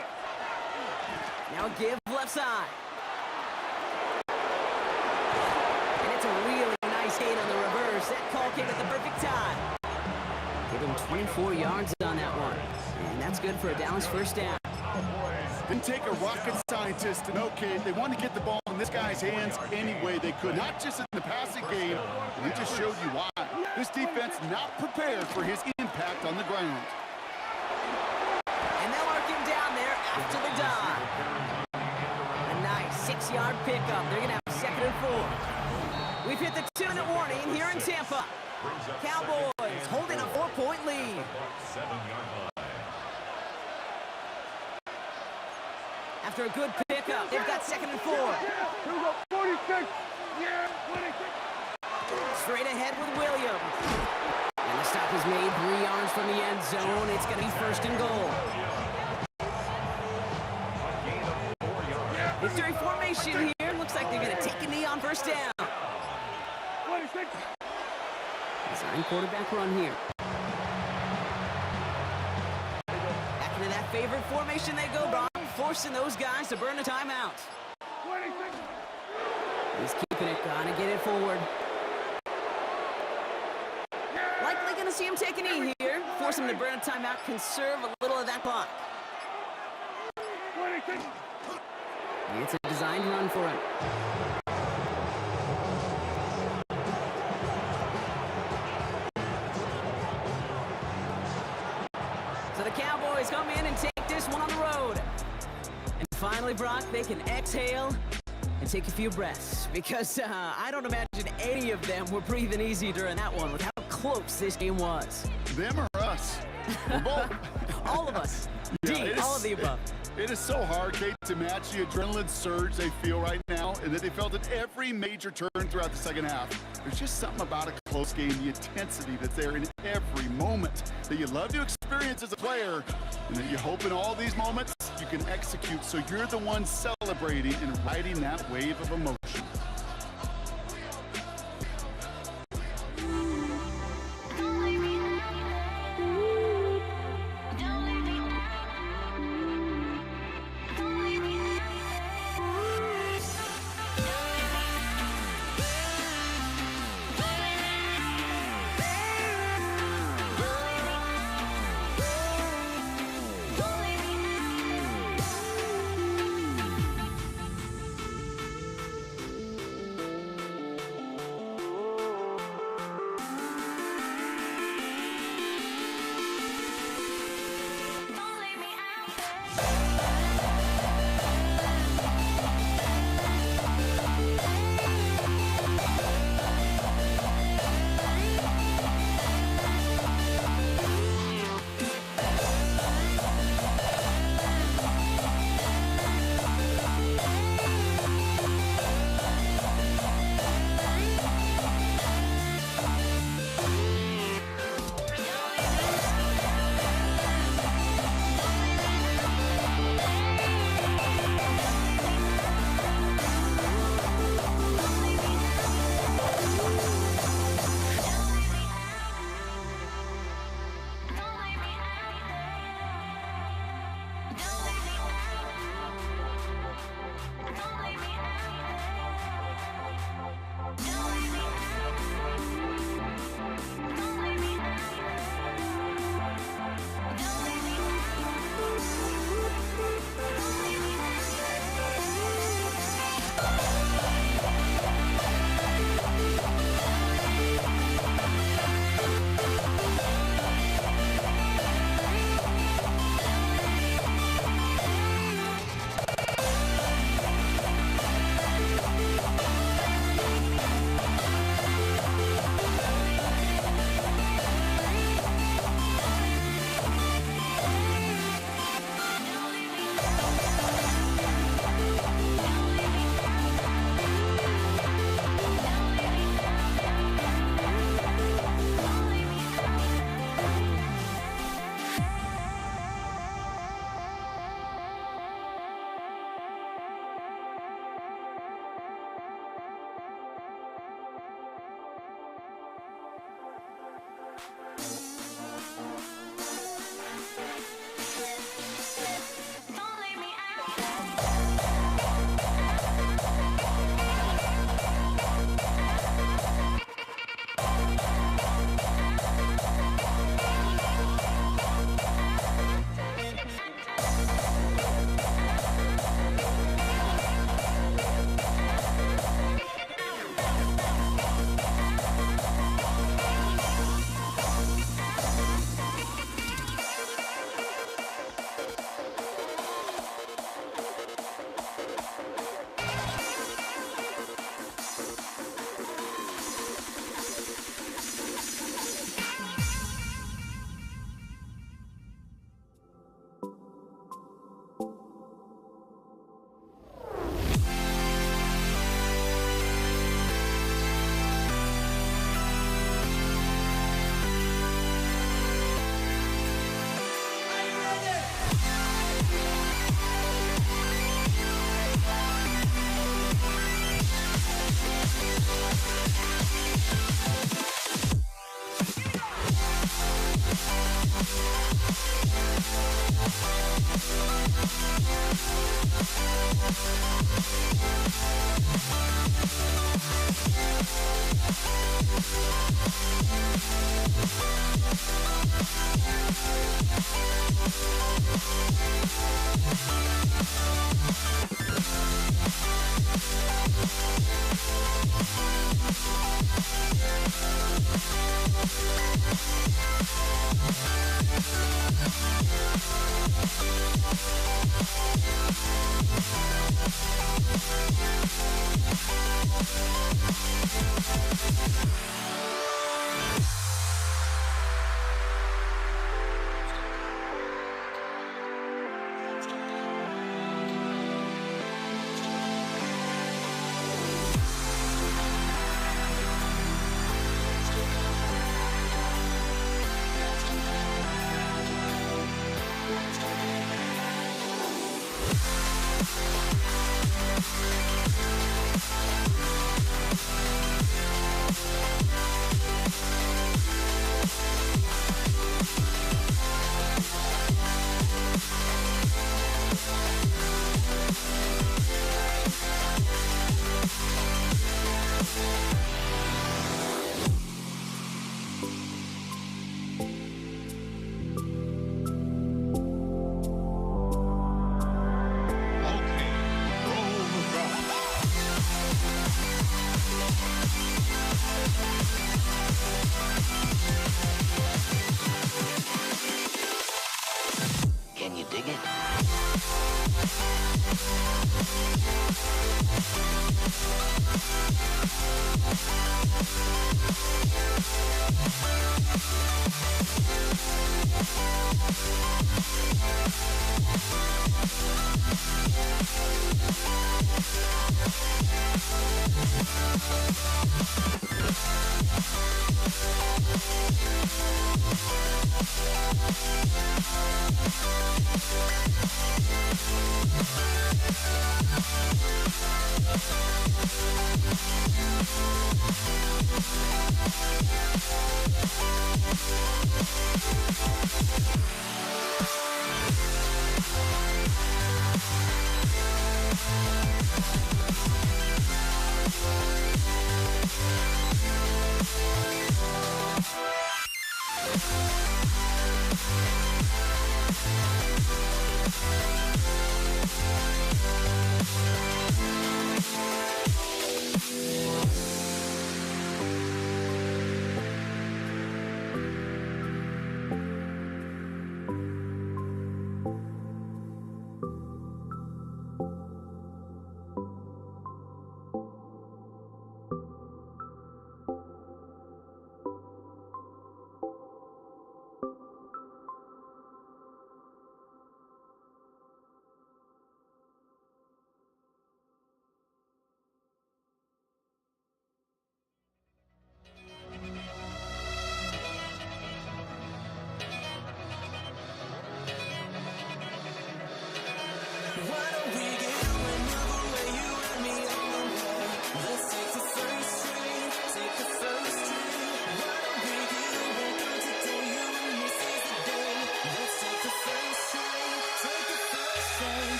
Now give left side. And it's a really nice gain on the reverse. That call came at the perfect time. Give him 24 yards on that one. And that's good for a Dallas first down. Didn't take a rocket scientist to know, okay, they want to get the ball in this guy's hands any way they could. Not just in the passing game, we just showed you why. This defense not prepared for his impact on the ground. And they'll arc him down there after the dive. A nice 6-yard pickup. They're going to have 2nd and 4. We've hit the 2-minute warning here in Tampa. Cowboys holding a 4-point lead. 7-yard line. After a good pickup, they've got 2nd and 4. 46. Yeah, 26. Straight ahead with Williams. And the stop is made 3 yards from the end zone. It's going to be 1st and goal. Victory formation here. Looks like they're going to take a knee on first down. 26. Design quarterback run here. Back into that favorite formation they go, Brock, forcing those guys to burn a timeout. 26. He's keeping it, gonna get it forward. Likely gonna see him take a knee here. Force him to burn a timeout, conserve a little of that clock. 26. It's a designed run for him. So the Cowboys come in and take this one on the road. And finally, Brock, they can exhale and take a few breaths, because I don't imagine any of them were breathing easy during that one with how close this game was. Them or us? We're both. All of us. Yeah, D, it all is- of the above. It is so hard, Kate, to match the adrenaline surge they feel right now and that they felt at every major turn throughout the second half. There's just something about a close game, the intensity that's there in every moment that you love to experience as a player, and that you hope in all these moments you can execute so you're the one celebrating and riding that wave of emotion. We'll be right back.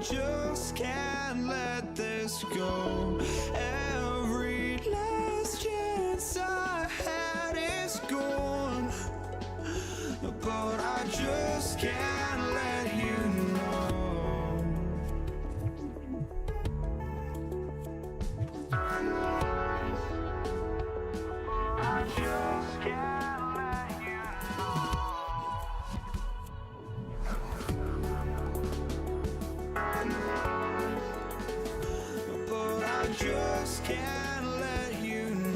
just can't let this go. Every last chance I had is gone, but I just can't let you know. I just can't let you know. But I just can't let you know.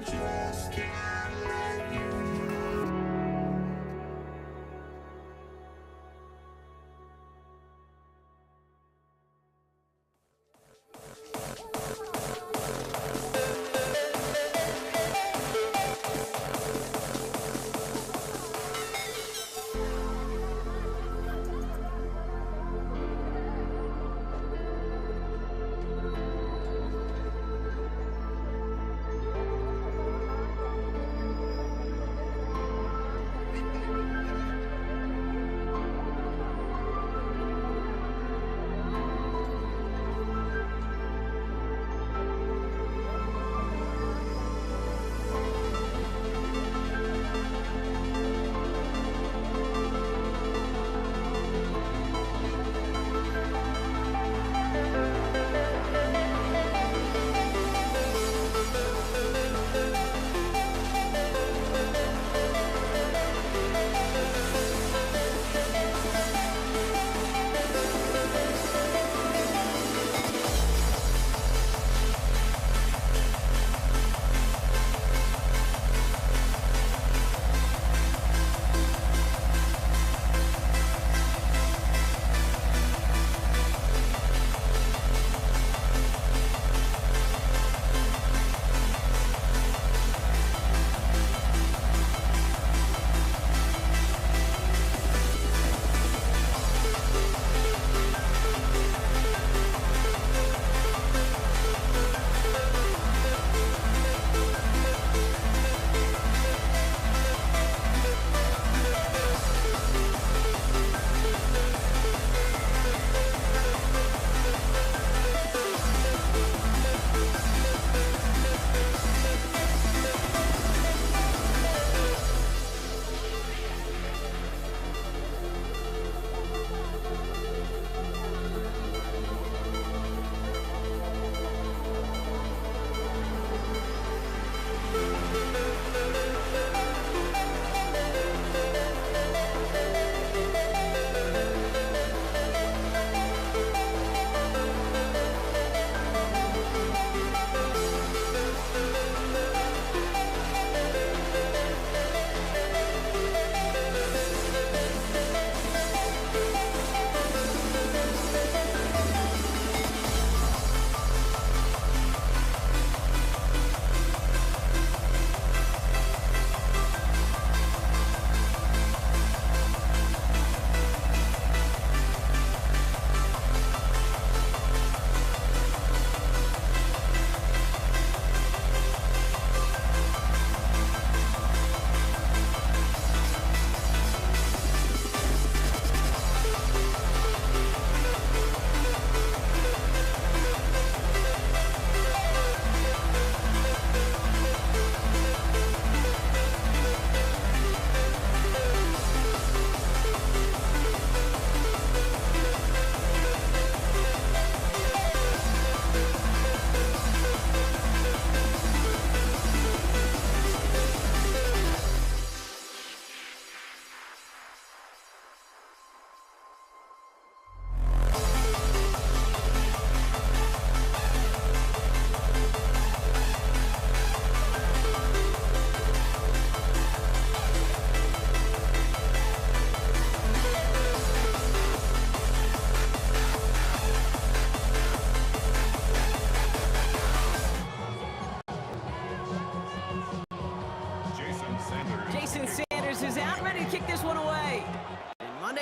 Just can't let you know.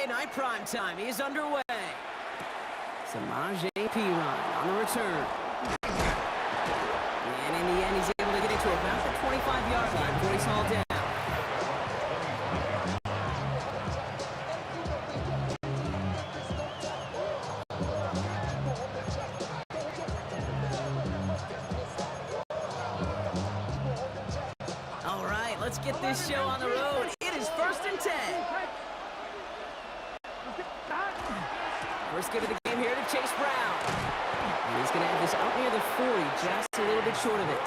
Night Primetime is underway. Samaje Perine on the return. And in the end, he's able to get it to about the 25-yard line before he's hauled down. All right, let's get this show on the road. It is 1st and 10. First give of the game here to Chase Brown. And he's going to have this out near the 40, just a little bit short of it.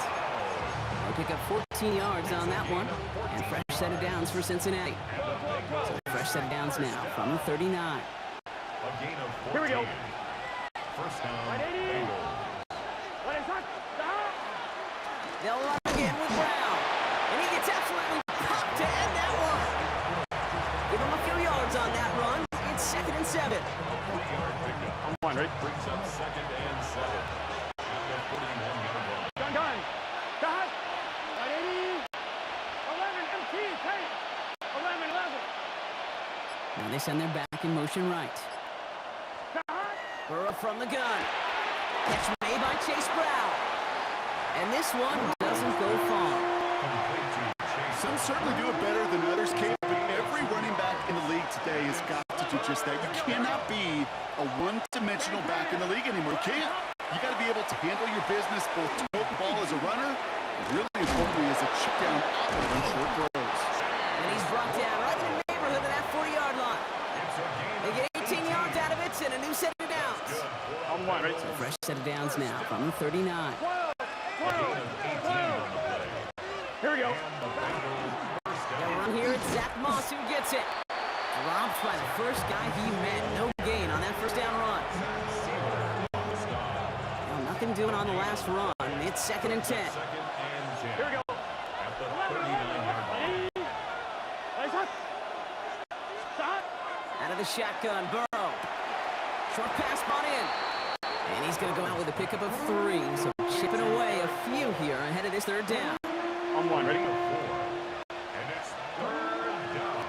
They pick up 14 yards on that one. And fresh set of downs for Cincinnati. So fresh set of downs now from the 39. A gain of 14. Here we go. First down. They'll run again with Brown. And he gets absolutely popped to end that one. Give him a few yards on that run. It's 2nd and 7. 40-yard pickup. On one, right? Brings up 2nd and 7. At the 41-yard line. Gun. Stop. 180. 11, MT, take. 11. Now they send their back in motion right. Burrow from the gun. Catch made by Chase Brown. And this one doesn't go far. Some certainly do it better than others, Kate, but every running back in the league today has got to do just that. You cannot be a one-dimensional back in the league anymore. You can't. You got to be able to handle your business, both to tote the ball as a runner, and really importantly as a chip down outlet on short throws. And he's brought down right in the neighborhood of that 40-yard line. They get 18 yards out of it and a new set of downs. On one, right? So fresh set of downs now from the 39. Here we go. They'll run here, it's Zach Moss who gets it. Dropped by the first guy he met. No gain on that first down run. Well, nothing doing on the last run. It's 2nd and 10. Here we go. At the 39-yard line. Out of the shotgun, Burrow. Short pass spot in. And he's going to go out with a pickup of 3. So chipping away a few here ahead of this 3rd down. On one, ready? And it's 3rd down.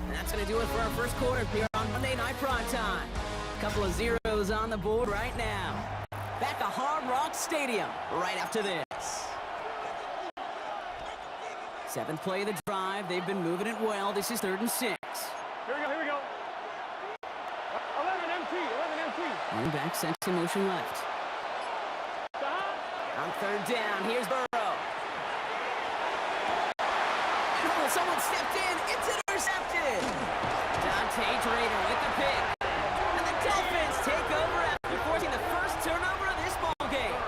And that's going to do it for our first quarter here on Monday Night Primetime. A couple of zeros on the board right now. Back to Hard Rock Stadium right after this. 7th play of the drive. They've been moving it well. This is 3rd and 6. Here we go. 11 MT. Running back sent to motion left. On 3rd down, here's Burrow. And someone stepped in. It's intercepted. Dante Drader with the pick. And the Dolphins take over after forcing the first turnover of this ball game.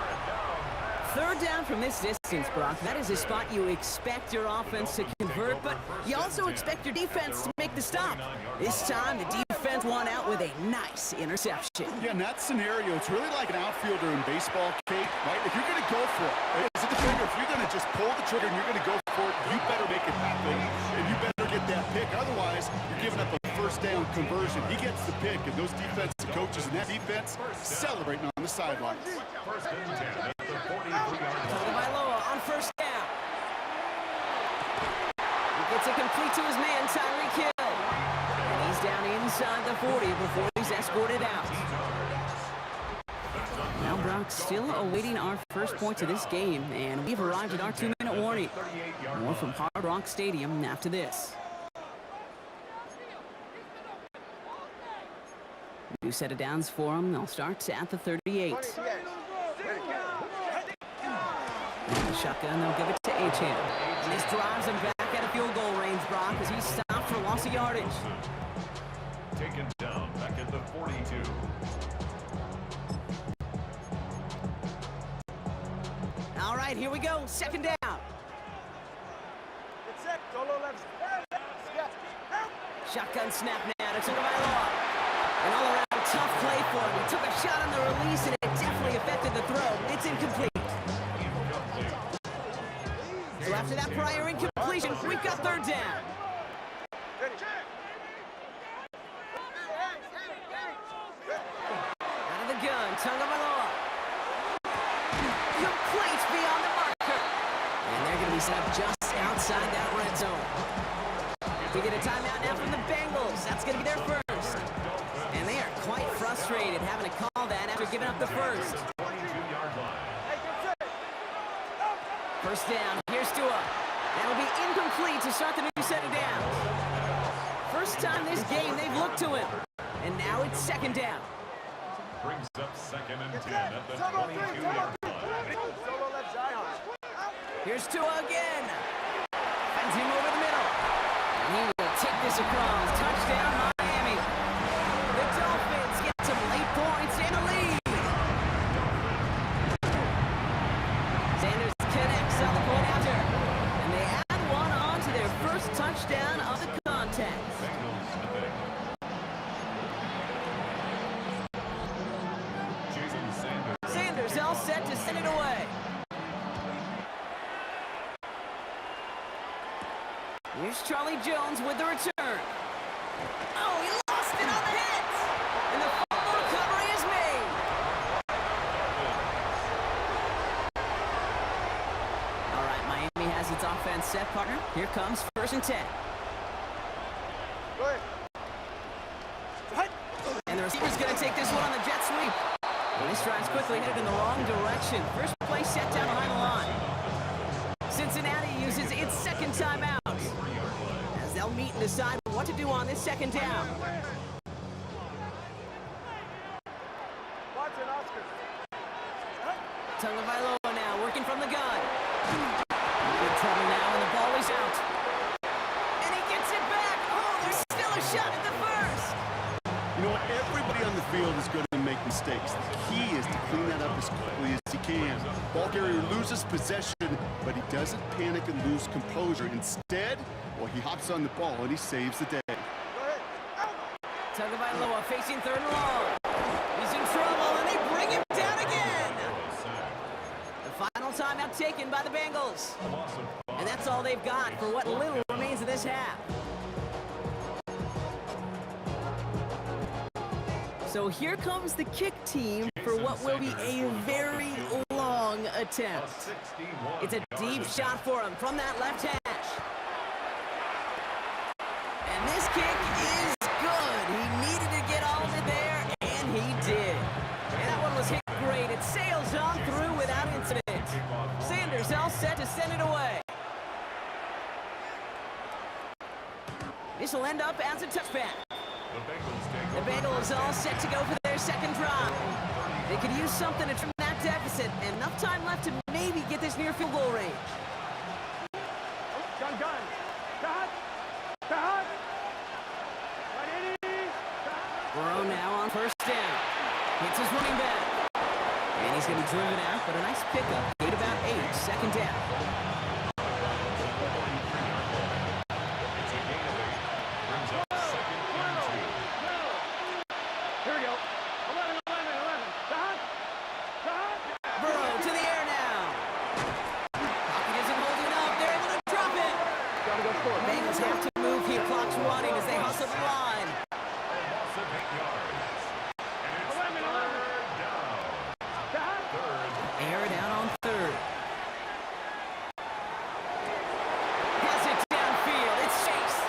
3rd down from this distance, Brock. That is a spot you expect your offense to convert, but you also expect your defense to make the stop. This time, the defense won out with a nice interception. Yeah, in that scenario, it's really like an outfielder in baseball, Kate, right? If you're going to go for it, right, as a defender, if you're going to just pull the trigger and you're going to go for it, you better make it happen, and you better get that pick. Otherwise, you're giving up a first down conversion. He gets the pick, and those defensive coaches and that defense celebrating on the sidelines. 1st and 10 at the 43-yard line. Tagovailoa on 1st down. He gets it complete to his man, Tyreek Hill. And he's down inside the 40 before he's escorted out. Now Brock still awaiting our first points of this game, and we've arrived at our 2-minute warning. More from Hard Rock Stadium after this. New set of downs for them. They'll start at the 38. And the shotgun, they'll give it to Achane. And this drives him back at a field goal range, Brock, as he's stopped for loss of yardage. Taken down back at the 42. All right, here we go. 2nd down. Shotgun snap now to Tagovailoa. An all-around tough play for him. He took a shot on the release, and it definitely affected the throw. It's incomplete. So after that prior incompletion, we've got 3rd down. Out of the gun, Tagovailoa. Complete beyond the marker. And they're going to be set up just outside that red zone. It's We get a timeout now from the Bengals. That's going to be their first. And they are quite frustrated having to call that after giving up the first. 22-yard line. First down. Here's Tua. That'll be incomplete to start the new set of downs. First time this game they've looked to him. And now it's second down. Brings up second and 10 at the 22-yard line. Here's Tua again. Finds him over the middle. And he will take this across. Touchdown, Miami. The Dolphins get some late points and a lead. Sanders connects on the point after. And they add one on to their first touchdown of the contest. Bengals with it. Jason Sanders. Sanders all set to send it away. Here's Charlie Jones with the return. Oh, he lost it on the hit. And the fumble recovery is made. All right, Miami has its offense set, partner. Here comes 1st and 10. And the receiver's going to take this one on the jet sweep. And this drive's quickly headed in the wrong direction. First play set down behind the line. Cincinnati uses its second timeout. As they'll meet and decide what to do on this second down. Tagovailoa now working from the gun. In trouble now, and the ball is out. And he gets it back. Oh, there's still a shot at the first. You know what? Everybody on the field is going to make mistakes. The key is to clean that up as quickly as he can. Ball carrier loses possession, but he doesn't panic and lose composure. Instead, well, he hops on the ball and he saves the day. Tagovailoa facing 3rd and long. He's in trouble, and they bring him down again. The final timeout taken by the Bengals. And that's all they've got for what little remains of this half. So here comes the kick team for what will be a very long attempt. It's a deep shot for him from that left hash. And this kick is good. He needed to get all of it there, and he did. And that one was hit great. It sails on through without incident. Sanders all set to send it away. This will end up as a touchback. The Bengals all set to go for their second drive. They could use something to trim that deficit, and enough time left to maybe get this near field goal range. Burrow now on first down. Hits his running back. And he's going to be driven out, but a nice pickup. Gain about 8, second down. Bengals have to move here. Clock's running as they hustle the line. Air down on 3rd. Has it downfield. It's Chase.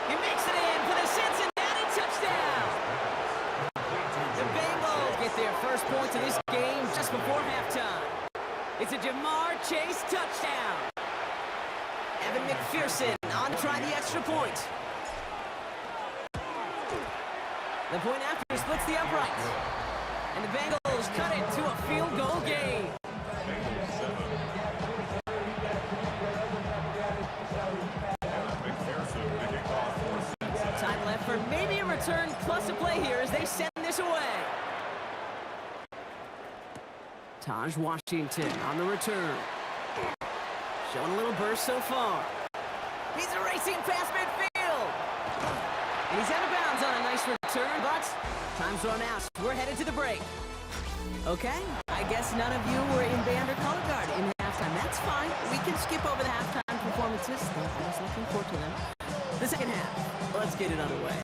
He makes it in for the Cincinnati touchdown. The Bengals get their first points of this game just before halftime. It's a Jamar Chase touchdown. Evan McPherson on to try the extra point. The point after splits the uprights. And the Bengals cut it to a field goal game. Time left for maybe a return plus a play here as they send this away. Taj Washington on the return. Showing a little burst so far. He's a racing past midfield. And he's out of bounds on a nice return, but time's run out. We're headed to the break. Okay, I guess none of you were in band or color guard in halftime. That's fine. We can skip over the halftime performances. I was looking forward to them. The second half. Let's get it underway.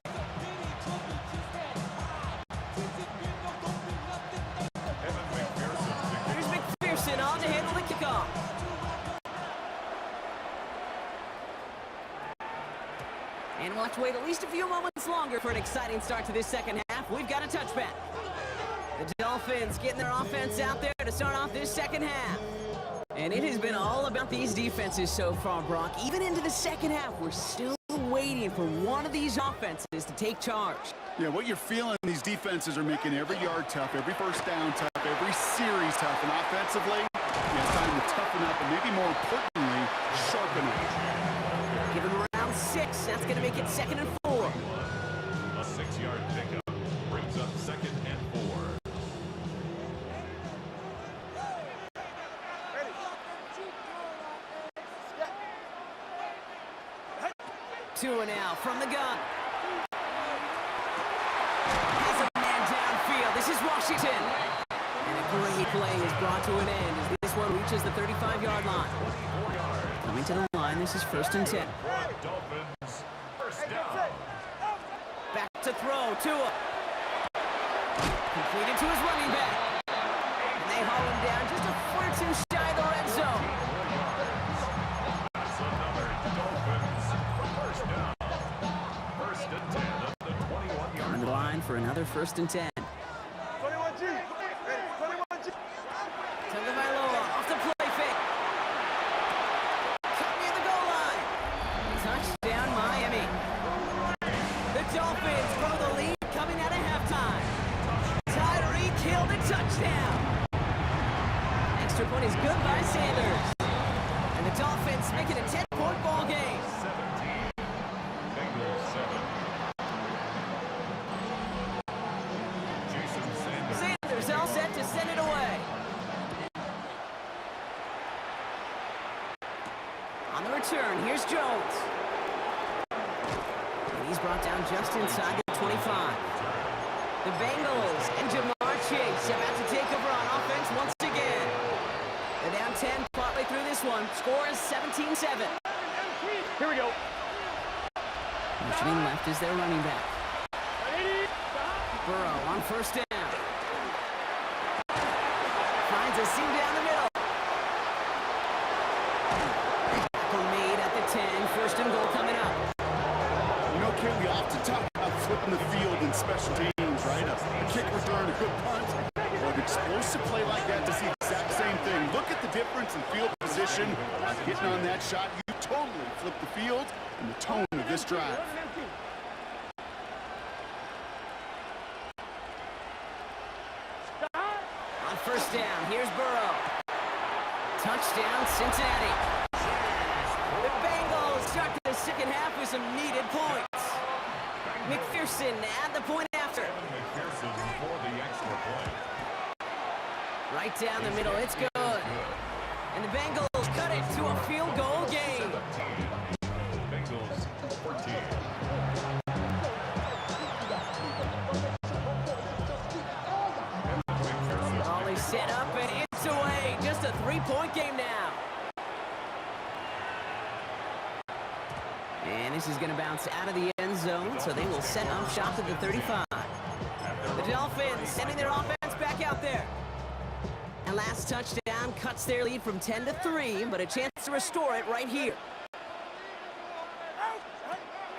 Here's McPherson on to handle the kickoff. And we'll have to wait at least a few moments longer for an exciting start to this second half. We've got a touchback. The Dolphins getting their offense out there to start off this second half. And it has been all about these defenses so far, Brock. Even into the second half, we're still waiting for one of these offenses to take charge. Yeah, what you're feeling, these defenses are making every yard tough, every first down tough, every series tough. And offensively, yeah, it's time to toughen up and maybe more importantly, sharpen up. Give them around 6. That's going to make it 2nd and 4. A 6-yard pickup brings up 2nd and 4. Tua now from the gun. Has a man downfield. This is Washington. And a great play is brought to an end as this one reaches the 35-yard line. Coming to the line, this is 1st and 10. Dolphins, first down. Back to throw, Tua. Completed to his running back. And they haul him down just a foot or two shy of the red zone. That's another Dolphins first down. 1st and 10 at the 21-yard On the line for another 1st and 10. 21G. Ready, 21G. Tagovailoa off the play fake. Cut near the goal line. Touchdown, Miami. The Dolphins grow the lead coming out of halftime. Tyreek Hill the touchdown. Extra point is good by Sanders. And the Dolphins make it a 10-point ball game. 17. Bengals 7. Jason Sanders. Sanders all set to send it away. On the return, here's Jones. And he's brought down just inside the 25. The Bengals and Jamar Chase about to take over on offense once again. They're down 10 partway through this one. Score is 17-7. Here we go. Motioning left is their running back. Burrow on 1st down. Finds a seam down the middle. Tackle made at the 10. 1st and goal coming up. You know, Ken, we often talk about flipping the field in special teams, right? A kick return, a good punt, or an explosive play like that does the exact same thing. Look at the difference in field position. Getting on that shot, you totally flip the field and the tone of this drive. On 1st down, here's Burrow. Touchdown, Cincinnati. The Bengals start the second half with some needed points. McPherson at the point after. McPherson for the extra point. Right down the middle, it's good. And the Bengals cut it to a field goal game. 17. Bengals 14. Ollie set up and it's away. Just a 3-point game now. And this is going to bounce out of the end zone, so they will set up shop at the 35. The Dolphins sending their offense back out there. And last touchdown cuts their lead from 10-3, but a chance to restore it right here.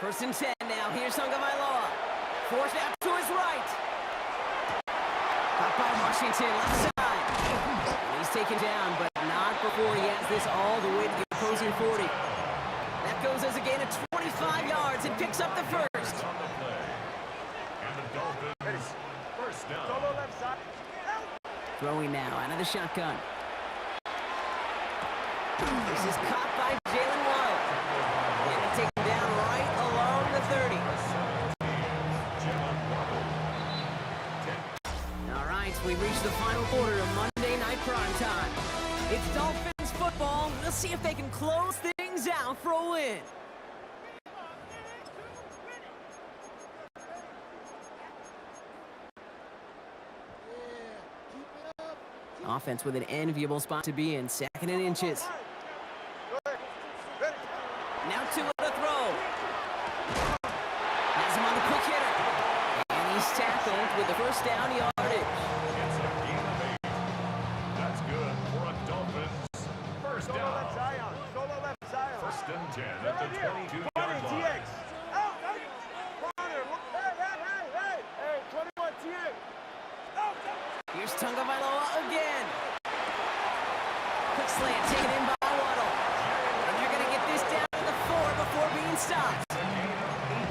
1st and 10 now. Here's Tagovailoa. Forced out to his right. Caught by Washington, left side. And he's taken down, but not before he has this all the way to the opposing 40. That goes as a gain of 25 yards and picks up the 1st. On the play. And the Dolphins first down. Solo left side. Throwing now out of the shotgun. This is caught by Jalen Waddle. And taken down right along the 30. All right, we've reached the final quarter of Monday Night Primetime. It's Dolphins football. We'll see if they can close things out for a win. Offense with an enviable spot to be in, 2nd and inches. Now to the throw. Has him on the quick hitter. And he's tackled with the 1st down yardage. It's a gain of 8. That's good for a Dolphins first Solo left down. Zion. Solo left Zion. 1st and 10 at the 22-yard line. TX. Out. Tagovailoa again. Quick slant taken in by Waddle. And they're going to get this down to the 4 before being stopped.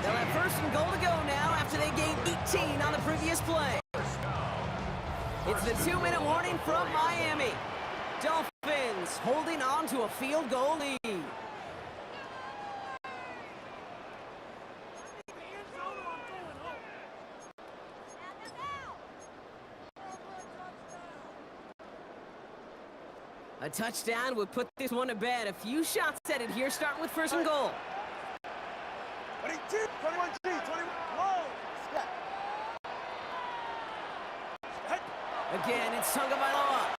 They'll have first and goal to go now after they gained 18 on the previous play. It's the 2-minute warning from Miami. Dolphins holding on to a field goal lead. A touchdown would put this one to bed. A few shots at it here, starting with first and goal. 22, 21G, 21. Whoa! Step. Again, it's Tagovailoa.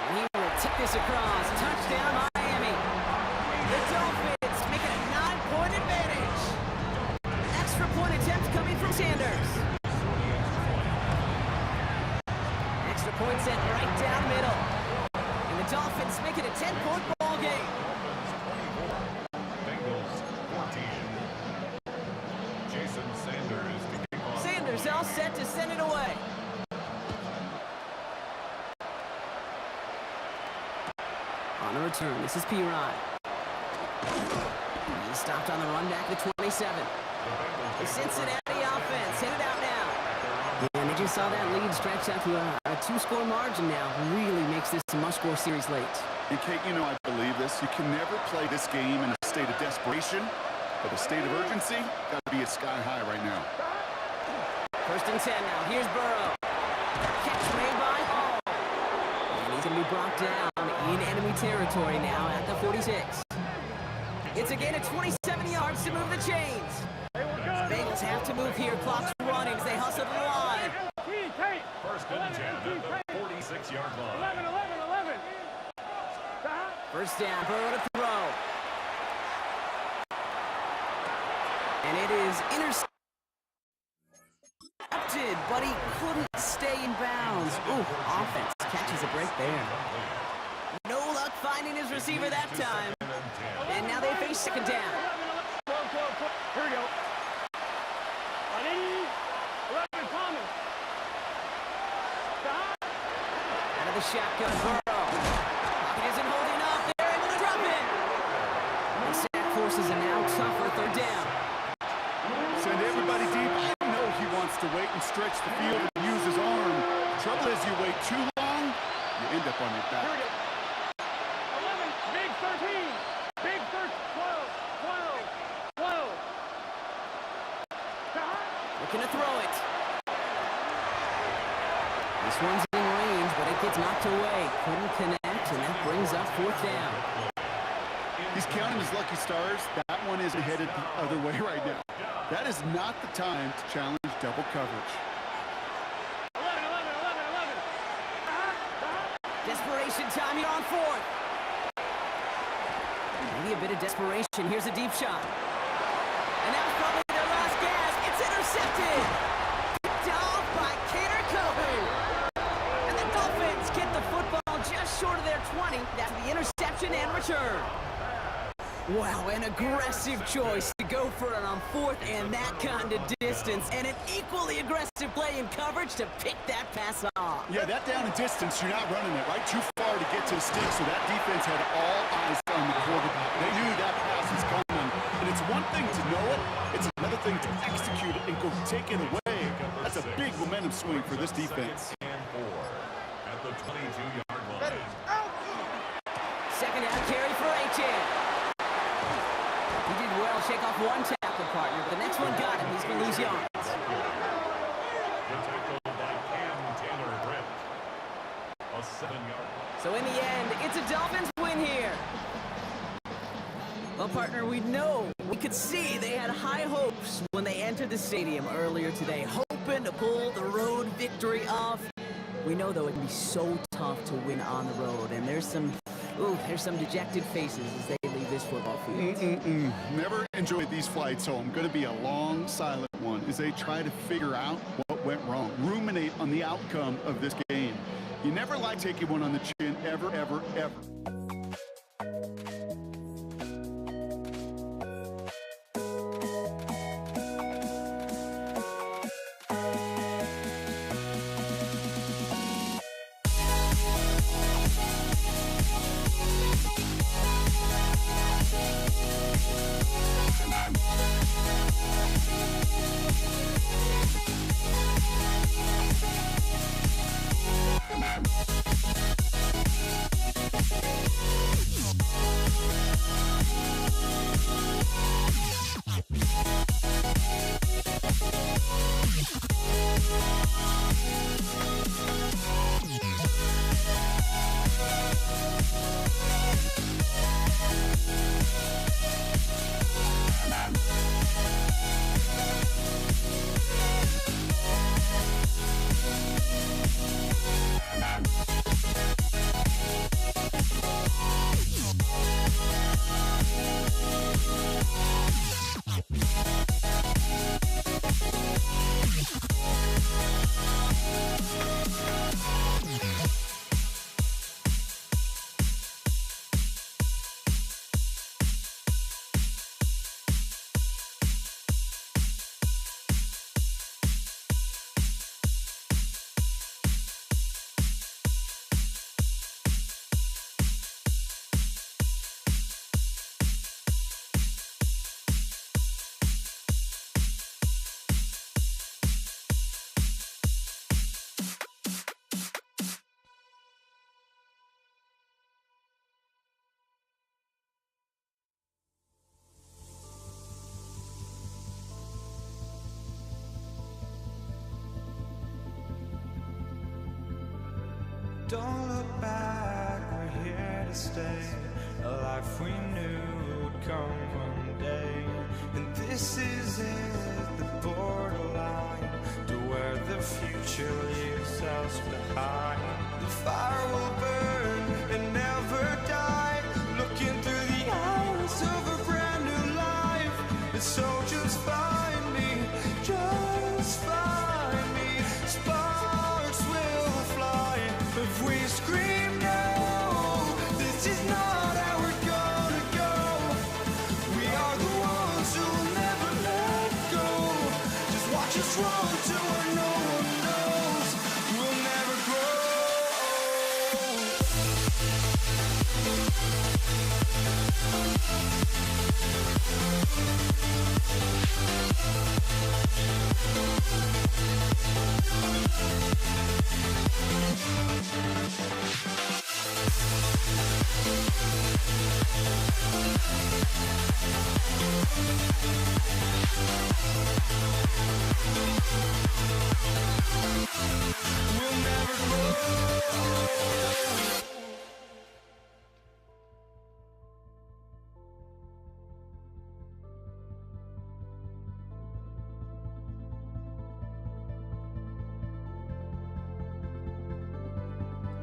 And he will tip this across. Touchdown, Miami. The Dolphins make it a 9-point advantage. Extra point attempt coming from Sanders. Extra point sent right down middle. And the Dolphins make it a 10-point ball game. Bengals 14. Jason Sanders to kick off. Sanders all set to send it away. On the return, this is P-Rod. He stopped on the run back to 27. The Cincinnati offense headed out now. And they just saw that lead stretch out to a 2-score margin now. Really makes this a must-score series late. And Kate, you know I believe this. You can never play this game in a state of desperation, but a state of urgency got to be at sky high right now. First and 10 now. Here's Burrow. Catch made by Hall. And he's going to be brought down in enemy territory now at the 46. It's a gain of 27 yards to move the chains. Bengals have to move here. Clock's running as they hustle to the line. First and 10 at the 46-yard line. 11. First down, Burrow to throw. And it is intercepted, but he couldn't stay in bounds. Ooh, offense catches a break there. No luck finding his receiver that time. And now they face second down. Here we go. 11, Thomas. Out of the shotgun, Burrow. Pocket isn't holding up. They're able to drop it. And sack forces a now tougher third down. Send everybody deep. I know he wants to wait and stretch the field and use his arm. Trouble is you wait too long, you end up on your back. 11, big 13. Big 13. 12. Looking to throw it. This one's in range, but it gets knocked away. Couldn't connect, and that brings up fourth down. He's counting his lucky stars. That one isn't headed the other way right now. That is not the time to challenge double coverage. 11. Desperation time here on fourth. Maybe a bit of desperation. Here's a deep shot. And that was probably their last gasp. It's intercepted. Picked off by Kader Kohou. And the Dolphins get the football just short of their 20. That's the interception and return. Wow, an aggressive choice to go for it on fourth and that kind of distance. And an equally aggressive play in coverage to pick that pass off. Yeah, that down and distance, you're not running it right too far to get to the stick, so that defense had all eyes on the quarterback. They knew that pass was coming. And it's one thing to know it, it's another thing to execute it and go take it away. That's a big momentum swing for this defense. And 4 at the 22-yard line. Second down carry for Achane. He did well, shake off one tackle partner, but the next one got him. He's going to lose yards. The tackle by Cam Taylor-Britt. A 7-yard. So in the end, it's a Dolphins win here. Well, partner, we could see they had high hopes when they entered the stadium earlier today, hoping to pull the road victory off. We know, though, it can be so tough to win on the road, and there's some dejected faces as they leave this football field. Never enjoyed these flights home. Going to be a long, silent one as they try to figure out what went wrong, ruminate on the outcome of this game. You never like taking one on the chin, ever, ever, ever. Don't look back, we're here to stay. A life we knew would come one day. And this is it, the borderline to where the future leaves us behind. The fire will burn and never die, looking through the eyes of a brand new life. And so just find me, just find me. Sparks will fly if we scream no. This is not how we're gonna go. We are the ones who will never let go. Just watch us run to where no one knows. We'll never grow. We'll never grow.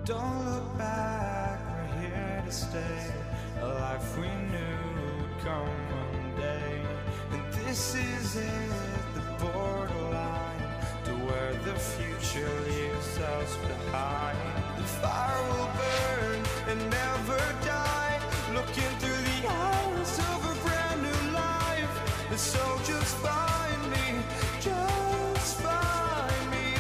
Don't look back, we're here to stay. A life we knew would come one day. And this is it, the borderline to where the future leaves us behind. The fire will burn and never die, looking through the eyes of a brand new life. And so just find me, just find me.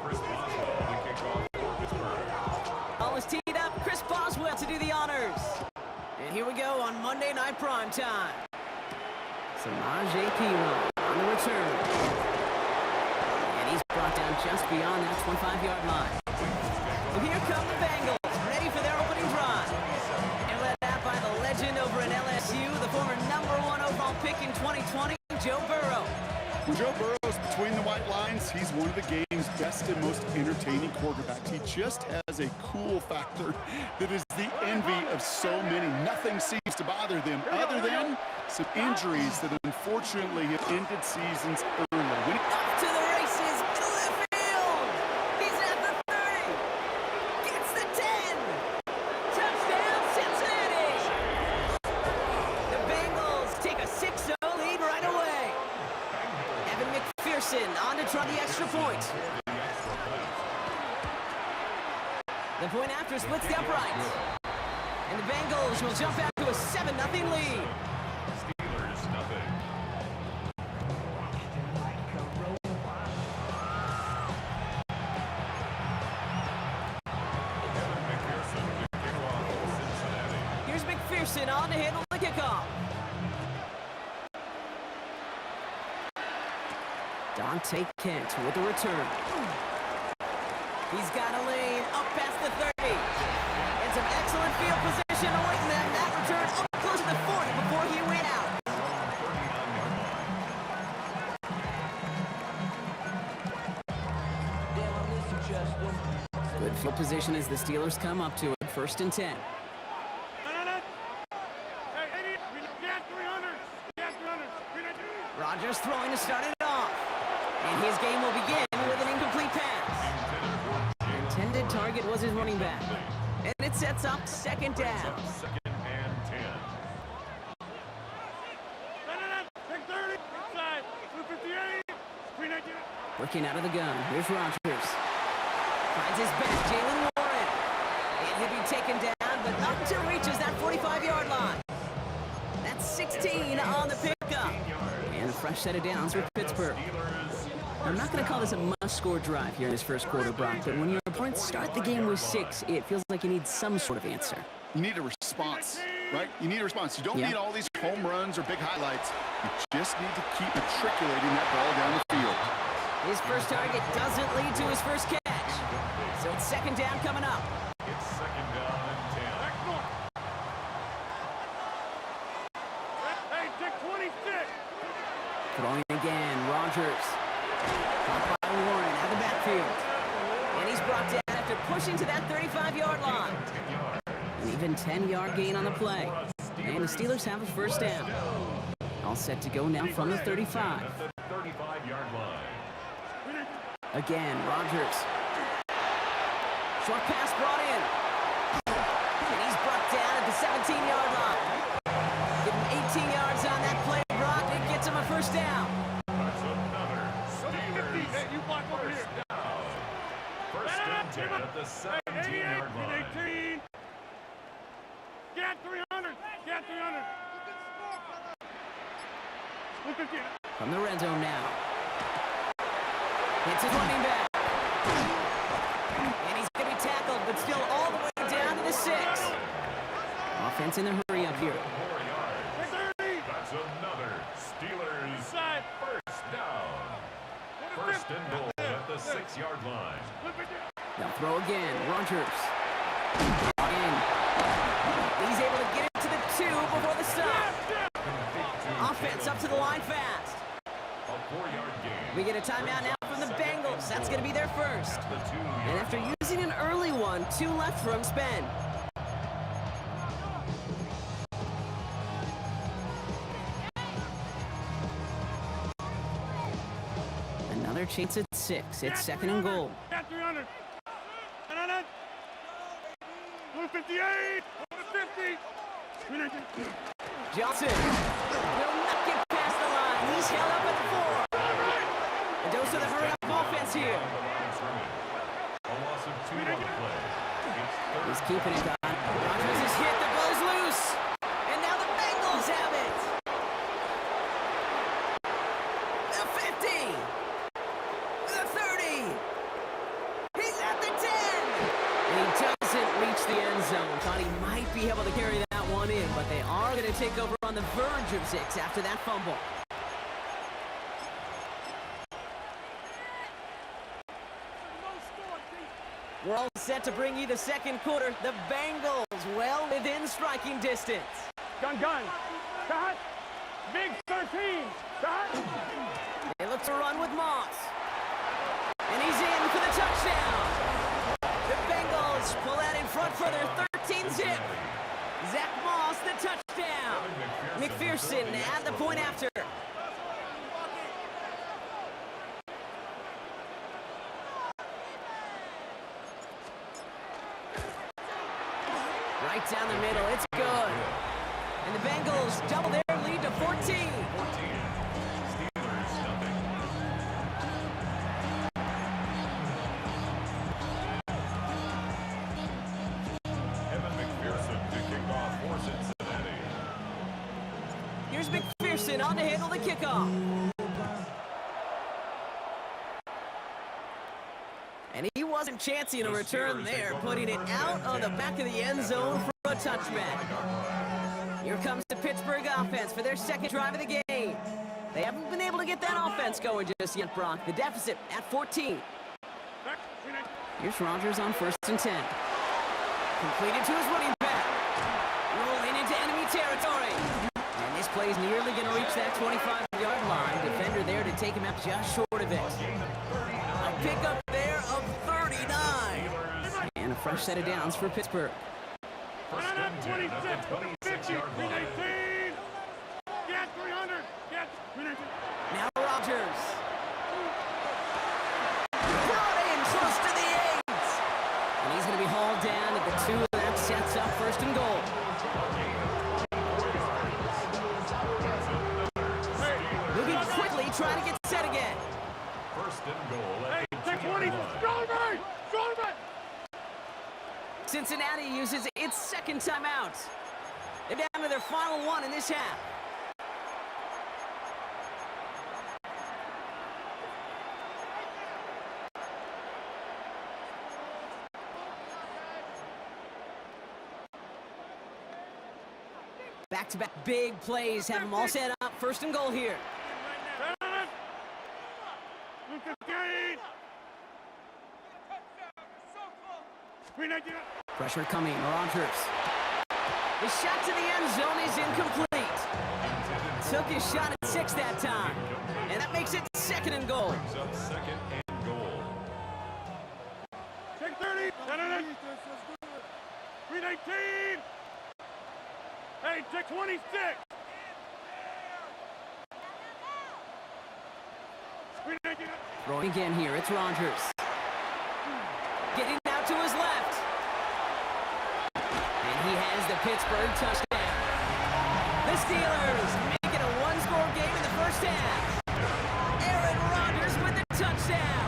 Chris Boswell, the kickoff for Pittsburgh. Ball is teed up. Chris Boswell to do the honors. And here we go on Monday Night Prime Time. Samaje Perine on the return. And he's brought down just beyond that 25-yard line. So here come the Bengals, ready for their opening drive. And led out by the legend over in LSU, the former #1 overall pick in 2020, Joe Burrow. When Joe Burrow's between the white lines, he's one of the game's best and most entertaining quarterbacks. He just has a cool factor that is the envy of so many. Nothing seems to bother them other than some injuries that unfortunately have ended seasons early. Off to the races, middle of the field. He's at the 30. Gets the 10. Touchdown, Cincinnati. The Bengals take a 6-0 lead right away. Evan McPherson on to try the extra point. The point after splits the uprights. And the Bengals will jump out to a 7-0 lead. Steelers, nothing. Kevin McPherson, the kickoff for Cincinnati. Here's McPherson on to handle the kickoff. Dante Kent with the return. He's got a lane up past the 30. And some excellent field position awaiting them. That return up close to the 40 before he went out. Good field position as the Steelers come up to it. 1st and 10. Rodgers throwing to start it off. And his game will begin with an incomplete pass. Intended target was his running back. And it sets up 2nd down. 2nd and 10. Working out of the gun. Here's Rodgers. Finds his back, Jalen Warren. And he'll be taken down, but not until reaches that 45-yard line. That's 16 on the pickup. And a fresh set of downs for Pittsburgh. I'm not going to call this a must-score drive here in this first quarter, Brock, but when your opponents start the game with 6, it feels like you need some sort of answer. You need a response, right? You need a response. You don't need all these home runs or big highlights. You just need to keep matriculating that ball down the field. His first target doesn't lead to his first catch. So it's 2nd down coming up. It's 2nd down and 10. Rogers. Caught by Warren out of the backfield. And he's brought down after pushing to that 35-yard line. An even 10-yard gain on the play. And the Steelers have a first down. All set to go now from the 35. Again, Rogers. Short pass brought in. And he's brought down at the 17-yard line. Give him 18 yards on that play, Brock. It gets him a first down. That's another Steelers first down. First and 10 at the 17-yard line. 18. Get 300. Get 300. Look at you. From the red zone now. It's his running back. And he's going to be tackled, but still all the way down to the 6. Offense in the hurry up here. That's another Steelers first down. First and goal at the 6-yard line. They'll throw again. Rogers. In. He's able to get it to the 2 before the stop. Offense up to the line fast. A 4-yard gain. We get a timeout now from the Bengals. That's going to be their first. And after using an early one, 2 left for him to spend. Another chance at 6. It's second and goal. Get 300. 158. 150. Johnson will not get past the line. He's held up at the 4. A dose of the hurry-up offense here. A loss of 2 on the play. He's keeping it on. Rogers is hit. The ball's loose. And now the Bengals have it. The 50. The 30. He's at the 10. And he doesn't reach the end zone. Thought he might be able to carry that one in, but they are going to take over on the verge of 6 after that fumble. We're all set to bring you the second quarter. The Bengals well within striking distance. Gun. Cut. Big 13. Cut. They look to run with Moss. And he's in for the touchdown. The Bengals pull out in front for their 13-zip. Zach Moss, the touchdown. McPherson at the point after. Right down the middle, it's good. And the Bengals double their lead to 14. Steelers nothing. Evan McPherson to kick off for Cincinnati. Here's McPherson on to handle the kickoff. And he wasn't chancing a return there, putting it out on the back of the end zone for a touchback. Here comes the Pittsburgh offense for their second drive of the game. They haven't been able to get that offense going just yet, Brock. The deficit at 14. Here's Rogers on first and 10. Completed to his running back. Rolling into enemy territory. And this play's nearly going to reach that 25-yard line. Defender there to take him out just short of it. A pickup there of 39. And a fresh set of downs for Pittsburgh. First and 10 at the 26-yard line. Get 300. Get 300. Now Rogers. Brought in close to the 8. And he's going to be hauled down at the 2. That sets up first and goal. Moving quickly, trying to get set again. First and goal at the 20. Strawberry! Cincinnati uses its second timeout. They're down to their final one in this half. Back-to-back big plays have them all set up. First and goal here. Pressure coming. Rogers. The shot to the end zone is incomplete. Took his shot at 6 that time. And that makes it second and goal. Brings up second and goal. Check 30. 319. Hey, check 26. Throwing again here, it's Rodgers. Getting out to his left. And he has the Pittsburgh touchdown. The Steelers make it a one-score game in the first half. Aaron Rodgers with the touchdown.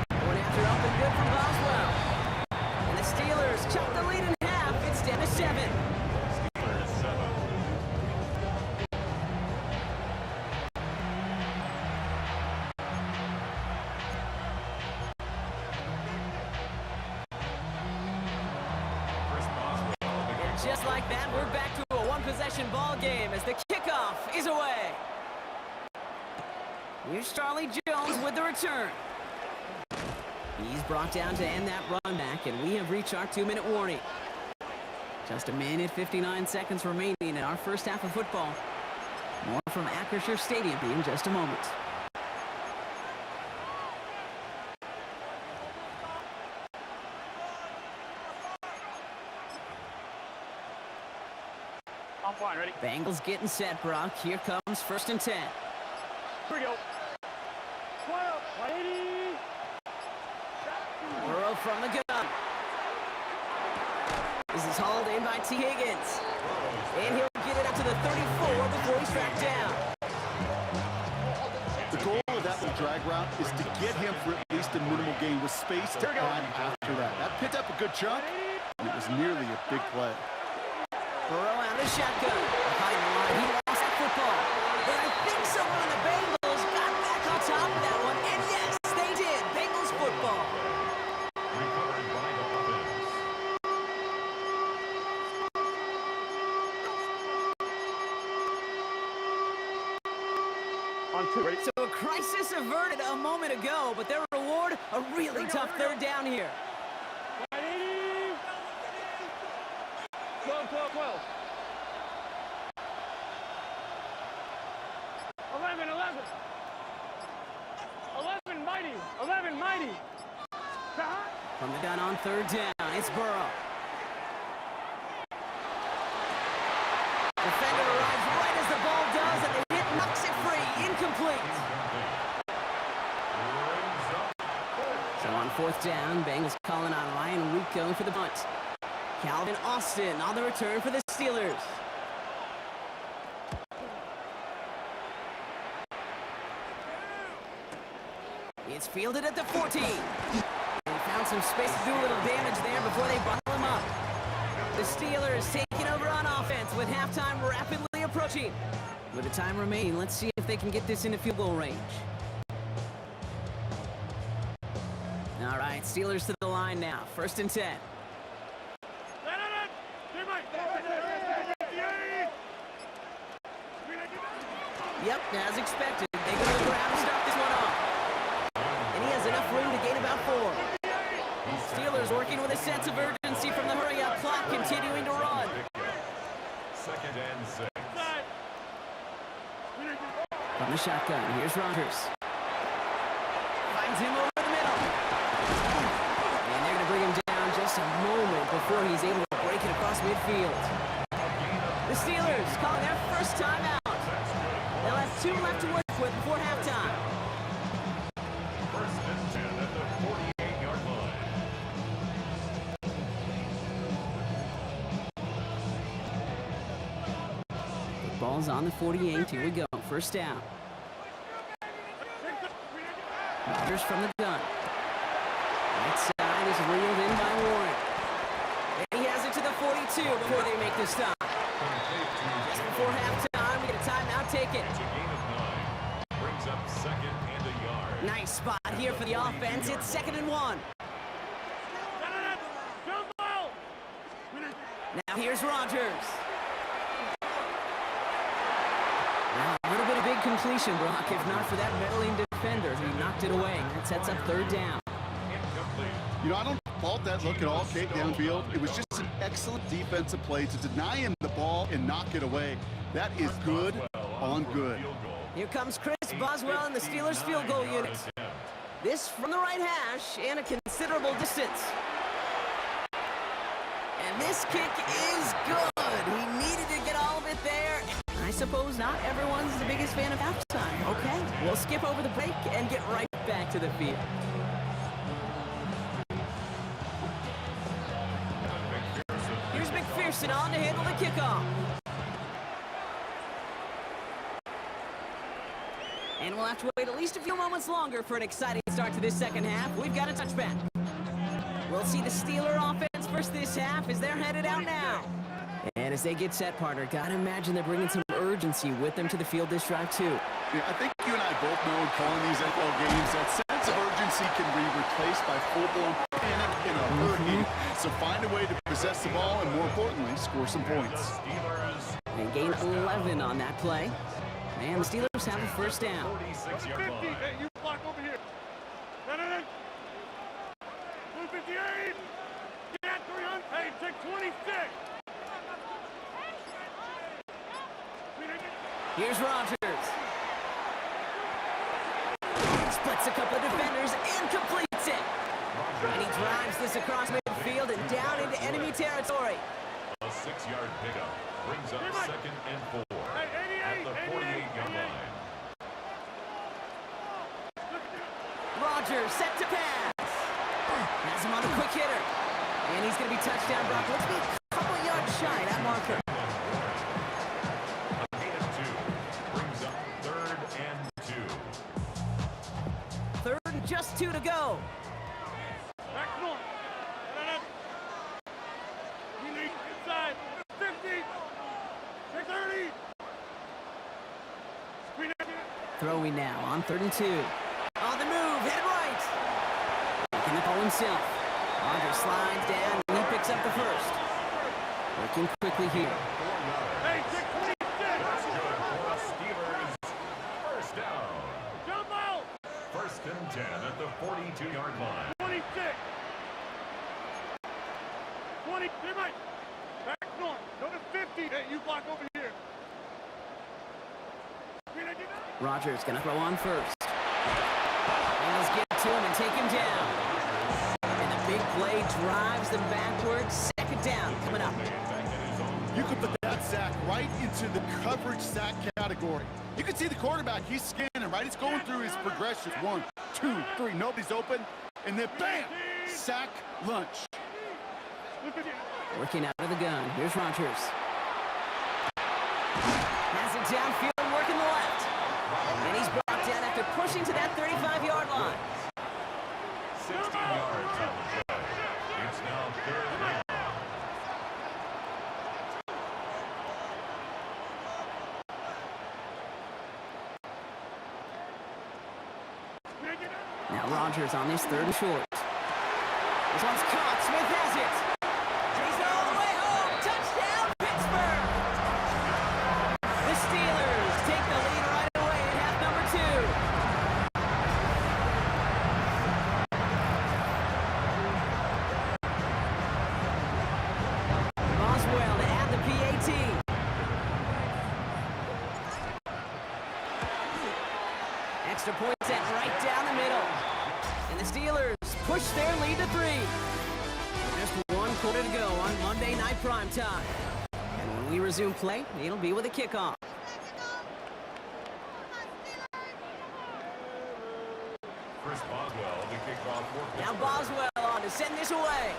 Going after up and good from Boswell. And the Steelers chop the lead in half. It's down to 7. Steelers 7. Chris Boswell begins. Just like that, we're back to a one-possession ball game as the kickoff is away. Here's Charlie Jones with the return. He's brought down to end that run back, and we have reached our 2-minute warning. Just a minute, 59 seconds remaining in our first half of football. More from Acrisure Stadium in just a moment. I'm fine, ready? Bengals getting set, Brock. Here comes 1st and 10. Here we go. 12, 180. Burrow from the gun. This is hauled in by T. Higgins. And he'll get it up to the 34 before he's tracked down. The goal of that little drag route is to get him for at least a minimal gain with space to run after that. That picked up a good chunk, and it was nearly a big play. Burrow out of shotgun. Behind the line, he lost that football. But I think someone on the Bengals got back on top of that one. And yes, they did. Bengals football. Recovered by the offense. On 2, ready? So a crisis averted a moment ago, but their reward, a really tough third down here. 180. 12, 12, 12. 11, 11. 11, mighty. 11, mighty. From the gun on third down, it's Burrow. Defender arrives right as the ball does, and the hit knocks it free. Incomplete. So on 4th down, Bengals calling on Ryan Rico for the punt. Calvin Austin on the return for the Steelers. It's fielded at the 14. They found some space to do a little damage there before they bottle him up. The Steelers taking over on offense with halftime rapidly approaching. With the time remaining, let's see if they can get this into field goal range. All right, Steelers to the line now. 1st and 10. Yep, as expected. They go to the ground to start this one off. And he has enough room to gain about 4. Steelers working with a sense of urgency from the hurry-up clock, continuing to run. 2nd and 6. From the shotgun, here's Rodgers. Finds him over the middle. And they're going to bring him down just a moment before he's able to break it across midfield. The Steelers calling their first timeout. They'll have 2 left to work with before halftime. 1st and 10 at the 48-yard line. The ball's on the 48. Here we go. 1st down. Rodgers from the gun. Right side is reeled in by Warren. And he has it to the 42 before they make the stop. Just before halftime, we get a timeout taken. It's a gain of 9. Brings up 2nd and a yard. Nice spot here for the offense. It's 2nd and 1. Now here's Rodgers. Now, a little bit of big completion, Brock, if not for that meddling defender. He knocked it away. That sets up 3rd down. Incomplete. You know, I don't fault that look at all, Kate, downfield. It was just an excellent defensive play to deny him the ball and knock it away. That is good on good. Field goal. Here comes Chris Boswell and the Steelers field goal unit. This from the right hash and a considerable distance. And this kick is good. He needed to get all of it there. I suppose not everyone's the biggest fan of halftime. Okay, we'll skip over the break and get right back to the field. Here's McPherson on to handle the kickoff. And we'll have to wait at least a few moments longer for an exciting start to this second half. We've got a touchback. We'll see the Steeler offense first this half as they're headed out now. And as they get set, partner, gotta imagine they're bringing some urgency with them to the field this drive, too. Yeah, I think you and I both know in calling these NFL games that sense of urgency can be replaced by full-blown panic in a hurricane. So find a way to possess the ball and, more importantly, score some points. And gain 11 on that play. And the Steelers have a first down. 46-yard line. Hey, you block over here. No. 258. Get 300. Hey, take 26. Here's Rodgers. Splits a couple of defenders and completes it. And he drives this across midfield and down into enemy territory. A 6-yard pickup brings up 2nd and 4 at the 48-yard line. Rodgers set to pass. Has him on a quick hitter. And he's going to be touchdown blocked. Let's be a couple of yards shy of that marker. A gain of 2 brings up 3rd and 2. 3rd and just 2 to go. Back north. We need inside. 50. Take 30. Throwing now on 3rd and 2. On the move, headed right. Making the ball himself. Rodgers slides down and he picks up the first. Working quickly here. Hey, take 26. That's good for the Steelers. First down. Jump out. 1st and 10 at the 42-yard line. 26. 20. Stay right. Back north. Go to 50. Hey, you block over here. Rodgers gonna throw on first. Bengals get to him and take him down. And the big play drives them backwards. 2nd down coming up. You could put that sack right into the coverage sack category. You can see the quarterback, he's scanning, right? He's going through his progressions. 1, 2, 3, nobody's open. And then bam, sack lunch. Working out of the gun. Here's Rodgers. Has it downfield, working the left. And he's brought down after pushing to that 35-yard line. 60 yards on the play. It's now 3rd down. Now Rodgers on this 3rd and short. This one's caught. Smith has it. He's all the way home. Touchdown, Pittsburgh. The Steelers take the lead right away at half number 2. Boswell to add the PAT. Extra point set right down the middle. And the Steelers push their lead to 3. Just 1 quarter to go on Monday Night Primetime. And when we resume play, it'll be with a kickoff. Chris Boswell to kick off for Now Pittsburgh. Boswell on to send this away.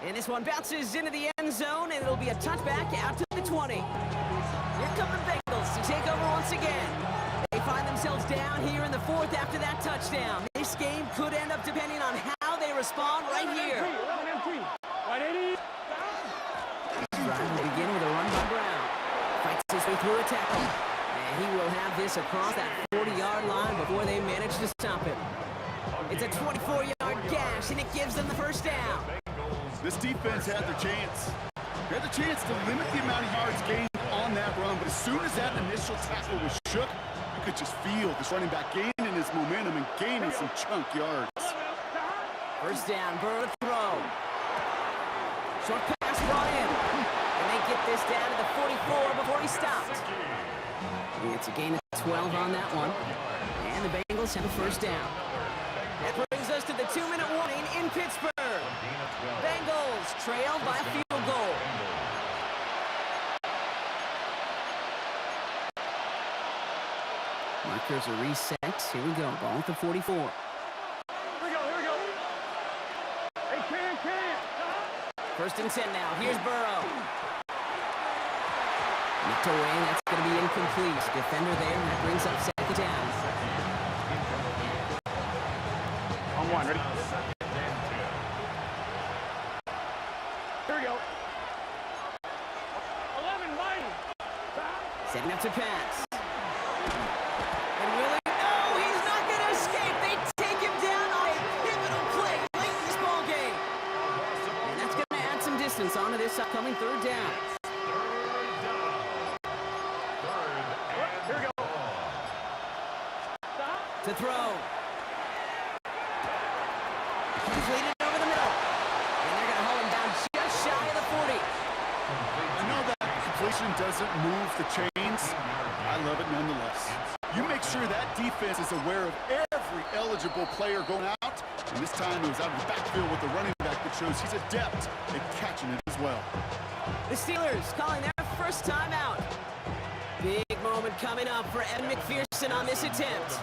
And this one bounces into the end zone, and it'll be a touchback out to the 20. Here come the Bengals to take over once again. They find themselves down here in the 4th after that touchdown. This game could end up depending on how they respond right here. Drive will begin with a run by Brown. Fights his way through a tackle. And he will have this across that 40-yard line before they manage to stop him. It's a 24-yard gash, and it gives them the first down. This defense had their chance. They had the chance to limit the amount of yards gained on that run, but as soon as that initial tackle was shook, you could just feel this running back gaining his momentum and gaining some chunk yards. First down, Burrow to throw. Short pass, Ryan. And they get this down to the 44 before he stopped. It's a gain of 12 on that one. And the Bengals have a first down. That brings us to the 2-minute warning in Pittsburgh. Bengals trail by a field goal. Markers are reset. Here we go. Ball at the 44. Here we go. Hey, Cam. First and 10 now. Here's Burrow. Nipped away. That's going to be incomplete. Defender there. And that brings up second down. On one, ready? Here we go. 11, Mike. Setting up to pass. And Willie, no, he's not going to escape. They take him down on a pivotal play late in this ball game. And that's going to add some distance onto this upcoming third down. Here we go. To throw. Completed over the middle. And they're going to hold him down just shy of the 40. I know that completion doesn't move the chains. I love it nonetheless. You make sure that defense is aware of every eligible player going out. And this time it was out of the backfield with the running back that shows he's adept at catching it as well. The Steelers calling their first time out. Big moment coming up for Evan McPherson on this attempt.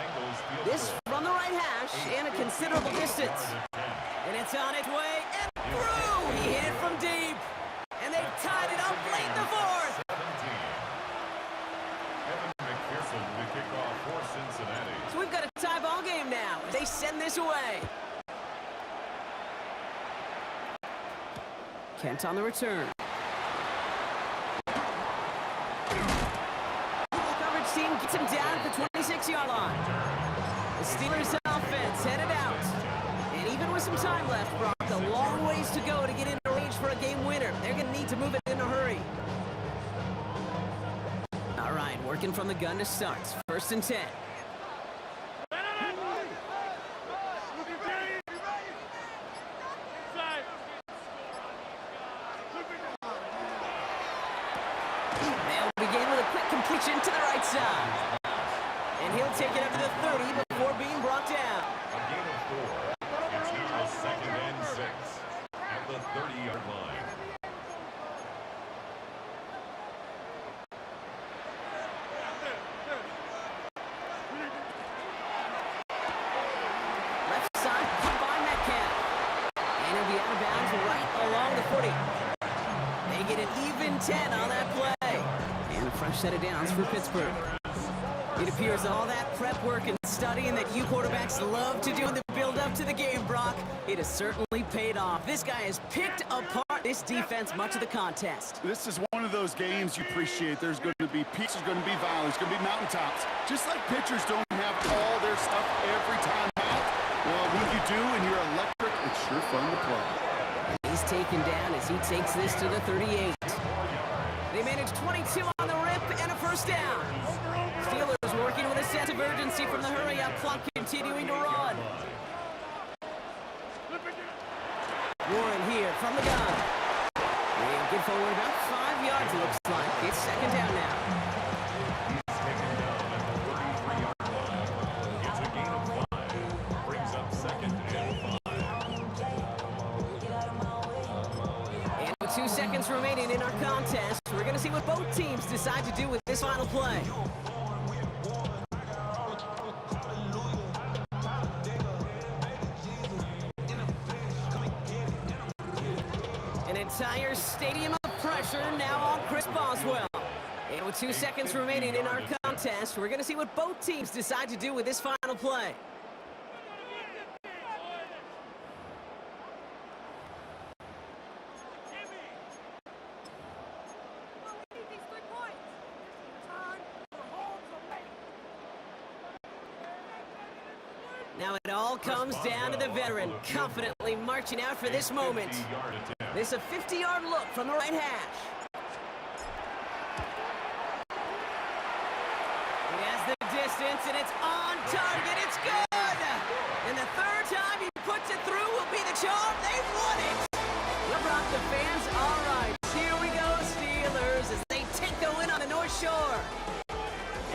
This from the right hash and a considerable distance. And it's on its way and through. He hit it from deep. And they tied it up late in the fourth. Evan McPherson to kick off for Cincinnati. So we've got a tie ball game now. They send this away. Kent on the return. Coverage team gets him down at the 26-yard line. The Steelers offense headed out. And even with some time left, Brock, a long ways to go to get into range for a game winner. They're going to need to move it in a hurry. All right, working from the gun to start. First and 10. They'll begin with a quick completion to the right side. And he'll take it up to the 30 before being brought down. A gain of 4. It's now second and 6 at the 30-yard line. Left side, put by Metcalf. And he'll be out of bounds right along the 40. They get an even 10 on that play. And a fresh set of downs for Pittsburgh. It appears all that prep work and studying that you quarterbacks love to do in the build-up to the game, Brock, it has certainly paid off. This guy has picked apart this defense much of the contest. This is one of those games you appreciate. There's going to be peaks, there's going to be valleys, there's going to be mountaintops. Just like pitchers don't have all their stuff every time out. Well, when you do and you're electric, it's sure fun to play. He's taken down as he takes this to the 38. They managed 22 on the rip and a first down. Steelers working with a sense of urgency from the hurry-up clock, continuing to run. Warren here from the gun. And good forward about 5 yards, it looks like. It's second down now. He's taken down at the 33-yard line. It's a gain of 5. Brings up second and 5. And with 2 seconds remaining in our contest, we're going to see what both teams decide to do with this final play. An entire stadium of pressure now on Chris Boswell. And with 2 seconds remaining in our contest, we're going to see what both teams decide to do with this final play. Now it all comes down to the veteran, confidently marching out for this moment. This a 50-yard look from the right hash. He has the distance, and it's on target. It's good! And the third time he puts it through will be the charm. They won it! LeBron, the fans, all right. Here we go, Steelers.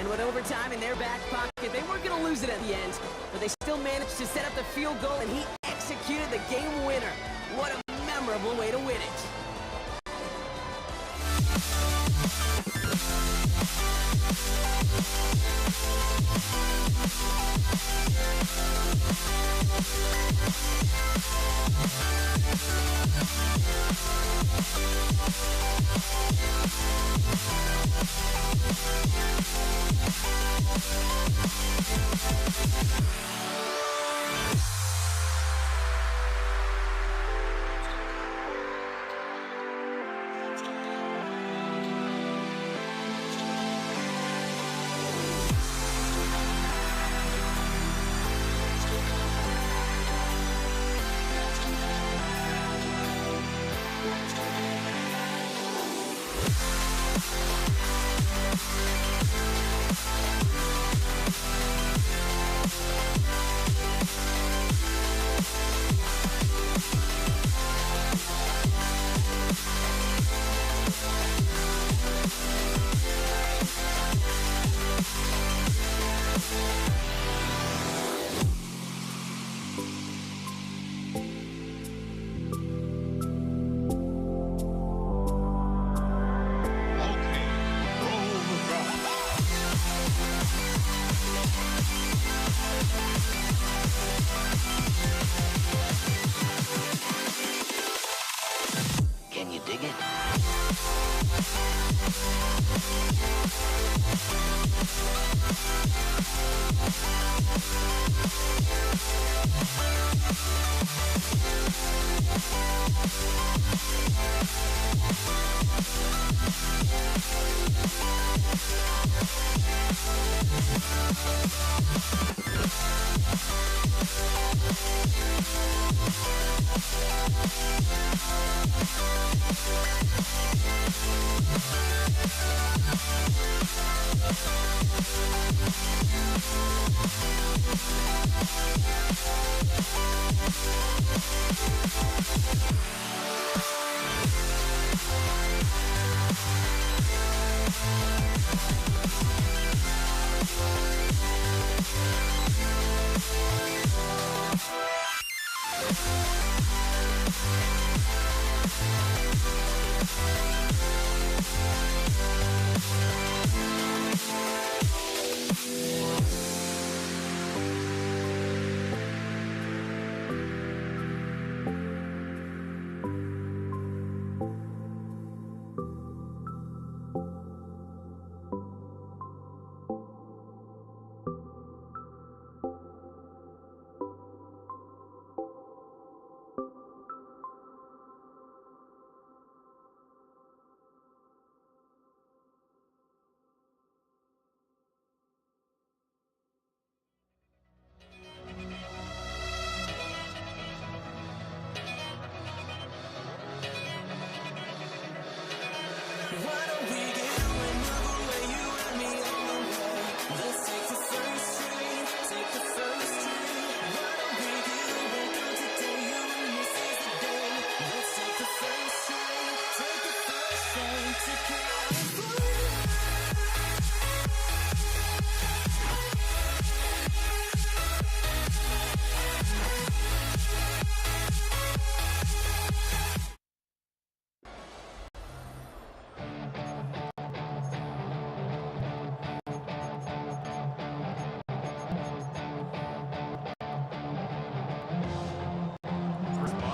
And with overtime in their back pocket, they weren't going to lose it at the end, but they still managed to set up the field goal, and he executed the game winner. What a memorable way to win it. Can you dig it?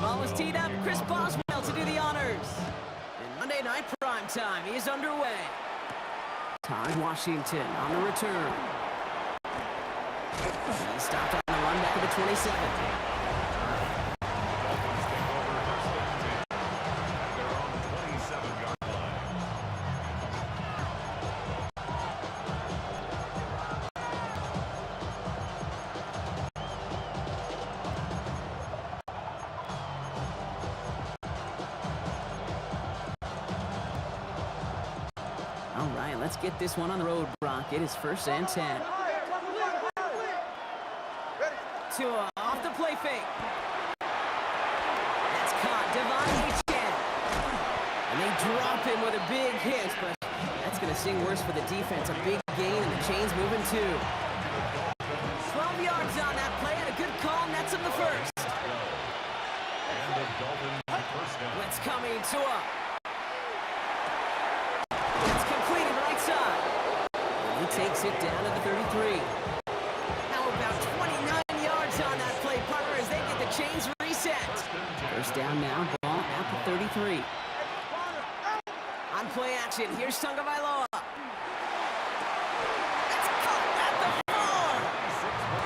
Ball is teed up. Chris Boswell to do the honors. And Monday Night Primetime is underway. Taj Washington on the return. He stopped on the run back at the 27. They're on the 27-yard line. All right, let's get this one on the road, Brock. It is 1st and 10. Tua off the play fake. That's caught. Devon Buchanan. And they drop him with a big hit, but that's going to sing worse for the defense. A big gain, and the chains moving too. 12 yards on that play and a good call nets him the first. And the Dolphins first down. Blitz coming to a. It's completed right side. And he takes it down to the 33. How about 29 yards on that play, Parker, as they get the chains reset. First down now, ball at the 33. On play action, here's Tagovailoa. That's caught at the 4.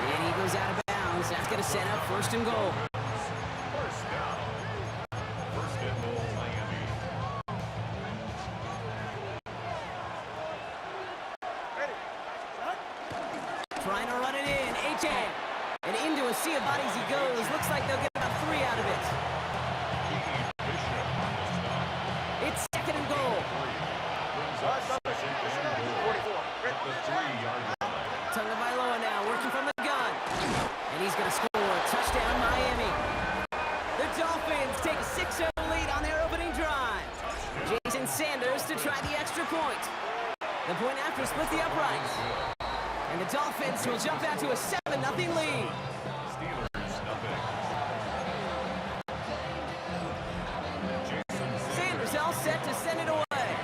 And he goes out of bounds. That's going to set up first and goal. First down. First and goal, Miami. Trying to run it in, A.J. And into a sea of bodies he goes. Looks like they'll get about 3 out of it. Bishop on the stop. It's second and goal. Brings up second and goal at the 3-yard line. Tagovailoa now working from the gun. And he's going to score. Touchdown, Miami. The Dolphins take a 6-0 lead on their opening drive. Jason Sanders to try the extra point. The point after split the uprights. And the Dolphins will jump out to a 7-0 lead. Steelers, nothing. Jason Sanders all set to send it away.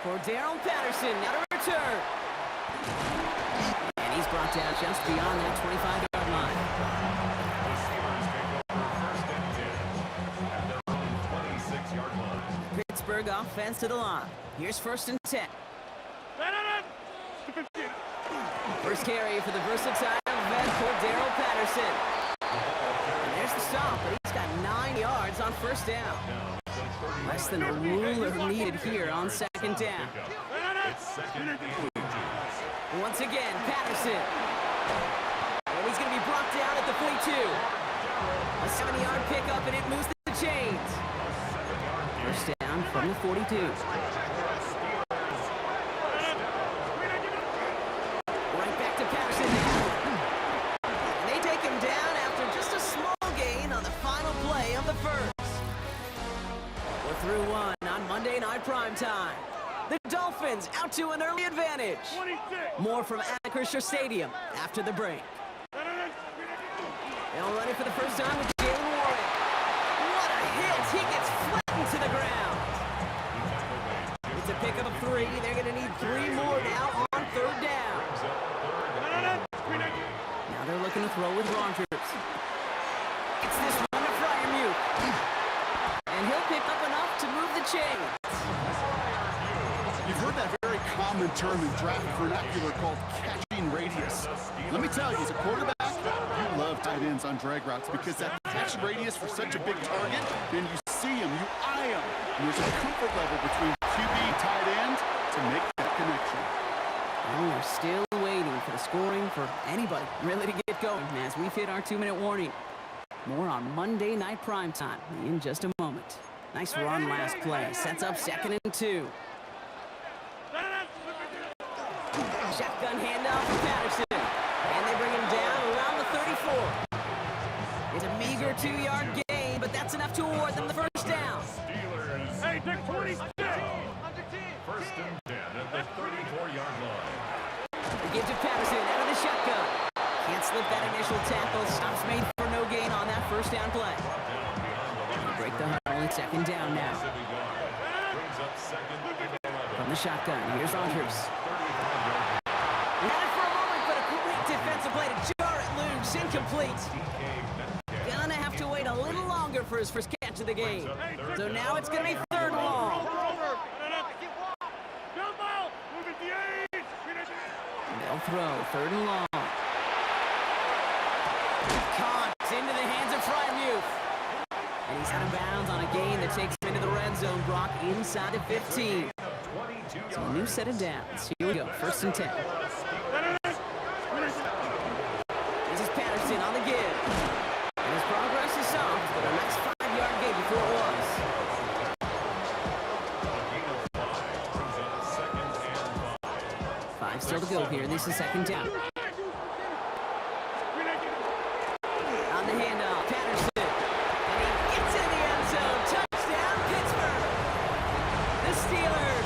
For Darrell Patterson, now to return. And he's brought down just beyond that 25-yard line. The Steelers take over first and 10 at their own 26-yard line. Pittsburgh offense to the line. Here's first and 10. First carry for the versatile vet Darrell Patterson. And there's the stop, but he's got 9 yards on first down. Less than a ruler needed here on second down. It's second and 8. Once again, Patterson. And he's going to be brought down at the 42. A 7-yard pickup, and it moves the chains. First down from the 42. Right back to Patterson now. And they take him down after just a small gain on the final play of the first. We're through one on Monday Night Primetime. The Dolphins out to an early advantage. More from Acrisure Stadium after the break. They'll run it for the first time with Jalen Warren. What a hit! He gets flattened to the ground. It's a pickup of 3. They're going to need 3 more now on third down. Now they're looking to throw with Rogers. It's this one to Freiermuth. And he'll pick up enough to move the chains. You've heard that very common term in draft vernacular called catching radius. Let me tell you, as a quarterback, you love tight ends on drag routes because that catch radius for such a big target, then you see him, you eye him, and there's a comfort level between QB and tight end to make that connection. And we're still waiting for the scoring for anybody really to get going as we've hit our 2-minute warning. More on Monday Night Primetime in just a moment. Nice run last play. Sets up second and 2. Shotgun handoff for Patterson. And they bring him down around the 34. It's a meager 2-yard gain, but that's enough to award them the first down. Steelers. Hey, take 26. First and 10 at the 34-yard line. They give to Patterson out of the shotgun. Can't slip that initial tackle. Stops made for no gain on that first down play. Break the huddle. It's second down now. Brings up second and 11. From the shotgun, here's Rogers. He had it for a moment, but a quick defensive play to jar it loose. Incomplete. Gonna have to wait a little longer for his first catch of the game. So now it's gonna be third and long. They'll throw third and long. Caught into the hands of Freiermuth. And he's out of bounds on a gain that takes him into the red zone. Brock inside the 15. So a new set of downs. Here we go, first and 10. This is Patterson on the give. And his progress is soft, but a nice 5-yard gain before it was. Five still to go here. This is second down. On the handoff, Patterson. And he gets in the end zone. Touchdown, Pittsburgh. The Steelers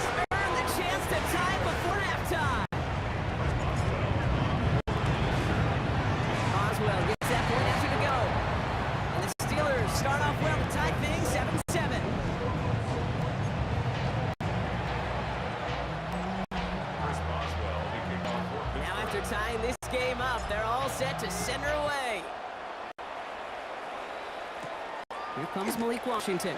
tying this game up. They're all set to send her away. Here comes Malik Washington.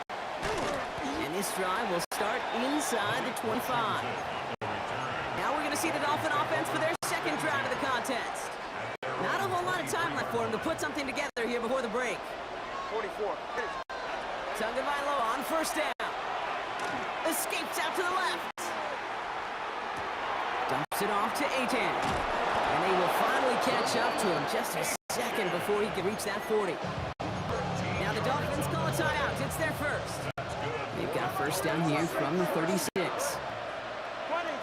And this drive will start inside the 25. Now we're going to see the Dolphin offense for their second drive of the contest. Not a whole lot of time left for them to put something together here before the break. 44. Tagovailoa on first down. Escapes out to the left. Dumps it off to Aitan. And they will finally catch up to him just a second before he can reach that 40. Now the Dolphins call a timeout. It's their first. They've got first down here from the 36.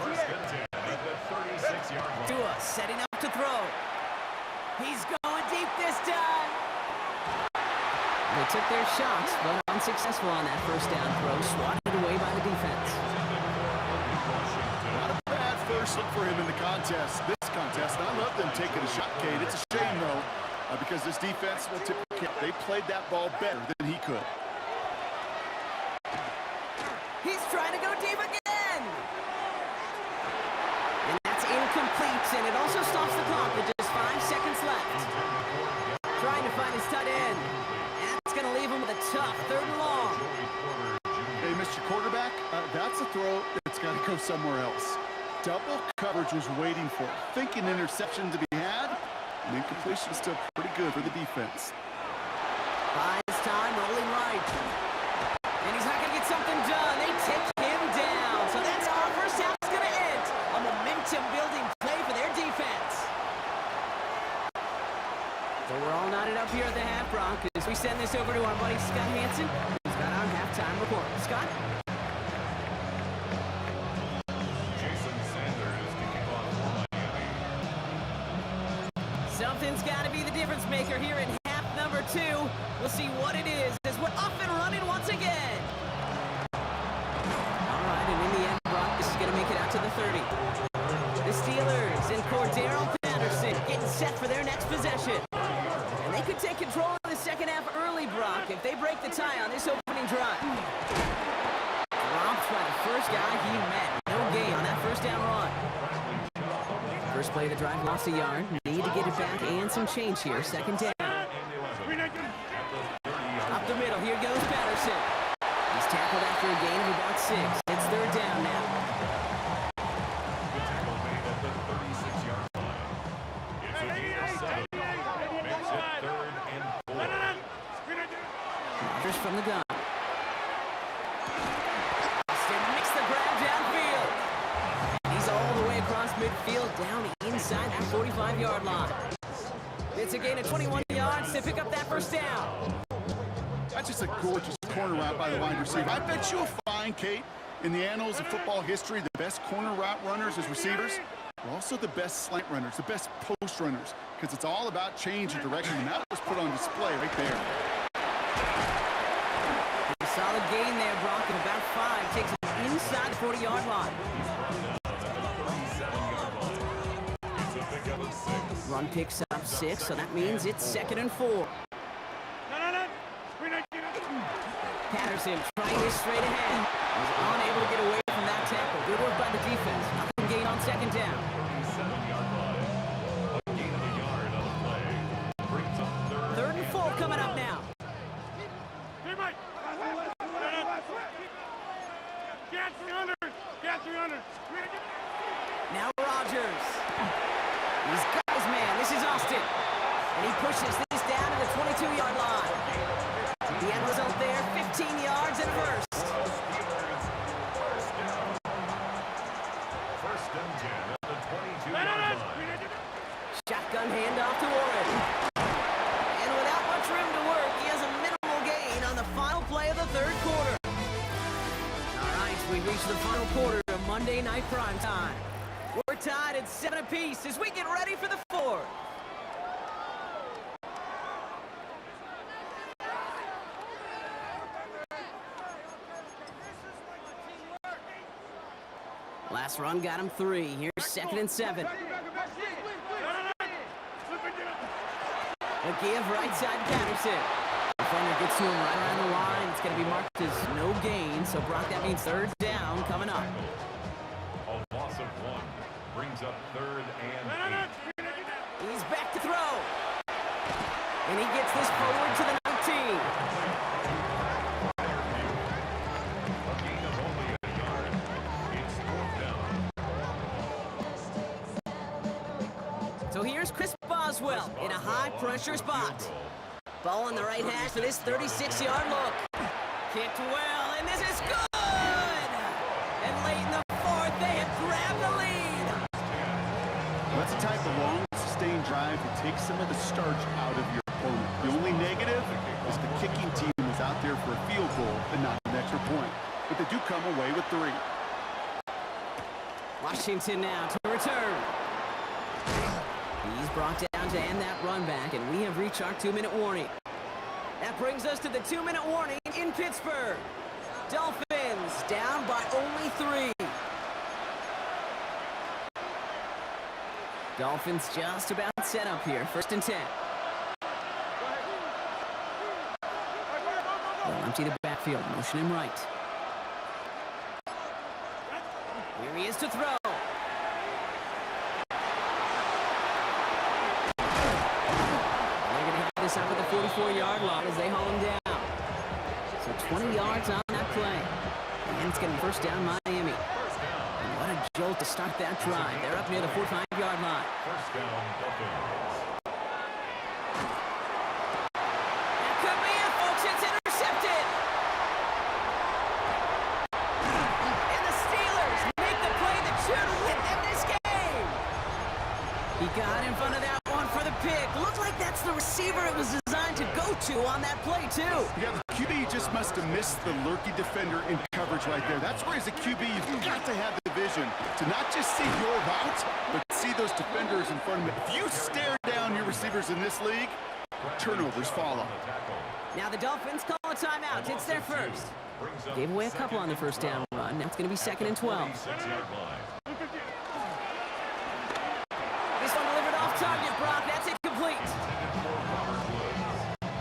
First and 10 at the 36-yard line. Tua setting up to throw. He's going deep this time. They took their shots, but unsuccessful on that first down throw, swatted away by the defense. Not a bad first look for him in the contest. This contest, I love them taking a shot, Kate. It's a shame, though, because this defense will typically, they played that ball better than he could. He's trying to go deep again. And that's incomplete, and it also stops the clock with just 5 seconds left. Trying to find his tight end. And that's going to leave him with a tough 3rd and long. Hey, Mr. Quarterback, that's a throw that's got to go somewhere else. Double coverage was waiting for it. Thinking interception to be had, and incompletion is still pretty good for the defense. Buys time, rolling right. And he's not going to get something done. They take him down. So that's how our first half is going to end. A momentum-building play for their defense. So we're all knotted up here at the half, Brock, as we send this over to our buddy Scott Hansen, who's got our halftime report. Scott? Jason Sanders kicking off for Miami. Something's got to be the difference maker here in half number 2. We'll see what it is as we're up and running once again. All right, and in the end, Brock, this is going to make it out to the 30. The Steelers and Cordero Patterson getting set for their next possession. And they could take control of the second half early, Brock, if they break the tie on this opening drive. Dropped by the first guy he met. No gain on that first down run. First play of the drive, lost a yard. Need to get it back and some change here. Second down. Up the middle, here goes Patterson. He's tackled after a gain of about 6. It's 3rd down now. Good tackle made at the 36-yard line. It's a gain of 7. Makes it 3rd and 4. Rodgers from the gun. Austin makes the grab downfield. He's all the way across midfield, down inside that 45-yard line. It's a gain of 21 yards to pick up that first down. That's just a gorgeous corner route by the wide receiver. I bet you'll find, Kate, in the annals of football history, the best corner route runners as receivers are also the best slant runners, the best post runners, because it's all about change of direction, and that was put on display right there. A solid gain there, Brock, at about 5. Takes it inside the 40-yard line. It's a pickup of 6. Run picks up 6, so that means it's 2nd and 4. Patterson trying this straight ahead. Was unable to get away from that tackle. Good work by the defense. Nothing gain on second down. 37-yard line. A gain of a yard on the play. Brings up 3rd and 4 coming up now. Now Rodgers. He's got his man. This is Austin. And he pushes this down to the 22-yard line. The end result there, 15 yards and first. First and 10 at the 22-yard line. Shotgun handoff to Warren. And without much room to work, he has a minimal gain on the final play of the 3rd quarter. All right, we've reached the final quarter of Monday Night Primetime. We're tied at 7 apiece as we get ready for the 4th. Last run got him 3. Here's 2nd and 7. A give right side Patterson. Defender gets to him right around the line. It's going to be marked as no gain. So, Brock, that means 3rd down coming up. A loss of 1. brings up 3rd and 8. He's back to throw. And he gets this forward to the 19. A gain of only a yard. It's 4th down. So here's Chris Boswell in a high-pressure spot. Ball on the right hash for this 36-yard look. Kicked well, and this is good! And late in the 4th, they have grabbed the lead. That's a type of long, sustained drive that takes some of the starch out of your opponent. The only negative is the kicking team is out there for a field goal and not an extra point. But they do come away with 3. Washington now to return. He's brought down to end that run back, and we have reached our 2-minute warning. That brings us to the 2-minute warning in Pittsburgh. Dolphins down by only 3. Dolphins just about set up here. 1st and 10. They'll empty the backfield, motion him right. Here he is to throw. They're going to hit this up at the 44-yard line as they haul him down. So 20 yards on that play. And it's getting 1st down Miami. And what a jolt to start that drive. They're up near the 45-yard line. 1st down, Dolphins. That could be it, folks. It's intercepted. And the Steelers make the play that should win them this game. He got in front of that one for the pick. Looked like that's the receiver it was designed to go to on that play, too. Yeah, the QB just must have missed the lurky defender in coverage right there. That's where, as a QB, you've got to have the vision to not just see your route, but see those defenders in front of you. If you stare down your receivers in this league, turnovers follow. Now the Dolphins call a timeout. It's their first. Gave away a couple on the 1st down run. Now it's going to be 2nd and 12. 6-yard line. This one delivered off target, Brock. That's incomplete.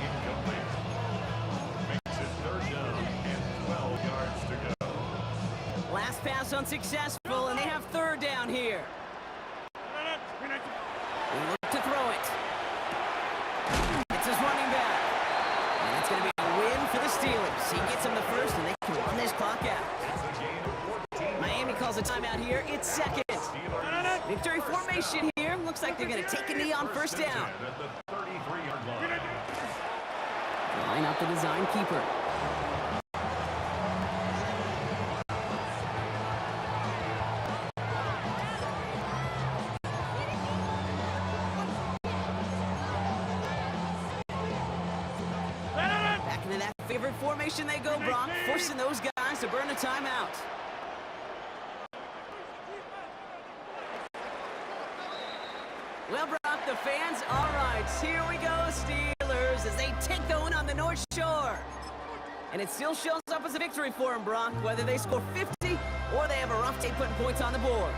Incomplete. Makes it 3rd down and 12 yards to go. Last pass unsuccessful, and they have 3rd down here. They look to throw it. It's his running back. And it's going to be a win for the Steelers. He gets them the 1st, and they can run this clock out. It's a gain of 14. Miami calls a timeout here. It's 2nd. Victory formation here. Looks like they're going to take a knee on 1st down. At the 33-yard line. Line up the design keeper. Back into that favorite formation they go, Brock, forcing those guys to burn a timeout. Well, Brock, the fans, all right, here we go, Steelers, as they take the one on the North Shore. And it still shows up as a victory for them, Brock, whether they score 50 or they have a rough day putting points on the board.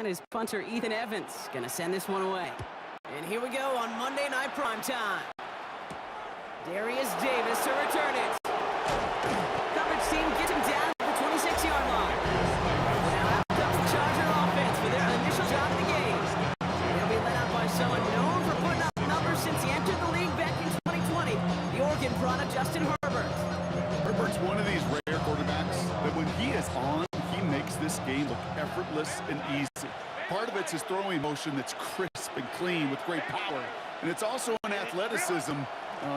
And his punter, Ethan Evans, gonna send this one away. And here we go on Monday Night Primetime. Darius Davis to return it. Coverage team gets him down to the 26-yard line. Now out comes the Charger offense for their initial job of the game. They'll be led out by someone known for putting up numbers since he entered the league back in 2020, the Oregon product, Justin Herbert. Herbert's one of these rare quarterbacks that when he is on, he makes this game look effortless and easy. Part of it's his throwing motion that's crisp and clean with great power. And it's also an athleticism.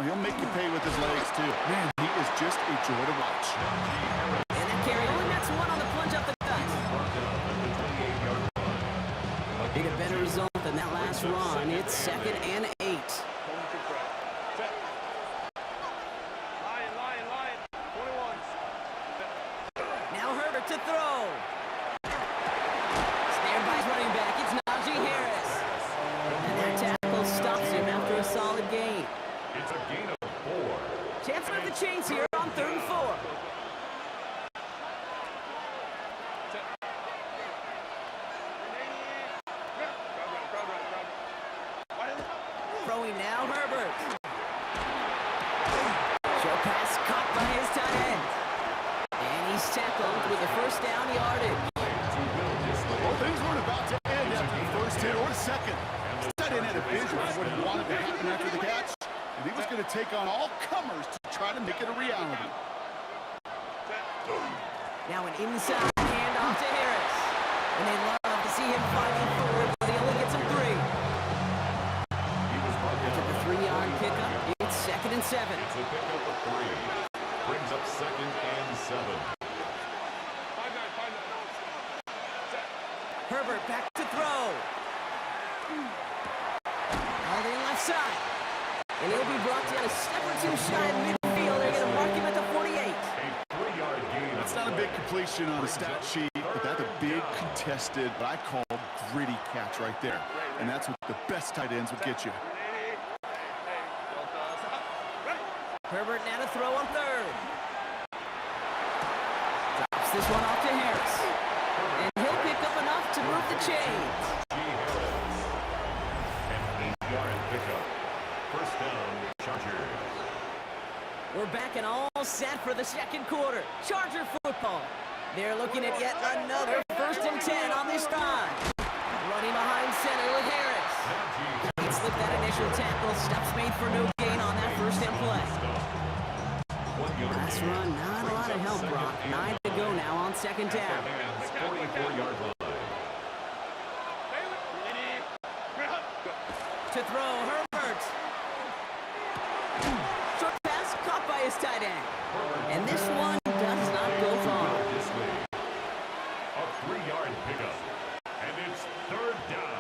He'll make you pay with his legs, too. Man, he is just a joy to watch. And that carry only nets one on the plunge up the gut. Need a better result than that last run. It's 2nd and 8. Lion. 21. Now Herbert to throw. Snared by his running back. It's Najee Harris. And that tackle stops him after a solid gain. It's a gain of 4. Chance of the chains here on 3rd and 4. Throwing now, Herbert. Short pass caught by his tight end. And he's tackled with a first down yardage. Well, things weren't about to end after the first hit or the second. Tight end had a vision of what he wanted to happen after the catch. And he was going to take on all comers to try to make it a reality. Now an inside handoff to Harris. And they love to see him fighting forward, but he only gets him 3. After the 3-yard pickup, it's 2nd and 7. It's a pickup of 3. Brings up 2nd and 7. Herbert back to throw. Holding left side. And he'll be brought down a step or 2 shy of midfield. They're going to mark him at the 48. A 3-yard gain. That's not a big completion on the stat sheet, but that's a big contested, what I call gritty catch right there. And that's what the best tight ends will get you. Herbert now to throw on 3rd. Drops this one off to Harris. And he'll pick up enough to move the chains. An 8-yard pickup. First down, Chargers. We're back and all set for the 2nd quarter. Charger football. They're looking at yet another 1st and 10 on this drive. Running behind center with Harris. He slipped that initial tackle. Stops made for no gain on that first down play. Last run, not a lot of help, Brock. 9 to go now on 2nd down. 44-yard line. To throw, Herbert. Short pass caught by his tight end. And this one does not go far. A 3-yard pickup. And it's 3rd down.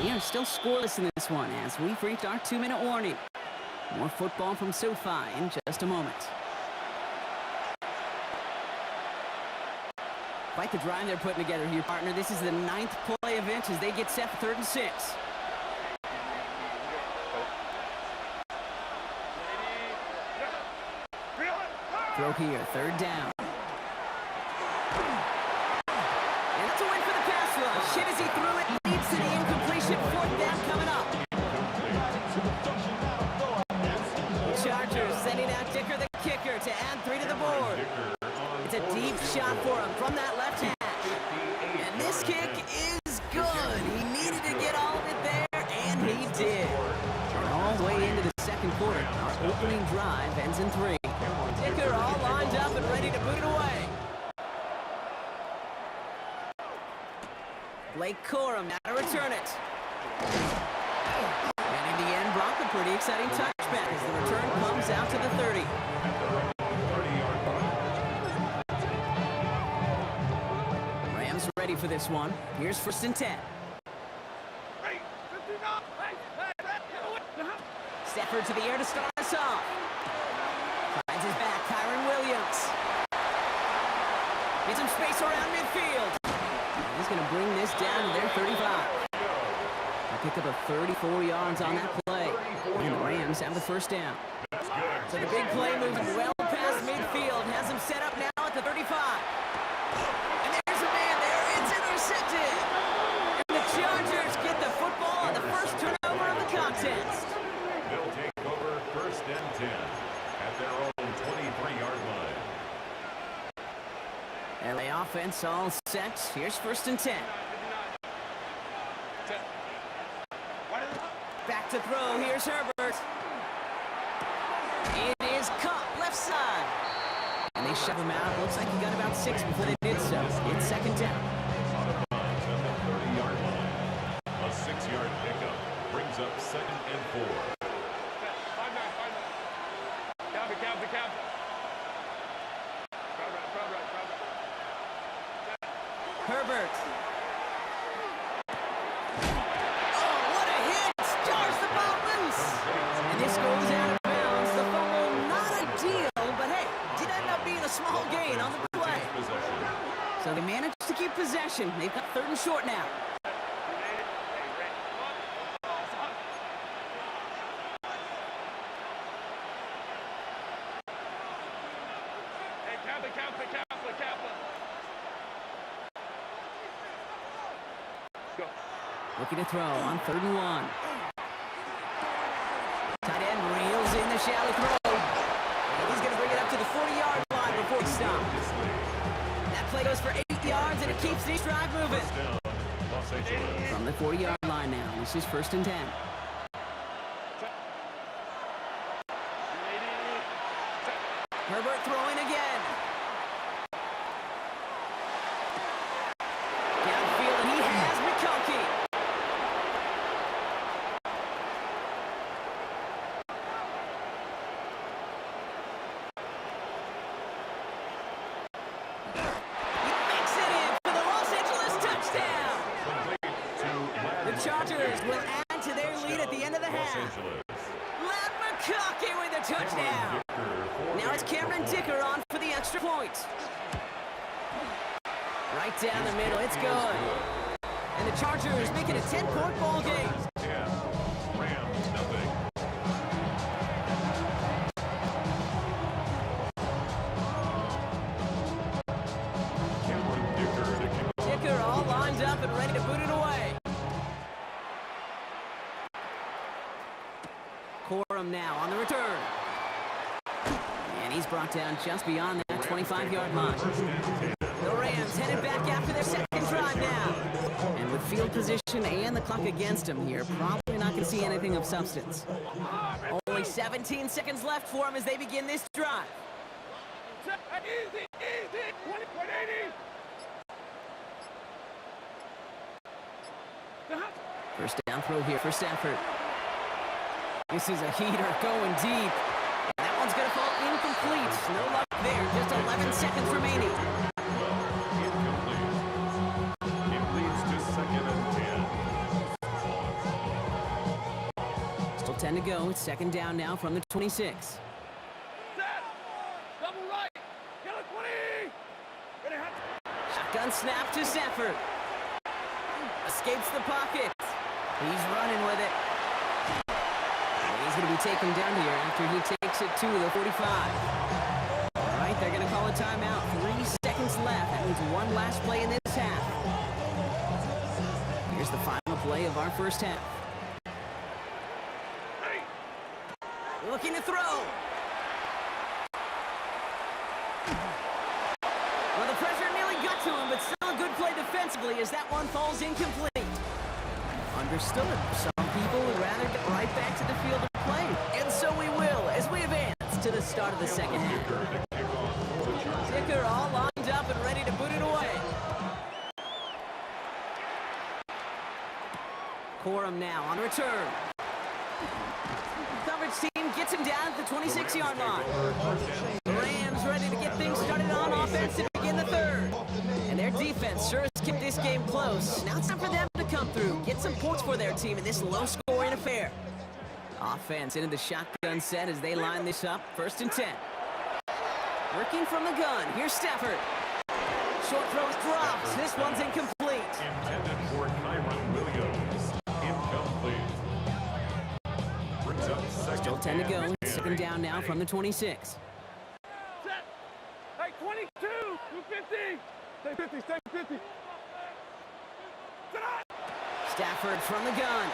We are still scoreless in this one as we've reached our 2-minute warning. More football from SoFi in just a moment. Quite the drive they're putting together here, partner. This is the 9th play of inch as they get set for 3rd and 6. Throw here, 3rd down. And it's away for the pass rush. Hit as he threw it, leads to the incompletion. 4th down coming up. Chargers sending out Dicker the kicker to add 3 to the board. It's a deep shot for him from that left hash. And this kick is good. He needed to get all of it there, and he did. And all the way into the 2nd quarter, our opening drive ends in 3. Dicker all lined up and ready to boot it away. Blake Corum now to return it. And in the end, Brock, a pretty exciting touchback as the return comes out to the 30. Rams ready for this one. Here's 1st and 10. Stafford to the air to start us off. Finds his back, Kyron Williams. Gets some space around midfield. And he's going to bring this down to their 35. They pick up a 34 yards on that play. And the Rams have the 1st down. So the big play moves well past midfield. Mayfield has him set up now at the 35. And there's a man there. It's intercepted. And the Chargers get the football on the first turnover of the contest. They'll take over first and 10 at their own 23-yard line. LA offense all set. Here's first and 10. Back to throw. Here's Herbert. It is caught left side. And they shove him out. Looks like he got about 6 before they did so. It's second down. Out of bounds at the 30-yard line. A 6-yard pickup brings up second and 4. Herbert. Oh, what a hit! Stars the ball loose. And this goes out of bounds. The fumble, not ideal, but hey, did end up being a small gain on the play. Possession. So they managed to keep possession. They've got third and short now. Looking to throw on third and 1. Tight end reels in the shallow throw. And he's going to bring it up to the 40-yard line before he stops. That play goes for 8 yards, and it keeps this drive moving. Down, Los Angeles. From the 40-yard line now, this is first and 10. Herbert throwing again. Downfield, and he has McConkey. He makes it in for the Los Angeles touchdown. Complete to The Chargers will add to their lead at the end of the Los half. Angeles. Matt McConkey with a touchdown. Now it's Cameron Dicker on for the extra point. Right down the middle, it's good. And the Chargers make it a 10-point ball game. 10. Rams, nothing. Cameron Dicker to kick off. Dicker all lined up and ready to boot it away. Corum now on the return. And he's brought down just beyond that 25-yard line. The Rams headed back after their second drive now. And with field position and the clock against them here, probably not going to see anything of substance. Only 17 seconds left for them as they begin this drive. First down throw here for Stafford. This is a heater going deep. And that one's going to fall incomplete. No luck there. Just 11 seconds remaining. Incomplete. It leads to second and 10. Still 10 to go. It's second down now from the 26. Shotgun snap to Stafford. Escapes the pocket. He's running with it. And he's going to be taken down here after he takes it to the 45. All right, they're going to call a timeout. 3 seconds left. That means one last play in this half. Here's the final play of our first half. Looking to throw. Well, the pressure nearly got to him, but still a good play defensively as that one falls incomplete. Understood. Some people would rather get right back to the field of play. And so we will as we advance to the start of the second half. Dicker all lined up and ready to boot it away. Corum now on return. Coverage team gets him down at the 26-yard line. The Rams ready to get things started on offense to begin the third. And their defense sure has kept this game close. Now it's time for them to come through, get some points for their team in this low-scoring affair. Offense into the shotgun set as they line this up. First and 10. Working from the gun. Here's Stafford. Short throws drops. This one's incomplete. Intended for Kyron Williams. Incomplete. Brings up second Still 10 to go. and Second down now from the 26. Stay 50, stay 50. Stafford from the gun.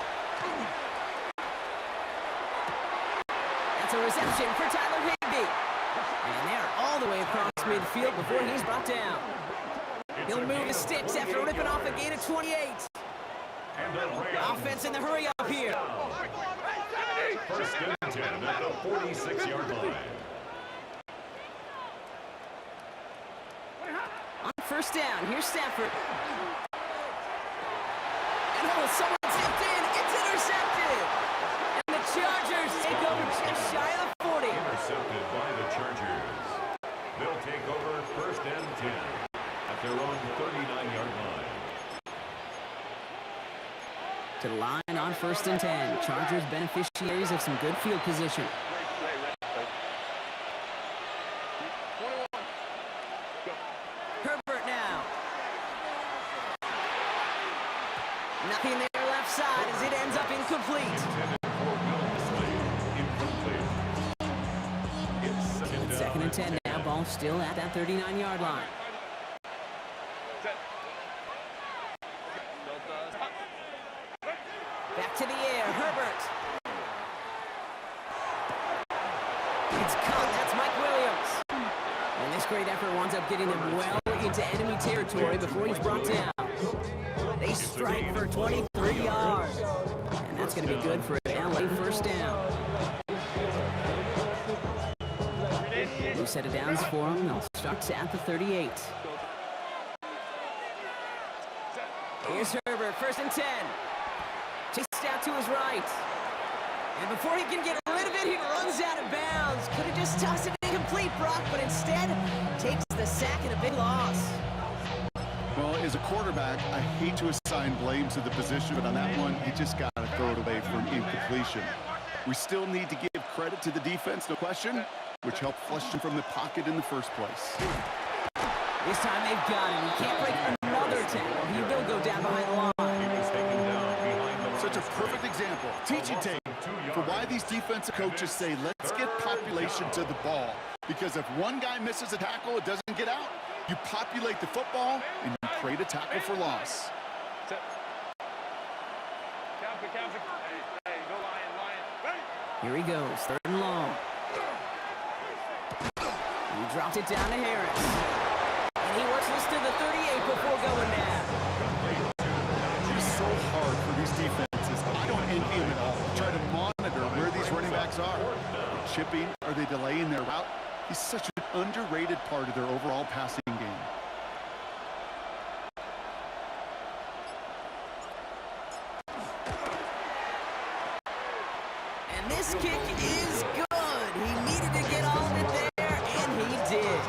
That's a reception for Tyler Higbee. And they're all the way across midfield before he's brought down. He'll move his sticks after ripping off a gain of 28. Offense in the hurry up here. First and 10 at the 46-yard line. On first down, here's Stafford. And oh, someone tipped in. It's intercepted. And the Chargers take over just shy of the 40. Intercepted by the Chargers. They'll take over first and 10 at their own 39-yard line. To the line on first and 10. Chargers beneficiaries of some good field position. Herbert now. Nothing there left side as it ends up incomplete. It's Second and 10 now. Ball still at that 39-yard line. Back to the air, Herbert. It's caught, that's Mike Williams. And this great effort winds up getting them well into enemy territory before he's brought down. They strike for 23 yards. And that's going to be good for an LA first down. New set of downs for them. They'll start at the 38. Here's Herbert, first and 10. Chased out to his right. And before he can get rid of it, he runs out of bounds. Could have just tossed it incomplete, Brock, but instead takes the sack and a big loss. Well, as a quarterback, I hate to assign blame to the position, but on that one, you just got to throw it away for an incompletion. We still need to give credit to the defense, no question, which helped flush him from the pocket in the first place. This time they've got him. He can't break another tackle. He will go down behind the line. Such a perfect example, teaching tape, for why these defensive coaches say, let's get population to the ball. Because if one guy misses a tackle, it doesn't get out. You populate the football, and you create a tackle for loss. Here he goes, third and long. He dropped it down to Harris. And he works this to the 38 before going down. It's so hard for these defenses. I don't envy them at all. Try to monitor where these running backs are. Are they chipping? Are they delaying their route? He's such an underrated part of their overall passing game. And this kick is good. He needed to get all of it there, and he did.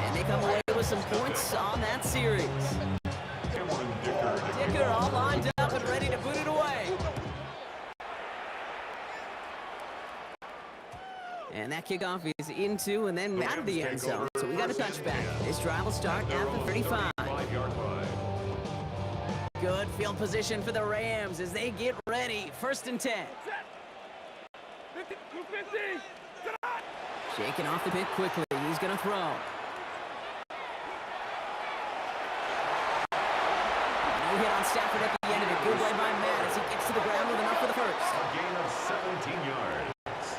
And they come away with some points on that series. Dicker all lined up and ready to put it away. And that kickoff is into and then out of the end zone. So we got a touchback. This drive will start at the 35. Good field position for the Rams as they get ready. First and 10. Shaking off the pit quickly. He's going to throw. No hit on Stafford at the end of it. Good play by Matt as he gets to the ground with enough for the first. A gain of 17 yards.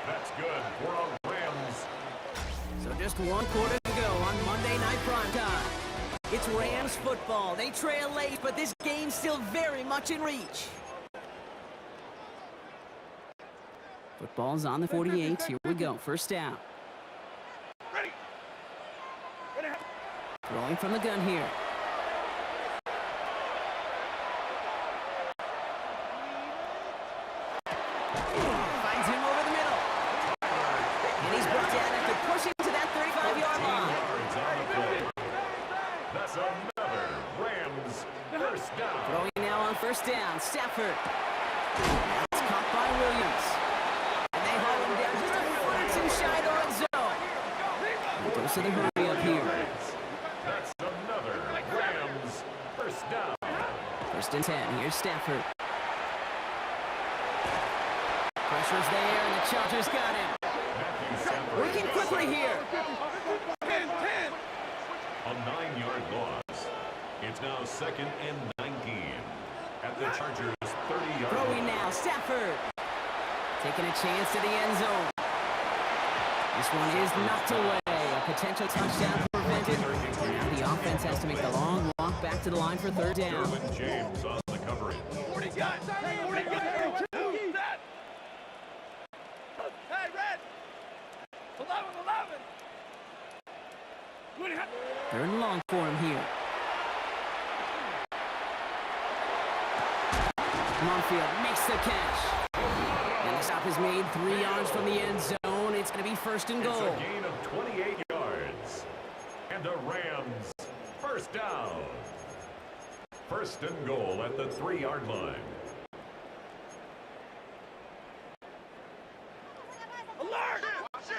That's good for the Rams. So just one quarter to go on Monday Night Primetime. It's Rams football. They trail late, but this game's still very much in reach. Football's on the 48. Here we go. First down. Throwing from the gun here. Finds him over the middle. And he's brought down after pushing to that 35-yard line. That's another Rams first down. Throwing now on first down. Stafford. That's caught by Williams. And they haul him down just a foot or two shy of the red zone. He goes to the hurry up here. That's another Rams first down. First and 10. Here's Stafford. Pressure's there, and the Chargers got him. Working quickly here. 9-yard loss. It's now 2nd and 19 at the Chargers' 30-yard Throwing line. now, Stafford. Taking a chance to the end zone. This one is knocked away. A potential touchdown prevented. Now the offense has to make the long walk back to the line for 3rd down. Derwin James on the coverage. 40 guys. 40 guys. Set. Hey, red. 11. 3rd and long for him here. Monfield makes the catch. And the stop is made 3 yards from the end zone. It's going to be 1st and It's goal. a gain of 28 yards. And the Rams, 1st down. 1st and goal at the 3-yard line. Alert. Watch it.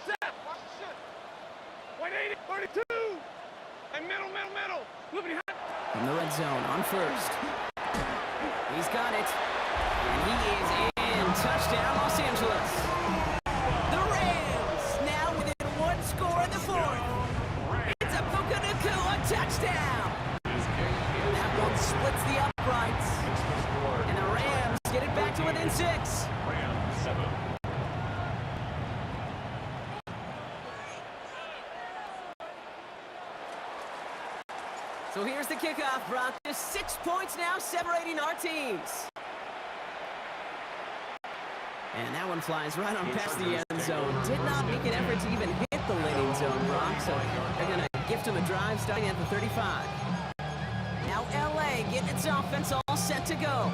Set. 180. 32. And middle. Moving high. From the red zone on 1st. He's got it. And he is in. Touchdown, Los Angeles. The Rams now within 1 score in the 4th. It's a Puka Nacua touchdown. That one splits the uprights. And the Rams get it back to within 6. Rams 7. So here's the kickoff, Brock. Just 6 points now separating our teams. And that one flies right on past the end zone. Did not make an effort to even hit the landing zone, Brock. So they're going to gift him a drive starting at the 35. Now LA getting its offense all set to go.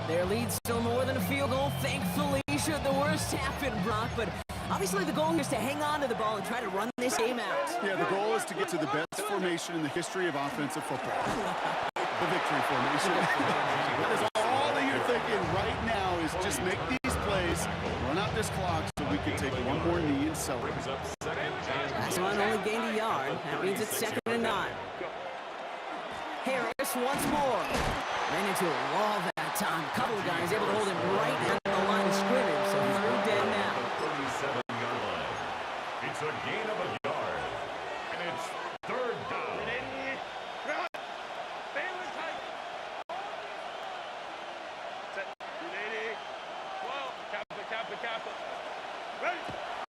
Their lead still more than a field goal, thankfully, should the worst happen, Brock. But obviously the goal here is to hang on to the ball and try to run this game out. Yeah, the goal is to get to the best formation in the history of offensive football. The victory formation. That is all that you're thinking right now is just make these plays, run out this clock so we can take one more knee and celebrate. Brings up 2nd and Last one only gained a yard. That means it's 2nd and 9. Harris once more. Ran into a wall that time. Couple of guys able to hold him right at the line of scrimmage. So 3rd down now. 37-yard line. It's a gain of a yard. And it's 3rd down.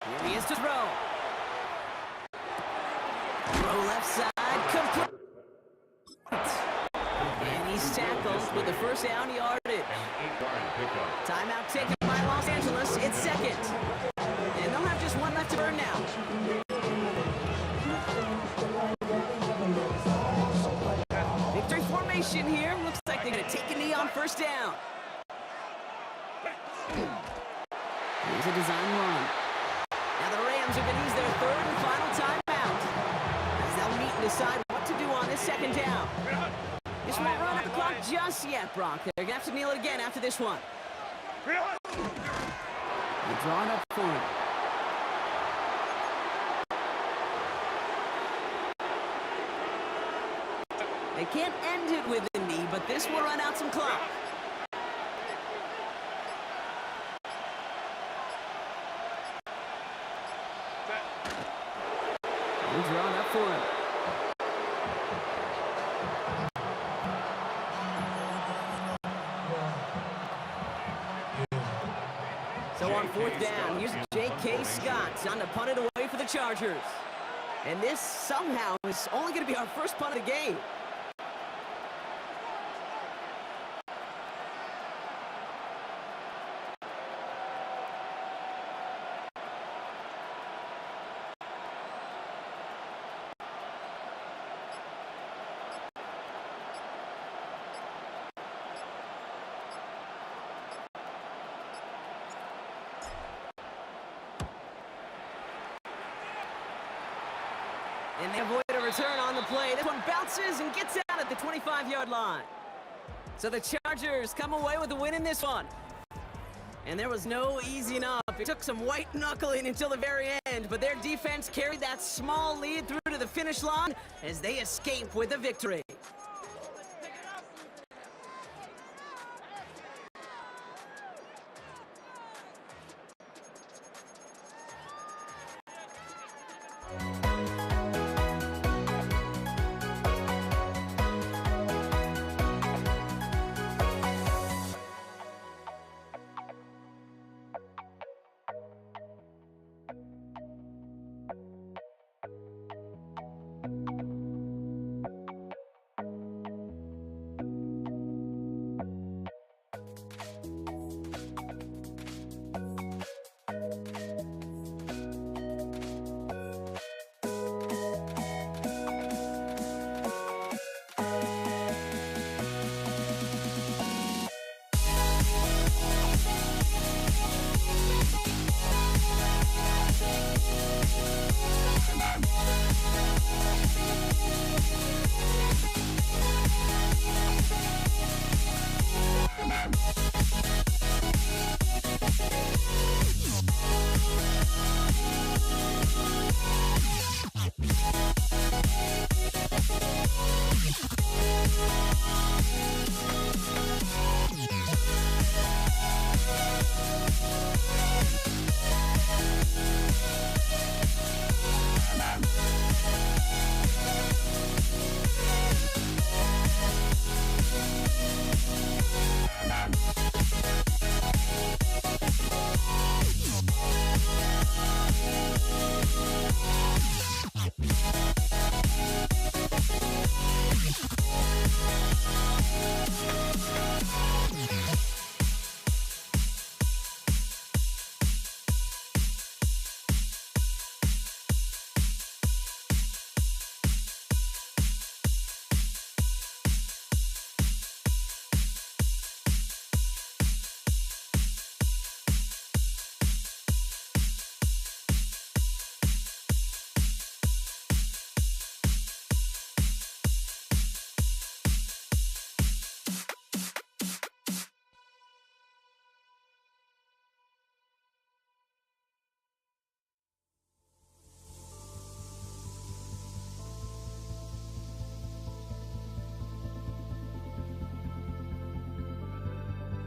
Here he is to throw. Throw left side, complete. And he's tackled with the 1st down yardage. An 8-yard pickup. Timeout taken by Los Angeles. It's 2nd. And they'll have just 1 left to burn now. Victory formation here. Looks like they're going to take a knee on 1st down. Here's a design run. Now the Rams are going to use their 3rd and final timeout as they'll meet and decide what to do on this 2nd down. This won't run up the clock just yet, Brock. They're going to have to kneel it again after this one. They're drawn up for him. They can't end it with a knee, but this will run out some clock. And drawn up for him. So on 4th down, here's J.K. Scott on to punt it away for the Chargers. And this somehow is only going to be our first punt of the game. And they avoid a return on the play. This one bounces and gets out at the 25-yard line. So the Chargers come away with the win in this one. And there was no easing up. It took some white knuckling until the very end, but their defense carried that small lead through to the finish line as they escape with a victory.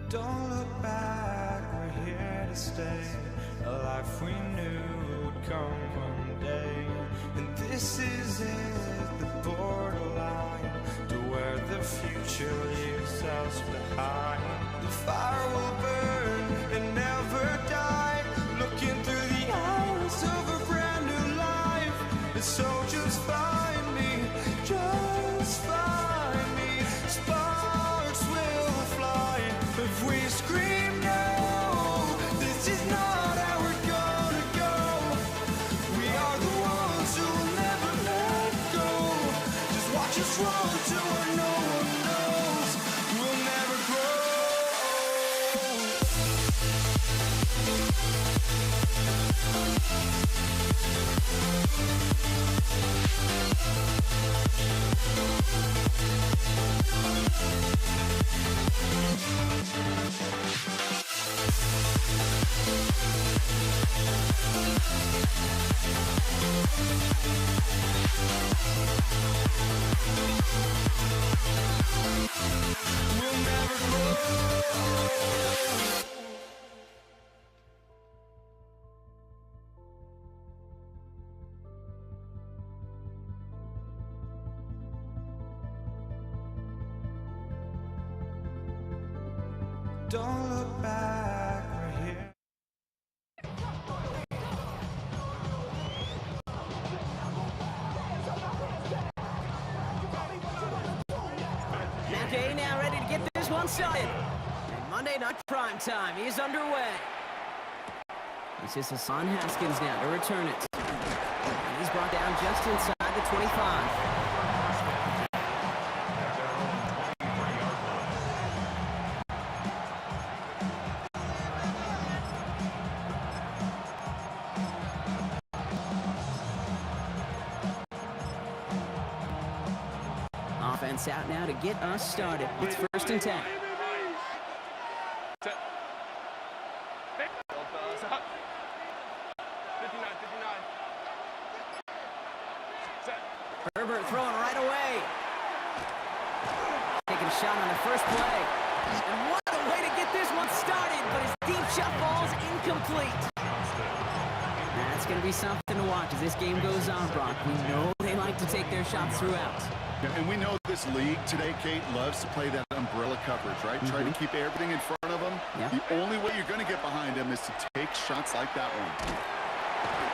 Don't look back, we're here to stay. A life we knew would come one day. And this is it, the borderline to where the future leaves us behind. The fire will burn and never die. Looking through the eyes of a brand new life. And so just find me, just find me. Sparks will fly if we scream no. This is not how we're gonna go. We are the ones who will never let go. Just watch us run to where no one knows. We'll never grow. We'll never grow. Don't look back, we're here. Matt Day now ready to get this one started. And Monday Night Prime Time is underway. This is Hassan Haskins now to return it. And he's brought down just inside the 25. Offense out now to get us started. It's 1st and 10. Herbert throwing right away. Taking a shot on the first play. And what a way to get this one started, but his deep shot falls incomplete. That's going to be something to watch as this game goes on, Brock. We know they like to take their shots throughout. Yeah, and we know this league today, Kate, loves to play that umbrella coverage, right? Try to keep everything in front of them. Yeah. The only way you're going to get behind them is to take shots like that one.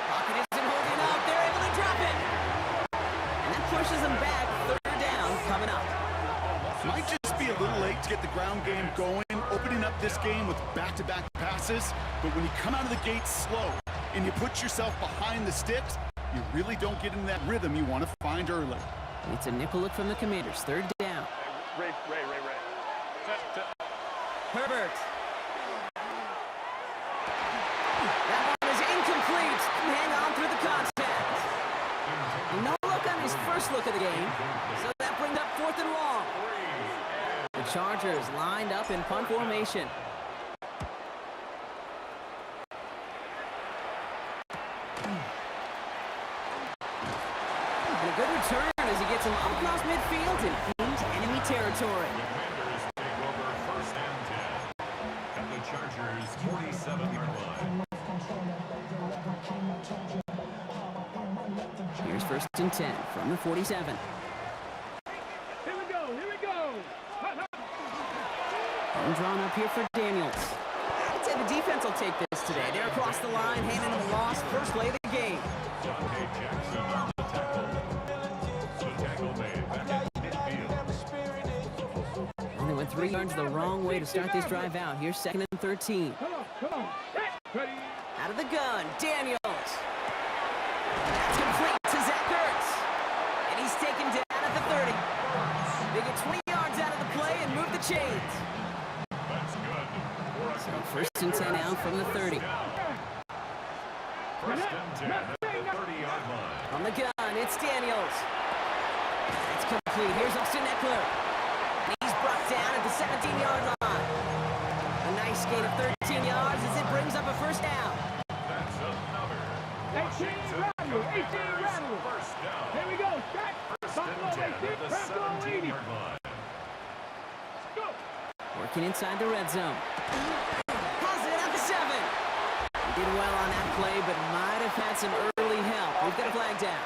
Pocket isn't holding up. They're able to drop it. And that pushes them back. 3rd down coming up. Might just be a little late to get the ground game going, opening up this game with back-to-back passes. But when you come out of the gate slow and you put yourself behind the sticks, you really don't get in that rhythm you want to find early. It's a nickel look from the Commanders. 3rd down. Ray. Herbert. That one is incomplete. Hang on through the contact. No look on his first look of the game. So that brings up 4th and long. The Chargers lined up in punt formation. And a good return as he gets him across midfield and into enemy territory. Commanders take over 1st and 10 at the Chargers' 47-yard line. Here's 1st and 10 from the 47. Here we go. And drawn up here for Daniels. I'd say the defense will take this today. They're across the line, handing them a loss. First play of the game. Dante Jackson on the tackle. The tackle made back at midfield. And they went 3 yards the wrong way to start this drive out. Here's 2nd and 13. Come on. Ready. Out of the gun, Daniels. That's complete to Zach Ertz. And he's taken down at the 30. They get 20 yards out of the play and move the chains. That's good. So 1st and 10 out from the 30. 1st and 10 at the 30-yard line. On the gun, it's Daniels. It's complete. Here's Austin Eckler. And he's brought down at the 17-yard line. A nice gain of 13 yards as it brings up a 1st down. That's another 18 rattle. 18 rattle. 1st down. Here we go. Back. 1st and 10 at the 17-yard line. Go. Working Working inside the red zone. Has it at the 7. He did well on that play, but might have had some early help. We've got a flag down.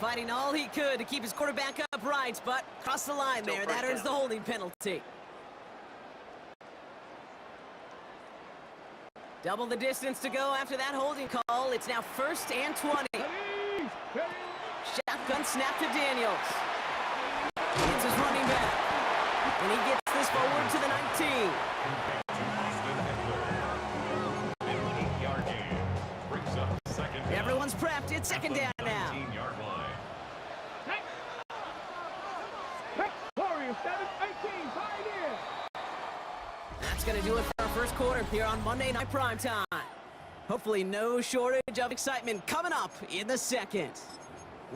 Fighting all he could to keep his quarterback upright, but crossed the line there. That earns the holding penalty. Double the distance to go after that holding call. It's now 1st and 20. Shotgun snap to Daniels. It's his running back. And he gets this forward to the 19. Everyone's prepped. It's 2nd down now. That's going to do it for our first quarter here on Monday Night Primetime. Hopefully no shortage of excitement coming up in the second.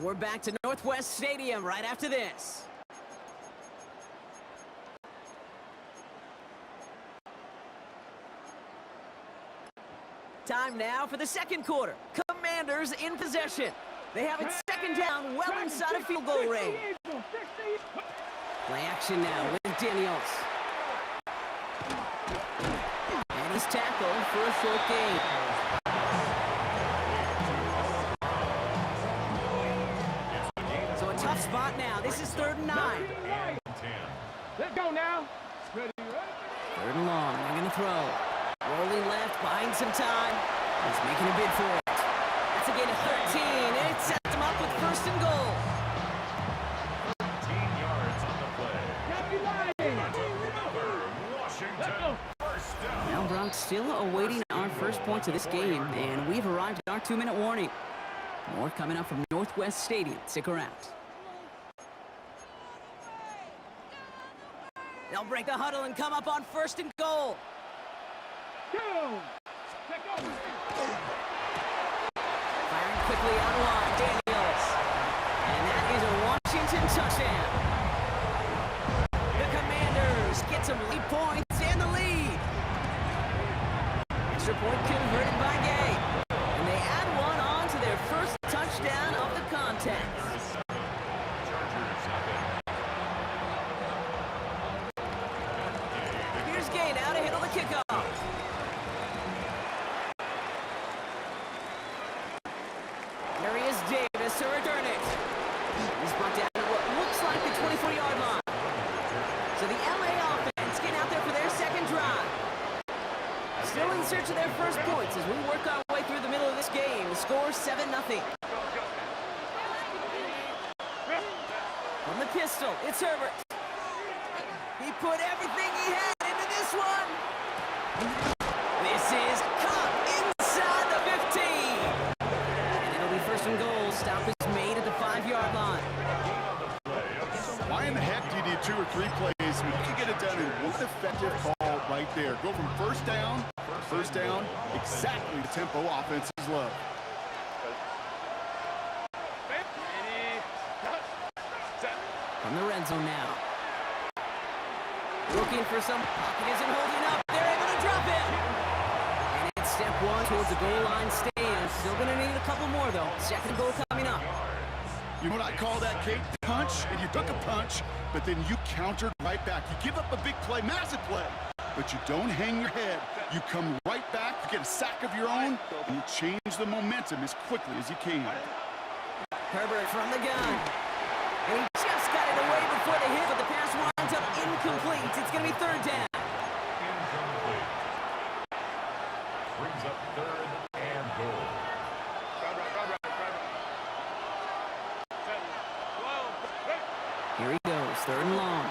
We're back to Northwest Stadium right after this. Time now for the second quarter. Commanders in possession. They have it 2nd down, well inside of field goal range. Play action now with Daniels. And he's tackled for a short gain. So a tough spot now. This is 3rd and 9. Let's go now. 3rd and long. They're going to throw. Rolling left, buying some time. He's making a bid for it. That's a gain of 13, and it sets him up with 1st and goal. 13 yards on the play. Washington, first down. Now Broncos still awaiting our first points of this game, and we've arrived at our 2-minute warning. More coming up from Northwest Stadium. Stick around. They'll break the huddle and come up on 1st and goal. Firing quickly on line, Daniels. And that is a Washington touchdown. The Commanders get some lead points and the lead. Extra point converted by Gay. And they add one on to their first touchdown of the contest. Here's Gay now to handle the kickoff. There he is, Davis to return it. He's brought down at what looks like the 24-yard line. So the LA offense getting out there for their second drive. Still in search of their first points as we work our way through the middle of this game. The score 7-0. From the pistol, it's Herbert. He put everything he had into this one. This is caught inside the 15. And it'll be 1st and goal. Stop is made at the 5-yard line. Why in the heck do you need 2 or 3 plays when you can get it done in one effective call right there? Go from first down, exactly the tempo offenses love. From the red zone now. Looking for some. Pocket isn't holding up. They're able to drop it. And it's step 1 towards the goal line stand. Still going to need a couple more, though. 2nd goal coming up. You know what I call that, Kate? Punch, and you took a punch, but then you countered right back. You give up a big play, massive play, but you don't hang your head. You come right back, you get a sack of your own, and you change the momentum as quickly as you can. Herbert from the gun. And he just got it away before the hit, but the pass winds up incomplete. It's going to be 3rd down. Incomplete. Brings up 3rd and goal. Here he goes, 3rd and long.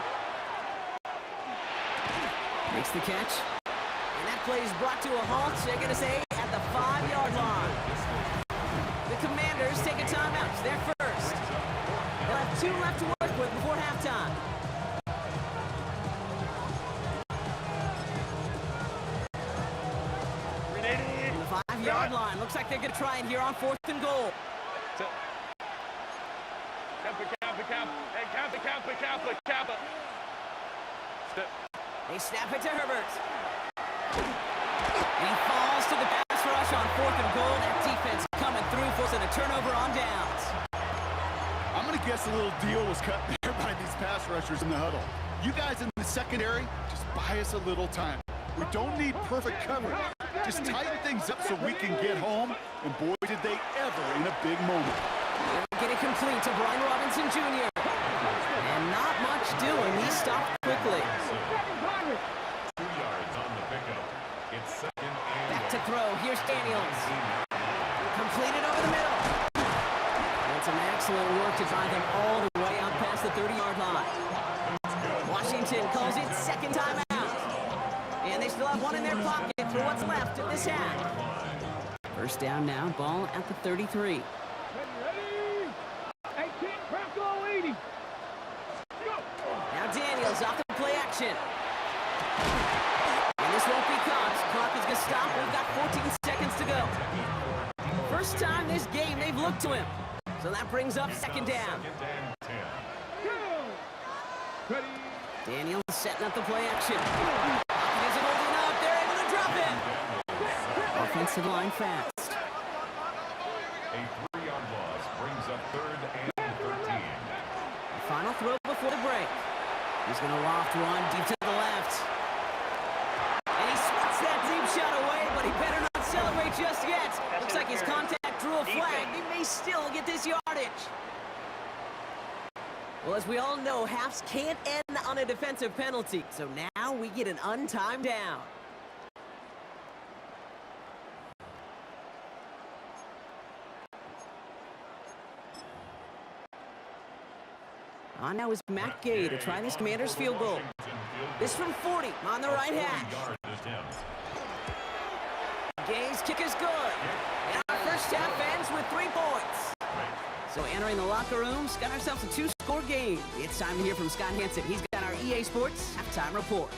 Makes the catch. And that play is brought to a halt, they're going to say, at the 5-yard line. The Commanders take a timeout. They're first. They'll have 2 left to work with before halftime. From the 5-yard line. Looks like they're going to try it here on 4th and goal. They snap it to Herbert. He falls to the pass rush on 4th and goal. That defense coming through, forcing a turnover on downs. I'm going to guess a little deal was cut there by these pass rushers in the huddle. You guys in the secondary, just buy us a little time. We don't need perfect coverage. Just tighten things up so we can get home, and boy, did they ever in a big moment. Get it complete to Brian Robinson Jr. And not much doing. He stopped quickly. 2 yards on the pickup. It's second and Back to throw. Here's Daniels. Completed over the middle. And some excellent work to drive them all the way out past the 30-yard line. Washington calls it second timeout. And they still have one in their pocket for what's left of this half. First down now, ball at the 33. Now Daniels off the play action. And this won't be caught. Clock is going to stop. We've got 14 seconds to go. First time this game they've looked to him. So that brings up second down. Daniels setting up the play action. Pocket isn't holding up. They're able to drop him. Offensive line fast. A 3-yard loss brings up third and 13. Final throw before the break. He's going to loft one deep to the left. And he swats that deep shot away, but he better not celebrate just yet. Looks like his contact drew a flag. He may still get this yardage. Well, as we all know, halves can't end on a defensive penalty. So now we get an untimed down. On now is Matt Gay to try this Commanders field goal. This from 40 on the right hash. Gay's kick is good. And our first half ends with 3 points. So entering the locker rooms, got ourselves a 2-score game. It's time to hear from Scott Hanson. He's got our EA Sports halftime report.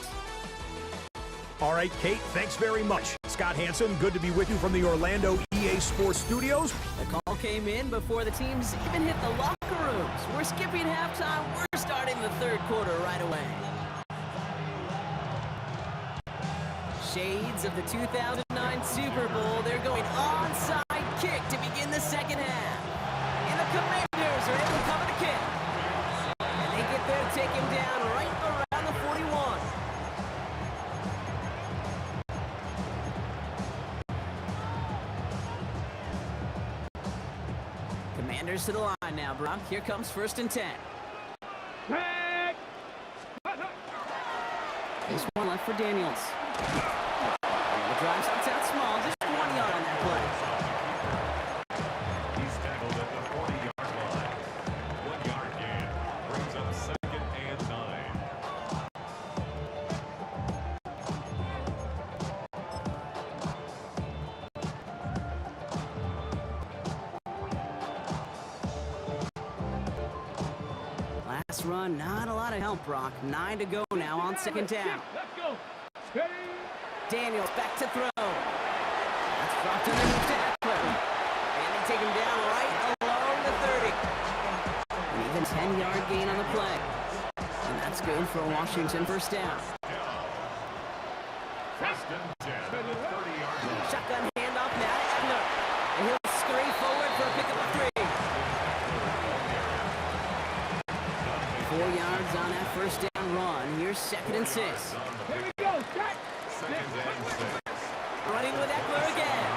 All right, Kate, thanks very much. Scott Hanson, good to be with you from the Orlando EA Sports Studios. The call came in before the teams even hit the locker rooms. We're skipping halftime. We're starting the third quarter right away. Shades of the 2009 Super Bowl. They're going onside kick to begin the second half. And the Commanders are able to cover the kick. And they get there to take him down right around the 41. Commanders to the line now, Brock. Here comes 1st and 10. This one left for Daniels. And the drive starts out small, just 1 yard on that play. He's tackled at the 40-yard line. 1-yard gain brings up second and 9. Last run, not a lot of help, Brock. 9 to go now on second down. Daniels back to throw. That's dropped underneath to Eckler. And they take him down right along the 30. An even 10-yard gain on the play. And that's good for a Washington first down. First and 10 at the 30-yard line. Shotgun handoff now to Eckler. And he'll scurry forward for a pickup of 3. 4 yards on that first down run. Here's 2nd and 6. Here we go, Jack. Second and 6. Running with Eckler again.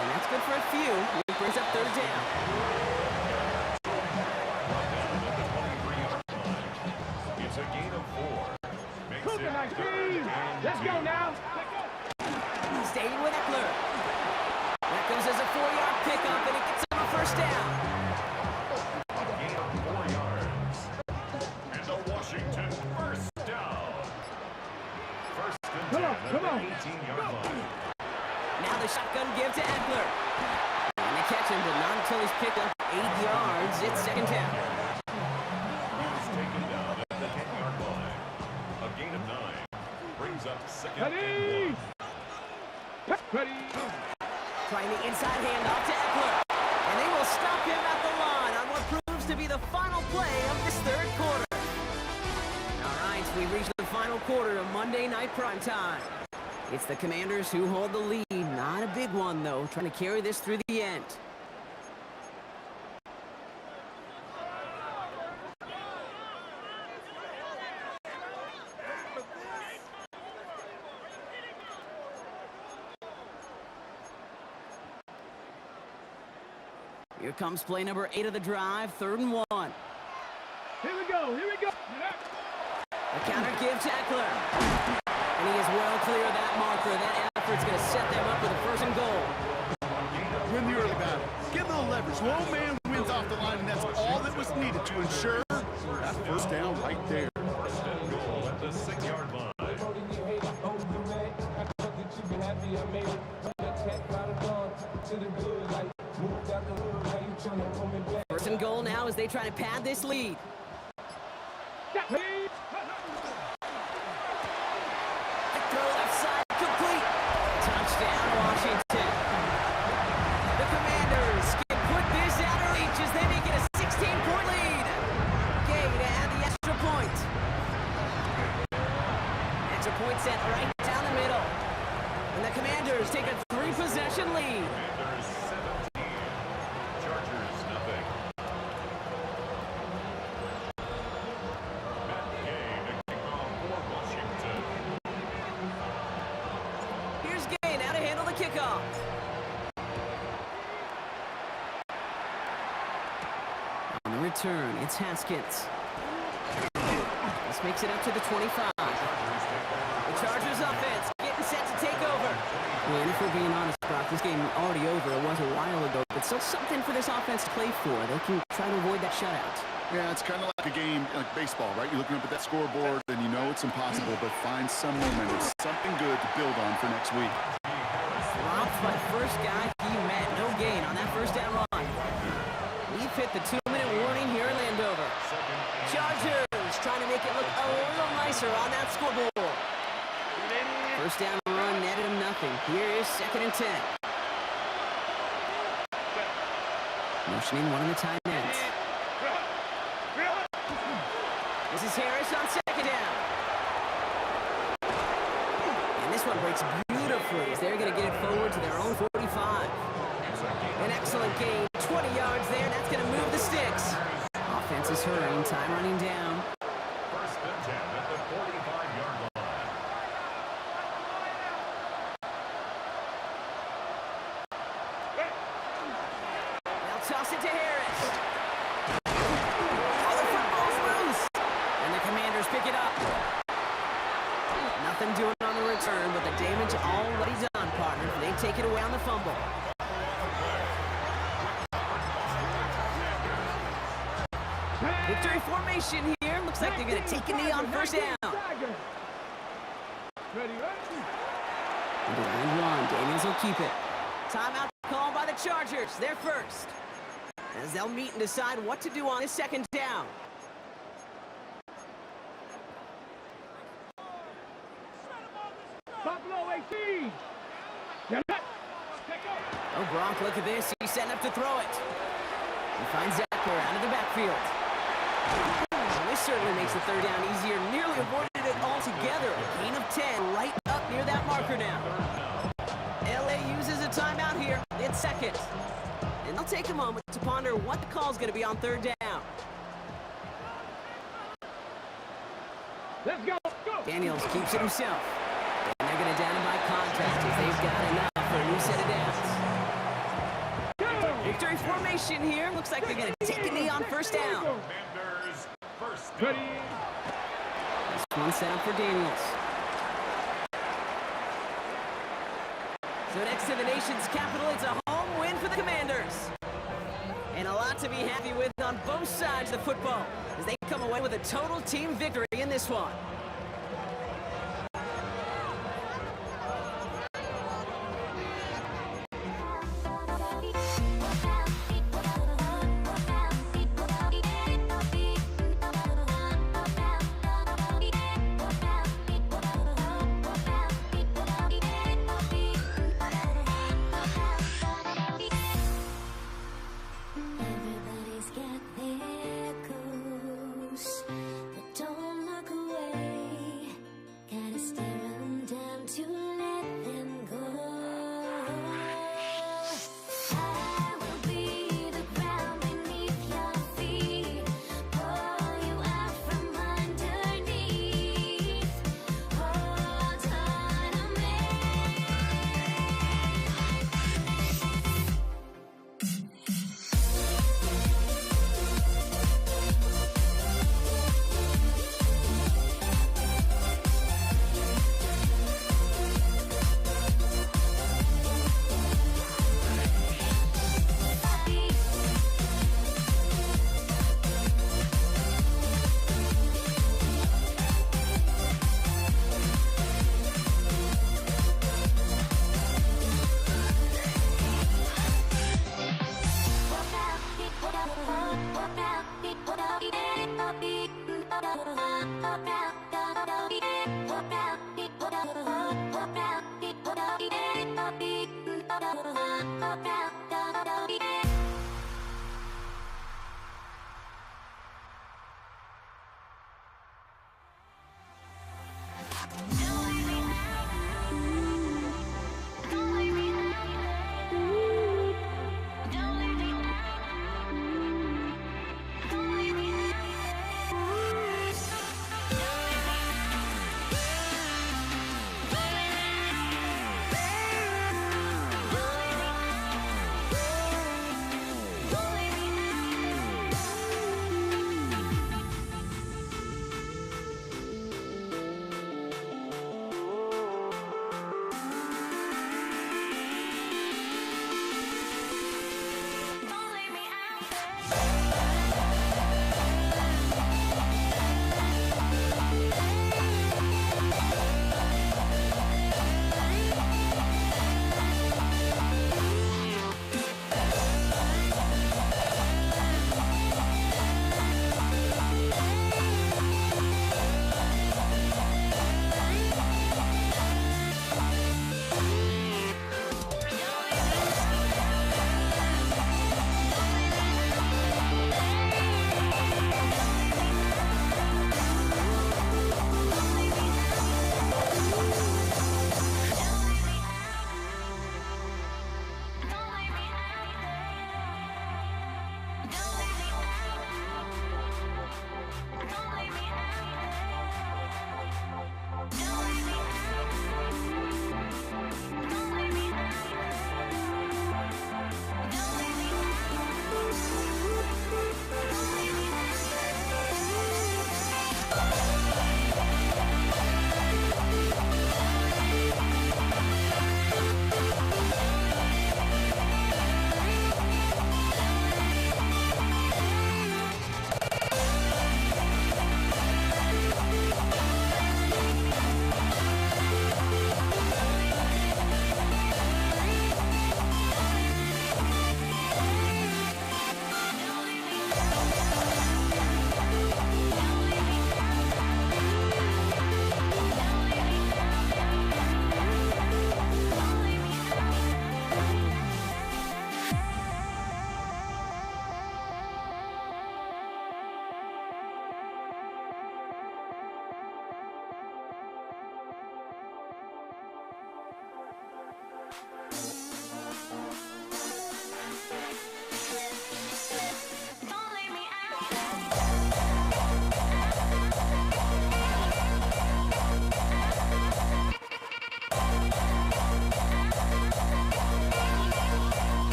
And that's good for a few. It brings up 3rd down. It's a gain of 4. Makes it 3rd and 2. Let's go now. Staying with Eckler. That goes as a 4-yard pickup, and it gets him a first down. A gain of 4 yards. And a Washington first down. First and 10 at the 18-yard line. Now the shotgun give to Eckler. And they catch him, but not until he's picked up 8 yards. It's second down. He's taken down at the 10-yard line. A gain of 9 brings up second and 1. Trying the inside handoff to Eckler. And they will stop him at the line on what proves to be the final play of this third quarter. All right, we've reached the final quarter of Monday Night Primetime. It's the Commanders who hold the lead. Not a big one, though. Trying to carry this through the end. Here comes play number 8 of the drive, 3rd and 1. Here we go. A counter give to Eckler. And he is well clear of that marker. That effort's going to set them up with a 1st and goal. Win the early battle. Get a little leverage. One man wins off the line, and that's all that was needed to ensure that 1st down right there. 1st and goal at the 6-yard line. 1st and goal now as they try to pad this lead. Throw left side, complete. Touchdown, Washington. The Commanders can put this out of reach as they make it a 16-point lead. Gay to add the extra point. Extra point set right down the middle. And the Commanders take a 3-possession lead. Commanders 17, Chargers nothing. Matt Gay to kick off for Washington. Here's Gay now to handle the kickoff. On the return, it's Haskins. This makes it up to the 25. The Chargers offense getting set to take over. And if we're being honest, Brock, this game already over. It was a while ago, but still something for this offense to play for. They can try to avoid that shutout. Yeah, it's kind of like a game like baseball, right? You're looking up at that scoreboard, and you know it's impossible, but find some momentum, something good to build on for next week. Dropped by the first guy he met. No gain on that 1st down run. We've hit the 2-minute warning here in Landover. Chargers trying to make it look a little nicer on that scoreboard. 1st down run netted him nothing. Here is 2nd and 10. Motioning one of the tight ends. This is Harris on 2nd down. And this one breaks beautifully as they're going to get it forward to their own 45. An excellent gain, 20 yards there, and that's going to move the sticks. Offense is hurrying, time running down. 1st and 10 at the 45-yard line. They'll toss it to Harris. Oh, the football's loose. And the Commanders pick it up. Nothing doing on the return, but the damage already done, partner. They take it away on the fumble. Victory formation here. Looks like they're going to take a knee on 1st down. And one. Daniels will keep it. Timeout called by the Chargers. They're first. As they'll meet and decide what to do on this 2nd down. Buffalo 18. Oh, Gronk, look at this. He's setting up to throw it. He finds Eckler out of the backfield. And this certainly makes the 3rd down easier. Nearly avoided it altogether. A gain of 10 right up near that marker now. LA uses a timeout here. It's 2nd. And they'll take a moment to ponder what the call's going to be on 3rd down. Let's go. Daniels keeps it himself. And they're going to down him by contact as they've got enough for a new set of downs. Victory formation here. Looks like they're going to take a knee on 1st down. Commanders 1st down. This one set up for Daniels. So next to the nation's capital, it's a home win for the Commanders. And a lot to be happy with on both sides of the football as they come away with a total team victory in this one. Everybody's got their goals, but don't look away.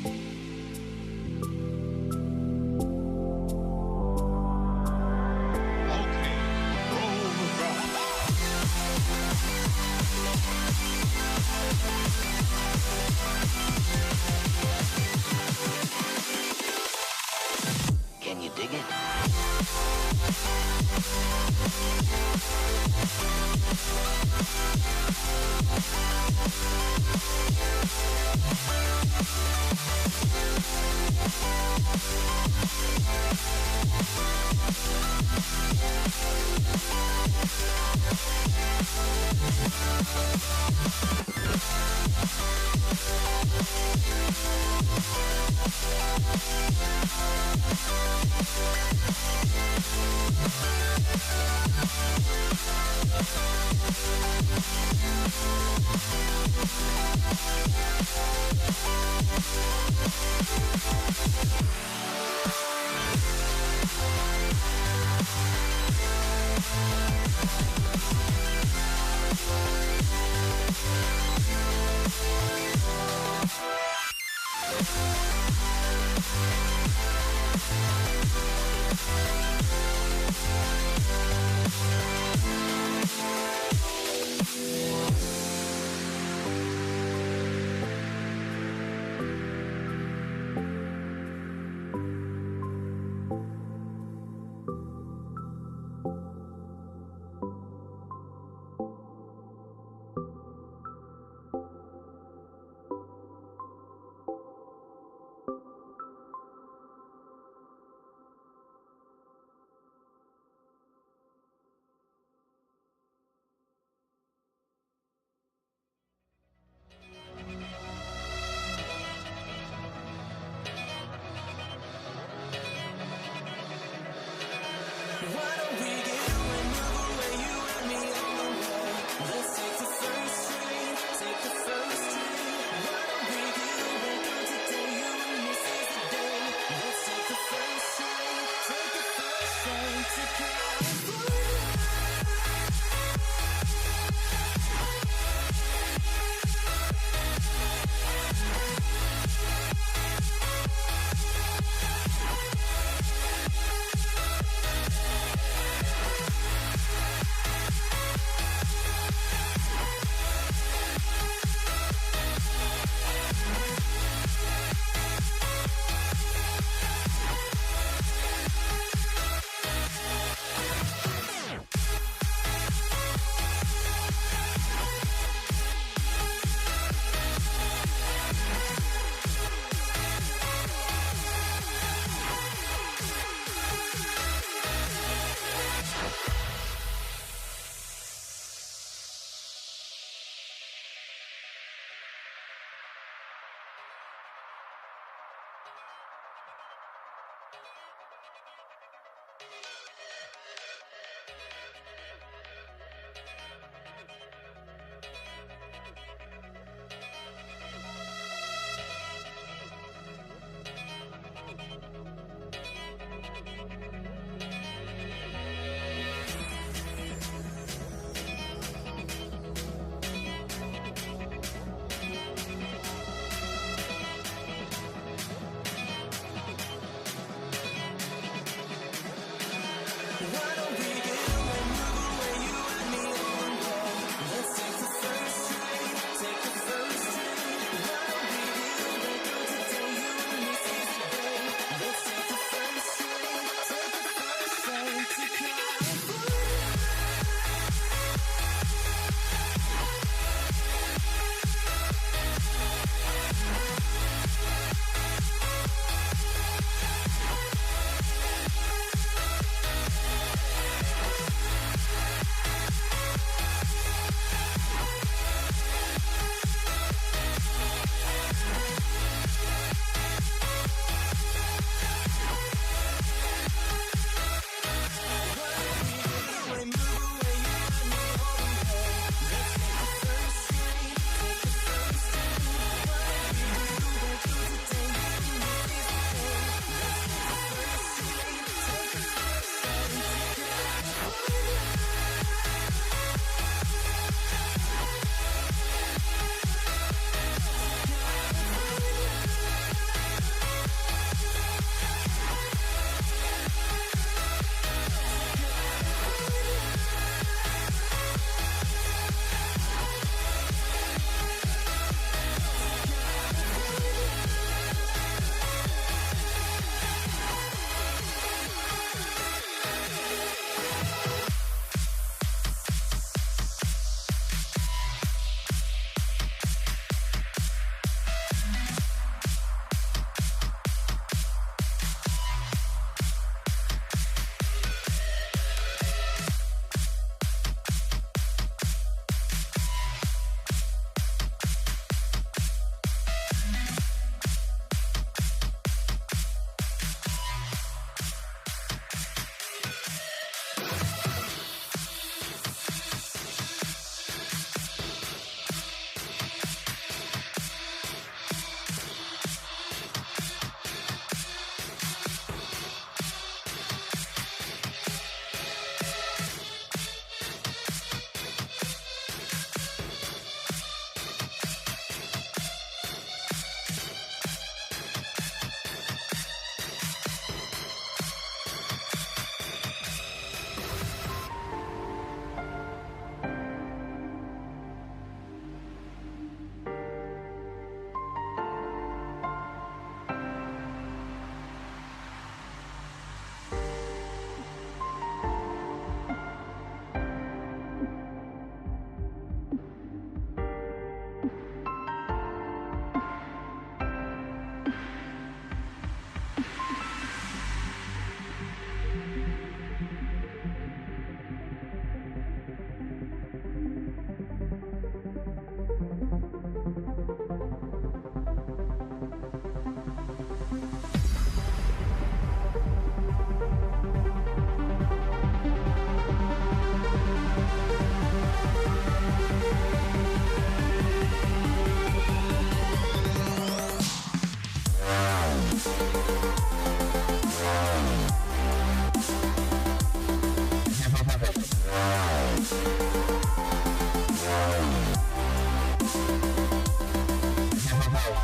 Okay, roll the drum. Can you dig it?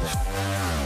We'll